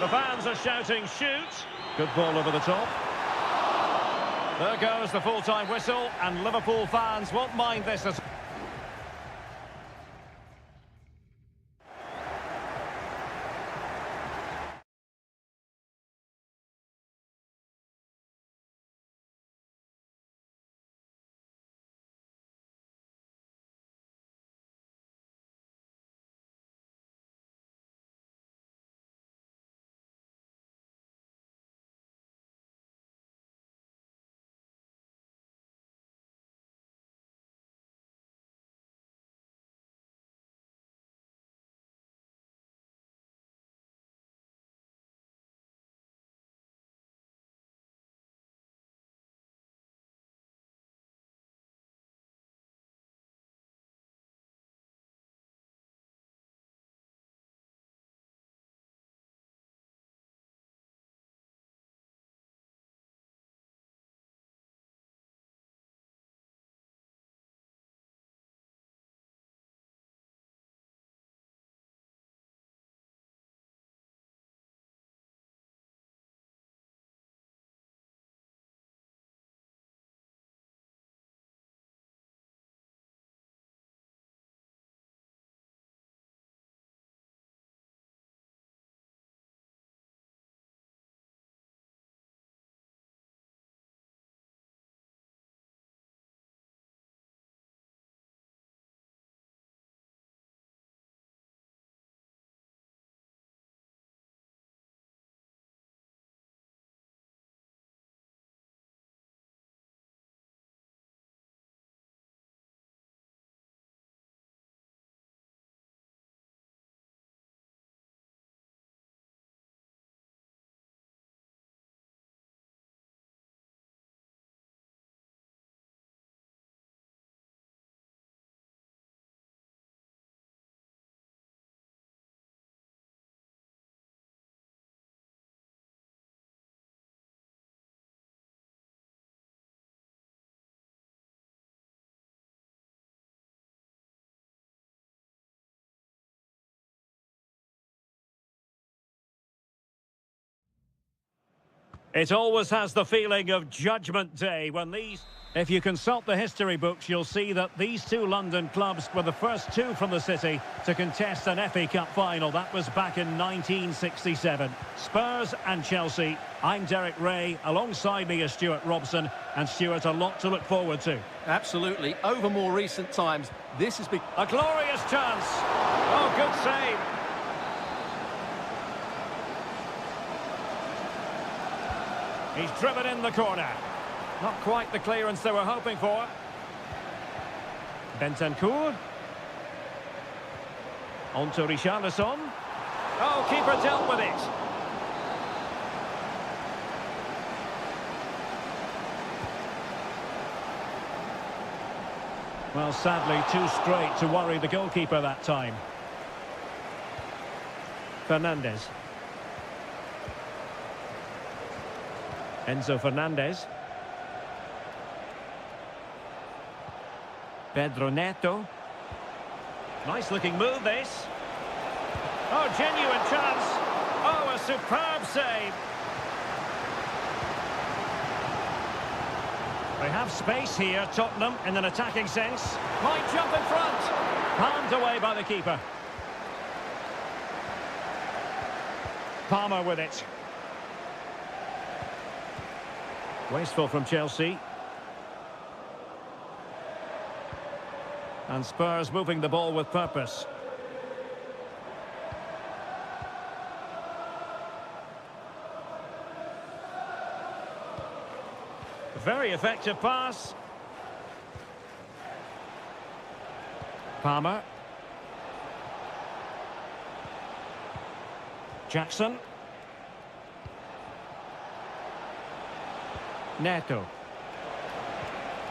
The fans are shouting, shoot! Good ball over the top. There goes the full-time whistle, and Liverpool fans won't mind this at all. It always has the feeling of Judgment Day when these... If you consult the history books, you'll see that these two London clubs were the first two from the city to contest an FA Cup final. That was back in 1967. Spurs and Chelsea. I'm Derek Ray. Alongside me is Stuart Robson. And Stuart, a lot to look forward to. Absolutely. Over more recent times, this has been... A glorious chance. Oh, good save. He's driven in the corner. Not quite the clearance they were hoping for. Bentancur. On to Richarlison. Oh, keeper dealt with it. Well, sadly, too straight to worry the goalkeeper that time. Fernandez. Enzo Fernandez. Pedro Neto. Nice looking move this. Oh, genuine chance. Oh, a superb save. They have space here, Tottenham, in an attacking sense. Might jump in front. Palmed away by the keeper. Palmer with it. Wasteful from Chelsea. And Spurs moving the ball with purpose. Very effective pass. Palmer. Jackson. Neto.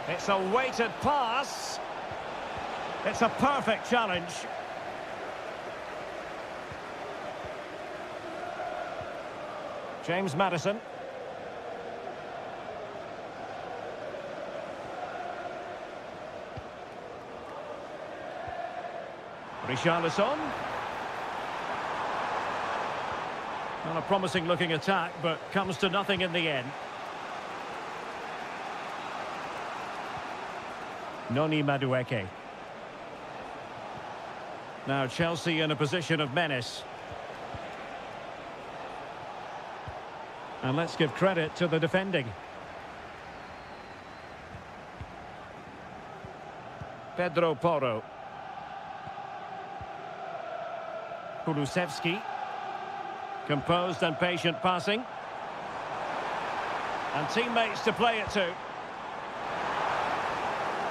It's a weighted pass. It's a perfect challenge. James Maddison. Richarlison. Not a promising looking attack, but comes to nothing in the end. Noni Madueke. Now Chelsea in a position of menace. And let's give credit to the defending. Pedro Porro. Kulusevski. Composed and patient passing. And teammates to play it to.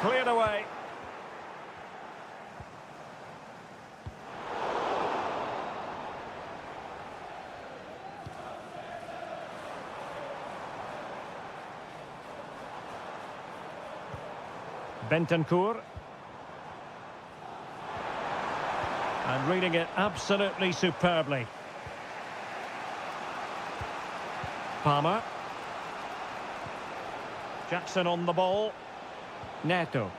Cleared away. Bentancur. And reading it absolutely superbly. Palmer. Jackson on the ball. Neto.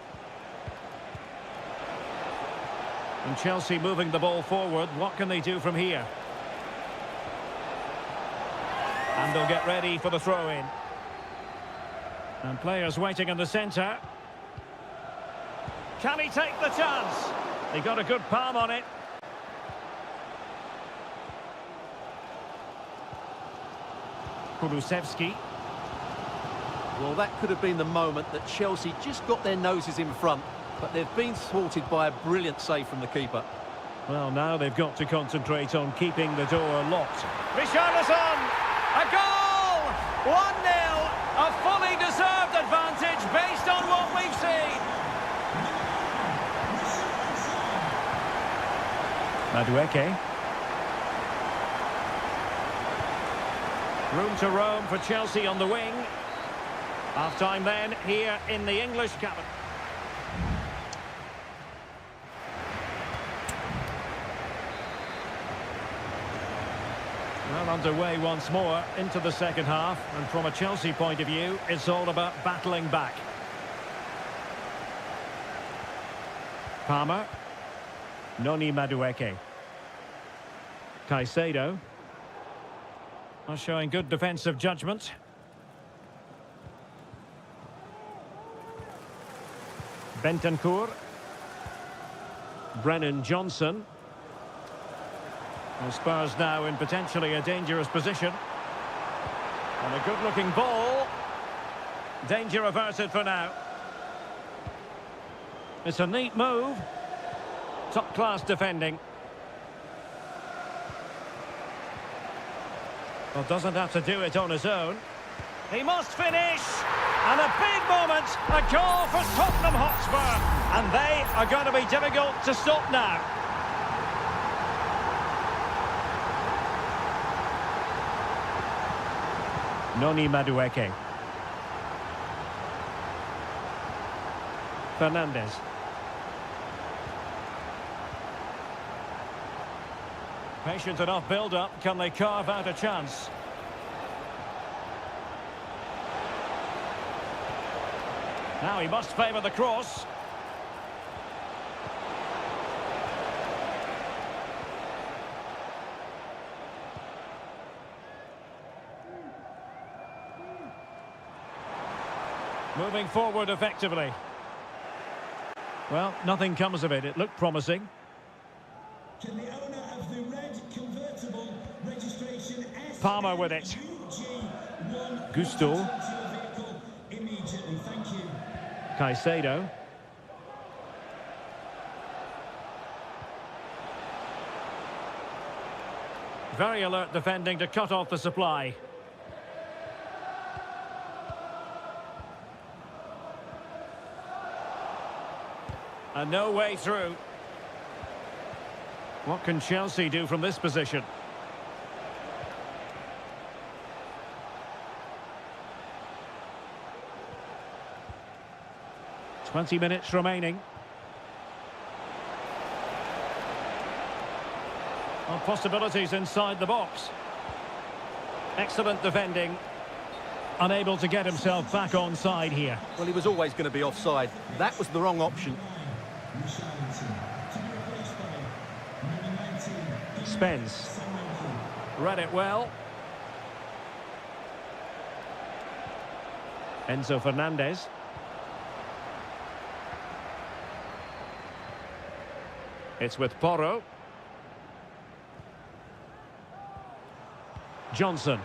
And Chelsea moving the ball forward. What can they do from here? And they'll get ready for the throw-in. And players waiting in the centre. Can he take the chance? He got a good palm on it. Kulusevski. Well, that could have been the moment that Chelsea just got their noses in front, but they've been thwarted by a brilliant save from the keeper. Well, now they've got to concentrate on keeping the door locked. Richarlison! A goal! 1-0! A fully deserved advantage based on what we've seen. Madueke. Room to roam for Chelsea on the wing. Half-time then, here in the English capital. Well, underway once more into the second half. And from a Chelsea point of view, it's all about battling back. Palmer. Noni Madueke. Caicedo. Showing good defensive judgment. Bentancur. Brennan Johnson. And Spurs now in potentially a dangerous position. And a good-looking ball. Danger averted for now. It's a neat move. Top-class defending. Well, doesn't have to do it on his own. He must finish! And a big moment, a goal for Tottenham Hotspur. And they are going to be difficult to stop now. Noni Madueke. Fernandez. Patient enough build-up. Can they carve out a chance? Now he must favour the cross. Moving forward effectively. Well, nothing comes of it. It looked promising. Can the owner of the red convertible registration Palmer with it. Gusto. Immediately, thank you. Caicedo. Very alert defending to cut off the supply. And no way through. What can Chelsea do from this position? "20 minutes remaining. Well, possibilities inside the box. Excellent defending. Unable to get himself back on side here. Well, he was always going to be offside. That was the wrong option. Spence. Read it well. Enzo Fernandez. It's with Porro. Johnson.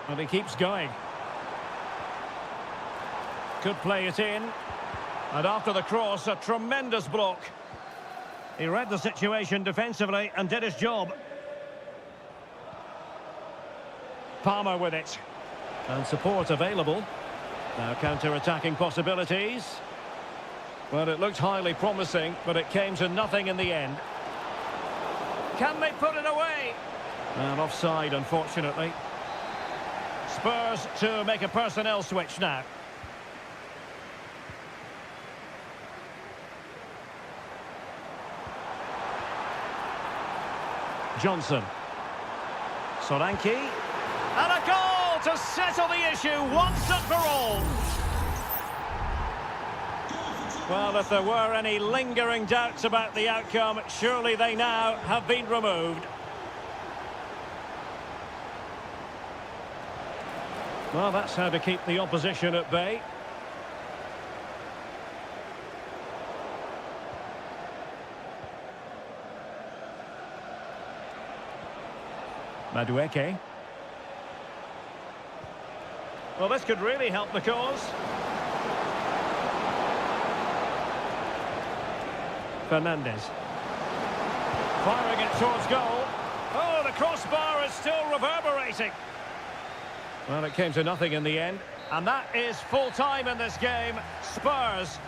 And he keeps going. Could play it in. And after the cross, a tremendous block. He read the situation defensively and did his job. Palmer with it. And support available. Now counter-attacking possibilities. Well, it looked highly promising, but it came to nothing in the end. Can they put it away? And offside, unfortunately. Spurs to make a personnel switch now. Johnson. Solanke. And a goal to settle the issue once and for all. Well, if there were any lingering doubts about the outcome, surely they now have been removed. Well, that's how to keep the opposition at bay. Madueke. Well, this could really help the cause. Fernandez. Firing it towards goal. Oh, the crossbar is still reverberating. Well, it came to nothing in the end. And that is full time in this game. Spurs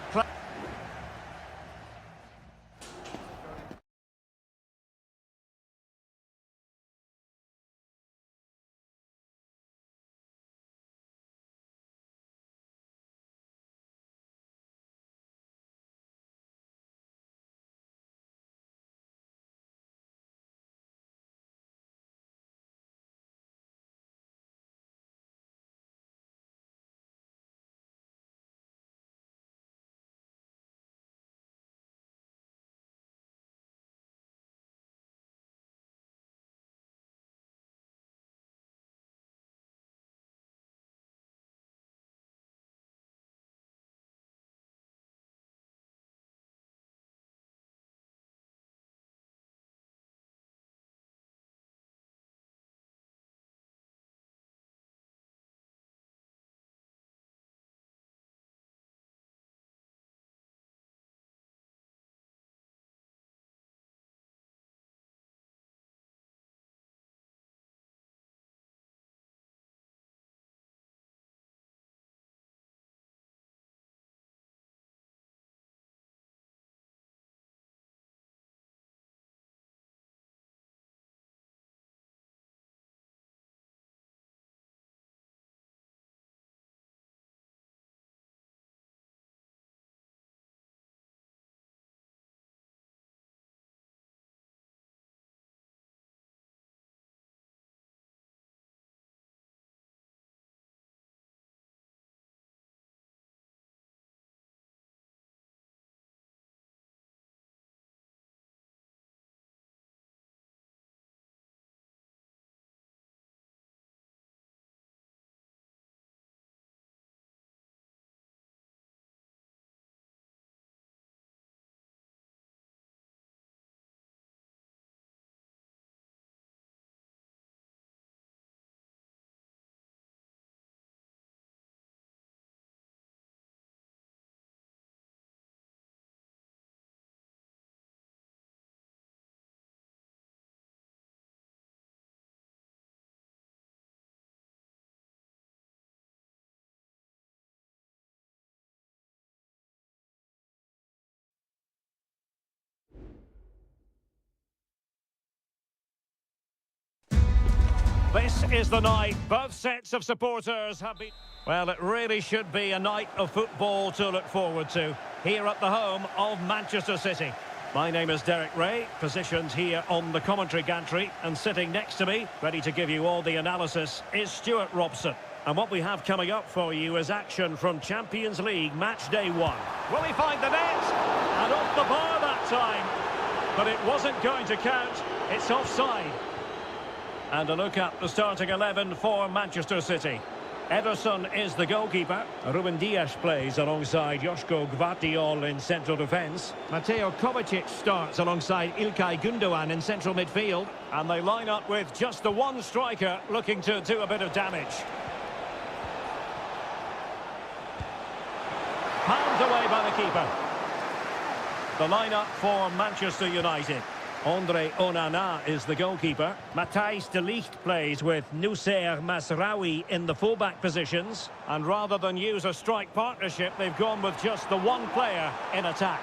This is the night both sets of supporters have been... Well, it really should be a night of football to look forward to, here at the home of Manchester City. My name is Derek Ray, positioned here on the commentary gantry, and sitting next to me, ready to give you all the analysis, is Stuart Robson. And what we have coming up for you is action from Champions League match day 1. Will he find the net? And off the bar that time. But it wasn't going to count. It's offside. And a look at the starting 11 for Manchester City. Ederson is the goalkeeper. Ruben Dias plays alongside Joško Gvardiol in central defence. Mateo Kovacic starts alongside İlkay Gündoğan in central midfield. And they line up with just the one striker looking to do a bit of damage. Palmed away by the keeper. The line-up for Manchester United. Andre Onana is the goalkeeper. Matthijs de Ligt plays with Nusser Mazraoui in the fullback positions. And rather than use a strike partnership, they've gone with just the one player in attack.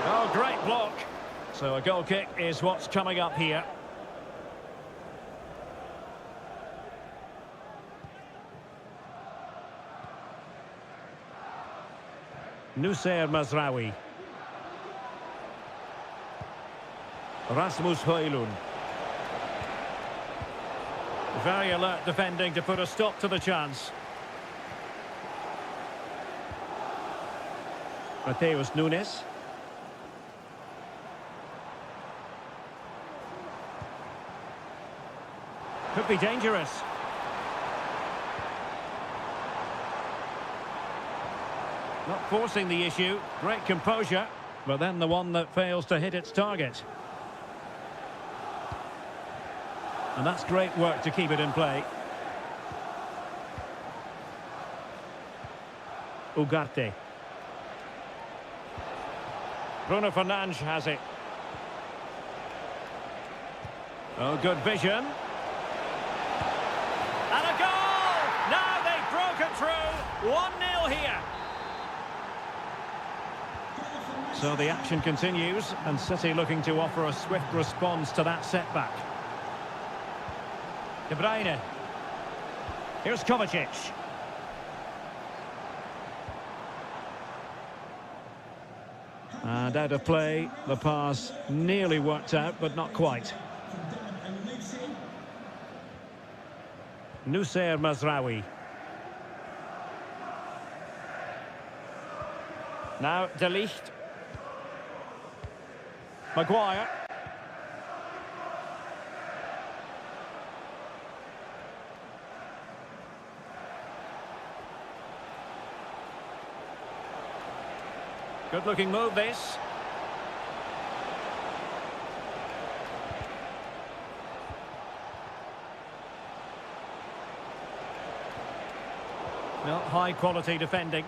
Oh, great block. So a goal kick is what's coming up here. Nusser Mazraoui. Rasmus Højlund. Very alert defending to put a stop to the chance. Mateus Nunes. Could be dangerous. Not forcing the issue. Great composure. But then the one that fails to hit its target. And that's great work to keep it in play. Ugarte. Bruno Fernandes has it. Oh, good vision. And a goal! Now they've broken through. 1-0 here. So the action continues, and City looking to offer a swift response to that setback. De Bruyne. Here's Kovacic. And out of play, the pass nearly worked out, but not quite. Nusser Mazraoui. Now De Ligt. Maguire. Good looking move this. Well, high quality defending.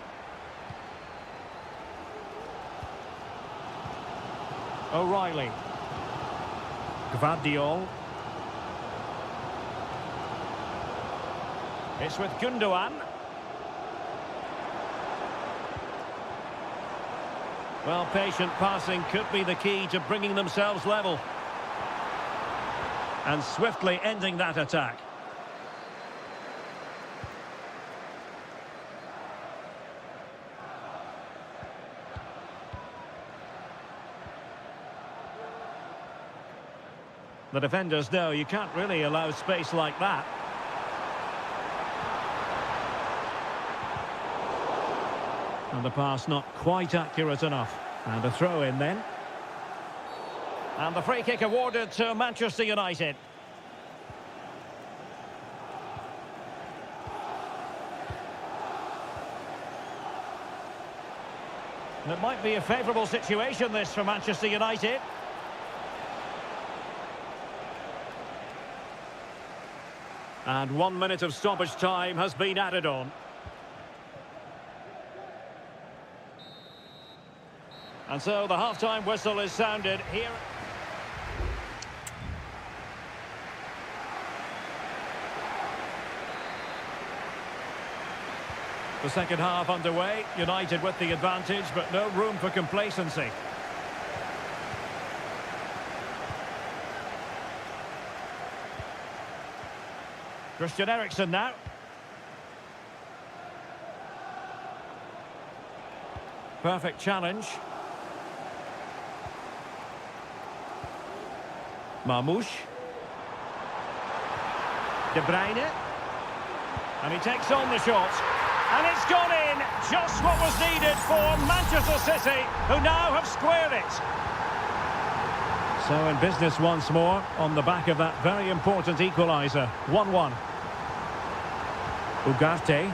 O'Reilly. Gvardiol. It's with Gündoğan. Well, patient passing could be the key to bringing themselves level. And swiftly ending that attack. The defenders know you can't really allow space like that. And the pass not quite accurate enough. And a throw in then. And the free kick awarded to Manchester United. And it might be a favourable situation this for Manchester United. And 1 minute of stoppage time has been added on. And so the half-time whistle is sounded here. The second half underway, United with the advantage, but no room for complacency. Christian Eriksen now. Perfect challenge. Marmoush. De Bruyne. And he takes on the shot. And it's gone in. Just what was needed for Manchester City, who now have squared it. So in business once more, on the back of that very important equaliser. 1-1. Ugarte.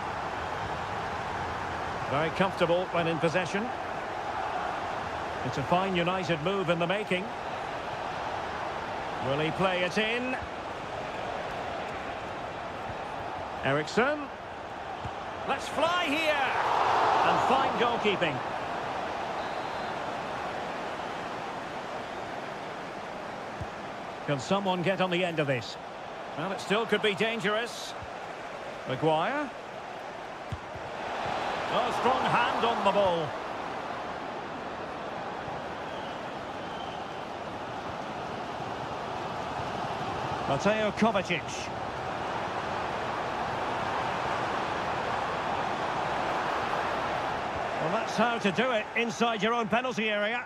Very comfortable when in possession. It's a fine United move in the making. Will he play it in? Eriksen. Let's fly here. And fine goalkeeping. Can someone get on the end of this? Well, it still could be dangerous. Maguire. Oh, strong hand on the ball. Mateo Kovacic. Well, that's how to do it inside your own penalty area.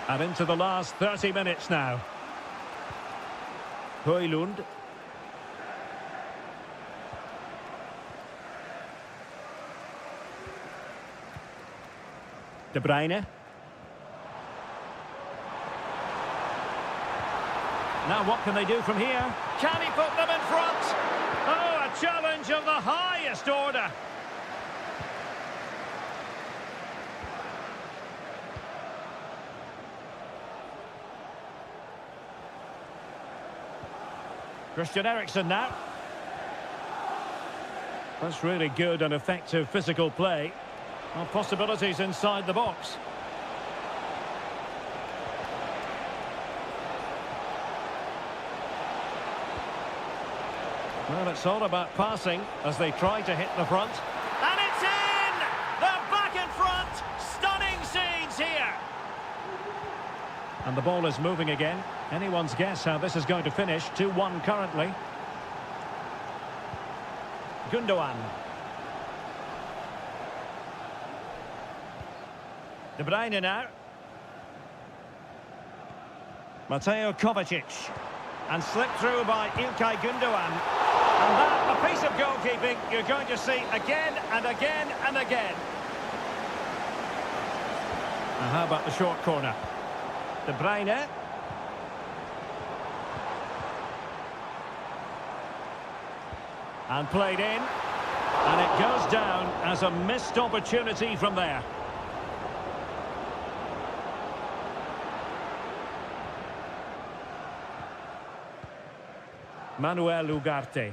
And into the last 30 minutes now. Højlund. De Bruyne. Now what can they do from here? Can he put them in front? Oh, a challenge of the highest order. Christian Eriksen now. That's really good and effective physical play. Well, possibilities inside the box. Well, it's all about passing as they try to hit the front. And it's in! They're back in front! Stunning scenes here! And the ball is moving again. Anyone's guess how this is going to finish. 2-1 currently. Gundogan. De Bruyne now. Mateo Kovacic. And slipped through by Ilkay Gundogan. And that, a piece of goalkeeping you're going to see again and again and again. And how about the short corner? De Bruyne. And played in. And it goes down as a missed opportunity from there. Manuel Ugarte.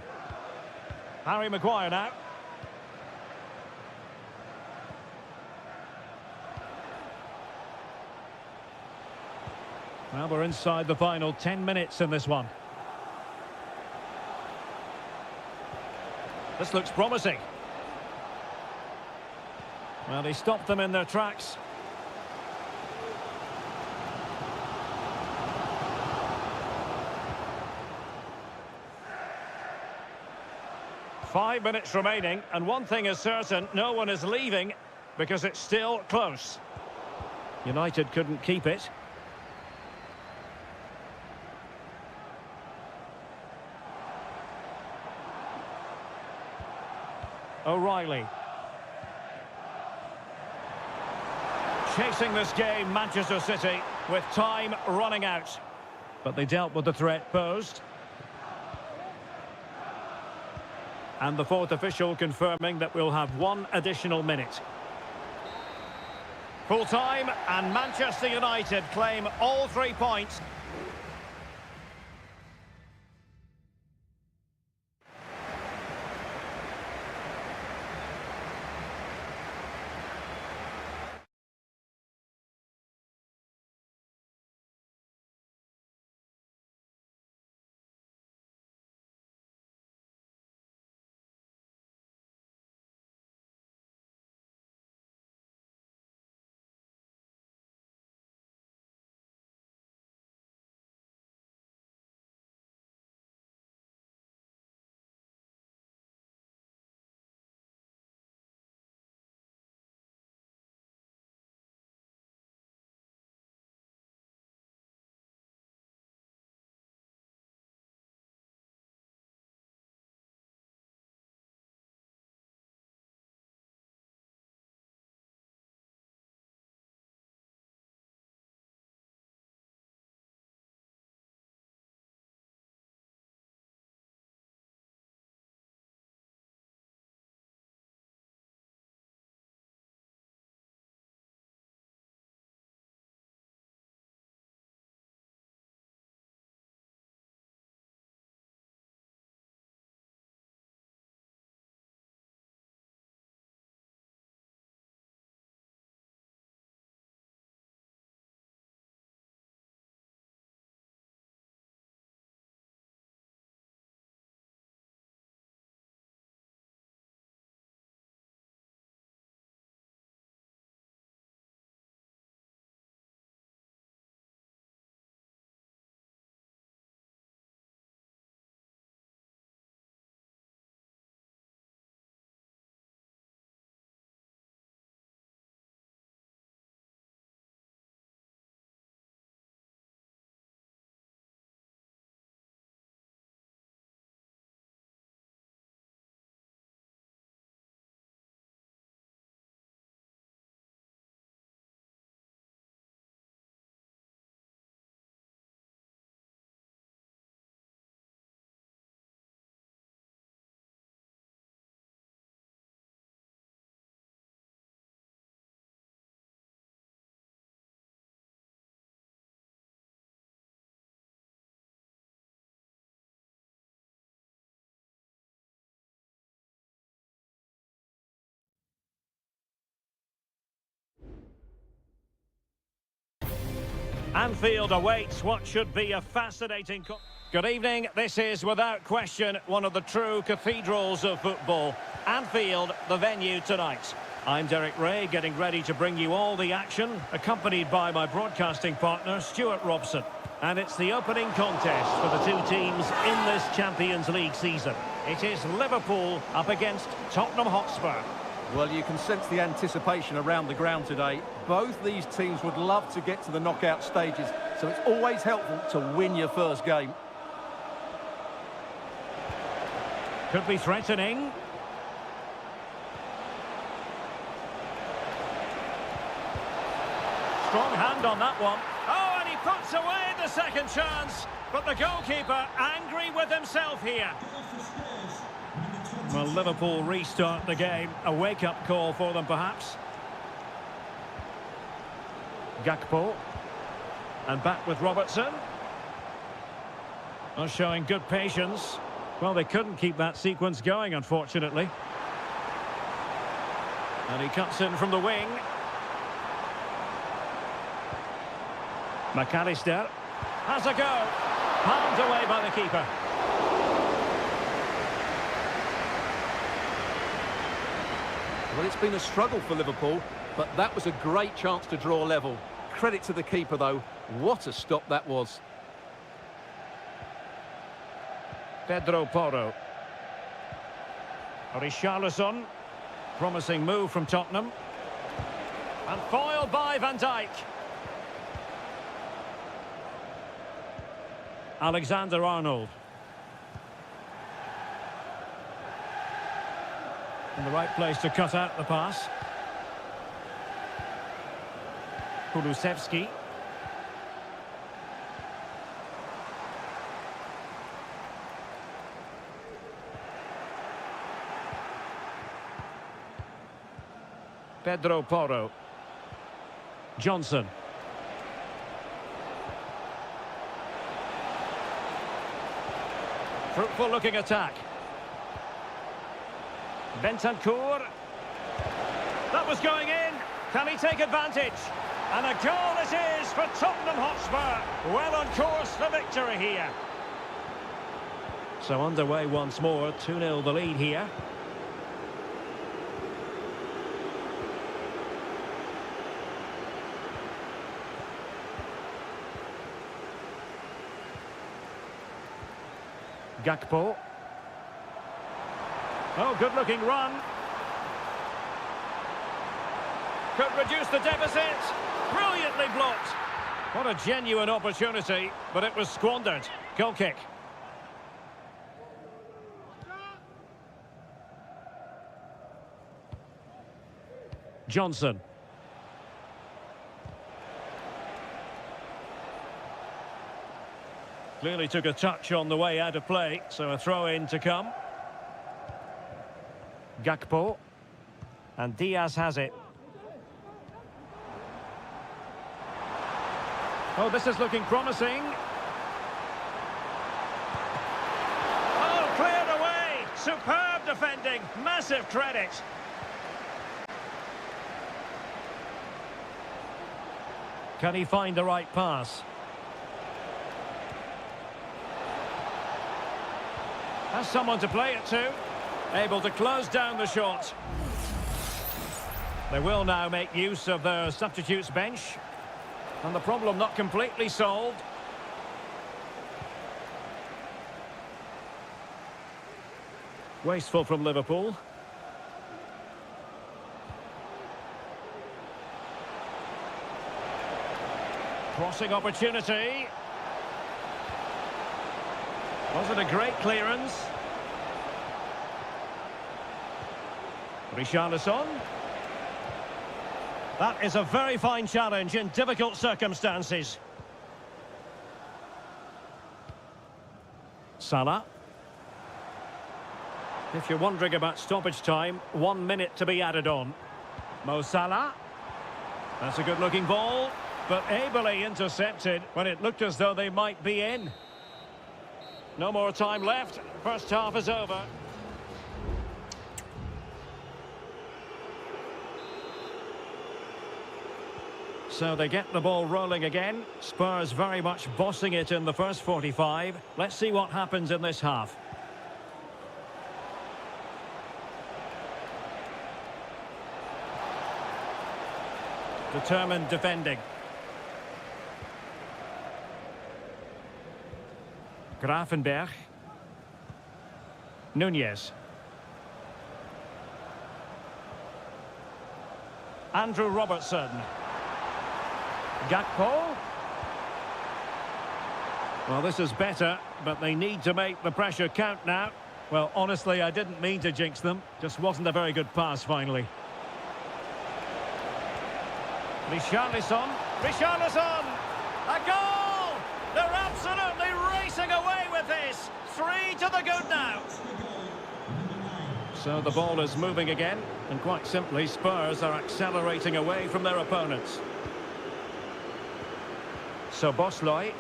Harry Maguire now. Well, we're inside the final 10 minutes in this one. This looks promising. Well, he stopped them in their tracks. Five minutes remaining, and one thing is certain, no one is leaving because it's still close. United couldn't keep it. O'Reilly. Chasing this game, Manchester City, with time running out. But they dealt with the threat posed. And the fourth official confirming that we'll have one additional minute. Full time, and Manchester United claim all 3 points. Anfield awaits what should be a fascinating... Good evening. This is, without question, one of the true cathedrals of football. Anfield, the venue tonight. I'm Derek Ray, getting ready to bring you all the action, accompanied by my broadcasting partner, Stuart Robson. And it's the opening contest for the two teams in this Champions League season. It is Liverpool up against Tottenham Hotspur. Well, you can sense the anticipation around the ground today. Both these teams would love to get to the knockout stages, so it's always helpful to win your first game. Could be threatening. Strong hand on that one. Oh, and he puts away the second chance. But the goalkeeper angry with himself here. Well, Liverpool restart the game. A wake-up call for them, perhaps. Gakpo. And back with Robertson. Well, showing good patience. Well, they couldn't keep that sequence going, unfortunately. And he cuts in from the wing. McAllister has a go. Palmed away by the keeper. Well, it's been a struggle for Liverpool, but that was a great chance to draw level. Credit to the keeper, though. What a stop that was. Pedro Porro. Richarlison. Promising move from Tottenham. And foiled by Van Dijk. Alexander-Arnold. In the right place to cut out the pass. Kulusevski. Pedro Porro. Johnson. Fruitful looking attack. Bentancur. That was going in. Can he take advantage? And a goal it is for Tottenham Hotspur. Well on course for victory here. So underway once more. 2-0 the lead here. Gakpo. Oh, good-looking run. Could reduce the deficit. Brilliantly blocked. What a genuine opportunity, but it was squandered. Goal kick. Johnson. Clearly took a touch on the way out of play, so a throw-in to come. Gakpo. And Diaz has it. Oh, this is looking promising. Oh, cleared away. Superb defending. Massive credit. Can he find the right pass? Has someone to play it to. Able to close down the shot. They will now make use of their substitutes bench. And the problem not completely solved. Wasteful from Liverpool. Crossing opportunity. Was it a great clearance? Richarlison. That is a very fine challenge in difficult circumstances. Salah. If you're wondering about stoppage time, 1 minute to be added on. Mo Salah. That's a good-looking ball, but ably intercepted when it looked as though they might be in. No more time left. First half is over. So they get the ball rolling again. Spurs very much bossing it in the first 45. Let's see what happens in this half. Determined defending. Grafenberg. Nunez. Andrew Robertson. Gakpo. Well, this is better, but they need to make the pressure count now. Well, honestly, I didn't mean to jinx them. Just wasn't a very good pass, finally. Richarlison. Richarlison! A goal! They're absolutely racing away with this. 3 to the good now. So the ball is moving again, and quite simply, Spurs are accelerating away from their opponents. So Bosley.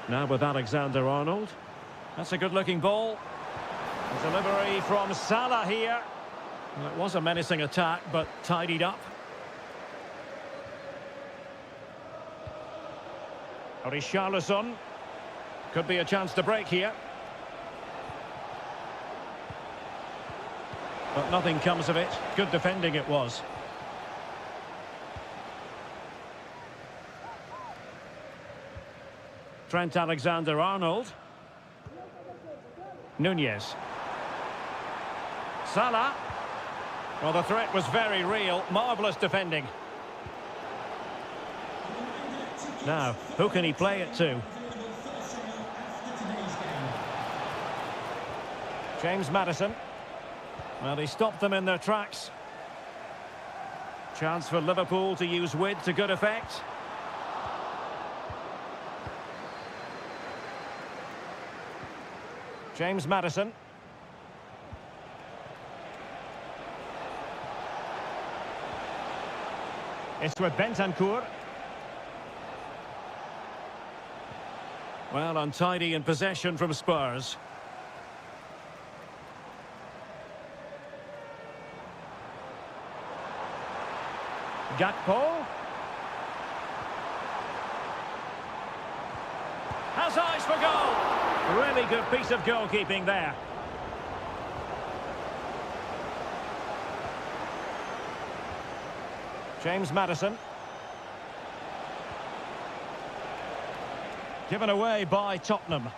Now with Alexander-Arnold. That's a good-looking ball. A delivery from Salah here. Well, it was a menacing attack, but tidied up. Richarlison. Could be a chance to break here. But nothing comes of it. Good defending it was. Trent Alexander-Arnold. Nunez. Salah. Well, the threat was very real. Marvellous defending. Now, who can he play it to? James Maddison. Well, he stopped them in their tracks. Chance for Liverpool to use width to good effect. James Maddison. It's with Bentancur. Well, untidy in possession from Spurs. Gakpo. Has eyes for goal. Really good piece of goalkeeping there. James Maddison. Given away by Tottenham.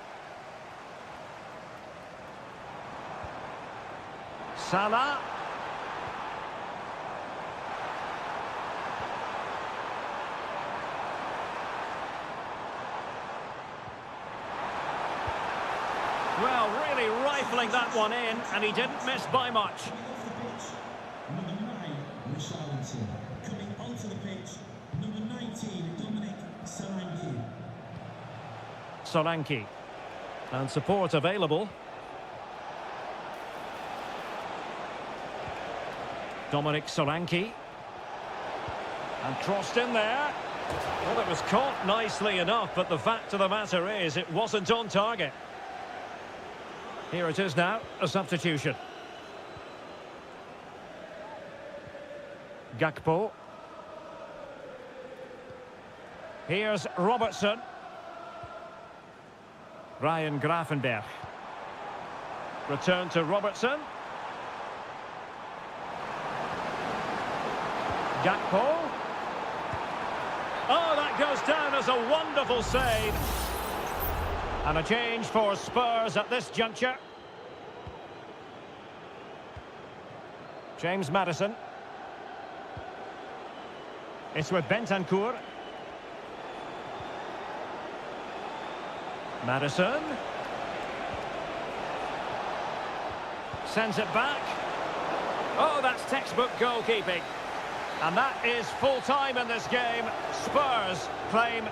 Salah. Well, really rifling that one in, and he didn't miss by much. Number 9, Richarlison. Coming onto the pitch, number 19, Dominic Solanke. Solanke. And support available. Dominic Solanke. And crossed in there. Well, it was caught nicely enough, but the fact of the matter is it wasn't on target. Here it is now, a substitution. Gakpo. Here's Robertson. Ryan Grafenberg. Return to Robertson. Gakpo. Oh, that goes down as a wonderful save. And a change for Spurs at this juncture. James Maddison. It's with Bentancur. Maddison. Sends it back. Oh, that's textbook goalkeeping. And that is full time in this game. Spurs claim...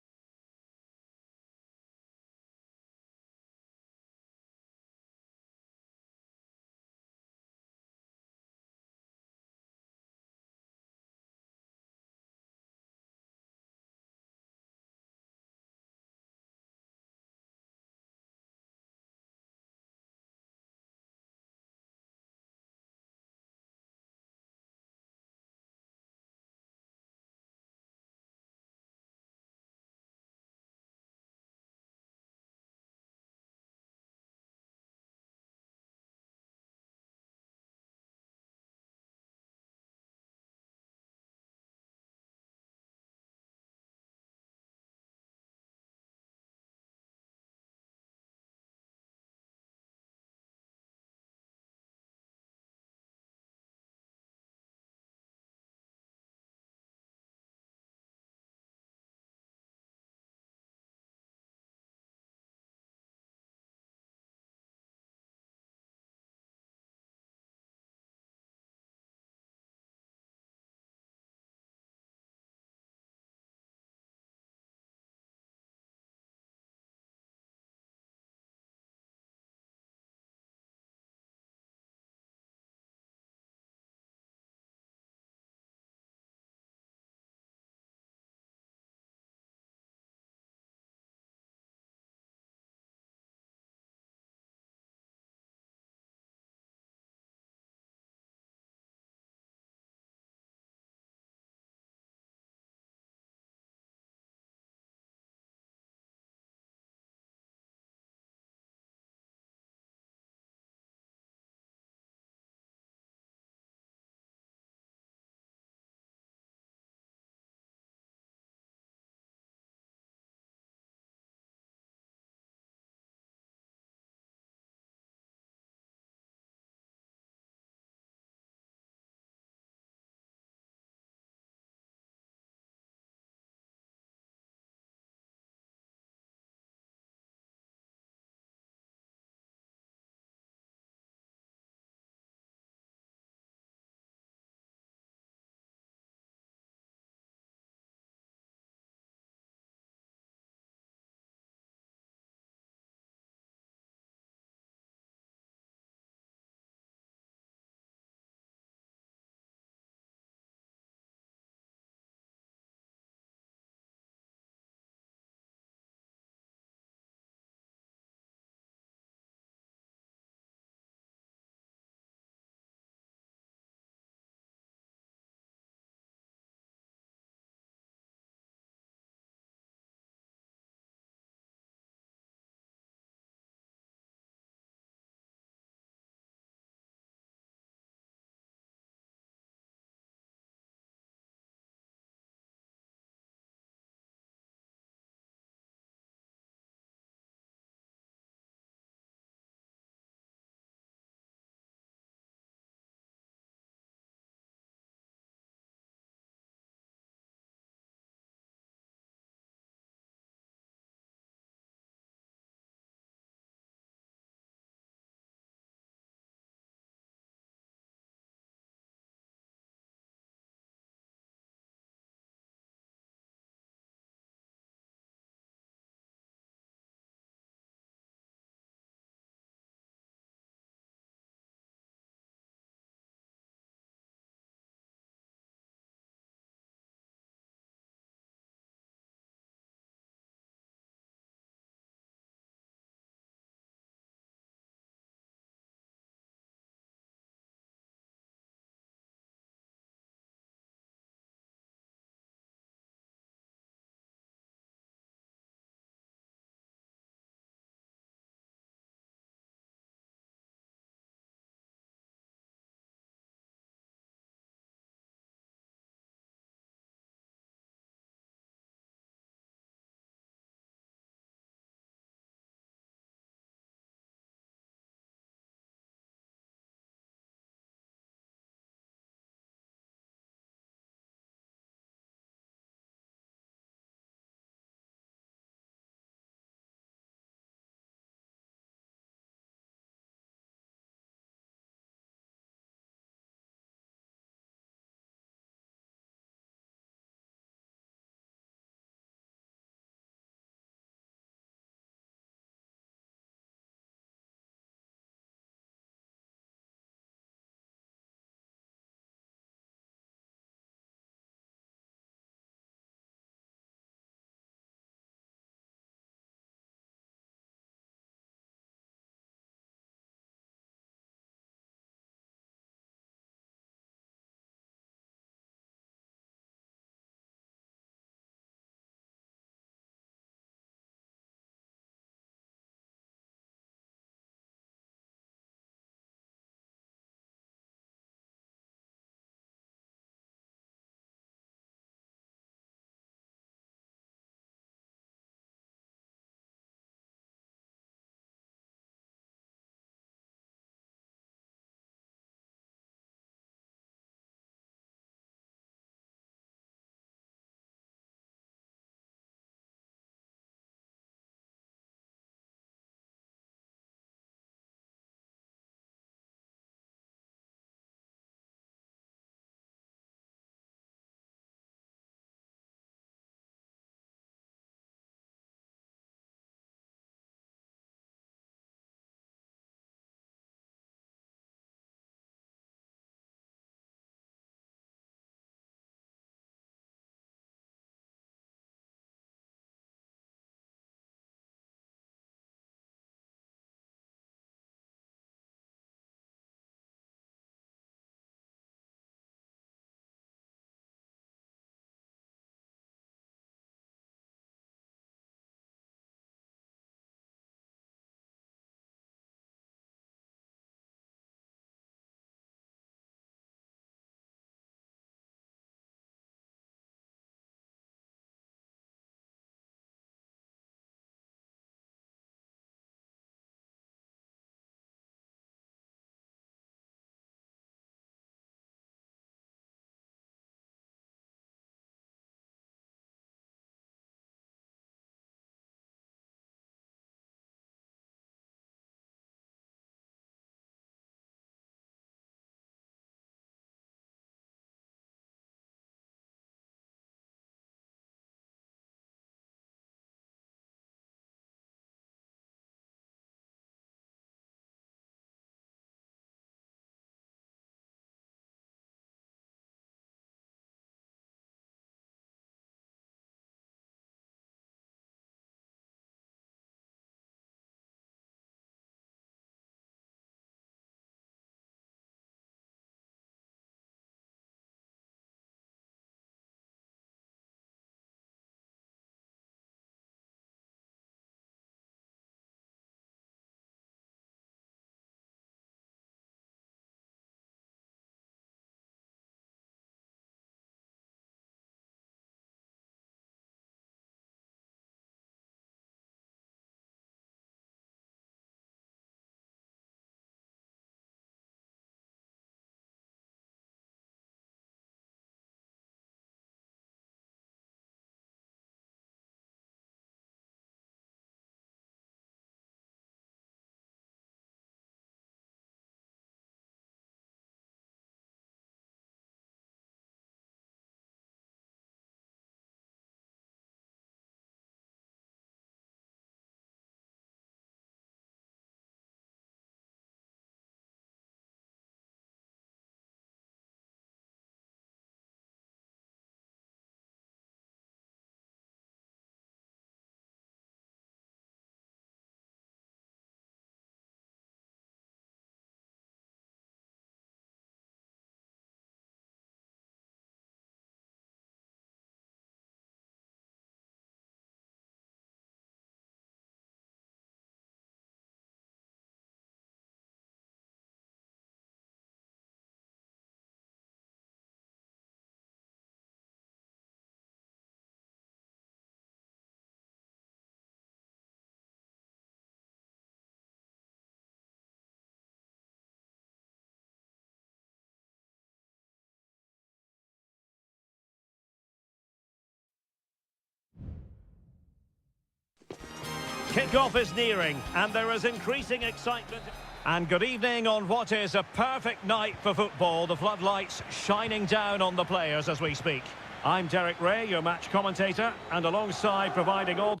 Kick-off is nearing, and there is increasing excitement. And good evening on what is a perfect night for football. The floodlights shining down on the players as we speak. I'm Derek Ray, your match commentator, and alongside providing all...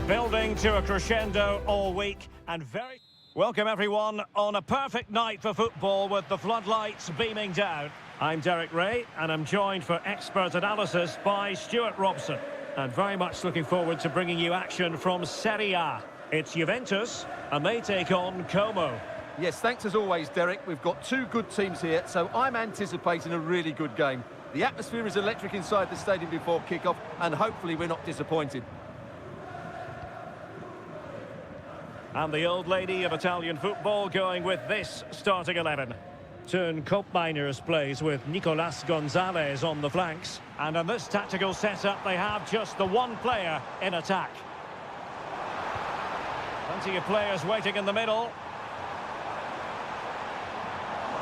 Building to a crescendo all week and very... Welcome everyone on a perfect night for football with the floodlights beaming down. I'm Derek Ray and I'm joined for expert analysis by Stuart Robson. And very much looking forward to bringing you action from Seria. It's Juventus and they take on Como. Yes, thanks as always, Derek. We've got two good teams here, so I'm anticipating a really good game. The atmosphere is electric inside the stadium before kick-off and hopefully we're not disappointed. And the old lady of Italian football going with this starting 11. Turn Koopmeiners plays with Nicolas Gonzalez on the flanks. And in this tactical setup, they have just the one player in attack. Plenty of players waiting in the middle.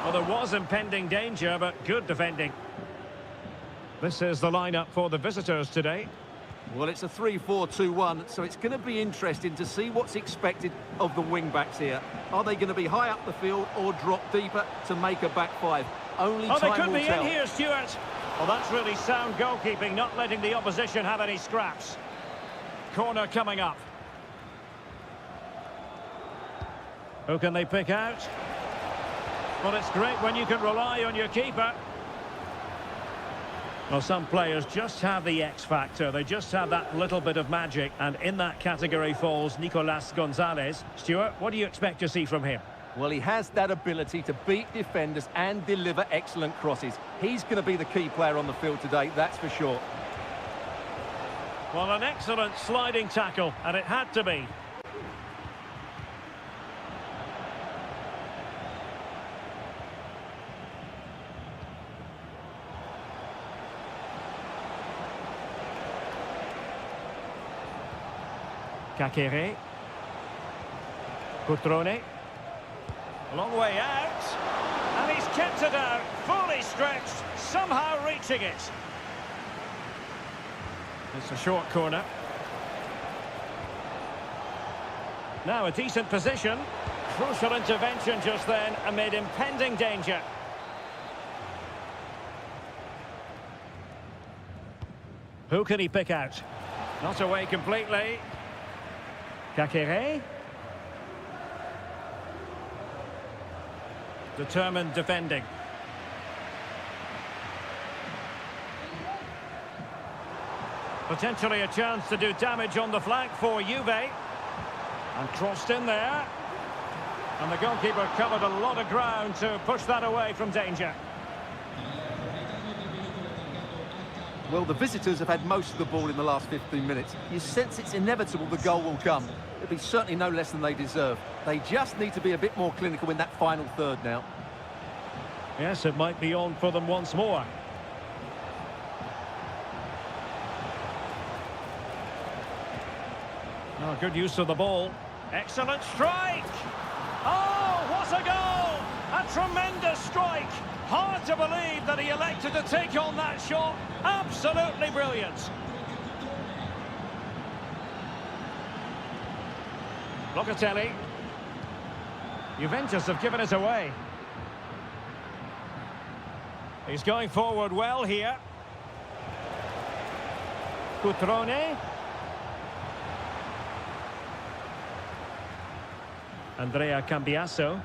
Well, there was impending danger, but good defending. This is the lineup for the visitors today. Well, it's a 3-4-2-1, so it's going to be interesting to see what's expected of the wing-backs here. Are they going to be high up the field or drop deeper to make a back five? Only time will tell. They could be in here, Stuart. Well, that's really sound goalkeeping, not letting the opposition have any scraps. Corner coming up. Who can they pick out? Well, it's great when you can rely on your keeper. Well, some players just have the X factor. They just have that little bit of magic. And in that category falls Nicolas Gonzalez. Stuart, what do you expect to see from him? Well, he has that ability to beat defenders and deliver excellent crosses. He's going to be the key player on the field today, that's for sure. Well, an excellent sliding tackle, and it had to be. Kakere. Cutrone. Long way out. And he's kept it out, fully stretched, somehow reaching it. It's a short corner. Now a decent position. Crucial intervention just then amid impending danger. Who can he pick out? Not away completely. Kakere. Determined defending. Potentially a chance to do damage on the flank for Juve. And crossed in there. And the goalkeeper covered a lot of ground to push that away from danger. Well, the visitors have had most of the ball in the last 15 minutes. You sense it's inevitable the goal will come. It'll be certainly no less than they deserve. They just need to be a bit more clinical in that final third now. Yes, it might be on for them once more. Oh, good use of the ball. Excellent strike! Oh, what a goal! A tremendous strike! Hard to believe that he elected to take on that shot. Absolutely brilliant. Locatelli. Juventus have given it away. He's going forward well here. Cutrone. Andrea Cambiasso.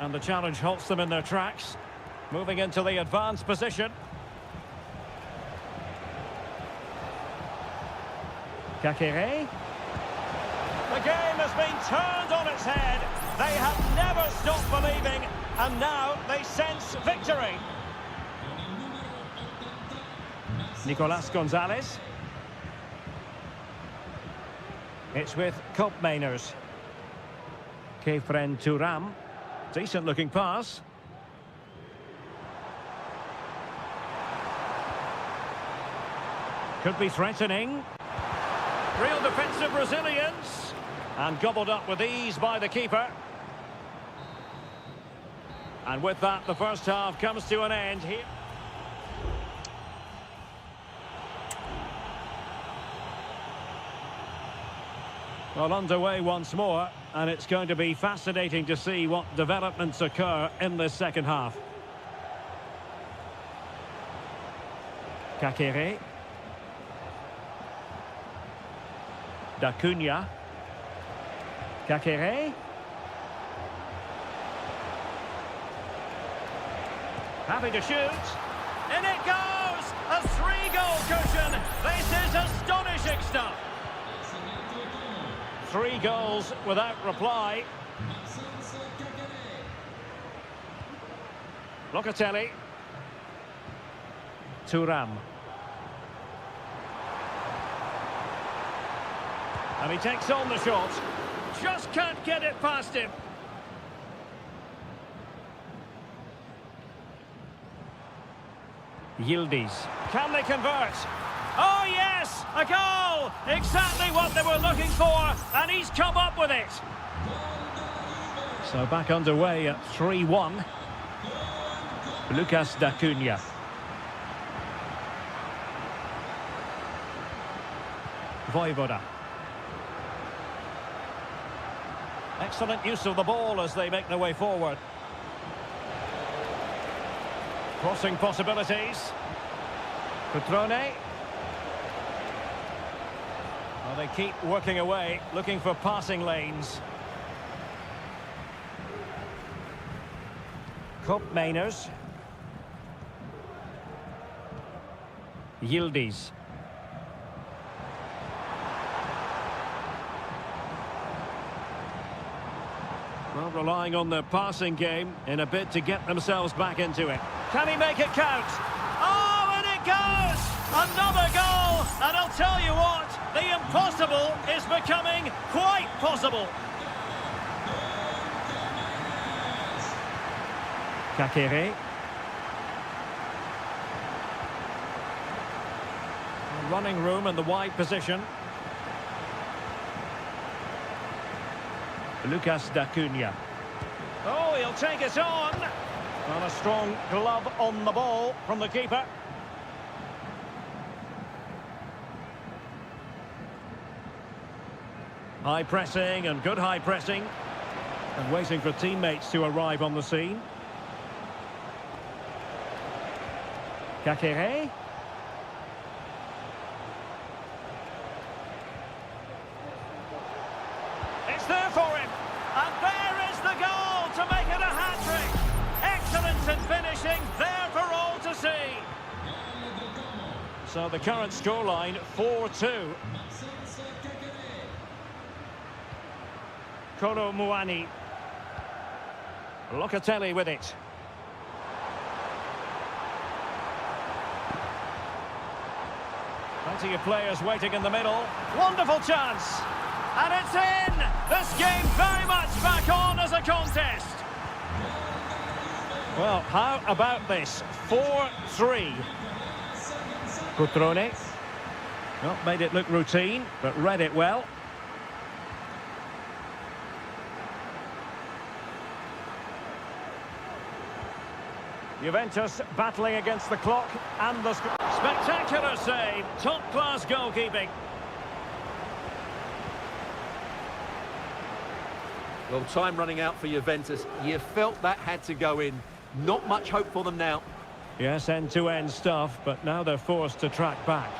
And the challenge halts them in their tracks. Moving into the advanced position. Kakere. The game has been turned on its head. They have never stopped believing, and now they sense victory. Nicolas Gonzalez. It's with Koopmeiners. Kefren Thuram. Decent looking pass. Could be threatening. Real defensive resilience. And gobbled up with ease by the keeper. And with that, the first half comes to an end here. Well, underway once more, and it's going to be fascinating to see what developments occur in this second half. Kakere. D'Acunha. Kakere. Happy to shoot. In it goes! A 3-goal cushion! This is astonishing stuff! 3 goals without reply. Locatelli. Thuram. And he takes on the shot. Just can't get it past him. Yildiz. Can they convert? Oh yes! A goal! Exactly what they were looking for, and he's come up with it. So back underway at 3-1. Lucas D'Acunha. Vojvoda. Excellent use of the ball as they make their way forward. Crossing possibilities. Petrone. Well, they keep working away, looking for passing lanes. Koopmeiners. Yildiz. Well, relying on their passing game in a bid to get themselves back into it. Can he make it count? Oh, and it goes! Another goal! And I'll tell you what, the impossible is becoming quite possible. Kakere. Running room in the wide position. Lucas D'Acunha. Oh, he'll take it on. And a strong glove on the ball from the keeper. High pressing and good high pressing. And waiting for teammates to arrive on the scene. Kakere. It's there for him. And there is the goal to make it a hat-trick. Excellence in finishing, there for all to see. So the current scoreline, 4-2. Kolo Muani. Locatelli with it. Plenty of players waiting in the middle. Wonderful chance. And it's in! This game very much back on as a contest. Well, how about this? 4-3. Petrone. Well, made it look routine, but read it well. Juventus battling against the clock and the... Spectacular save, top-class goalkeeping. Well, time running out for Juventus. You felt that had to go in. Not much hope for them now. Yes, end-to-end stuff, but now they're forced to track back.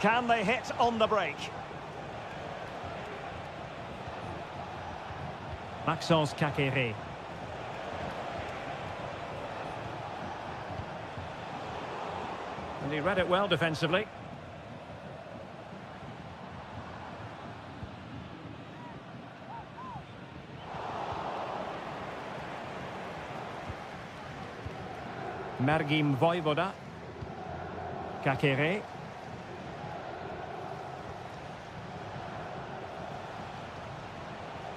Can they hit on the break? Maxence Kakere. And he read it well defensively. Mergim Voivoda. Kakere.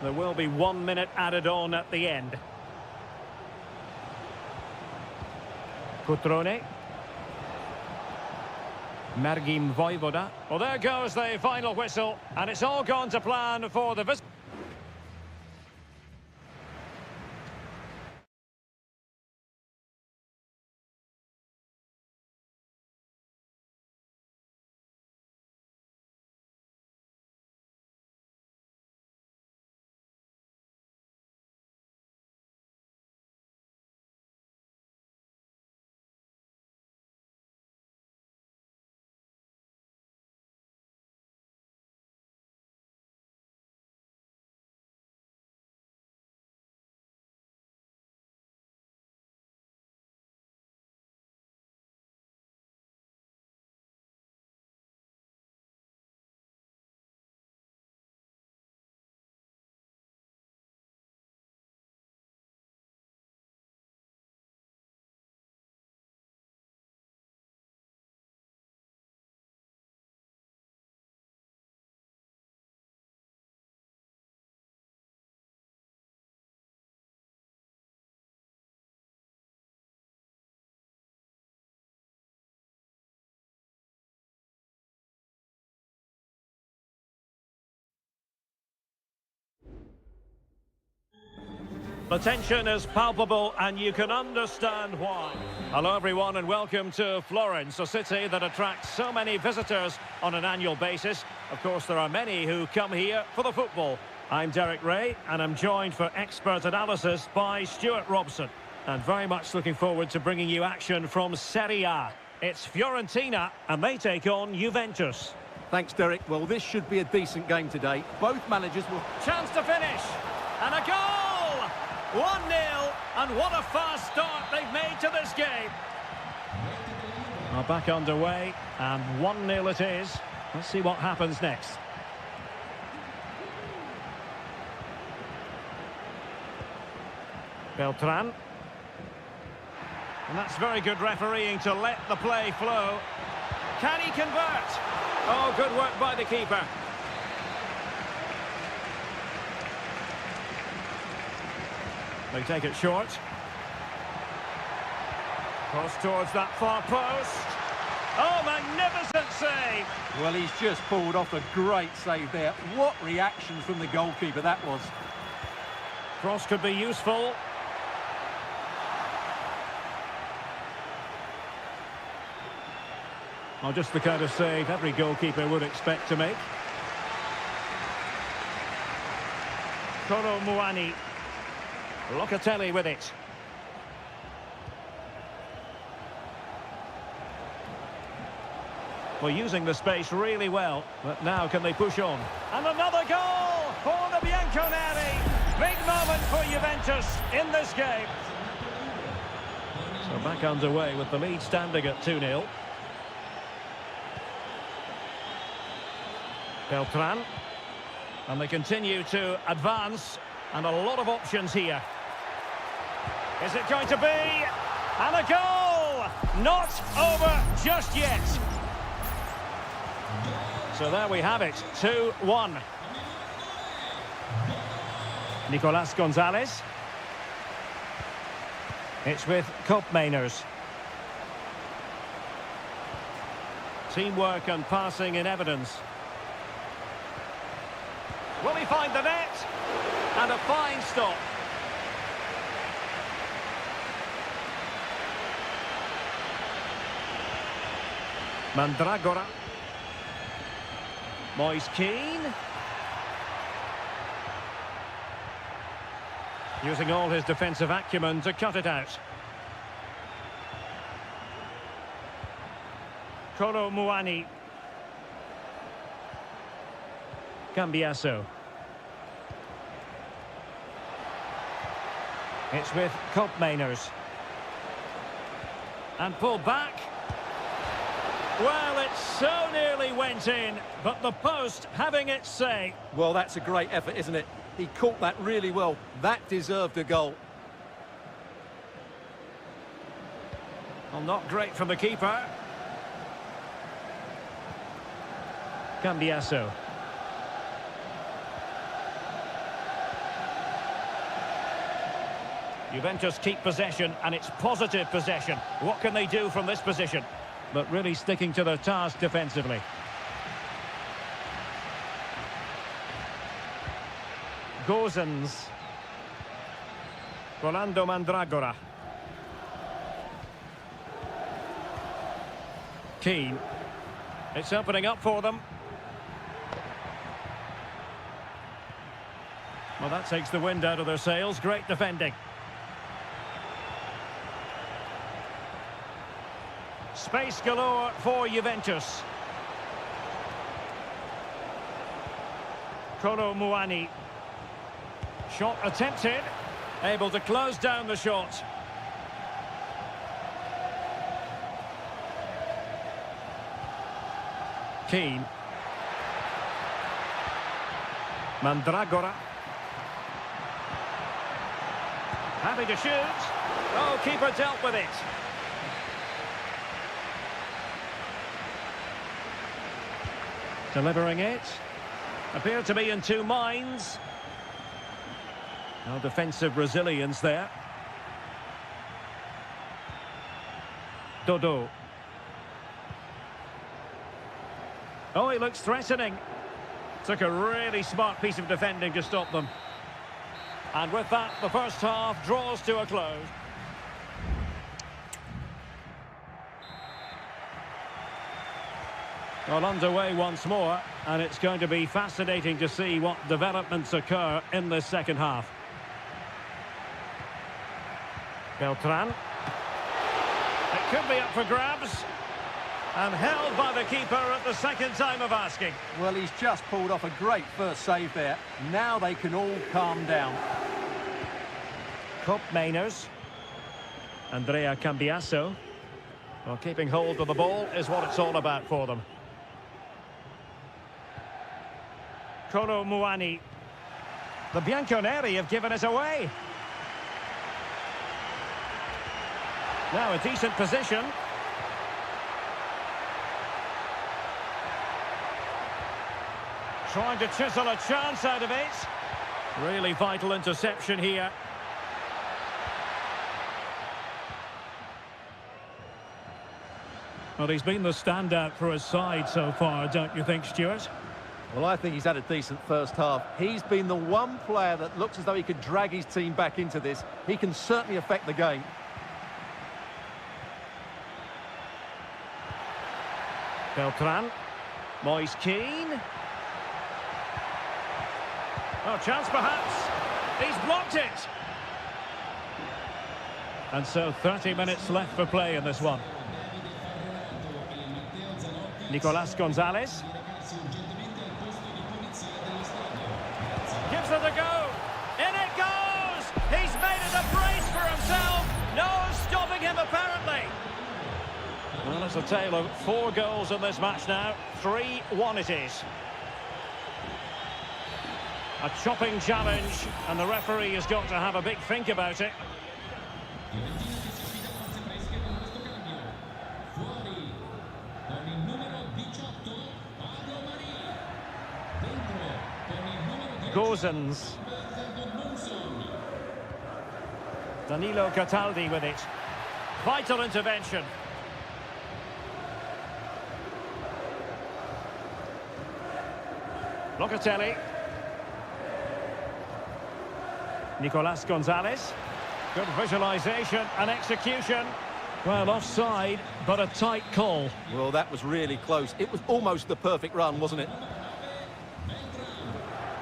There will be 1 minute added on at the end. Cutrone. Mergim Voivoda. Well, there goes the final whistle, and it's all gone to plan for the visit. The tension is palpable and you can understand why. Hello everyone and welcome to Florence, a city that attracts so many visitors on an annual basis. Of course there are many who come here for the football. I'm Derek Ray and I'm joined for expert analysis by Stuart Robson. And very much looking forward to bringing you action from Seria. It's Fiorentina and they take on Juventus. Thanks, Derek. Well, this should be a decent game today. Both managers will... Chance to finish! And a goal! 1-0, and what a fast start they've made to this game. Well, back underway, and 1-0 it is. Let's see what happens next. Beltran. And that's very good refereeing to let the play flow. Can he convert? Oh, good work by the keeper. They take it short. Cross towards that far post. Oh, magnificent save! Well, he's just pulled off a great save there. What reaction from the goalkeeper that was. Cross could be useful. Oh, just the kind of save every goalkeeper would expect to make. Kolo Muani. Locatelli with it. Well, using the space really well, but now can they push on? And another goal for the Bianconeri. Big moment for Juventus in this game. So back underway with the lead standing at 2-0. Beltran. And they continue to advance. And a lot of options here. Is it going to be? And a goal! Not over just yet. So there we have it, 2-1. Nicolas Gonzalez. It's with Koopmeiners. Teamwork and passing in evidence. Will he find the net? And a fine stop. Mandragora. Moise Keane. Using all his defensive acumen to cut it out. Kolo Muani. Cambiasso. It's with Koopmeiners. And pulled back. Well, it so nearly went in, but the post having its say. Well, that's a great effort, isn't it? He caught that really well. That deserved a goal. Well, not great from the keeper. Cambiasso. Juventus keep possession, and it's positive possession. What can they do from this position? But really sticking to their task defensively. Gozens. Rolando Mandragora. Keane. It's opening up for them. Well, that takes the wind out of their sails. Great defending. Space galore for Juventus. Kolo Muani. Shot attempted. Able to close down the shot. Keane. Mandragora. Happy to shoot. Oh, keeper dealt with it. Delivering it. Appeared to be in two minds. No defensive resilience there. Dodo. Oh, he looks threatening. Took a really smart piece of defending to stop them. And with that, the first half draws to a close. Well, underway once more, and it's going to be fascinating to see what developments occur in this second half. Beltran. It could be up for grabs. And held by the keeper at the second time of asking. Well, he's just pulled off a great first save there. Now they can all calm down. Cop Mainers. Andrea Cambiasso. Well, keeping hold of the ball is what it's all about for them. Kolo Muani. The Bianconeri have given it away. Now a decent position. Trying to chisel a chance out of it. Really vital interception here. Well, he's been the standout for his side so far, don't you think, Stuart? Well, I think he's had a decent first half. He's been the one player that looks as though he could drag his team back into this. He can certainly affect the game. Beltran. Moise Keane. Oh, chance perhaps. He's blocked it. And so 30 minutes left for play in this one. Nicolas Gonzalez. Gives it a go. In it goes. He's made it a brace for himself. No stopping him apparently. Well, it's a tale of 4 goals in this match now. 3-1 it is. A chopping challenge, and the referee has got to have a big think about it. Gozens. Danilo Cataldi with it. Vital intervention. Locatelli. Nicolas Gonzalez. Good visualisation and execution. Well, offside, but a tight call. Well, that was really close. It was almost the perfect run, wasn't it?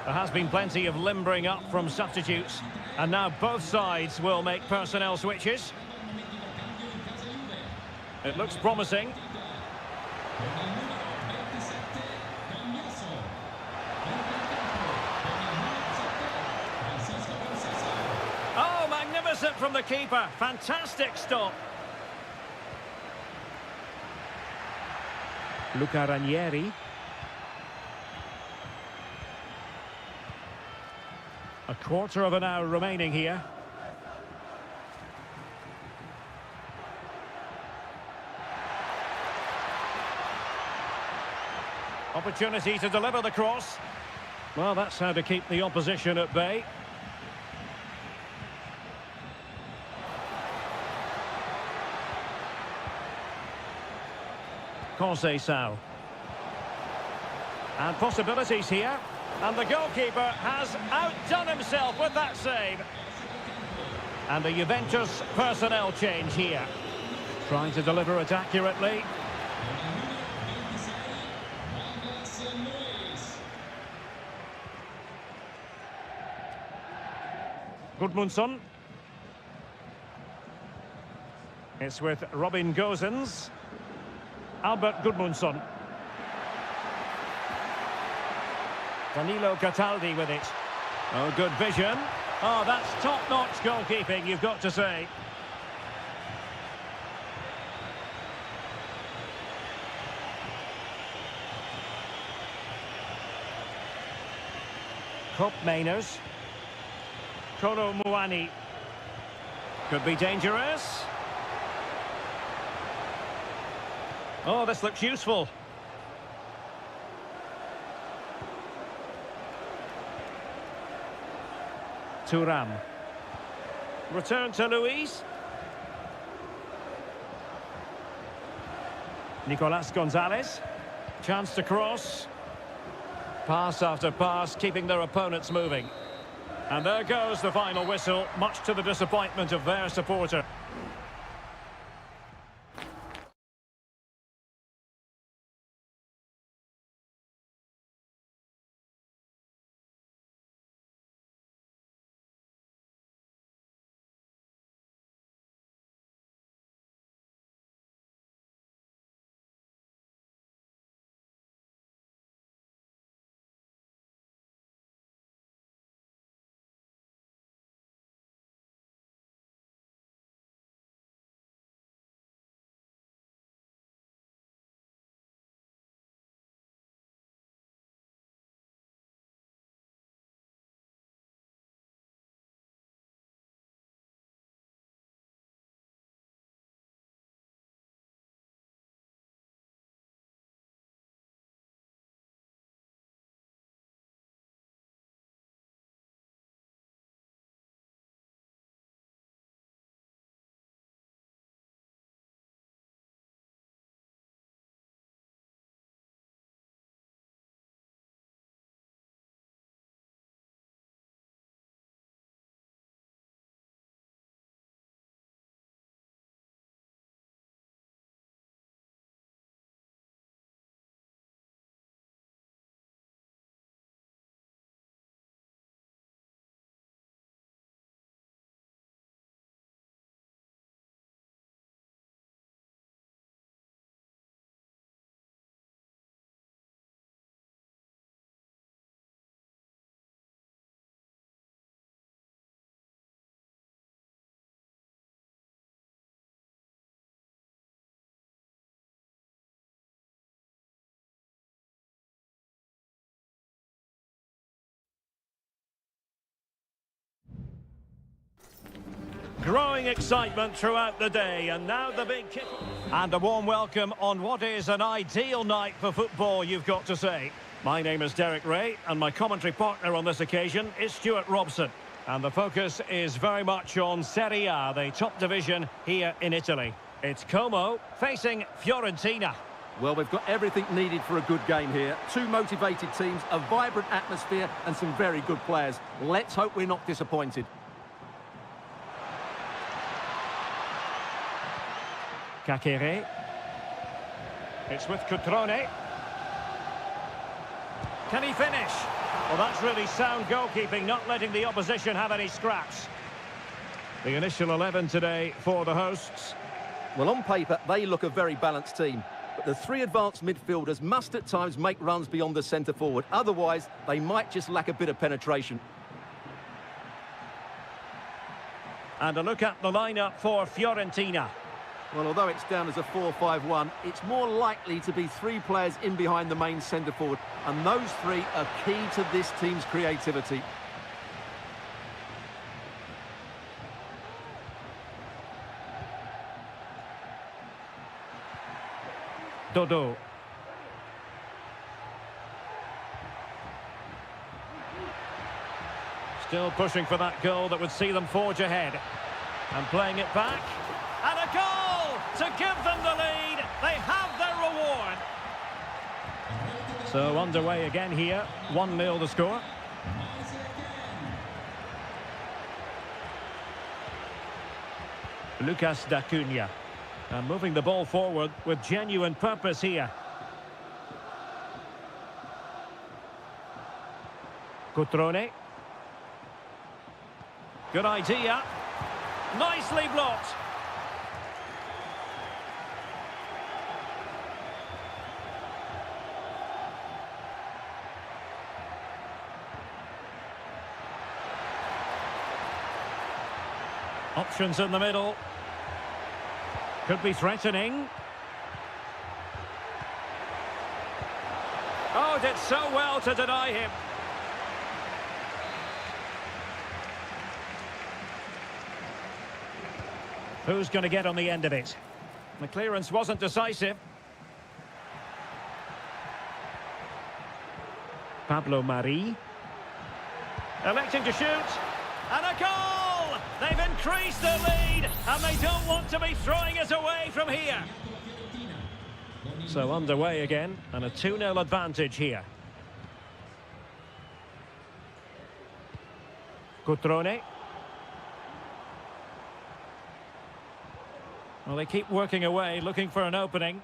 There has been plenty of limbering up from substitutes, and now both sides will make personnel switches. It looks promising. Oh, magnificent from the keeper. Fantastic stop. Luca Ranieri. A quarter of an hour remaining here. Opportunity to deliver the cross. Well, that's how to keep the opposition at bay. Conceição. And possibilities here. And the goalkeeper has outdone himself with that save. And the Juventus personnel change here. Trying to deliver it accurately. Gudmundsson. It's with Robin Gosens. Albert Gudmundsson. Danilo Cataldi with it. Oh, good vision. Oh, that's top-notch goalkeeping, you've got to say. Kopp Mainers. Kolo Muani. Could be dangerous. Oh, this looks useful. Thuram. Return to Luis. Nicolas Gonzalez. Chance to cross. Pass after pass, keeping their opponents moving. And there goes the final whistle, much to the disappointment of their supporter. Growing excitement throughout the day, and now the big kick. And a warm welcome on what is an ideal night for football, you've got to say. My name is Derek Ray, and my commentary partner on this occasion is Stuart Robson. And the focus is very much on Seria, the top division here in Italy. It's Como facing Fiorentina. Well, we've got everything needed for a good game here. Two motivated teams, a vibrant atmosphere, and some very good players. Let's hope we're not disappointed. Kakere. It's with Cutrone. Can he finish? Well, that's really sound goalkeeping, not letting the opposition have any scraps. The initial 11 today for the hosts. Well, on paper, they look a very balanced team. But the three advanced midfielders must at times make runs beyond the centre-forward. Otherwise, they might just lack a bit of penetration. And a look at the lineup for Fiorentina. Well, although it's down as a 4-5-1, it's more likely to be three players in behind the main centre-forward, and those three are key to this team's creativity. Dodo. Still pushing for that goal that would see them forge ahead. And playing it back. And a goal to give them the lead. They have their reward. So underway again here. 1-0 the score. Lucas D'Acunha. And moving the ball forward with genuine purpose here. Cutrone. Good idea. Nicely blocked. Options in the middle. Could be threatening. Oh, did so well to deny him. Who's going to get on the end of it? The clearance wasn't decisive. Pablo Mari. Electing to shoot. And a goal! They've increased their lead, and they don't want to be throwing it away from here. So underway again, and a 2-0 advantage here. Cutrone. Well, they keep working away, looking for an opening.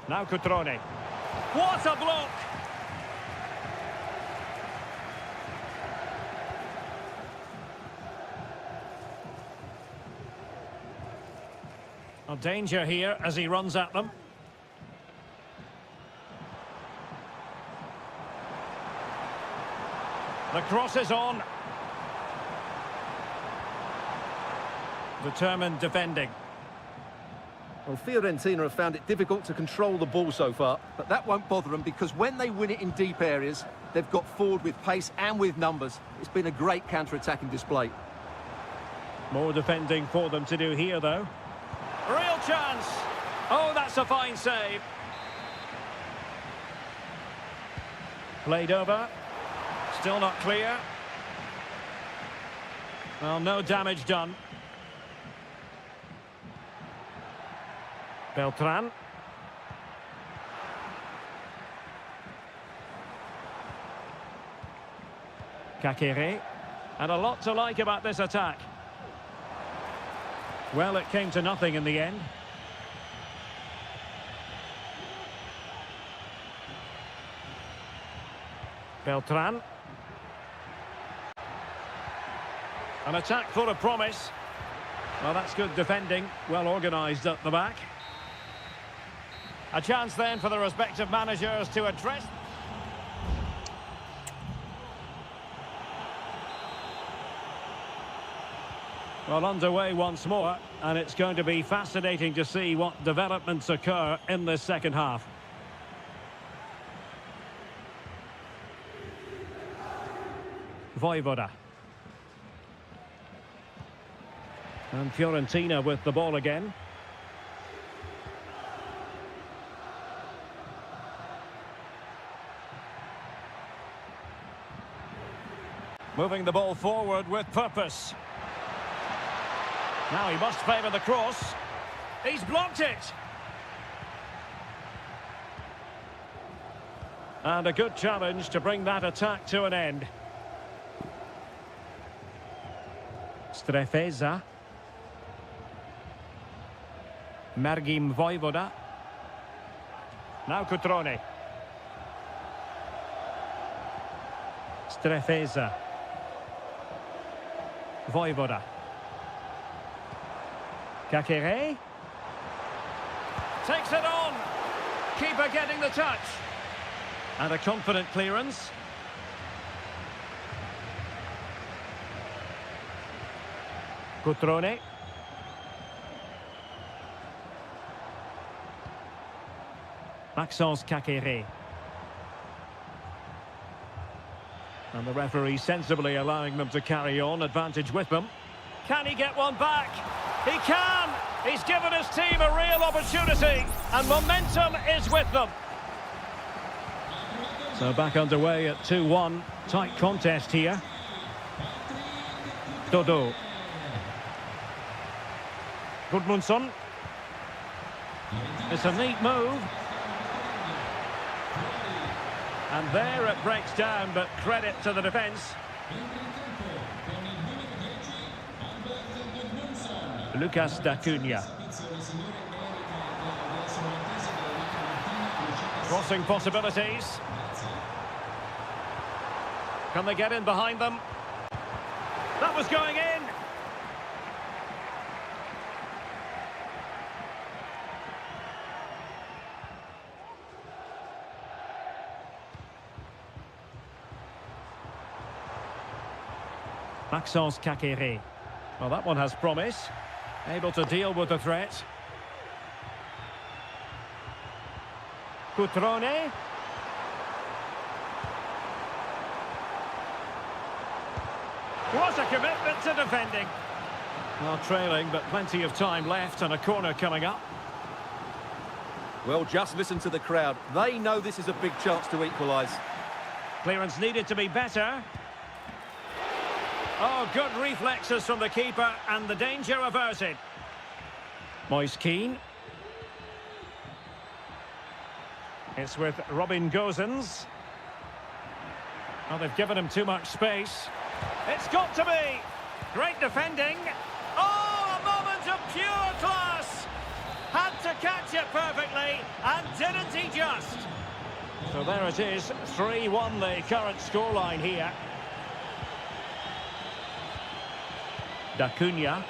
Now Cutrone. What a block! A danger here as he runs at them. The cross is on. Determined defending. Well, Fiorentina have found it difficult to control the ball so far, but that won't bother them because when they win it in deep areas, they've got forward with pace and with numbers. It's been a great counter-attacking display. More defending for them to do here, though. Real chance. Oh, that's a fine save. Played over. Still not clear. Well, no damage done. Beltran. Kakere. And a lot to like about this attack. Well, it came to nothing in the end. Beltran. An attack full of promise. Well, that's good defending. Well organised at the back. A chance then for the respective managers to address. Well, underway once more, and it's going to be fascinating to see what developments occur in this second half. Vojvoda. And Fiorentina with the ball again. Moving the ball forward with purpose. Now he must favour the cross. He's blocked it. And a good challenge to bring that attack to an end. Strefeza. Margim Vojvoda. Now Cutrone. Strefeza. Vojvoda. Kakere. Takes it on. Keeper getting the touch. And a confident clearance. Cutrone. Maxence Kakere. And the referee sensibly allowing them to carry on, advantage with them. Can he get one back? He can! He's given his team a real opportunity, and momentum is with them. So back underway at 2-1. Tight contest here. Dodo. Gudmundsson. It's a neat move. And there it breaks down, but credit to the defence. Lucas D'Acunha. Crossing possibilities. Can they get in behind them? That was going in. Maxence Kakere. Well, that one has promise. Able to deal with the threat. Cutrone. What a commitment to defending. Well, trailing, but plenty of time left and a corner coming up. Well, just listen to the crowd. They know this is a big chance to equalise. Clearance needed to be better. Oh, good reflexes from the keeper and the danger averted. Moise Keane. It's with Robin Gosens. Oh, they've given him too much space. It's got to be. Great defending. Oh, a moment of pure class. Had to catch it perfectly, and didn't he just? So there it is, 3-1 the current scoreline here. D'Acunha.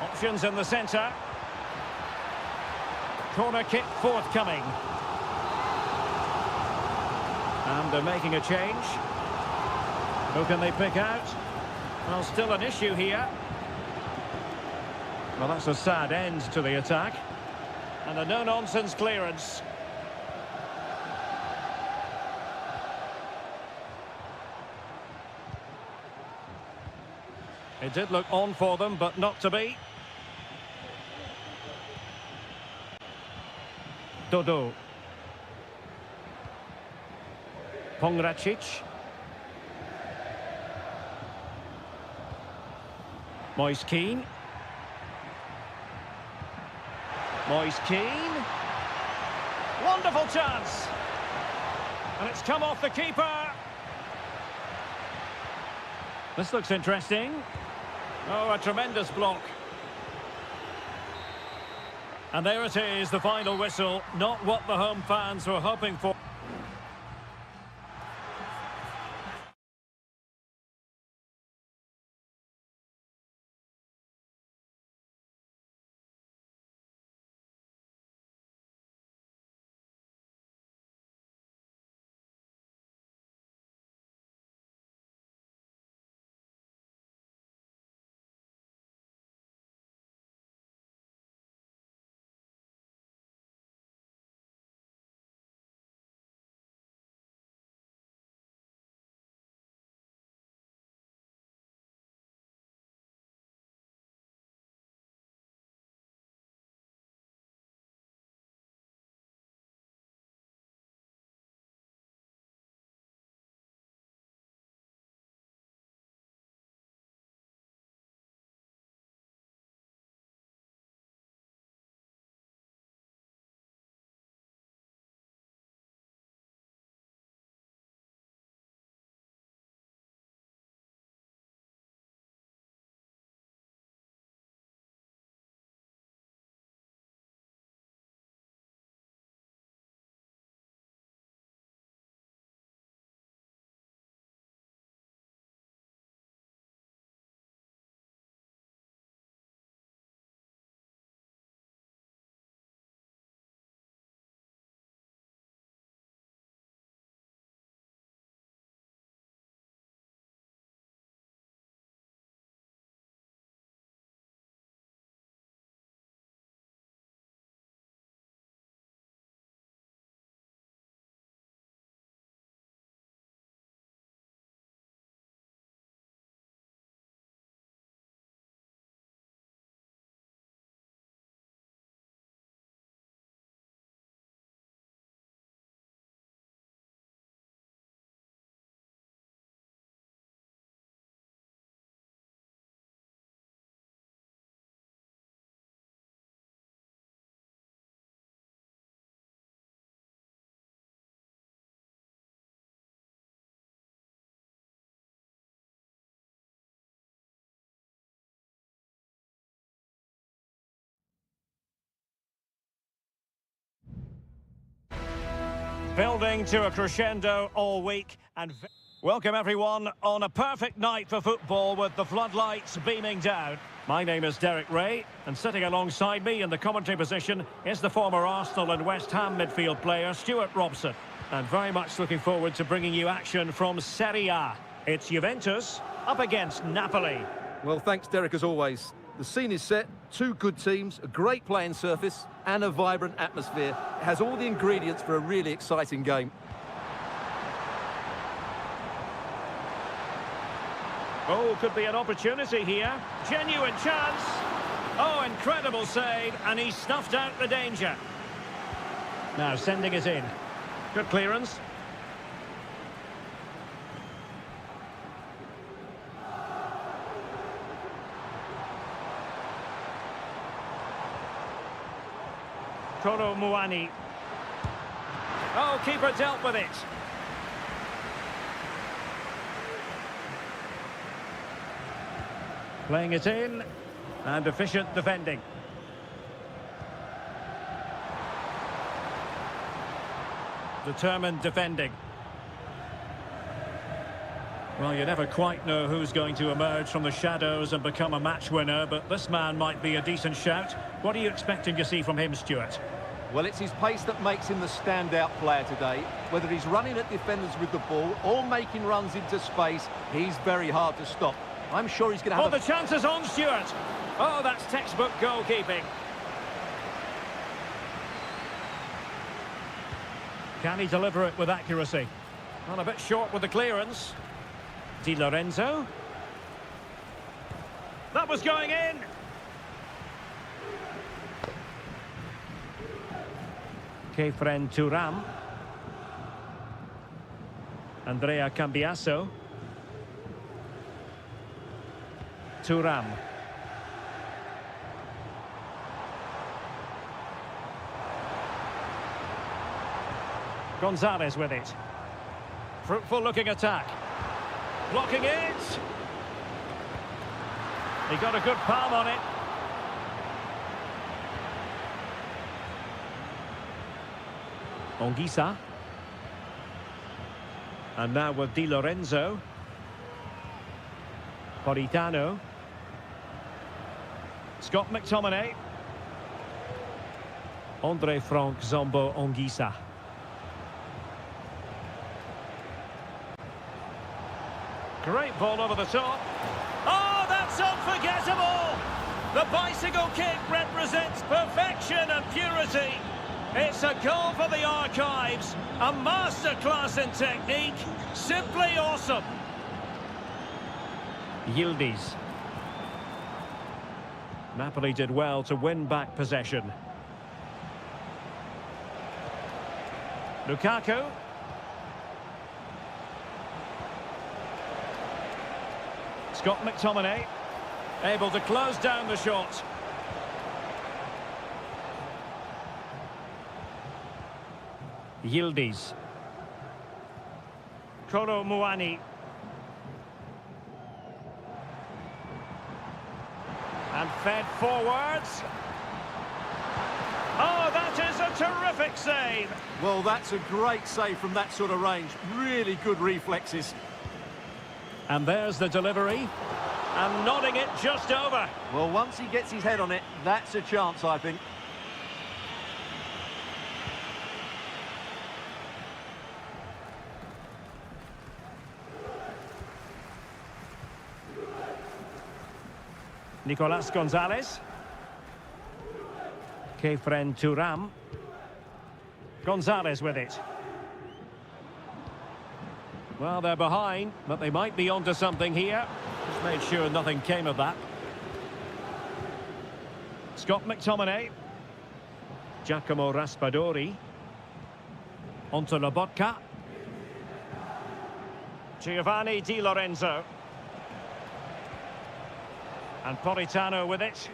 Options in the centre. Corner kick forthcoming. And they're making a change. Who can they pick out? Well, still an issue here. Well, that's a sad end to the attack. And a no-nonsense clearance. It did look on for them, but not to be. Dodo. Pongracic. Moise Keane. Moise Keane. Wonderful chance. And it's come off the keeper. This looks interesting. Oh, a tremendous block. And there it is, the final whistle. Not what the home fans were hoping for. Building to a crescendo all week and welcome everyone on a perfect night for football with the floodlights beaming down. My name is Derek Ray and sitting alongside me in the commentary position is the former Arsenal and West Ham midfield player Stuart Robson. And very much looking forward to bringing you action from Seria. It's Juventus up against Napoli. Well, thanks, Derek, as always. The scene is set, two good teams, a great playing surface and a vibrant atmosphere. It has all the ingredients for a really exciting game. Oh, could be an opportunity here. Genuine chance. Oh, incredible save, and he snuffed out the danger. Now sending it in. Good clearance. Koro Muani. Oh, keeper dealt with it. Playing it in, and efficient defending. Determined defending. Well, you never quite know who's going to emerge from the shadows and become a match winner, but this man might be a decent shout. What are you expecting to see from him, Stuart? Well, it's his pace that makes him the standout player today. Whether he's running at defenders with the ball or making runs into space, he's very hard to stop. I'm sure he's going to have the chance is on, Stuart. Oh, that's textbook goalkeeping. Can he deliver it with accuracy? Well, a bit short with the clearance. Di Lorenzo. That was going in. Kefren Turam. Andrea Cambiasso. Turam. Gonzalez with it. Fruitful looking attack. Blocking it. He got a good palm on it. Onguisa. And now with Di Lorenzo. Politano. Scott McTominay. Andre Frank Zombo Onguisa. Great ball over the top. Oh, that's unforgettable! The bicycle kick represents perfection and purity. It's a goal for the archives. A masterclass in technique. Simply awesome. Yildiz. Napoli did well to win back possession. Lukaku. Scott McTominay, able to close down the shot. Yildiz. Koro Muani. And fed forwards. Oh, that is a terrific save. Well, that's a great save from that sort of range. Really good reflexes. And there's the delivery. And nodding it just over. Well, once he gets his head on it, that's a chance, I think. Nicolas Gonzalez. Kefren Turam. Gonzalez with it. Well, they're behind, but they might be onto something here. Just made sure nothing came of that. Scott McTominay. Giacomo Raspadori. Onto Lobotka. Giovanni Di Lorenzo. And Politano with it.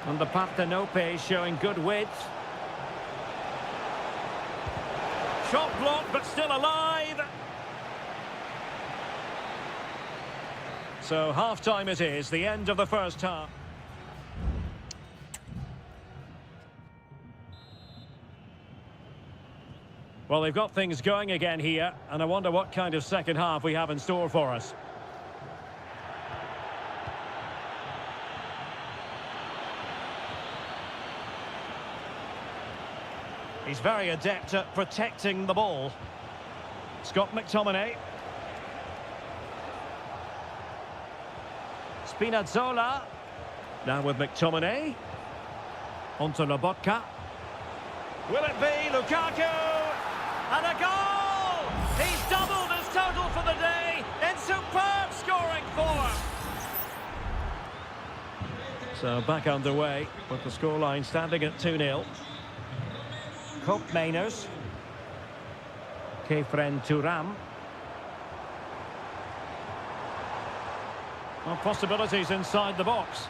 And the Partenope showing good width. Shot blocked, but still alive. So half-time it is, the end of the first half. Well, they've got things going again here, and I wonder what kind of second half we have in store for us. He's very adept at protecting the ball. Scott McTominay. Spinazzola. Now with McTominay. Onto Lobotka. Will it be Lukaku? And a goal! He's doubled his total for the day in superb scoring form. So back underway with the scoreline standing at 2-0. Koop Mainers. Kefren Turam. Well, possibilities inside the box.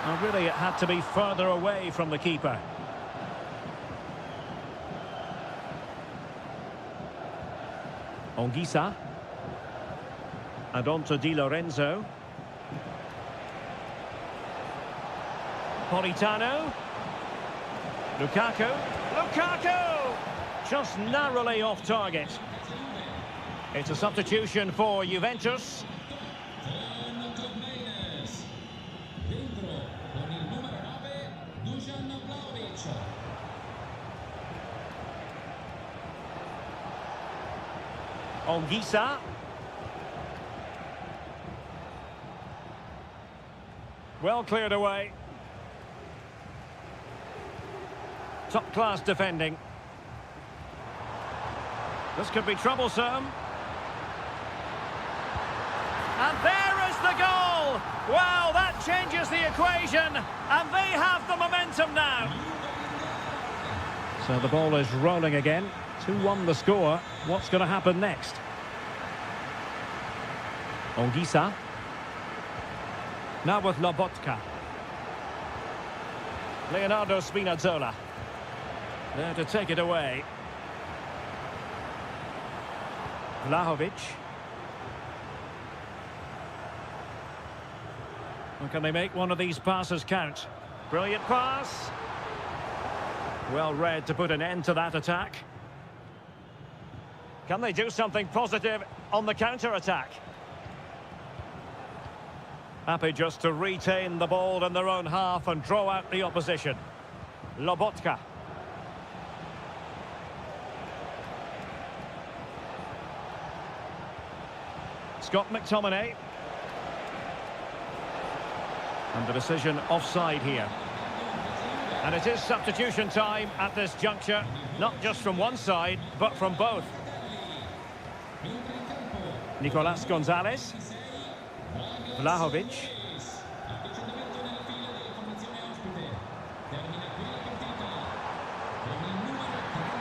Well, really, it had to be further away from the keeper. Onguisa. And on to Di Lorenzo. Politano. Lukaku. Lukaku! Just narrowly off target. It's a substitution for Juventus. Onguisa. Well cleared away. Top-class defending. This could be troublesome. And there is the goal! Wow, that changes the equation. And they have the momentum now. So the ball is rolling again. 2-1 the score. What's going to happen next? Onguisa. Now with Lobotka. Leonardo Spinazzola. There to take it away. Vlahovic. Well, can they make one of these passes count? Brilliant pass. Well read to put an end to that attack. Can they do something positive on the counter-attack? Happy just to retain the ball in their own half and draw out the opposition. Lobotka. Scott McTominay. And the decision offside here. And it is substitution time at this juncture, not just from one side, but from both. Nicolas Gonzalez. Vlahovic.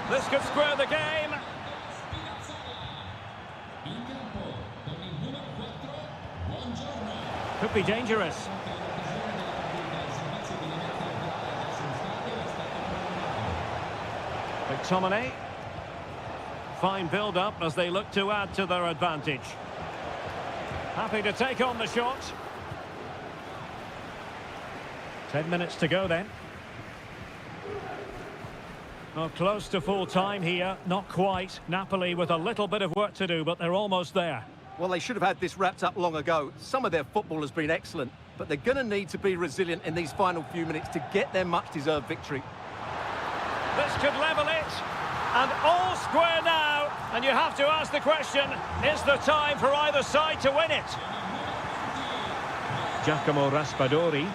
This could square the game. Could be dangerous. McTominay. Fine build-up as they look to add to their advantage. Happy to take on the shot. 10 minutes to go then. Oh, close to full time here. Not quite. Napoli with a little bit of work to do, but they're almost there. Well, they should have had this wrapped up long ago. Some of their football has been excellent, but they're going to need to be resilient in these final few minutes to get their much-deserved victory. This could level it. And all square now. And you have to ask the question, is there time for either side to win it? Giacomo Raspadori.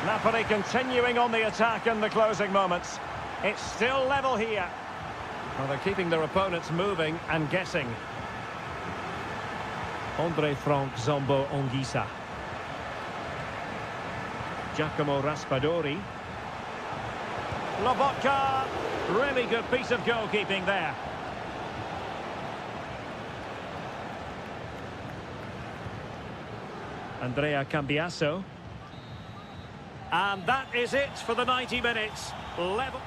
Napoli continuing on the attack in the closing moments. It's still level here. Well, they're keeping their opponents moving and guessing. Andre Frank Zombo Onguisa. Giacomo Raspadori. Lobotka. Really good piece of goalkeeping there. Andrea Cambiaso. And that is it for the 90 minutes. Level.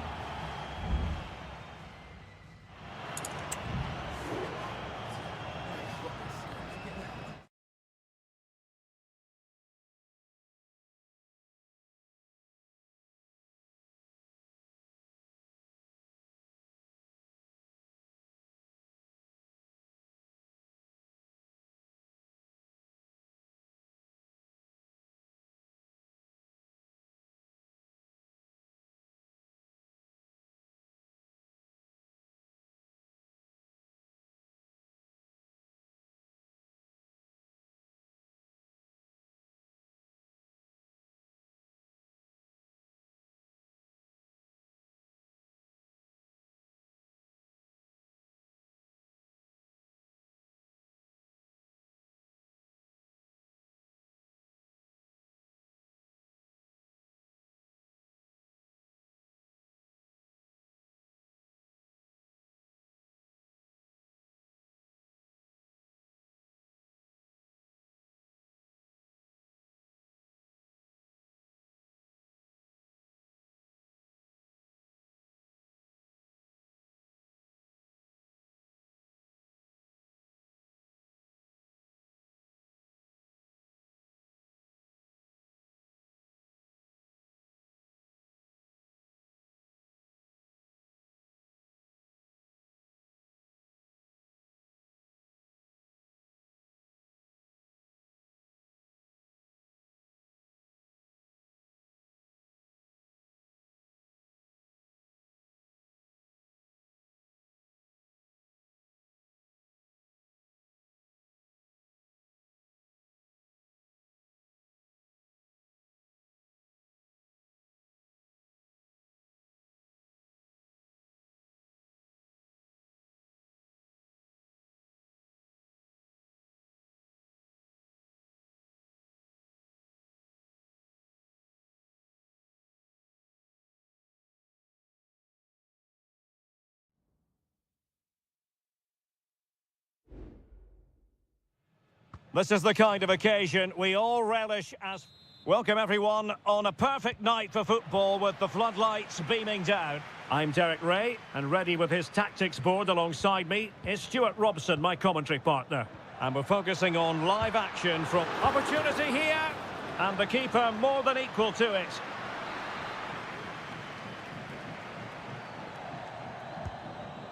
This is the kind of occasion we all relish as... Welcome everyone on a perfect night for football with the floodlights beaming down. I'm Derek Ray, and ready with his tactics board alongside me is Stuart Robson, my commentary partner. And we're focusing on live action from opportunity here, and the keeper more than equal to it.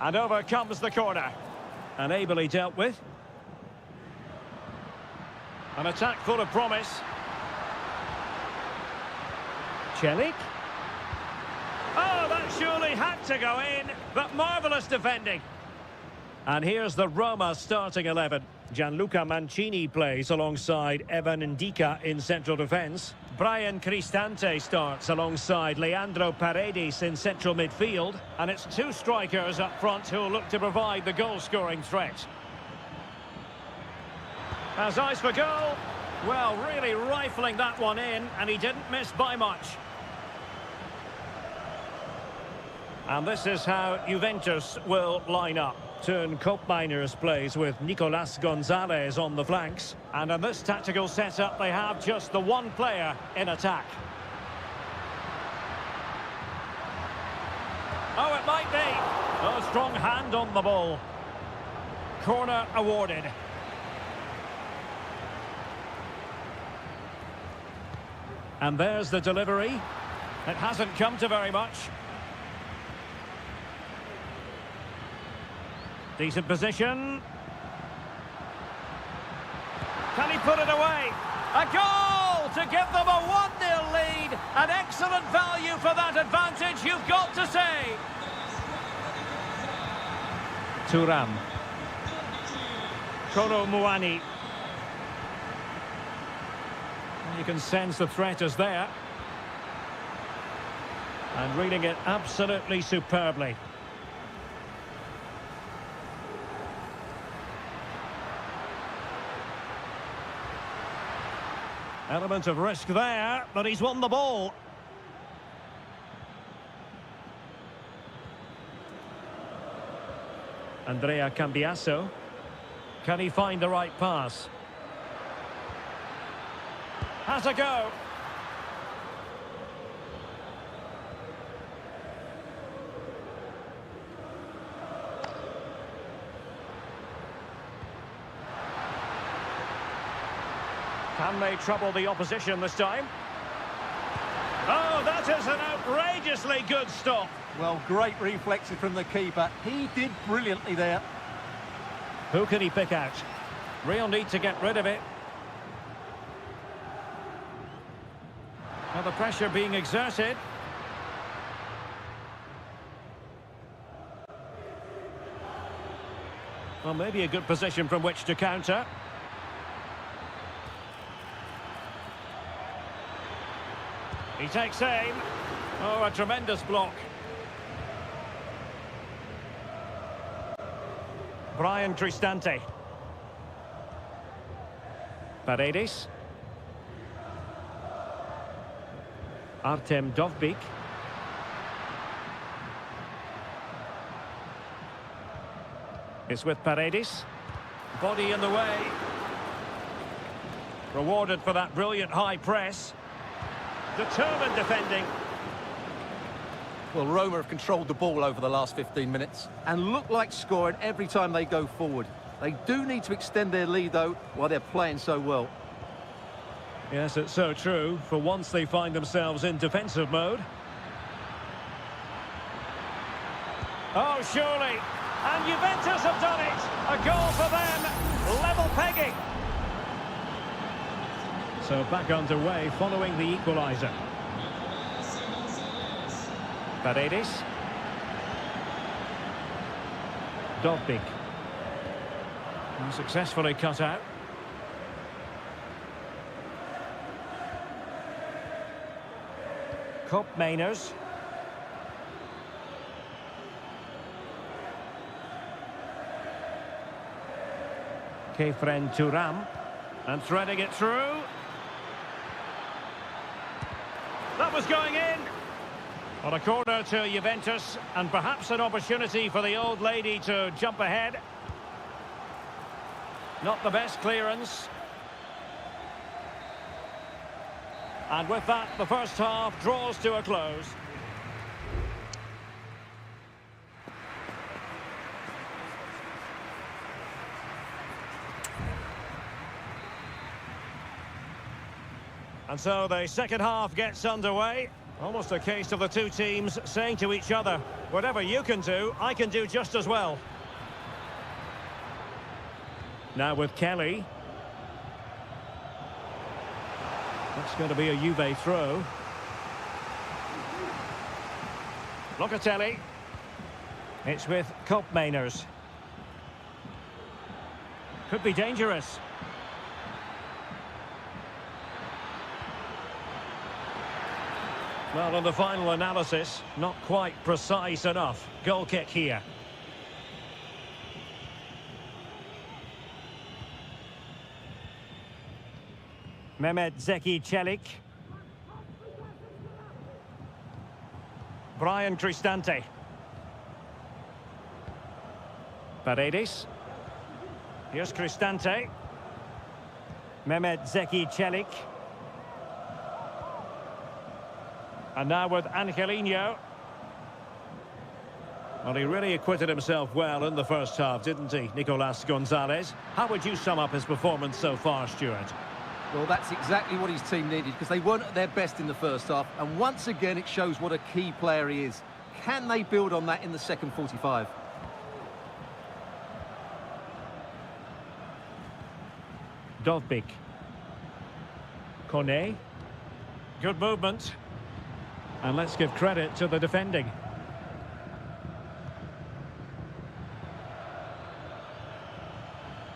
And over comes the corner. And ably dealt with. An attack full of promise. Celik. Oh, that surely had to go in, but marvellous defending. And here's the Roma starting 11. Gianluca Mancini plays alongside Evan Ndika in central defence. Brian Cristante starts alongside Leandro Paredes in central midfield. And it's two strikers up front who'll look to provide the goal-scoring threat. Has eyes for goal. Well, really rifling that one in, and he didn't miss by much. And this is how Juventus will line up. Turn Koopmeiners plays with Nicolas Gonzalez on the flanks. And in this tactical setup, they have just the one player in attack. Oh, it might be. A strong hand on the ball. Corner awarded. And there's the delivery. It hasn't come to very much. Decent position. Can he put it away? A goal to give them a 1-0 lead. An excellent value for that advantage, you've got to say. Thuram. Kolo Muani. You can sense the threat is there. And reading it absolutely superbly. Element of risk there, but he's won the ball. Andrea Cambiasso. Can he find the right pass? Has a go. Can they trouble the opposition this time? Oh, that is an outrageously good stop. Well, great reflexes from the keeper. He did brilliantly there. Who can he pick out? Real need to get rid of it. Well, the pressure being exerted. Well, maybe a good position from which to counter. He takes aim. Oh, a tremendous block. Brian Cristante. Paredes. Artem Dovbyk. It's with Paredes. Body in the way. Rewarded for that brilliant high press. Determined defending. Well, Roma have controlled the ball over the last 15 minutes and look like scoring every time they go forward. They do need to extend their lead, though, while they're playing so well. Yes, it's so true. For once they find themselves in defensive mode. Oh, surely. And Juventus have done it. A goal for them. Level pegging. So back underway following the equaliser. Paredes. Dovbyk. Successfully cut out. Koopmeiners. Kefren Thuram. And threading it through. That was going in. On a corner to Juventus, and perhaps an opportunity for the old lady to jump ahead. Not the best clearance. And with that, the first half draws to a close. And so the second half gets underway. Almost a case of the two teams saying to each other, whatever you can do, I can do just as well. Now with Kelly. That's going to be a Juve throw. Locatelli. It's with Koopmeiners. Could be dangerous. Well, on the final analysis, not quite precise enough. Goal kick here. Mehmet Zeki Çelik. Brian Cristante. Paredes. Here's Cristante. Mehmet Zeki Çelik. And now with Angelino. Well, he really acquitted himself well in the first half, didn't he, Nicolas Gonzalez? How would you sum up his performance so far, Stuart? Well, that's exactly what his team needed, because they weren't at their best in the first half, and once again it shows what a key player he is. Can they build on that in the second 45? Dovbik. Kone. Good movement. And let's give credit to the defending.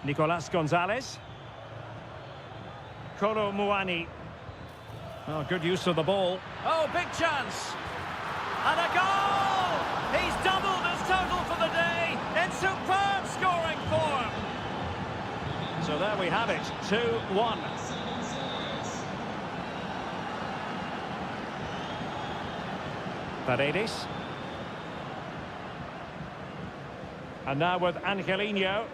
Nicolas Gonzalez. Kolo Muani. Oh, good use of the ball. Oh, big chance. And a goal! He's doubled his total for the day in superb scoring form. So there we have it, 2-1. Paredes. And now with Angelino.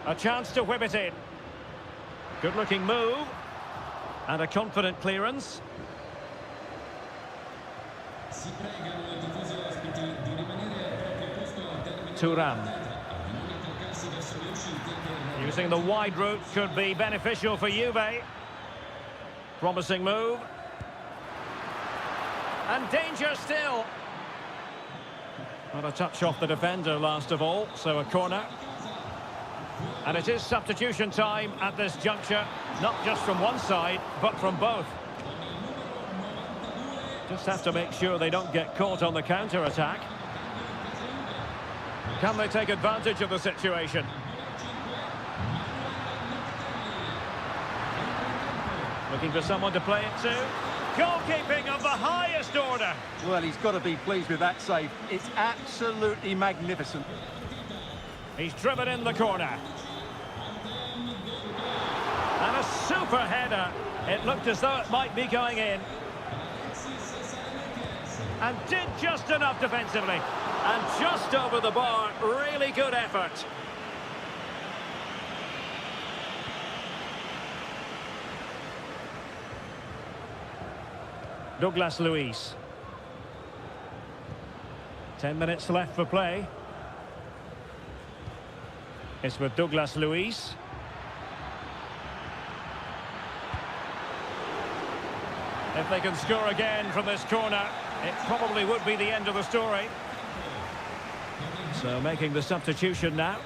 A chance to whip it in. Good-looking move. And a confident clearance. Thuram. Using the wide route could be beneficial for Juve. Promising move. And danger still. Not a touch off the defender last of all, so a corner. And it is substitution time at this juncture, not just from one side, but from both. Just have to make sure they don't get caught on the counter-attack. Can they take advantage of the situation? Looking for someone to play it to. Goalkeeping of the highest order. Well, he's got to be pleased with that save. It's absolutely magnificent. He's driven in the corner. And a super header. It looked as though it might be going in. And did just enough defensively. And just over the bar. Really good effort. Douglas Luiz. 10 minutes left for play. It's with Douglas Luiz. If they can score again from this corner, it probably would be the end of the story. So making the substitution now.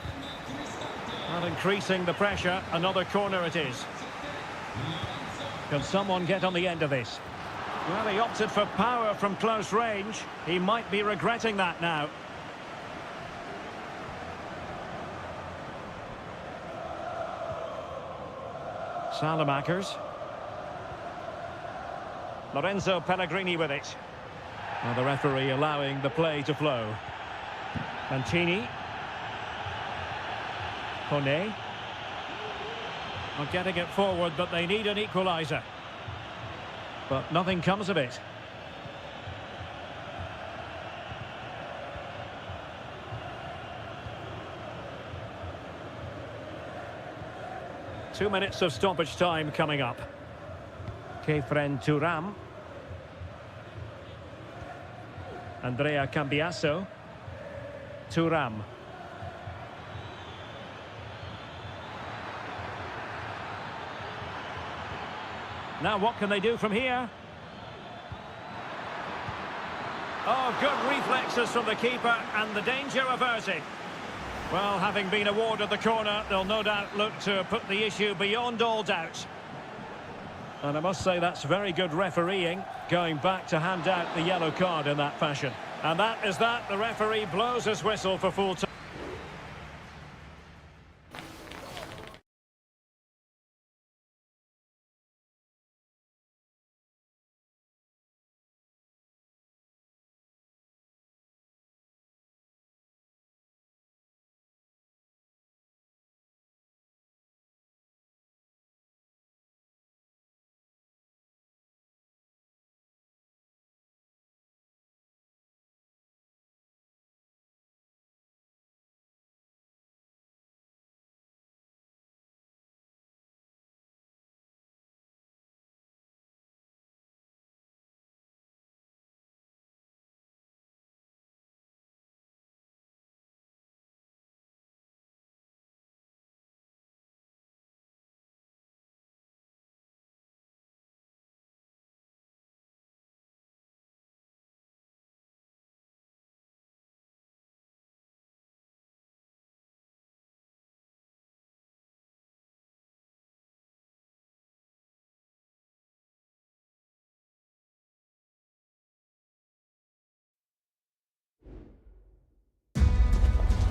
And increasing the pressure. Another corner it is. Can someone get on the end of this? Well, he opted for power from close range. He might be regretting that now. Salamakers. Lorenzo Pellegrini with it. Now the referee allowing the play to flow. Mancini. Kone. Not getting it forward, but they need an equaliser. But nothing comes of it. 2 minutes of stoppage time coming up. Kefren Turam. Andrea Cambiasso. Turam. Now what can they do from here? Oh, good reflexes from the keeper and the danger averted. Well, having been awarded the corner, they'll no doubt look to put the issue beyond all doubt. And I must say that's very good refereeing, going back to hand out the yellow card in that fashion. And that is that. The referee blows his whistle for full time.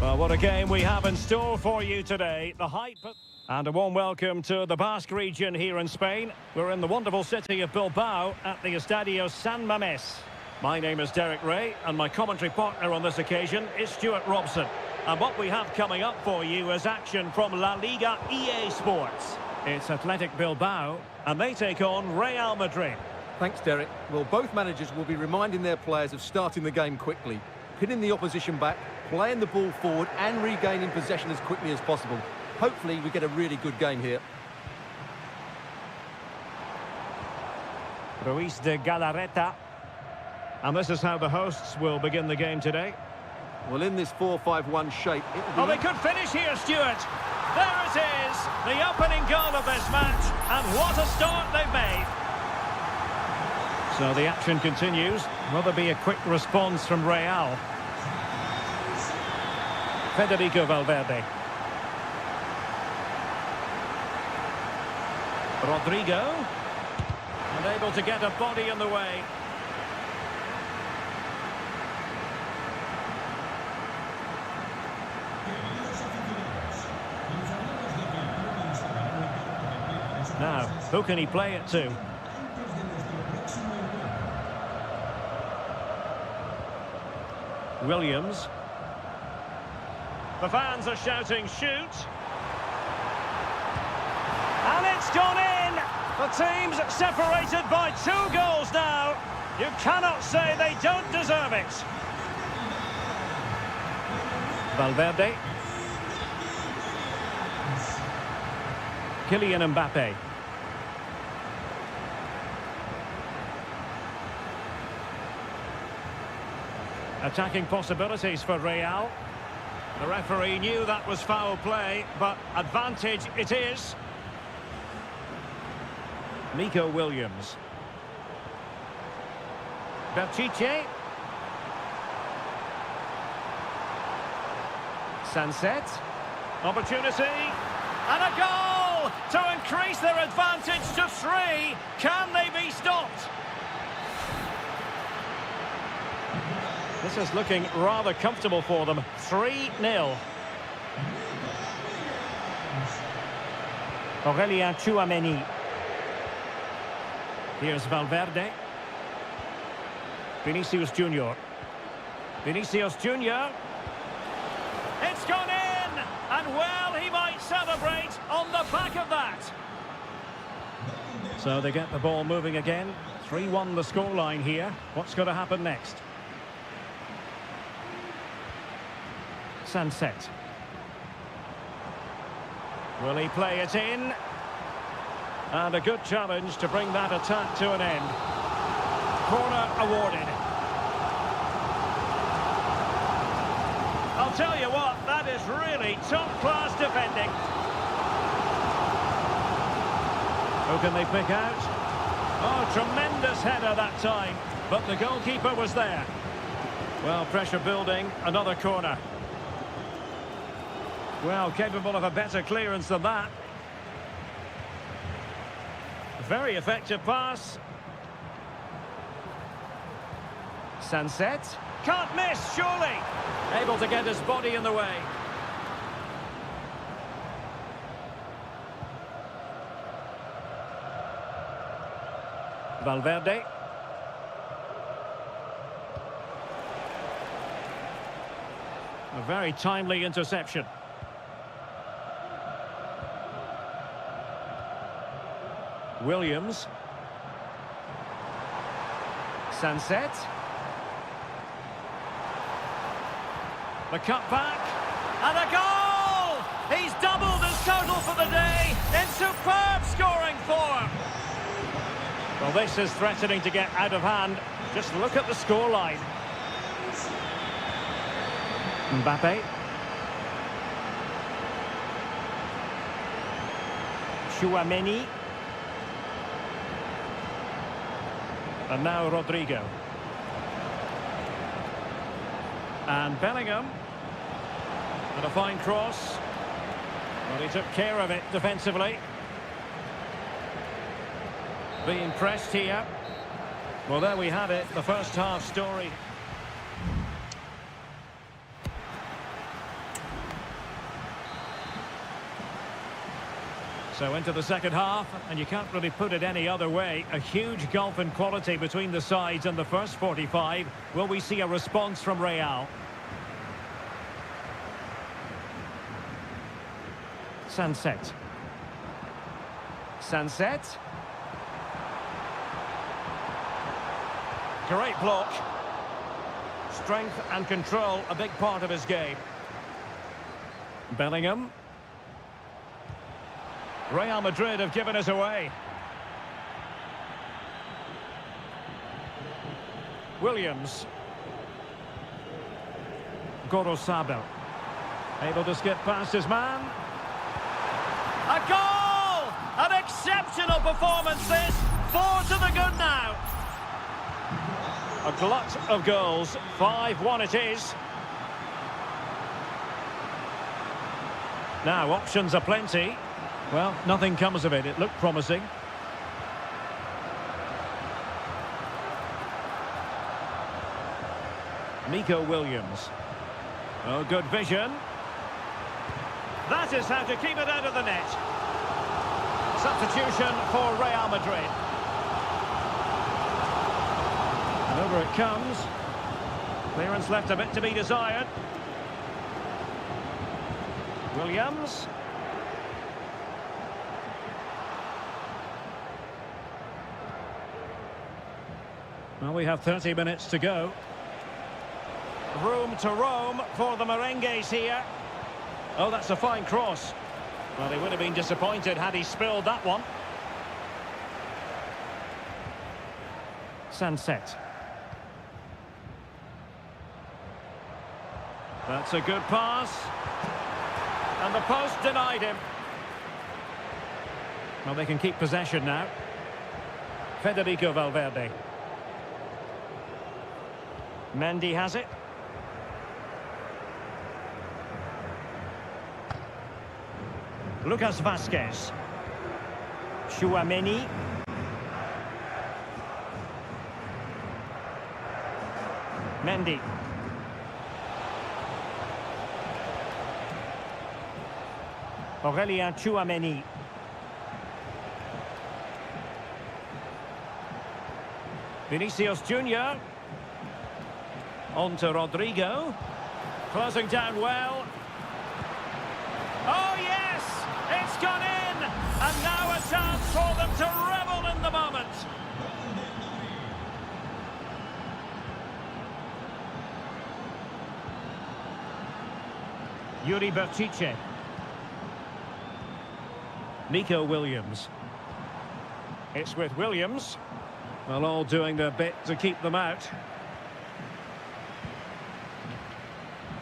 Well, what a game we have in store for you today. The hype and a warm welcome to the Basque region here in Spain. We're in the wonderful city of Bilbao at the Estadio San Mamés. My name is Derek Ray and my commentary partner on this occasion is Stuart Robson. And what we have coming up for you is action from La Liga EA Sports. It's Athletic Bilbao and they take on Real Madrid. Thanks, Derek. Well, both managers will be reminding their players of starting the game quickly, pinning the opposition back, playing the ball forward and regaining possession as quickly as possible. Hopefully we get a really good game here. Ruiz de Galarreta. And this is how the hosts will begin the game today. Well, in this 4-5-1 shape... Oh, they could finish here, Stuart. There it is, the opening goal of this match. And what a start they've made. So the action continues. Will there be a quick response from Real? Federico Valverde. Rodrigo. And able to get a body in the way. Now, who can he play it to? Williams. The fans are shouting, shoot! And it's gone in! The team's separated by 2 goals now. You cannot say they don't deserve it. Valverde. Kylian Mbappe. Attacking possibilities for Real. The referee knew that was foul play, but advantage it is. Nico Williams. Berchiche. Sunset. Opportunity. And a goal to increase their advantage to 3. Can they be stopped? This is looking rather comfortable for them. 3-0. Aurélien Tchouameni. Here's Valverde. Vinicius Junior. Vinicius Junior. It's gone in! And well, he might celebrate on the back of that. So they get the ball moving again. 3-1 the scoreline here. What's going to happen next? Sunset. Will he play it in? And a good challenge to bring that attack to an end. Corner awarded. I'll tell you what, that is really top-class defending. Who can they pick out? Oh, tremendous header that time, but the goalkeeper was there. Well, pressure building, another corner. Well, capable of a better clearance than that. Very effective pass. Sunset. Can't miss, surely. Able to get his body in the way. Valverde. A very timely interception. Williams. Sunset. The cutback. And a goal! He's doubled his total for the day in superb scoring form. Well, this is threatening to get out of hand. Just look at the scoreline. Mbappe. Chouameni. And now Rodrigo. And Bellingham. And a fine cross. Well, he took care of it defensively. Being pressed here. Well, there we have it, the first half story. So into the second half, and you can't really put it any other way. A huge gulf in quality between the sides in the first 45. Will we see a response from Real? Sunset. Sunset. Great block. Strength and control, a big part of his game. Bellingham. Real Madrid have given us away. Williams. Gorosabel. Able to skip past his man. A goal! An exceptional performance this. 4 to the good now. A glut of goals. 5-1 it is. Now, options are plenty. Well, nothing comes of it. It looked promising. Nico Williams. Oh, good vision. That is how to keep it out of the net. Substitution for Real Madrid. And over it comes. Clearance left a bit to be desired. Williams. Well, we have 30 minutes to go. Room to roam for the merengues here. Oh, that's a fine cross. Well, he would have been disappointed had he spilled that one. Sunset. That's a good pass. And the post denied him. Well, they can keep possession now. Federico Valverde. Mendy has it. Lucas Vasquez. Chouameni. Mendy. Aurélien Chouameni. Vinicius Junior. On to Rodrigo. Closing down well. Oh, yes! It's gone in! And now a chance for them to revel in the moment. Yuri Berchiche. Nico Williams. It's with Williams. Well, all doing their bit to keep them out.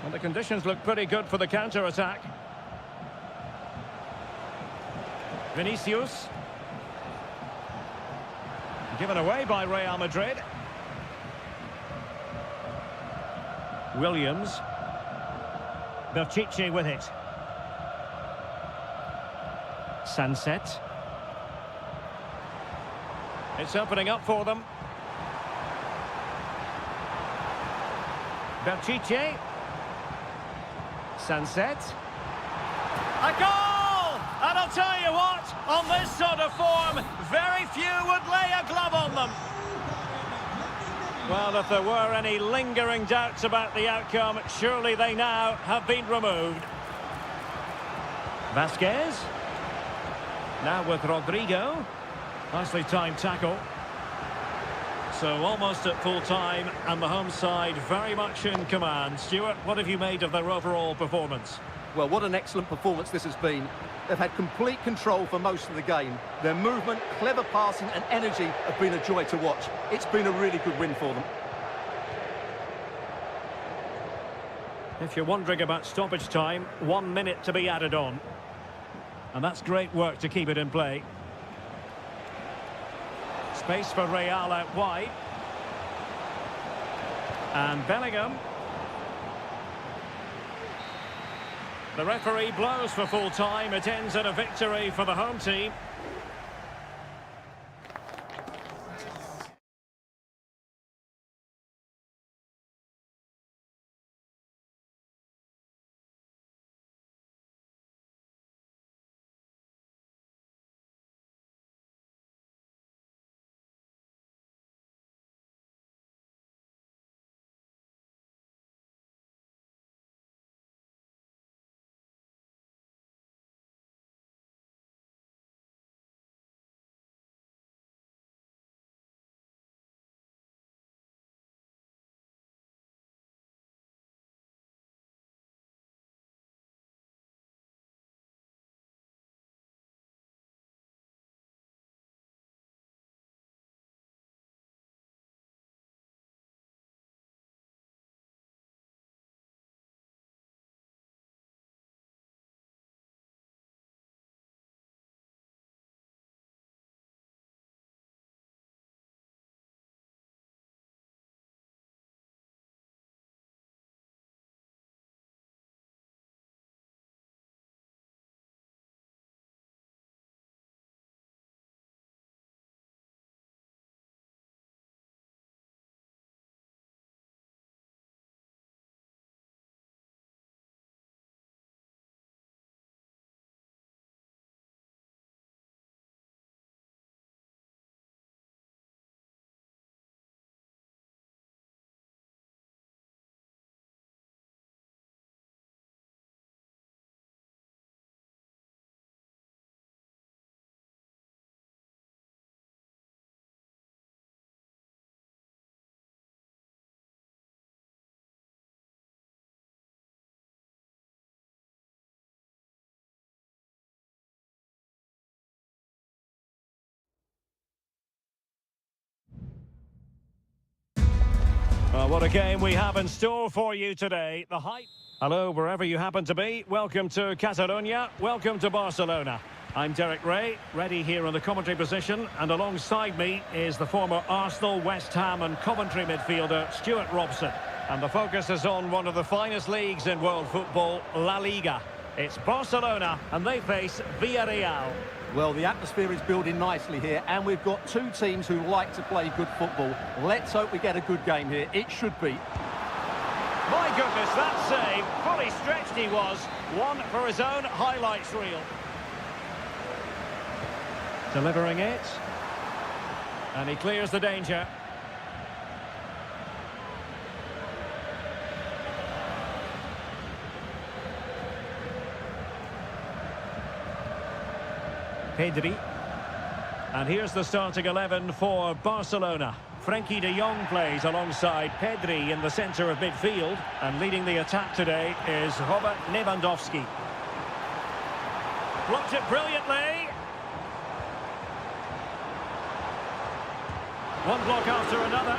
Well, the conditions look pretty good for the counter-attack. Vinicius. Given away by Real Madrid. Williams. Pishit with it. Sunset. It's opening up for them. Pishit. Sunset. A goal! And I'll tell you what, on this sort of form, very few would lay a glove on them. Well, if there were any lingering doubts about the outcome, surely they now have been removed. Vasquez. Now with Rodrigo. Nicely timed tackle. So almost at full time, and the home side very much in command. Stuart, what have you made of their overall performance? Well, what an excellent performance this has been. They've had complete control for most of the game. Their movement, clever passing and energy have been a joy to watch. It's been a really good win for them. If you're wondering about stoppage time, 1 minute to be added on. And that's great work to keep it in play. Space for Real out wide. And Bellingham. The referee blows for full time. It ends in a victory for the home team. Well, what a game we have in store for you today. The hype. Hello, wherever you happen to be. Welcome to Catalonia. Welcome to Barcelona. I'm Derek Ray, ready here in the commentary position, and alongside me is the former Arsenal, West Ham and Coventry midfielder, Stuart Robson. And the focus is on one of the finest leagues in world football, La Liga. It's Barcelona, and they face Villarreal. Well, the atmosphere is building nicely here, and we've got two teams who like to play good football. Let's hope we get a good game here. It should be. My goodness, that save. Fully stretched he was. One for his own highlights reel. Delivering it. And he clears the danger. Pedri. And here's the starting 11 for Barcelona. Frenkie de Jong plays alongside Pedri in the centre of midfield. And leading the attack today is Robert Lewandowski. Blocked it brilliantly. One block after another.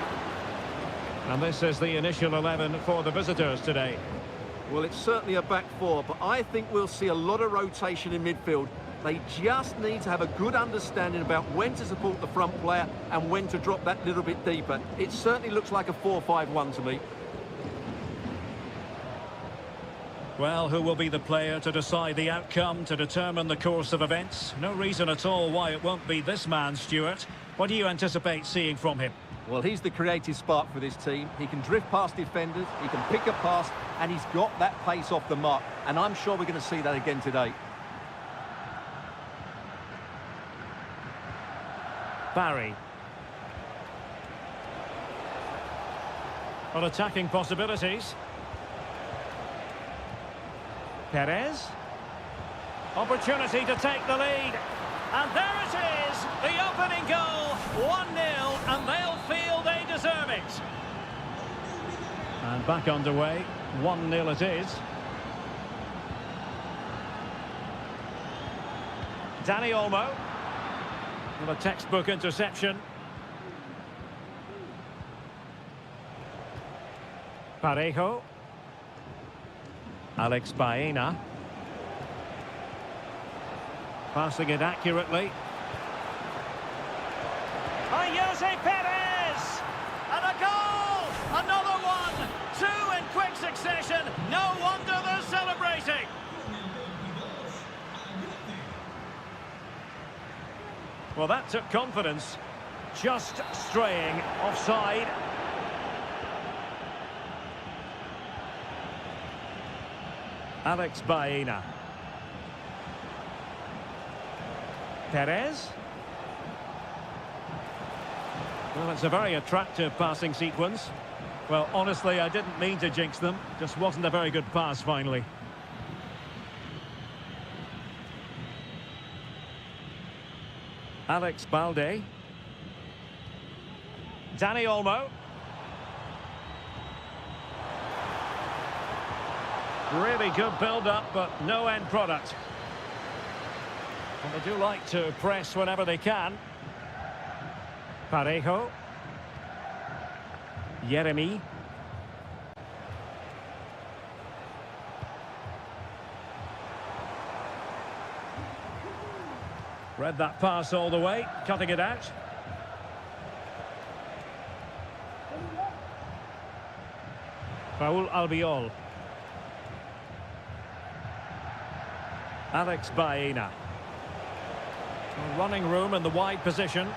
And this is the initial 11 for the visitors today. Well, it's certainly a back four, but I think we'll see a lot of rotation in midfield. They just need to have a good understanding about when to support the front player and when to drop that little bit deeper. It certainly looks like a 4-5-1 to me. Well, who will be the player to decide the outcome, to determine the course of events? No reason at all why it won't be this man, Stuart. What do you anticipate seeing from him? Well, he's the creative spark for this team. He can drift past defenders, he can pick a pass, and he's got that pace off the mark. And I'm sure we're going to see that again today. Barry. On attacking possibilities. Perez. Opportunity to take the lead. And there it is, the opening goal, 1-0, and they'll feel they deserve it. And back underway, 1-0 it is. Dani Olmo. With a textbook interception. Parejo. Alex Baena. Passing it accurately. Jose Perez! And a goal! Another one! Two in quick succession. No wonder they're celebrating. Well, that took confidence. Just straying offside. Alex Baena. Perez. Well, it's a very attractive passing sequence. Well, honestly, I didn't mean to jinx them. Just wasn't a very good pass, finally. Alex Balde. Dani Olmo. Really good build-up, but no end product. And they do like to press whenever they can. Parejo. Yeremy. Read that pass all the way, cutting it out. Raul Albiol. Alex Baena. Running room in the wide position,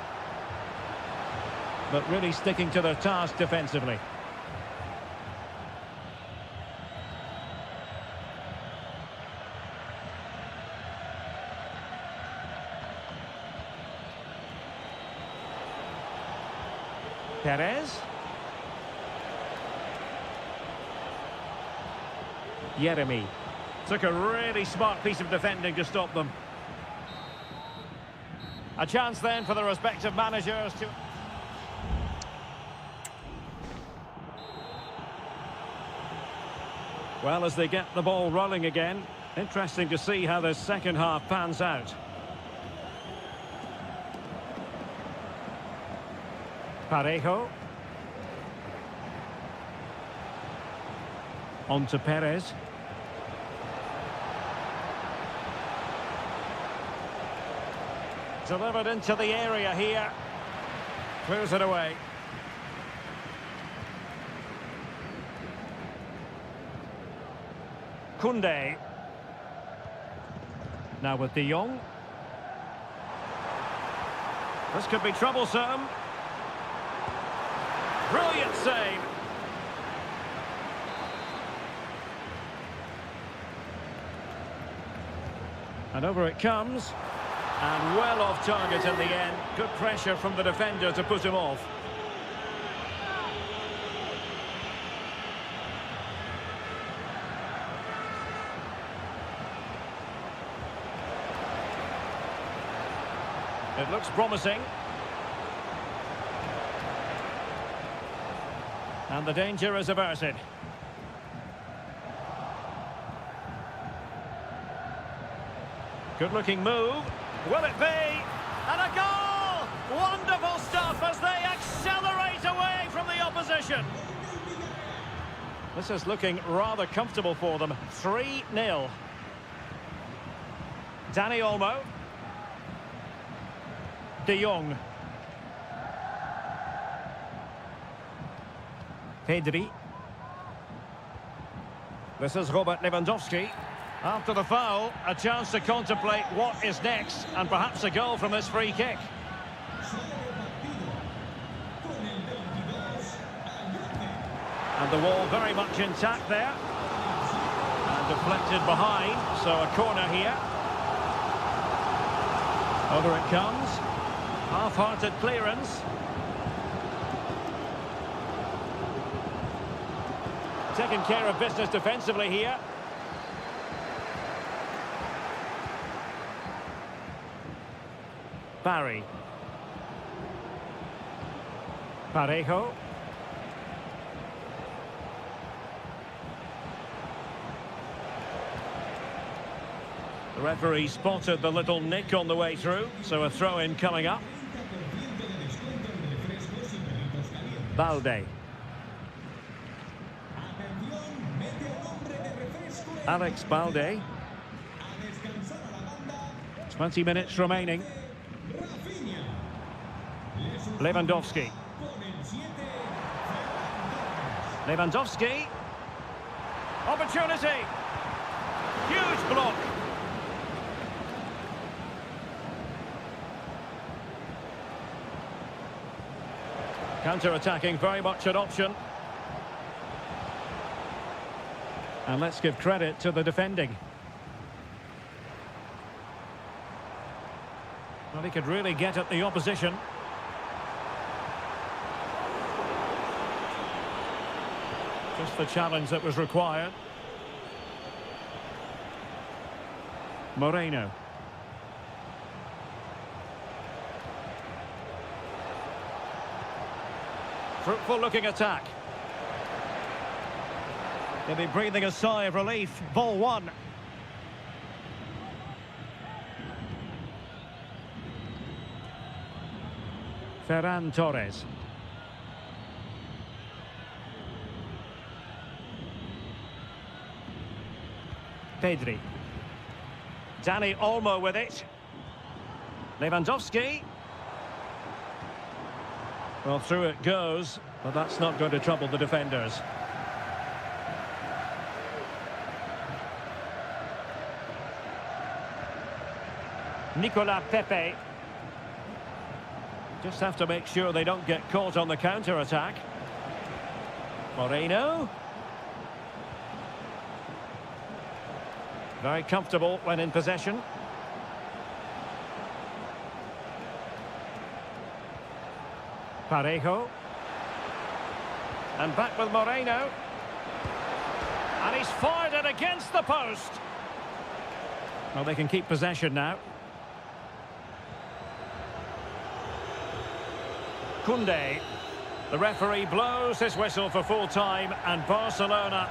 but really sticking to their task defensively. Perez. Yeremy. Took a really smart piece of defending to stop them. A chance then for the respective managers to... Well, as they get the ball rolling again, interesting to see how the second half pans out. Parejo. On to Perez. Delivered into the area here. Clears it away. Koundé. Now with De Jong. This could be troublesome. Brilliant save. And over it comes. And well off target in the end. Good pressure from the defender to put him off. It looks promising. And the danger is averted. Good-looking move. Will it be? And a goal! Wonderful stuff as they accelerate possession. This is looking rather comfortable for them. 3-0. Dani Olmo. De Jong. Pedri. This is Robert Lewandowski. After the foul, a chance to contemplate what is next, and perhaps a goal from this free kick. And the wall very much intact there. And deflected behind, so a corner here. Over it comes. Half-hearted clearance. Taking care of business defensively here. Barry. Parejo. The referee spotted the little nick on the way through, so a throw-in coming up. Balde. Alex Balde. 20 minutes remaining. Lewandowski. Lewandowski. Opportunity. Huge block. Counter-attacking, very much an option. And let's give credit to the defending. Well, he could really get at the opposition. Just the challenge that was required. Moreno. Fruitful looking attack. They'll be breathing a sigh of relief. Ball one. Ferran Torres. Pedri. Dani Olmo with it. Lewandowski. Well, through it goes, but that's not going to trouble the defenders. Nicolas Pepe. Just have to make sure they don't get caught on the counter-attack. Moreno. Very comfortable when in possession. Parejo. And back with Moreno. And he's fired it against the post. Well, they can keep possession now. Koundé. The referee blows his whistle for full time, and Barcelona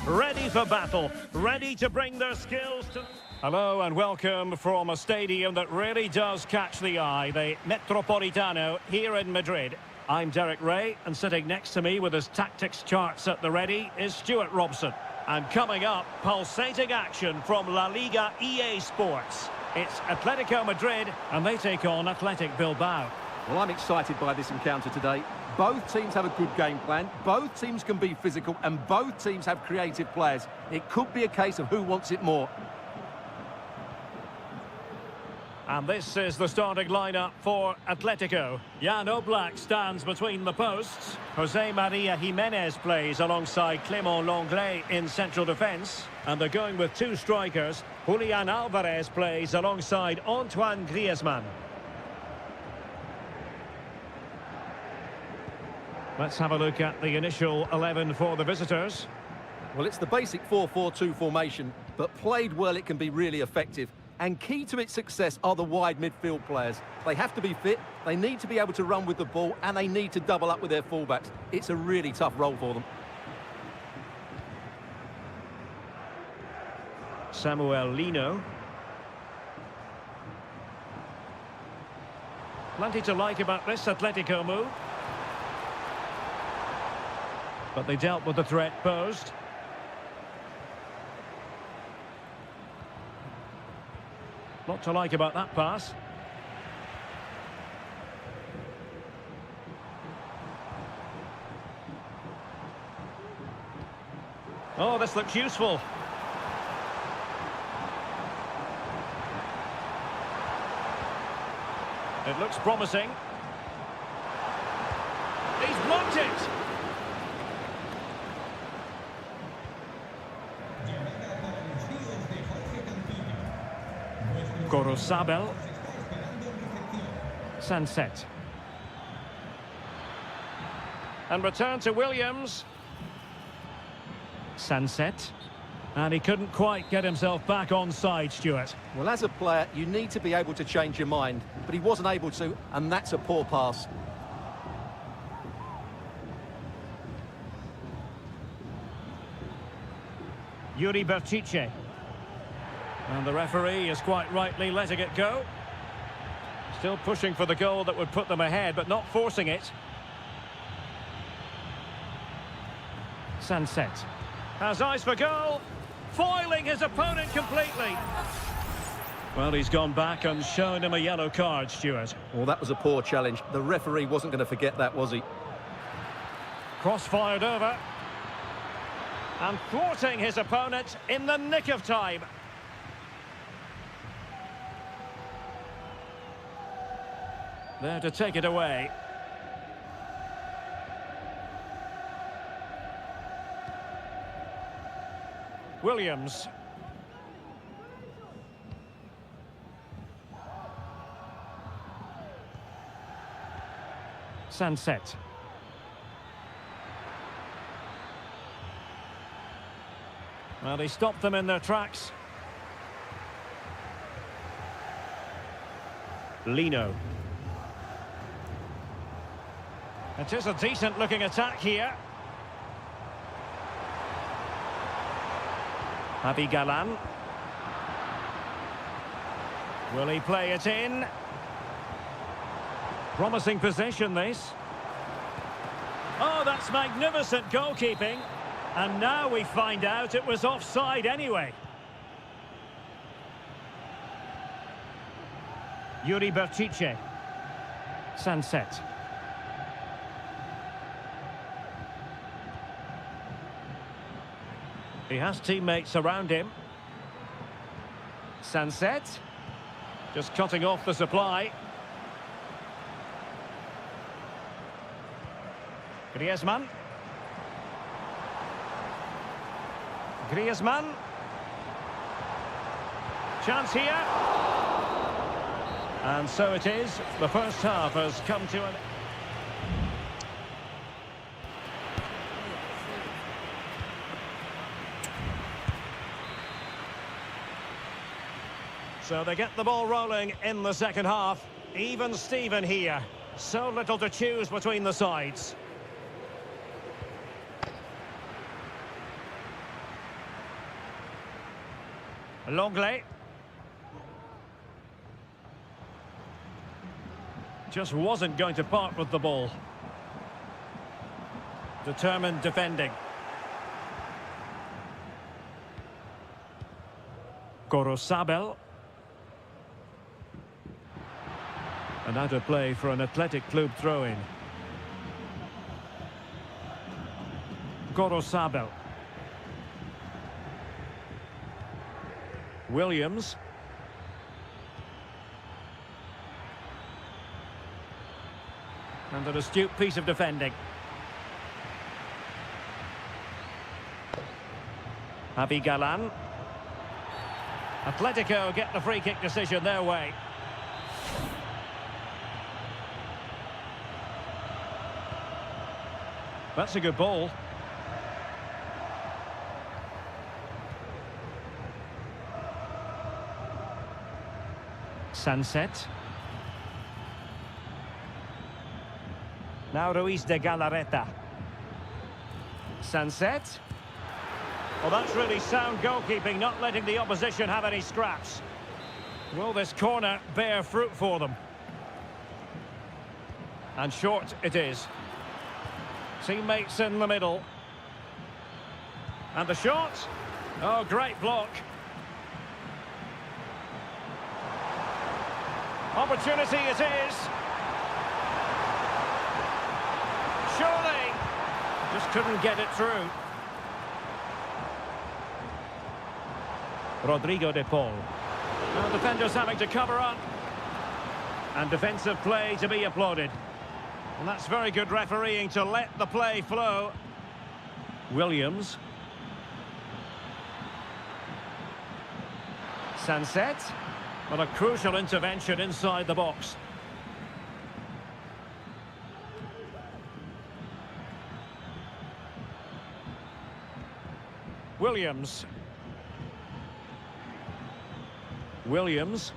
ready for battle, ready to bring their skills to... Hello and welcome from a stadium that really does catch the eye, the Metropolitano here in Madrid. I'm Derek Ray, and sitting next to me with his tactics charts at the ready is Stuart Robson. And coming up, pulsating action from La Liga EA Sports. It's Atletico Madrid, and they take on Athletic Bilbao. Well, I'm excited by this encounter today. Both teams have a good game plan, both teams can be physical, and both teams have creative players. It could be a case of who wants it more. And this is the starting lineup for Atletico. Jan Oblak stands between the posts. Jose Maria Jimenez plays alongside Clément Lenglet in central defence. And they're going with two strikers. Julian Alvarez plays alongside Antoine Griezmann. Let's have a look at the initial 11 for the visitors. Well, it's the basic 4-4-2 formation, but played well it can be really effective. And key to its success are the wide midfield players. They have to be fit, they need to be able to run with the ball, and they need to double up with their fullbacks. It's a really tough role for them. Samuel Lino. Plenty to like about this Atletico move. But they dealt with the threat posed. Lot to like about that pass. Oh, this looks useful. It looks promising. He's blocked it! Gorosabel. Sunset. And return to Williams. Sunset. And he couldn't quite get himself back on side, Stuart. Well, as a player, you need to be able to change your mind, but he wasn't able to, and that's a poor pass. Yuri Berchiche. And the referee is quite rightly letting it go. Still pushing for the goal that would put them ahead, but not forcing it. Sunset. Has eyes for goal. Foiling his opponent completely. Well, he's gone back and shown him a yellow card, Stuart. Well, that was a poor challenge. The referee wasn't going to forget that, was he? Cross fired over. And thwarting his opponent in the nick of time. There to take it away. Williams. Sunset. Well, he stopped them in their tracks. Lino. It is a decent-looking attack here. Javi Galan. Will he play it in? Promising possession, this. Oh, that's magnificent goalkeeping. And now we find out it was offside anyway. Yuri Berchiche. Sunset. He has teammates around him. Sunset. Just cutting off the supply. Griezmann. Griezmann. Chance here. And so it is. The first half has come to an... So they get the ball rolling in the second half. Even Steven here. So little to choose between the sides. Longley. Just wasn't going to part with the ball. Determined defending. Gorosabel. And out of play for an Athletic Club throw-in. Gorosabel. Williams. And an astute piece of defending. Javi Galan. Atletico get the free kick decision their way. That's a good ball. Sunset. Now Ruiz de Galarreta. Sunset. Well, that's really sound goalkeeping, not letting the opposition have any scraps. Will this corner bear fruit for them? And short it is. Teammates in the middle. And the shot. Oh, great block. Opportunity it is. Surely. Just couldn't get it through. Rodrigo de Paul. Well, defenders having to cover up. And defensive play to be applauded. And that's very good refereeing to let the play flow. Williams. Sunset. Well, a crucial intervention inside the box. Williams. Williams.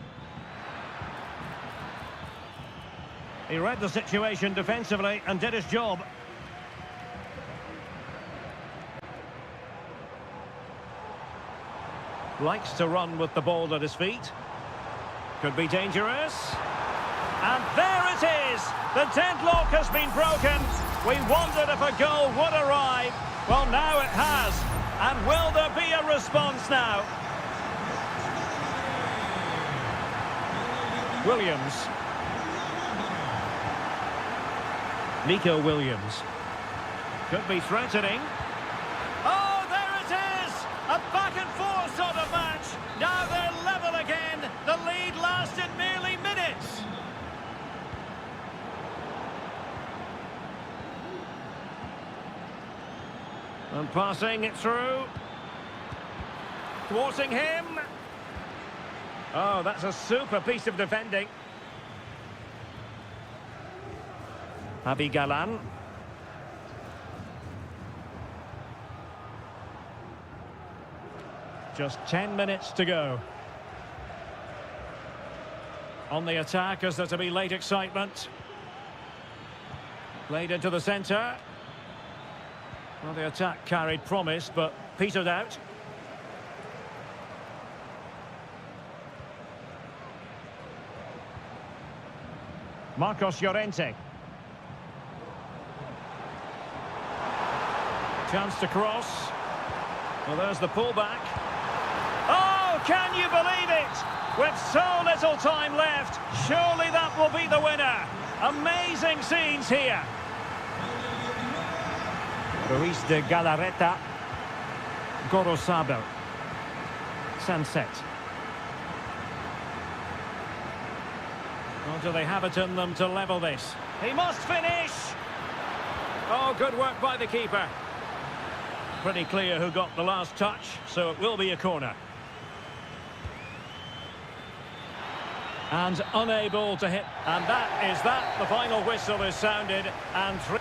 He read the situation defensively and did his job. Likes to run with the ball at his feet. Could be dangerous. And there it is! The deadlock has been broken. We wondered if a goal would arrive. Well, now it has. And will there be a response now? Williams. Nico Williams. Could be threatening. Oh, there it is! A back and forth sort of match. Now they're level again. The lead lasted merely minutes. And passing it through. Thwarting him. Oh, that's a super piece of defending. Javi Galan. Just 10 minutes to go. On the attack as there to be late excitement. Played into the centre. Well, the attack carried promise, but petered out. Marcos Llorente. Chance to cross. Well, there's the pullback. Oh, can you believe it? With so little time left, surely that will be the winner. Amazing scenes here. Ruiz de Galarreta. Gorosabel. Sunset. Well, do they have it in them to level this? He must finish! Oh, good work by the keeper. Pretty clear who got the last touch, so it will be a corner. And unable to hit. And that is that. The final whistle is sounded. And three.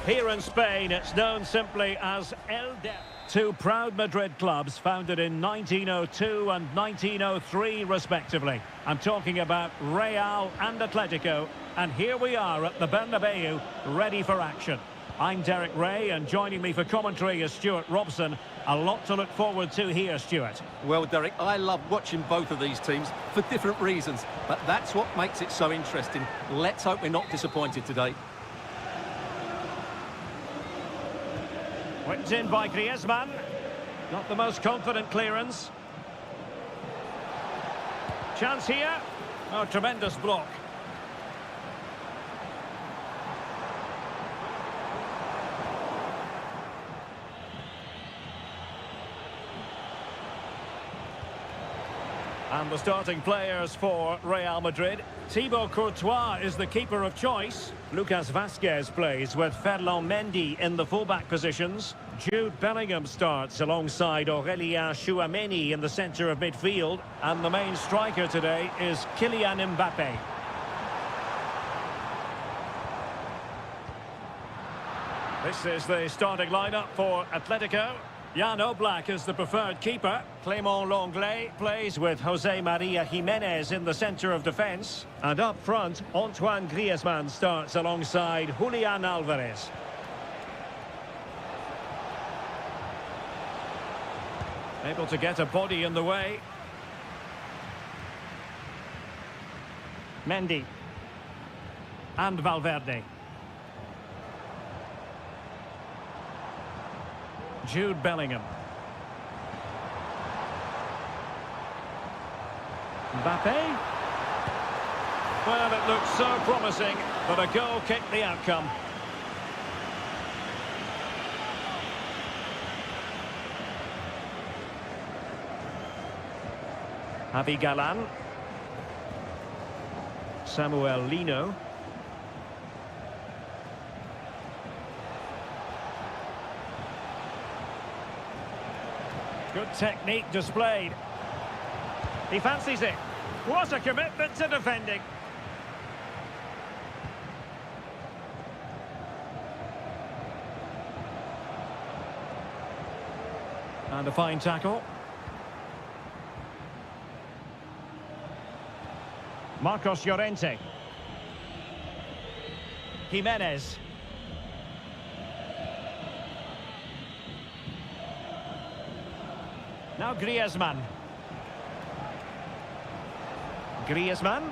Here in Spain, it's known simply as El De. Two proud Madrid clubs founded in 1902 and 1903, respectively. I'm talking about Real and Atletico, and here we are at the Bernabeu, ready for action. I'm Derek Ray, and joining me for commentary is Stuart Robson. A lot to look forward to here, Stuart. Well, Derek, I love watching both of these teams for different reasons, but that's what makes it so interesting. Let's hope we're not disappointed today. Whipped in by Griezmann. Not the most confident clearance. Chance here. Oh, tremendous block. And the starting players for Real Madrid. Thibaut Courtois is the keeper of choice. Lucas Vazquez plays with Ferland Mendy in the fullback positions. Jude Bellingham starts alongside Aurélien Tchouameni in the centre of midfield. And the main striker today is Kylian Mbappé. This is the starting lineup for Atletico. Jan Oblak is the preferred keeper. Clément Lenglet plays with José María Jiménez in the centre of defence. And up front, Antoine Griezmann starts alongside Julián Álvarez. Able to get a body in the way. Mendy. And Valverde. Jude Bellingham. Mbappé. Well, it looked so promising, but a goal kicked the outcome. Javi Galán. Samuel Lino. Good technique displayed. He fancies it. What a commitment to defending. And a fine tackle. Marcos Llorente. Jimenez. Now Griezmann. Griezmann.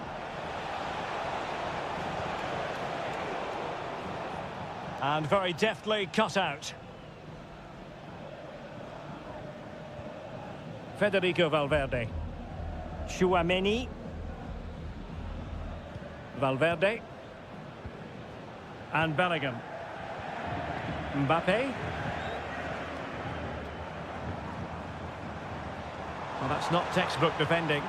And very deftly cut out. Federico Valverde. Tchouameni. Valverde. And Bellingham. Mbappé. Well, that's not textbook defending,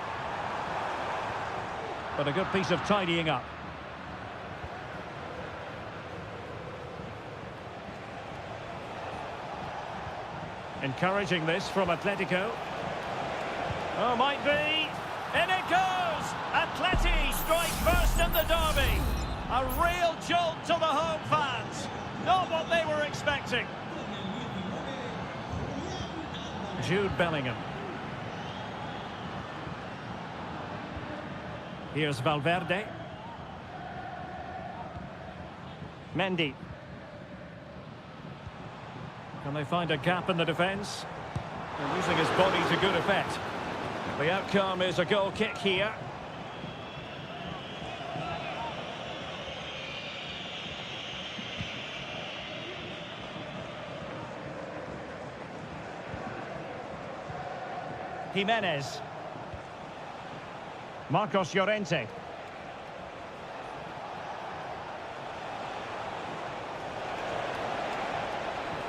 but a good piece of tidying up. Encouraging this from Atletico. Oh, might be. In it goes! Atleti strike first in the derby. A real jolt to the home fans. Not what they were expecting. Jude Bellingham. Here's Valverde. Mendy. Can they find a gap in the defence? They're using his body to good effect. The outcome is a goal kick here. Jimenez. Marcos Llorente.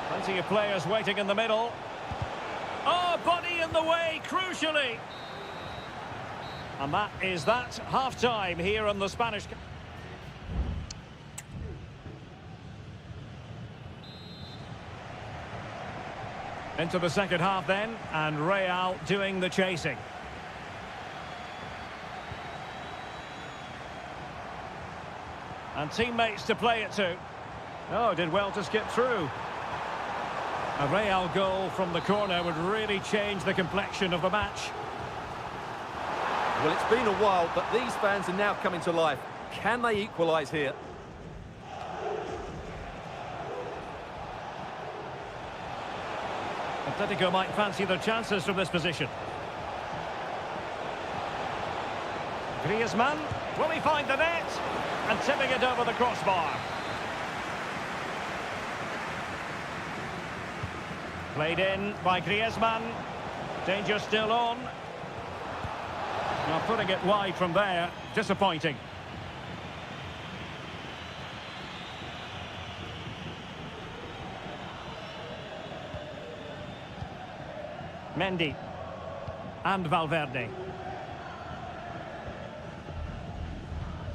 Plenty of players waiting in the middle. Oh, body in the way, crucially. And that is that. Half-time here on the Spanish... Into the second half then, and Real doing the chasing. And teammates to play it to. Oh, did well to skip through. A Real goal from the corner would really change the complexion of the match. Well, it's been a while, but these fans are now coming to life. Can they equalise here? Atletico might fancy their chances from this position. Griezmann, will he find the net? And tipping it over the crossbar. Played in by Griezmann. Danger still on. Now putting it wide from there, disappointing. Mendy and Valverde.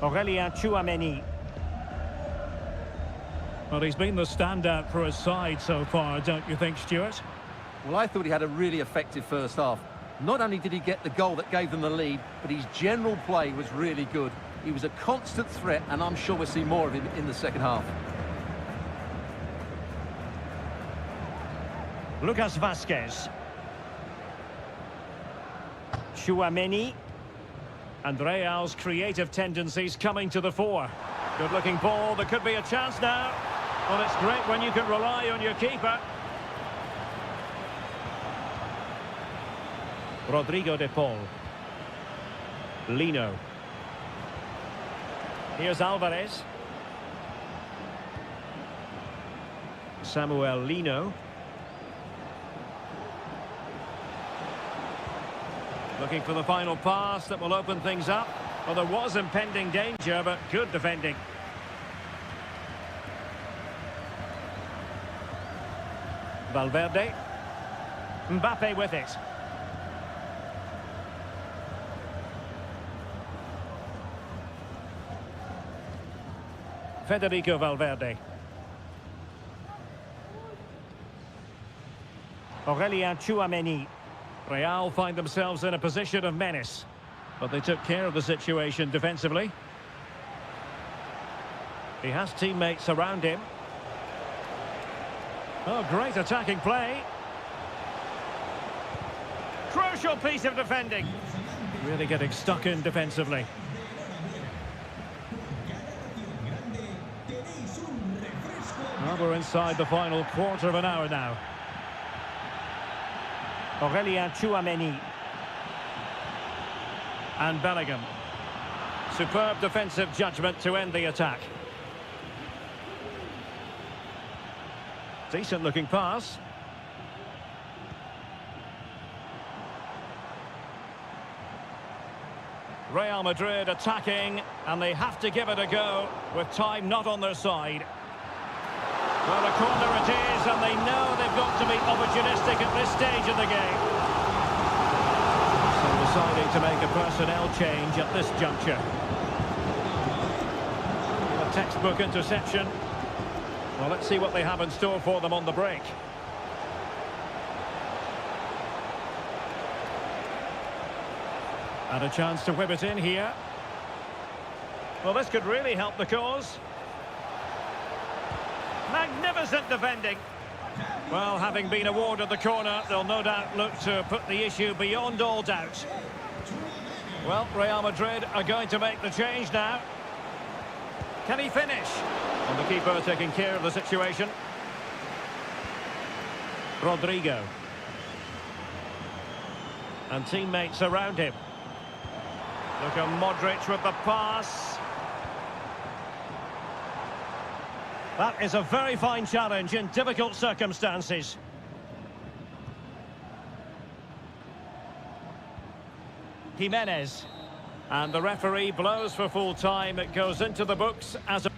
Aurelien Tchouameni. Well, he's been the standout for his side so far, don't you think, Stuart? Well, I thought he had a really effective first half. Not only did he get the goal that gave them the lead, but his general play was really good. He was a constant threat, and I'm sure we'll see more of him in the second half. Lucas Vazquez. Tchouameni. And Real's creative tendencies coming to the fore. Good-looking ball. There could be a chance now. Well, it's great when you can rely on your keeper. Rodrigo de Paul. Lino. Here's Alvarez. Samuel Lino. Looking for the final pass that will open things up. Well, there was impending danger, but good defending. Valverde. Mbappe with it. Federico Valverde. Aurelien Tchouameni. Real find themselves in a position of menace, but they took care of the situation defensively. He has teammates around him. Oh, great attacking play. Crucial piece of defending. Really getting stuck in defensively. Well, we're inside the final quarter of an hour now. Aurelien Tchouameni. And Bellingham. Superb defensive judgment to end the attack. Decent looking pass. Real Madrid attacking, and they have to give it a go with time not on their side. Well, a corner it is, and they know they've got to be opportunistic at this stage of the game. So deciding to make a personnel change at this juncture. A textbook interception. Well, let's see what they have in store for them on the break. And a chance to whip it in here. Well, this could really help the cause. Magnificent defending. Well, having been awarded the corner, they'll no doubt look to put the issue beyond all doubt. Well, Real Madrid are going to make the change now. Can he finish? And the keeper taking care of the situation. Rodrigo. And teammates around him. Luka Modric with the pass. That is a very fine challenge in difficult circumstances. Jimenez. And the referee blows for full time. It goes into the books as a...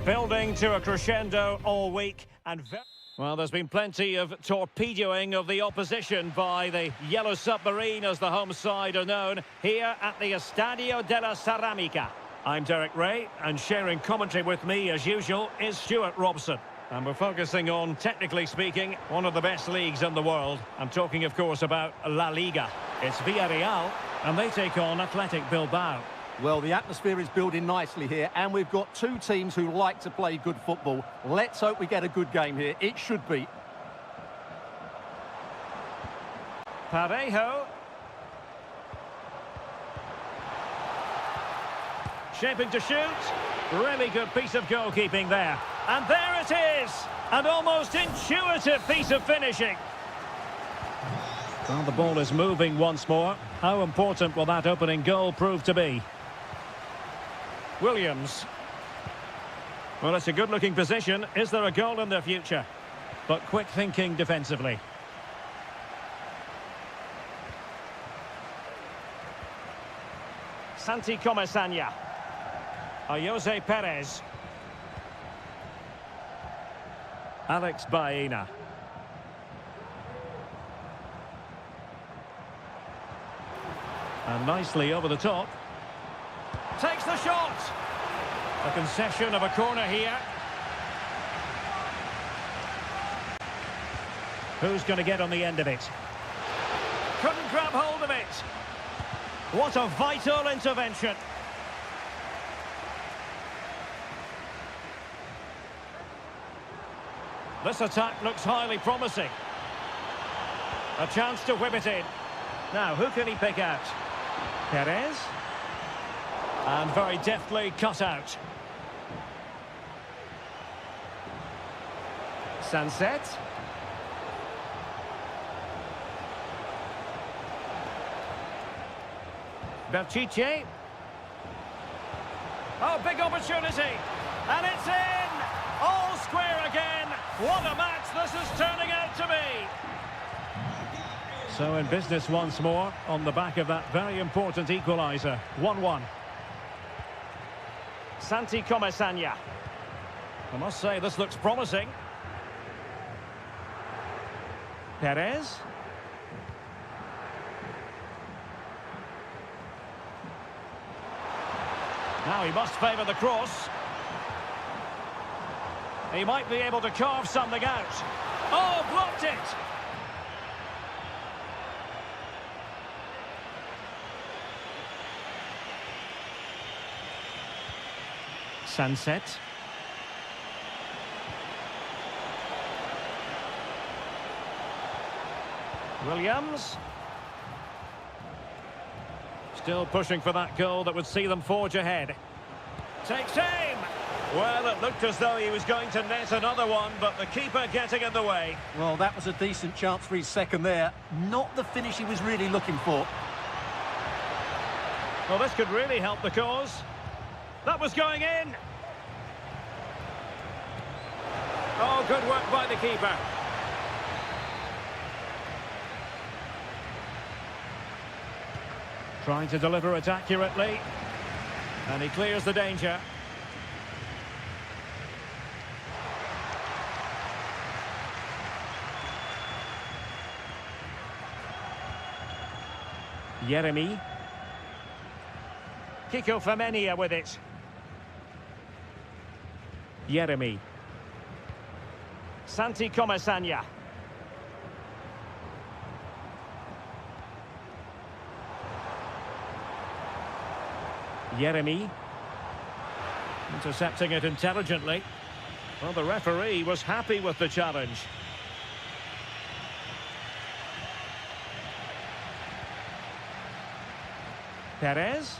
Building to a crescendo all week and well, there's been plenty of torpedoing of the opposition by the Yellow Submarine, as the home side are known, here at the Estadio della Ceramica. I'm Derek Ray, and sharing commentary with me, as usual, is Stuart Robson. And we're focusing on, technically speaking, one of the best leagues in the world. I'm talking, of course, about La Liga. It's Villarreal, and they take on Athletic Bilbao. Well, the atmosphere is building nicely here, and we've got two teams who like to play good football. Let's hope we get a good game here. It should be. Parejo. Shaping to shoot. Really good piece of goalkeeping there. And there it is! An almost intuitive piece of finishing. Well, the ball is moving once more. How important will that opening goal prove to be? Williams. Well, it's a good-looking position. Is there a goal in the future? But quick thinking defensively. Santi Comesaña. Jose Perez. Alex Baena. And nicely over the top. Takes the shot. A concession of a corner here. Who's going to get on the end of it? Couldn't grab hold of it. What a vital intervention. This attack looks highly promising. A chance to whip it in. Now, who can he pick out? Perez. And very deftly cut out. Sunset. Berchiche. Oh, big opportunity. And it's in! All square again. What a match this is turning out to be. So in business once more on the back of that very important equaliser. 1-1. Santi Comesaña. I must say this looks promising. Perez. Now he must favour the cross. He might be able to carve something out. Oh, blocked it! Sunset. Williams. Still pushing for that goal that would see them forge ahead. Takes aim! Well, it looked as though he was going to net another one, but the keeper getting in the way. Well, that was a decent chance for his second there. Not the finish he was really looking for. Well, this could really help the cause. That was going in. Oh, good work by the keeper. Trying to deliver it accurately. And he clears the danger. Jeremy. Kiko Femenia with it. Jeremy. Santi Comesaña. Jeremy. Intercepting it intelligently. Well, the referee was happy with the challenge. Perez.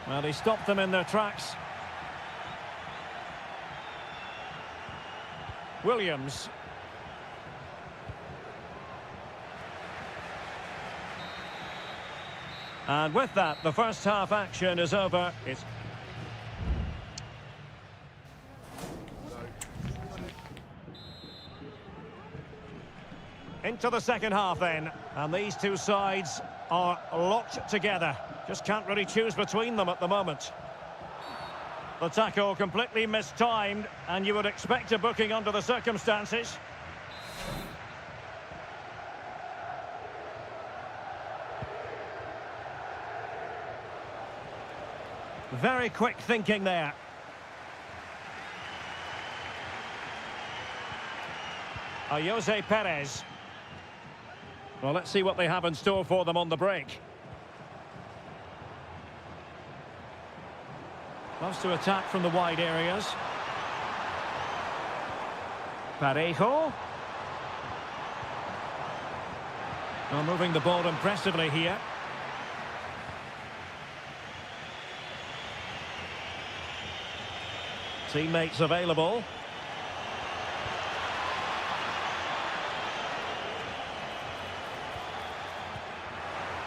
Well, he stopped them in their tracks. Williams. And with that, the first half action is over. It's into the second half then, and these two sides are locked together. Just can't really choose between them at the moment. The tackle completely mistimed, and you would expect a booking under the circumstances. Very quick thinking there. Jose Perez. Well, let's see what they have in store for them on the break. Loves to attack from the wide areas. Parejo. Well, moving the ball impressively here. Teammates available.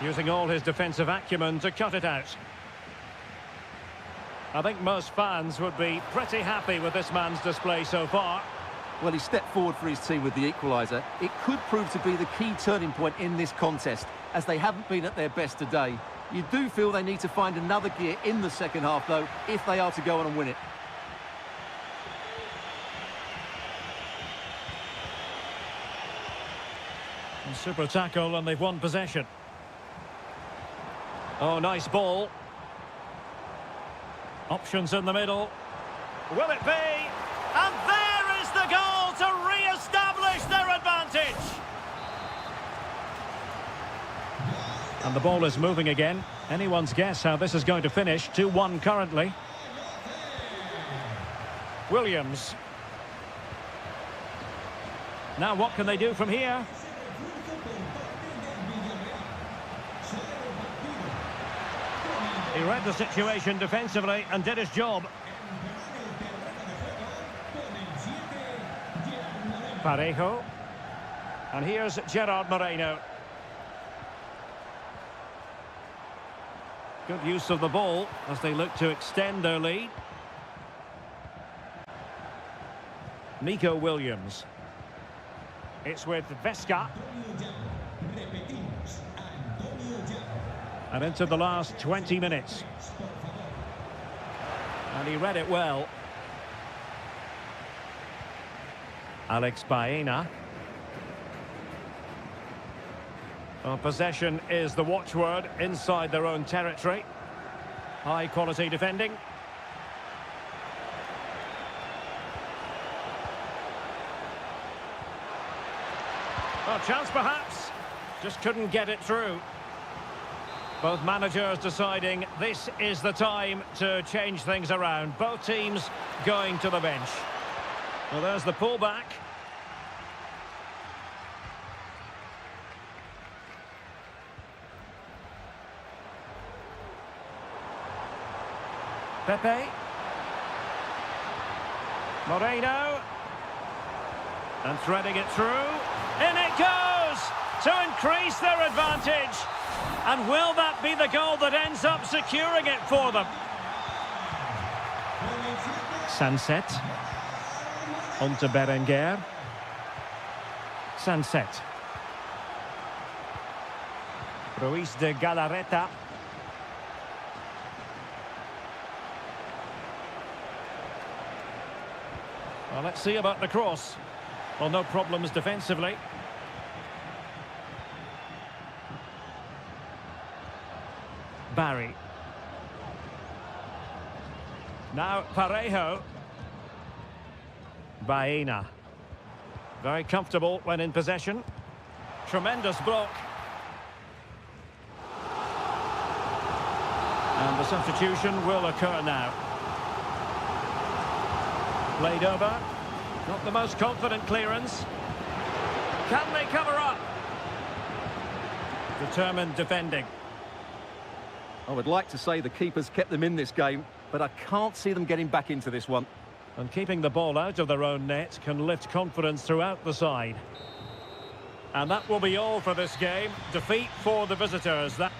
Using all his defensive acumen to cut it out. I think most fans would be pretty happy with this man's display so far. Well, he stepped forward for his team with the equaliser. It could prove to be the key turning point in this contest, as they haven't been at their best today. You do feel they need to find another gear in the second half, though, if they are to go on and win it. Super tackle, and they've won possession. Oh, nice ball. Options in the middle. Will it be? And there is the goal to re-establish their advantage. And the ball is moving again. Anyone's guess how this is going to finish. 2-1 currently. Williams. Now what can they do from here? He read the situation defensively and did his job. Parejo. And here's Gerard Moreno. Good use of the ball as they look to extend their lead. Nico Williams. It's with Vesca. And into the last 20 minutes. And he read it well. Alex Baena. Well, possession is the watchword inside their own territory. High quality defending. Well, chance perhaps. Just couldn't get it through. Both managers deciding this is the time to change things around. Both teams going to the bench. Well, there's the pullback. Pepe. Moreno. And threading it through. In it goes! To increase their advantage. And will that be the goal that ends up securing it for them? Sunset. On to Berenguer. Sunset. Ruiz de Galarreta. Well, let's see about the cross. Well, no problems defensively. Barry. Now Parejo. Baena. Very comfortable when in possession. Tremendous block. And the substitution will occur now. Played over. Not the most confident clearance. Can they cover up? Determined defending. I would like to say the keepers kept them in this game, but I can't see them getting back into this one. And keeping the ball out of their own net can lift confidence throughout the side. And that will be all for this game. Defeat for the visitors. That